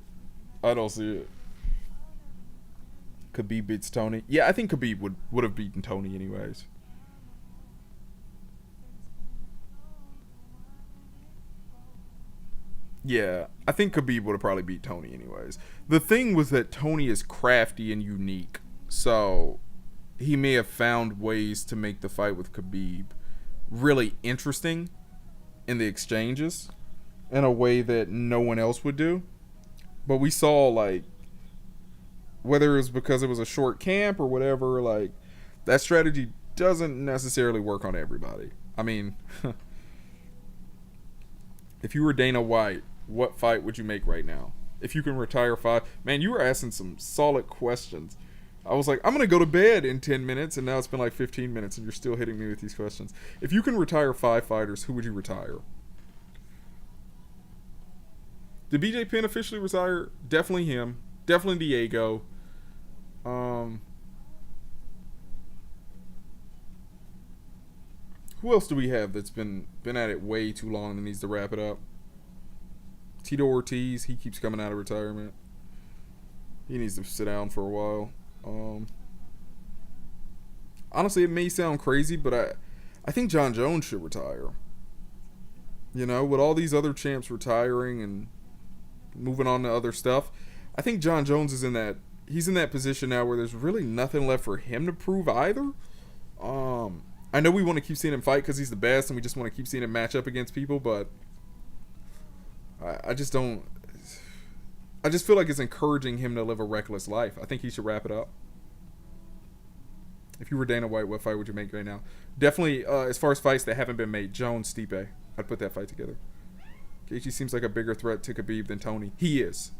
Khabib beats Tony. Yeah, I think Khabib would have beaten Tony anyways. Yeah, I think Khabib would have probably beat Tony anyways. The thing was that Tony is crafty and unique, so he may have found ways to make the fight with Khabib really interesting in the exchanges in a way that no one else would do. But we saw, like, whether it was because it was a short camp or whatever, like, that strategy doesn't necessarily work on everybody. I mean, if you were Dana White, what fight would you make right now? If you can retire 5... Man, you were asking some solid questions. I was like, I'm going to go to bed in 10 minutes, and now it's been like 15 minutes, and you're still hitting me with these questions. If you can retire 5 fighters, who would you retire? Did BJ Penn officially retire? Definitely him. Definitely Diego. Who else do we have that's been at it way too long and needs to wrap it up? Tito Ortiz, he keeps coming out of retirement. He needs to sit down for a while. Honestly, it may sound crazy, but I think John Jones should retire. You know, with all these other champs retiring and moving on to other stuff, I think John Jones is in that position now where there's really nothing left for him to prove either. I know we want to keep seeing him fight because he's the best, and we just want to keep seeing him match up against people, but I just don't. I just feel like it's encouraging him to live a reckless life. I think he should wrap it up. If you were Dana White, what fight would you make right now? Definitely, as far as fights that haven't been made, Jones, Stipe. I'd put that fight together. Gaethje seems like a bigger threat to Khabib than Tony. He is.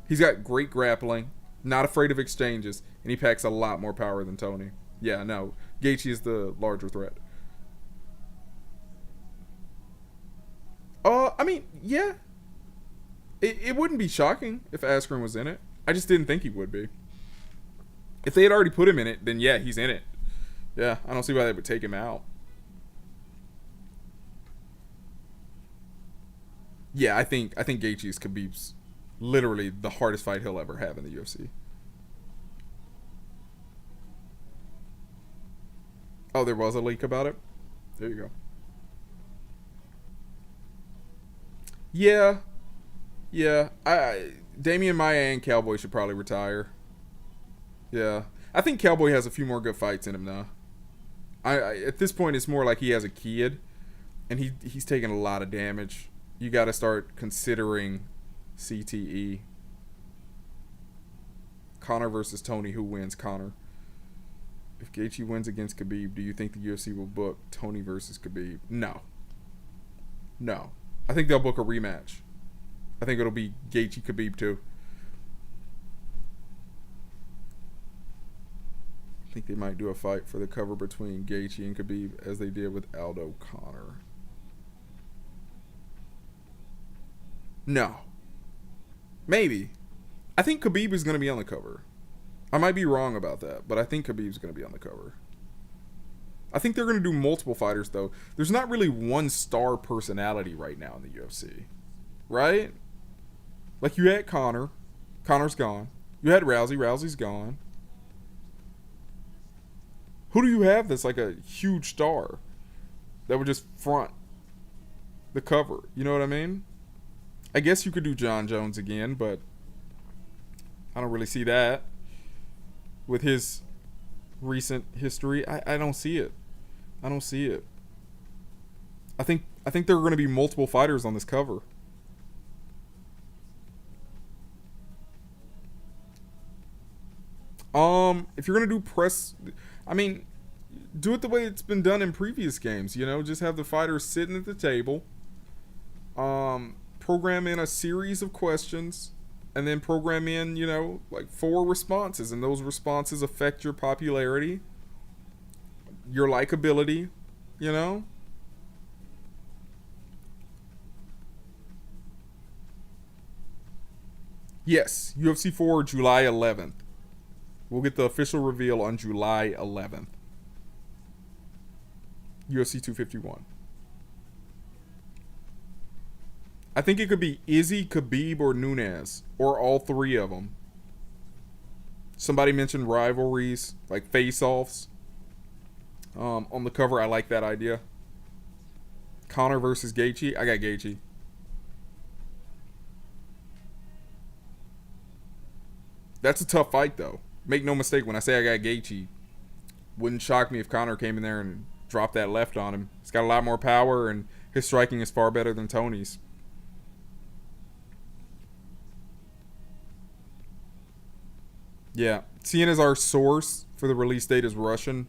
He's got great grappling, not afraid of exchanges, and he packs a lot more power than Tony. Yeah, no. Gaethje is the larger threat. I mean, yeah. It wouldn't be shocking if Askren was in it. I just didn't think he would be. If they had already put him in it, then yeah, he's in it. Yeah, I don't see why they would take him out. Yeah, I think Gaethje is Khabib's literally the hardest fight he'll ever have in the UFC. Oh, there was a leak about it? There you go. Yeah. Yeah. Damian Maia and Cowboy should probably retire. Yeah. I think Cowboy has a few more good fights in him now. At this point, it's more like he has a kid, and he's taking a lot of damage. You got to start considering CTE. Conor versus Tony. Who wins? Conor. If Gaethje wins against Khabib, do you think the UFC will book Tony versus Khabib? No. No. I think they'll book a rematch. I think it'll be Gaethje Khabib too. I think they might do a fight for the cover between Gaethje and Khabib as they did with Aldo Conor. No. Maybe. I think Khabib is going to be on the cover. I might be wrong about that, but I think Khabib's going to be on the cover. I think they're going to do multiple fighters, though. There's not really one star personality right now in the UFC. Right? Like, you had Conor. Conor's gone. You had Rousey. Rousey's gone. Who do you have that's like a huge star that would just front the cover? You know what I mean? I guess you could do John Jones again, but I don't really see that. With his recent history, I don't see it. I don't see it. I think there are going to be multiple fighters on this cover. If you're going to do press, I mean, do it the way it's been done in previous games, you know, just have the fighters sitting at the table, program in a series of questions, and then program in, you know, like 4 responses, and those responses affect your popularity, your likability, you know? Yes, UFC 4, July 11th. We'll get the official reveal on July 11th. UFC 251. I think it could be Izzy, Khabib, or Nunes, or all 3 of them. Somebody mentioned rivalries, like face-offs. On the cover, I like that idea. Conor versus Gaethje. I got Gaethje. That's a tough fight, though. Make no mistake, when I say I got Gaethje, wouldn't shock me if Conor came in there and dropped that left on him. He's got a lot more power, and his striking is far better than Tony's. Yeah, seeing as our source for the release date is Russian,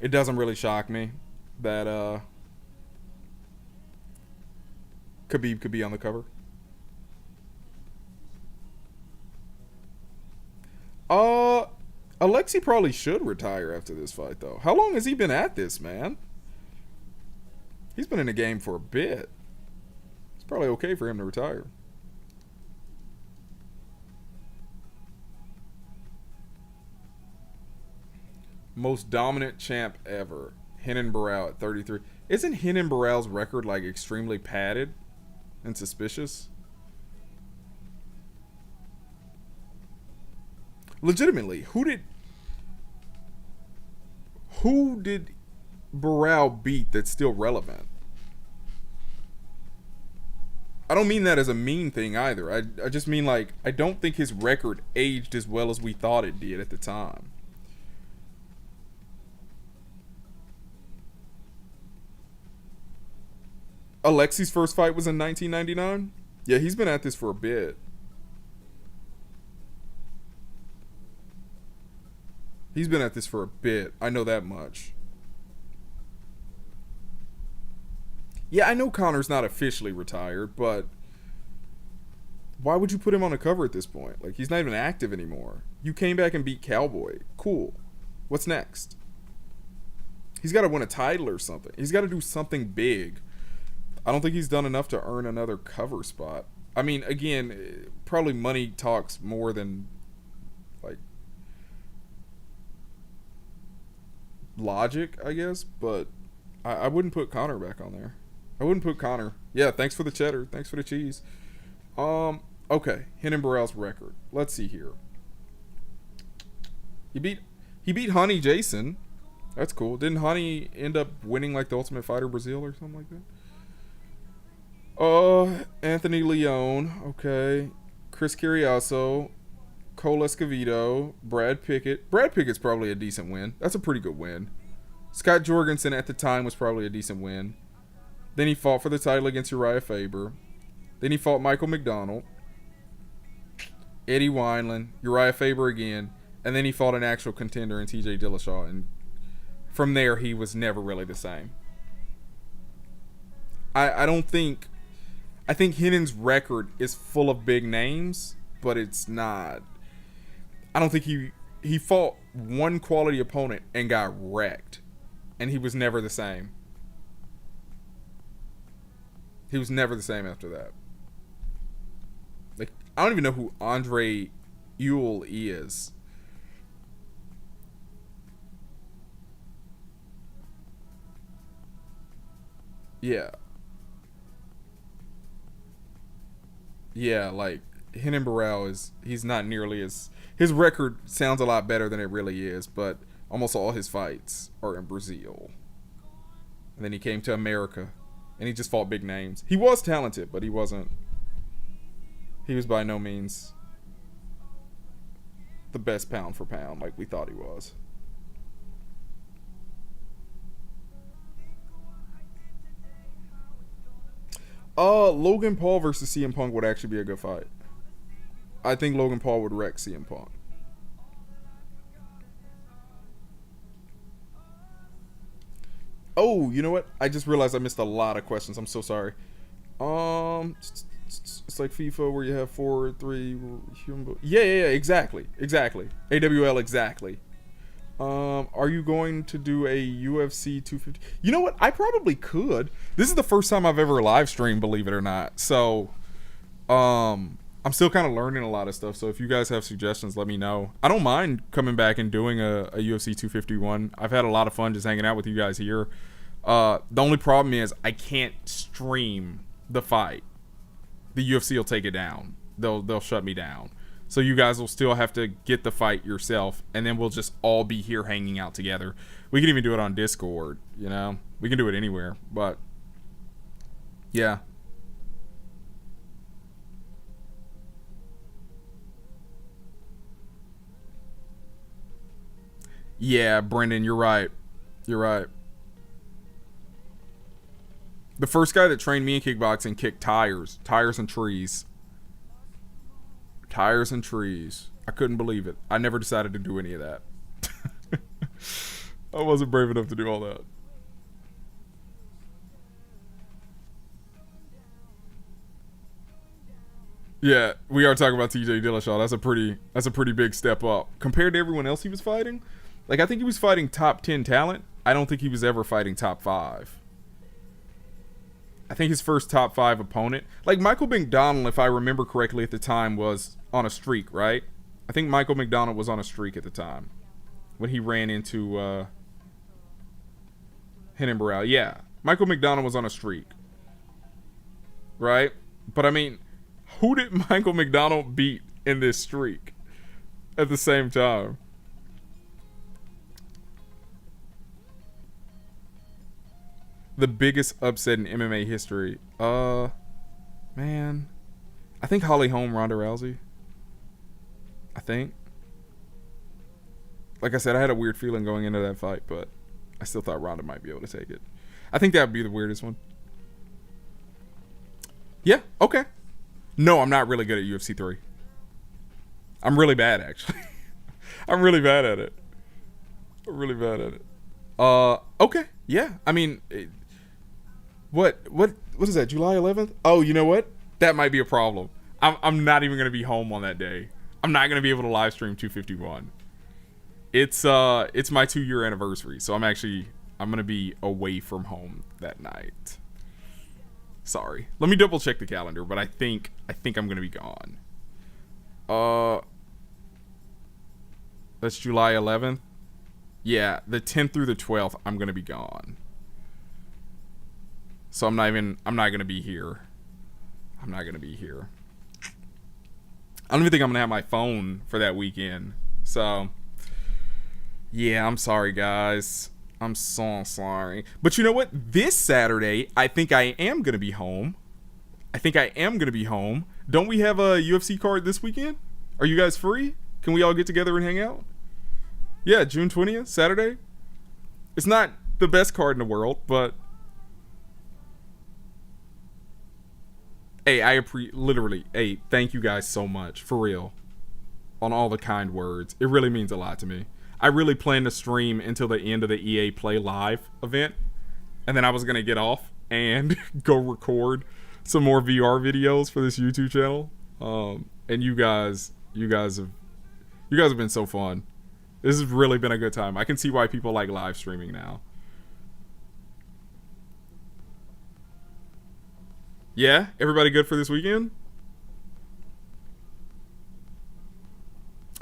it doesn't really shock me that Khabib could be on the cover. Alexei probably should retire after this fight, though. How long has he been at this, man? He's been in the game for a bit. It's probably okay for him to retire. Most dominant champ ever. Henan Barao at 33. Isn't Henan Barao's record like extremely padded and suspicious? Legitimately, who did Barao beat that's still relevant? I don't mean that as a mean thing either. I just mean, like, I don't think his record aged as well as we thought it did at the time. Alexei's first fight was in 1999? Yeah, he's been at this for a bit. He's been at this for a bit. I know that much. Yeah, I know Conor's not officially retired, but why would you put him on a cover at this point? Like, he's not even active anymore. You came back and beat Cowboy. Cool. What's next? He's got to win a title or something. He's got to do something big. I don't think he's done enough to earn another cover spot. I mean, again, probably money talks more than, like, logic, I guess, but I wouldn't put Conor back on there. I wouldn't put Conor. Yeah, thanks for the cheddar. Thanks for the cheese. Okay, Henan Barao's record. Let's see here. He beat Honey Jason. That's cool. Didn't Honey end up winning like the Ultimate Fighter Brazil or something like that? Anthony Leone. Okay. Chris Cariaso. Cole Escovedo. Brad Pickett. Brad Pickett's probably a decent win. That's a pretty good win. Scott Jorgensen at the time was probably a decent win. Then he fought for the title against Uriah Faber. Then he fought Michael McDonald. Eddie Wineland. Uriah Faber again. And then he fought an actual contender in TJ Dillashaw. And from there, he was never really the same. I think Henan's record is full of big names, but it's not. I don't think he fought one quality opponent and got wrecked. And he was never the same. He was never the same after that. Like, I don't even know who Andre Ewell is. Yeah. Yeah, like, Henan Barao he's not nearly as, his record sounds a lot better than it really is, but almost all his fights are in Brazil. And then he came to America, and he just fought big names. He was talented, but he was by no means the best pound for pound like we thought he was. Logan Paul versus CM Punk would actually be a good fight. I think Logan Paul would wreck CM Punk. Oh, you know what? I just realized I missed a lot of questions. I'm so sorry. It's like FIFA where you have 4-3 human. Yeah, exactly. AWL, exactly. Are you going to do a UFC 250? You know what? I probably could. This is the first time I've ever live streamed, believe it or not. So, I'm still kind of learning a lot of stuff. So if you guys have suggestions, let me know. I don't mind coming back and doing a UFC 251. I've had a lot of fun just hanging out with you guys here. The only problem is I can't stream the fight. The UFC will take it down. They'll shut me down. So you guys will still have to get the fight yourself, and then we'll just all be here hanging out together. We can even do it on Discord, you know? We can do it anywhere, but yeah. Yeah, Brendan, you're right. You're right. The first guy that trained me in kickboxing kicked tires and trees. Tires and trees. I couldn't believe it. I never decided to do any of that. I wasn't brave enough to do all that. Yeah, we are talking about TJ Dillashaw. That's a pretty big step up compared to everyone else he was fighting. Like, I think he was fighting top 10 talent. I don't think he was ever fighting top 5. I think his first top 5 opponent, like Michael McDonald, if I remember correctly at the time, was on a streak, right? I think Michael McDonald was on a streak at the time when he ran into Renan Barão. Yeah, Michael McDonald was on a streak, right? But I mean, who did Michael McDonald beat in this streak at the same time? The biggest upset in MMA history. Man. I think Holly Holm, Ronda Rousey. I think. Like I said, I had a weird feeling going into that fight, but I still thought Ronda might be able to take it. I think that would be the weirdest one. Yeah, okay. No, I'm not really good at UFC 3. I'm really bad, actually. I'm really bad at it. I'm really bad at it. Okay. Yeah. I mean, what is that? July 11th? Oh, you know what? That might be a problem. I'm not even going to be home on that day. I'm not going to be able to live stream 251. It's my 2-year anniversary, so I'm going to be away from home that night. Sorry. Let me double check the calendar, but I think I'm going to be gone. That's July 11th. Yeah, the 10th through the 12th, I'm going to be gone. So I'm not going to be here. I'm not going to be here. I don't even think I'm going to have my phone for that weekend. So, yeah, I'm sorry, guys. I'm so sorry. But you know what? This Saturday, I think I am going to be home. Don't we have a UFC card this weekend? Are you guys free? Can we all get together and hang out? Yeah, June 20th, Saturday. It's not the best card in the world, but hey, literally, hey, thank you guys so much, for real, on all the kind words. It really means a lot to me. I really plan to stream until the end of the EA Play Live event, and then I was gonna get off and go record some more VR videos for this YouTube channel. And you guys have been so fun. This has really been a good time. I can see why people like live streaming now. Yeah, everybody good for this weekend?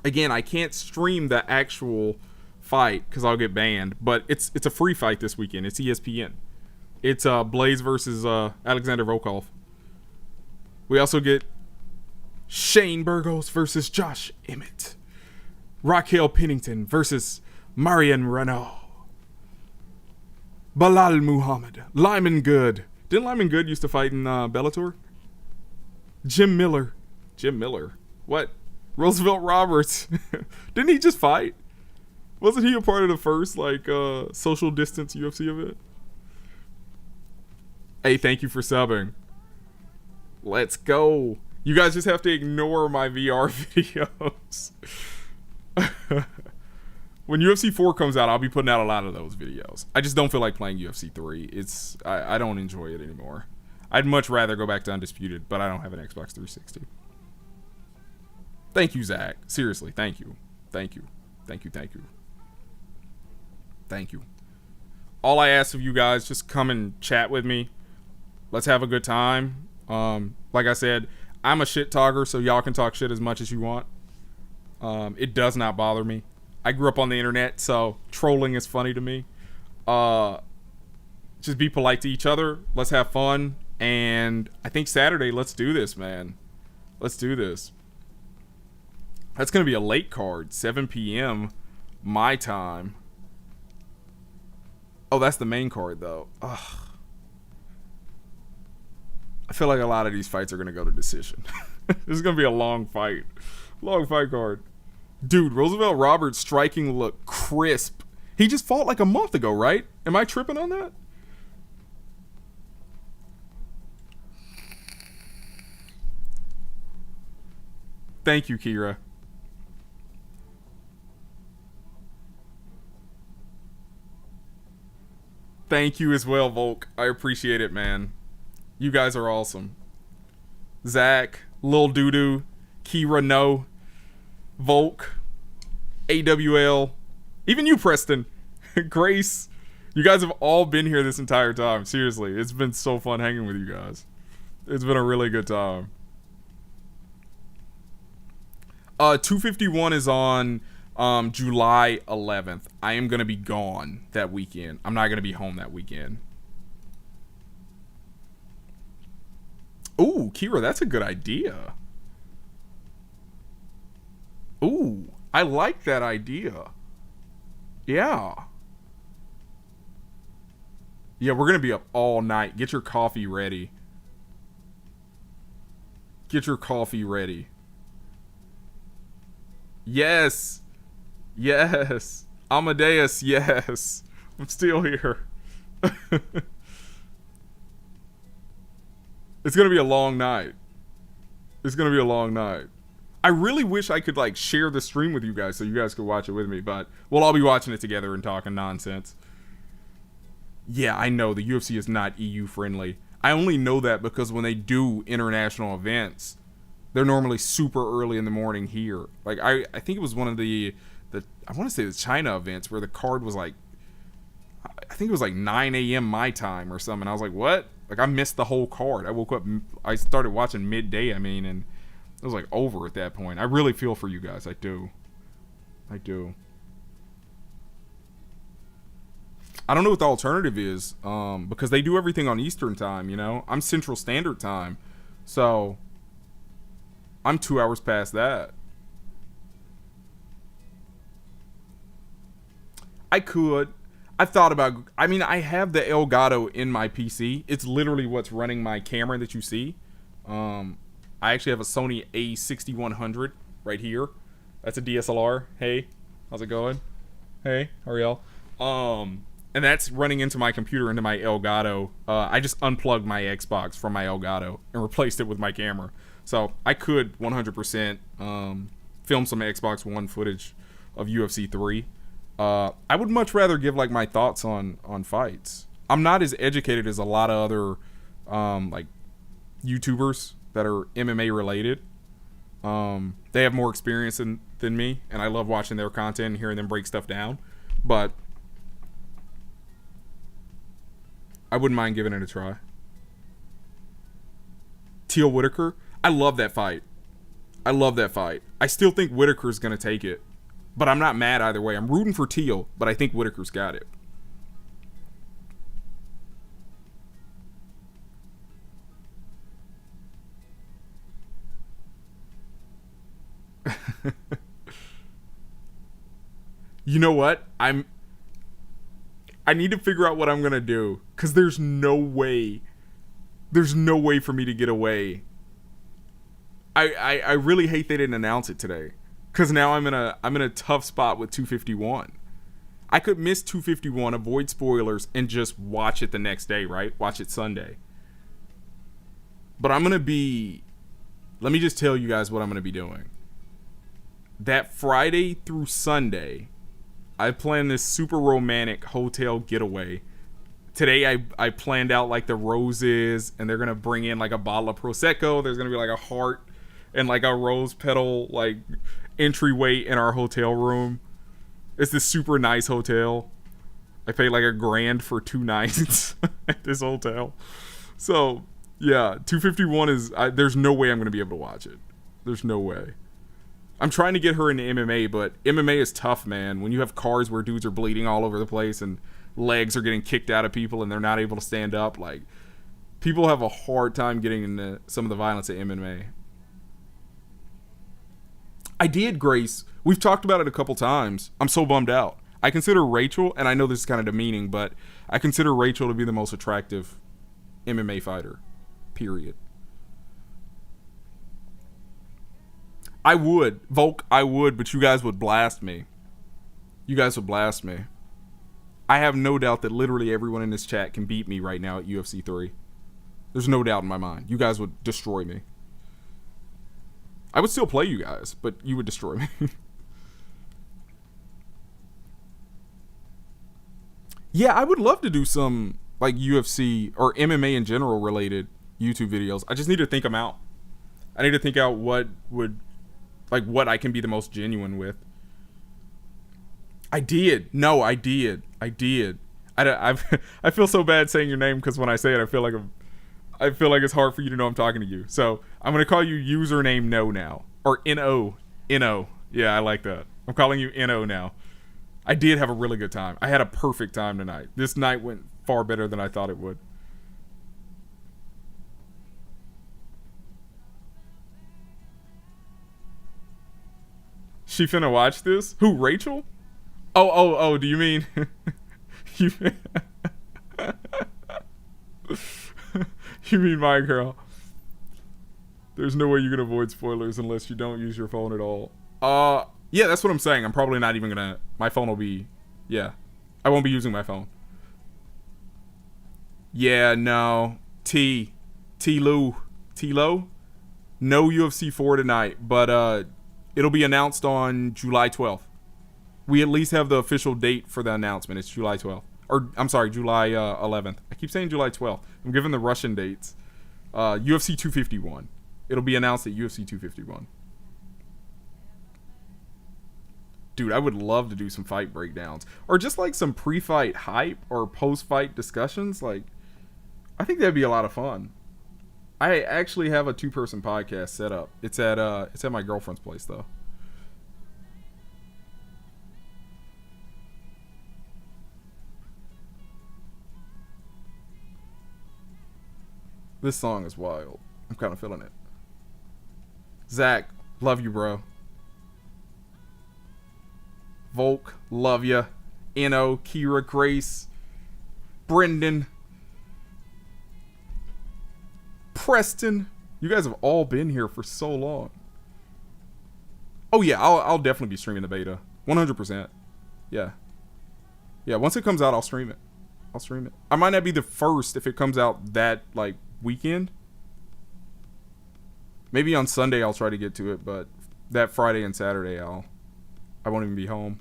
Again, I can't stream the actual fight because I'll get banned, but it's a free fight this weekend. It's ESPN. It's Blaze versus Alexander Volkov. We also get Shane Burgos versus Josh Emmett. Raquel Pennington versus Marion Renault. Balal Muhammad. Lyman Good. Didn't Lyman Good used to fight in Bellator? Jim Miller. What? Roosevelt Roberts. Didn't he just fight? Wasn't he a part of the first social distance UFC event? Hey, thank you for subbing. Let's go. You guys just have to ignore my VR videos. When UFC 4 comes out, I'll be putting out a lot of those videos. I just don't feel like playing UFC 3. I don't enjoy it anymore. I'd much rather go back to Undisputed, but I don't have an Xbox 360. Thank you, Zach. Seriously, thank you. Thank you. All I ask of you guys, just come and chat with me. Let's have a good time. Like I said, I'm a shit talker, so y'all can talk shit as much as you want. It does not bother me. I grew up on the internet, so trolling is funny to me. Just be polite to each other. Let's have fun. And I think Saturday, let's do this, man. Let's do this. That's going to be a late card, 7 p.m. my time. Oh, that's the main card, though. Ugh. I feel like a lot of these fights are going to go to decision. This is going to be a long fight. Long fight card. Dude, Roosevelt Roberts striking look crisp. He just fought like a month ago, right? Am I tripping on that? Thank you, Kira. Thank you as well, Volk. I appreciate it, man. You guys are awesome. Zach, Lil Doodoo, Kira No, Volk, AWL, even you, Preston, Grace. You guys have all been here this entire time. Seriously, it's been so fun hanging with you guys. It's been a really good time. 251 is on July 11th. I am going to be gone that weekend. I'm not going to be home that weekend. Ooh, Kira, that's a good idea. Ooh, I like that idea. Yeah. Yeah, we're going to be up all night. Get your coffee ready. Get your coffee ready. Yes. Yes. Amadeus, yes. I'm still here. It's going to be a long night. It's going to be a long night. I really wish I could like share the stream with you guys so you guys could watch it with me, but we'll all be watching it together and talking nonsense. Yeah, I know the UFC is not EU friendly. I only know that because when they do international events, they're normally super early in the morning here. Like I think it was one of the I want to say the China events where the card was like, I think it was like 9 a.m. my time or something. I was like, what? Like I missed the whole card. I woke up, I started watching midday, and it was like over at that point. I really feel for you guys. I do. I do. I don't know what the alternative is, because they do everything on Eastern time, you know? I'm Central Standard Time, so I'm 2 hours past that. I could. I've thought about, I mean, I have the Elgato in my PC. It's literally what's running my camera that you see. I actually have a Sony A6100 right here. That's a DSLR. Hey, how's it going? Hey, Ariel. And that's running into my computer, into my Elgato. I just unplugged my Xbox from my Elgato and replaced it with my camera. So I could 100% film some Xbox One footage of UFC 3. I would much rather give like my thoughts on fights. I'm not as educated as a lot of other like YouTubers that are MMA related. They have more experience than me, and I love watching their content and hearing them break stuff down. But I wouldn't mind giving it a try. Teal Whitaker, I love that fight. I love that fight. I still think Whitaker's gonna take it, but I'm not mad either way. I'm rooting for Teal, but I think Whitaker's got it. You know what? I need to figure out what I'm gonna do, because there's no way for me to get away. I really hate they didn't announce it today, because now I'm in a tough spot with 251. I could miss 251, avoid spoilers, and just watch it the next day, right? Watch it Sunday. But I'm gonna be, let me just tell you guys what I'm gonna be doing. That Friday through Sunday, I planned this super romantic hotel getaway. Today I planned out like the roses, and they're gonna bring in like a bottle of Prosecco. There's gonna be like a heart and like a rose petal like entryway in our hotel room. It's this super nice hotel. I paid like $1,000 for 2 nights at this hotel. So yeah, 251 is, there's no way I'm gonna be able to watch it. There's no way. I'm trying to get her into MMA, but MMA is tough, man. When you have cars where dudes are bleeding all over the place and legs are getting kicked out of people and they're not able to stand up, like, people have a hard time getting into some of the violence at MMA. I did, Grace. We've talked about it a couple times. I'm so bummed out. I consider Rachel, and I know this is kind of demeaning, but I consider Rachel to be the most attractive MMA fighter. Period. I would. Volk, I would, but you guys would blast me. You guys would blast me. I have no doubt that literally everyone in this chat can beat me right now at UFC 3. There's no doubt in my mind. You guys would destroy me. I would still play you guys, but you would destroy me. Yeah, I would love to do some like UFC or MMA in general related YouTube videos. I just need to think them out. I need to think out what I can be the most genuine with. I did. No, I did. I feel so bad saying your name because when I say it, I feel like it's hard for you to know I'm talking to you. So I'm gonna call you username No now, or No. Yeah, I like that. I'm calling you No now. I did have a really good time. I had a perfect time tonight. This night went far better than I thought it would. She finna watch this? Who, Rachel? Oh, do you mean... you mean my girl? There's no way you can avoid spoilers unless you don't use your phone at all. Yeah, that's what I'm saying. I'm probably not even gonna... My phone will be... Yeah. I won't be using my phone. Yeah, no. T-Lo? No UFC 4 tonight, but it'll be announced on July 12th. We at least have the official date for the announcement. It's July 12th. Or, I'm sorry, July 11th. I keep saying July 12th. I'm giving the Russian dates. UFC 251. It'll be announced at UFC 251. Dude, I would love to do some fight breakdowns. Or just like some pre-fight hype or post-fight discussions. Like, I think that'd be a lot of fun. I actually have a 2-person podcast set up. It's at my girlfriend's place though. This song is wild. I'm kind of feeling it. Zach, love you, bro. Volk, love ya. Eno, Kira, Grace, Brendan, Preston. You guys have all been here for so long. Oh yeah, I'll definitely be streaming the beta. 100%. Yeah. Yeah, once it comes out, I'll stream it. I might not be the first if it comes out that, like, weekend. Maybe on Sunday I'll try to get to it, but that Friday and Saturday I won't even be home.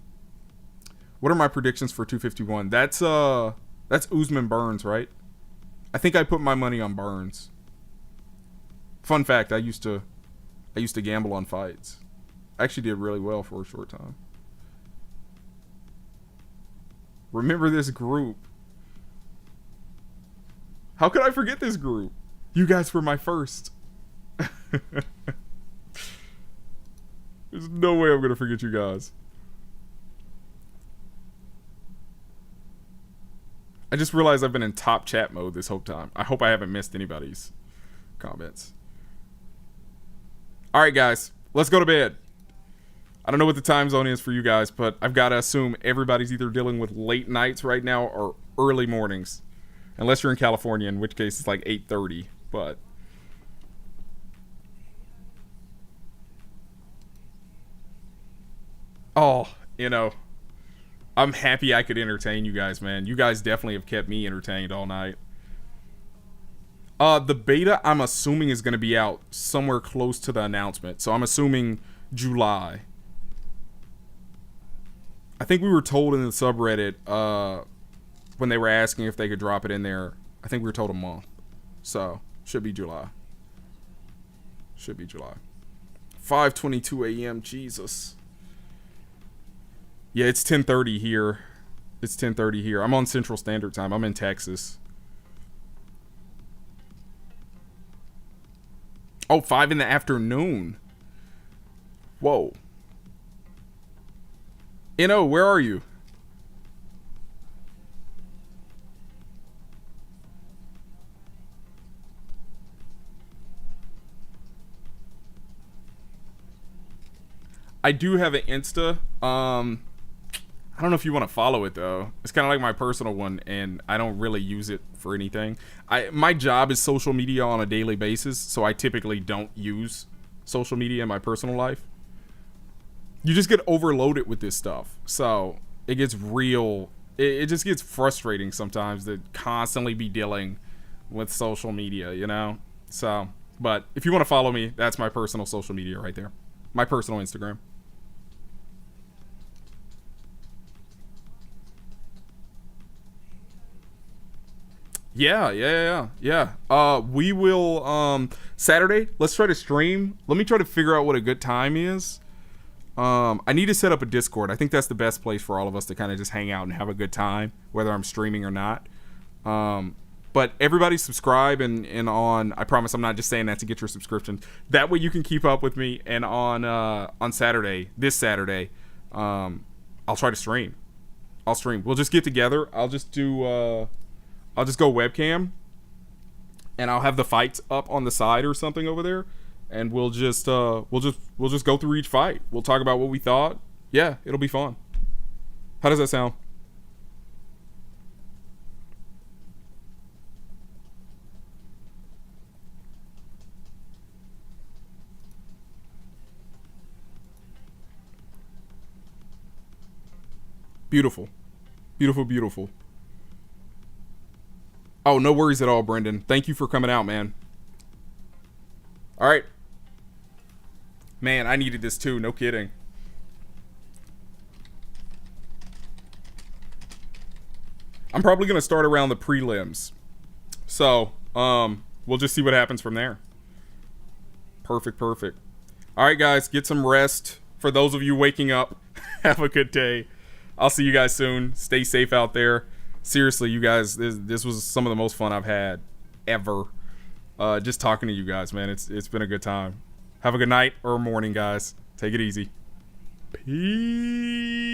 What are my predictions for 251? That's Usman Burns, right? I think I put my money on Burns. Fun fact, I used to gamble on fights. I actually did really well for a short time. Remember this group. How could I forget this group? You guys were my first. There's no way I'm gonna forget you guys. I just realized I've been in top chat mode this whole time. I hope I haven't missed anybody's comments. Alright guys, let's go to bed. I don't know what the time zone is for you guys, but I've got to assume everybody's either dealing with late nights right now or early mornings. Unless you're in California, in which case it's like 8:30, but... Oh, you know, I'm happy I could entertain you guys, man. You guys definitely have kept me entertained all night. The beta, I'm assuming, is going to be out somewhere close to the announcement. So I'm assuming July. I think we were told in the subreddit, when they were asking if they could drop it in there, I think we were told a month. So, should be July. 5:22 a.m. Jesus. Yeah, it's 10:30 here. I'm on Central Standard Time. I'm in Texas. Oh, 5 in the afternoon. Whoa. Eno, where are you? I do have an Insta. I don't know if you want to follow it though. It's kind of like my personal one, and I don't really use it for anything. My job is social media on a daily basis, so I typically don't use social media in my personal life. you just get overloaded with this stuff. So it gets real. It just gets frustrating sometimes to constantly be dealing with social media, you know? So, but if you want to follow me, that's my personal social media right there. My personal Instagram. Yeah. We will, Saturday, let's try to stream. Let me try to figure out what a good time is. I need to set up a Discord. I think that's the best place for all of us to kind of just hang out and have a good time, whether I'm streaming or not. But everybody subscribe and on, I promise I'm not just saying that to get your subscription. That way you can keep up with me. And on Saturday, this Saturday, I'll try to stream. I'll stream. We'll just get together. I'll just go webcam, and I'll have the fights up on the side or something over there, and we'll just go through each fight. We'll talk about what we thought. Yeah, it'll be fun. How does that sound? Beautiful. Beautiful. Oh, no worries at all, Brendan. Thank you for coming out, man. All right. Man, I needed this too. No kidding. I'm probably going to start around the prelims. So, we'll just see what happens from there. Perfect. All right, guys, get some rest. For those of you waking up, have a good day. I'll see you guys soon. Stay safe out there. Seriously, you guys, this was some of the most fun I've had ever. Just talking to you guys, man. It's been a good time. Have a good night or morning, guys. Take it easy. Peace.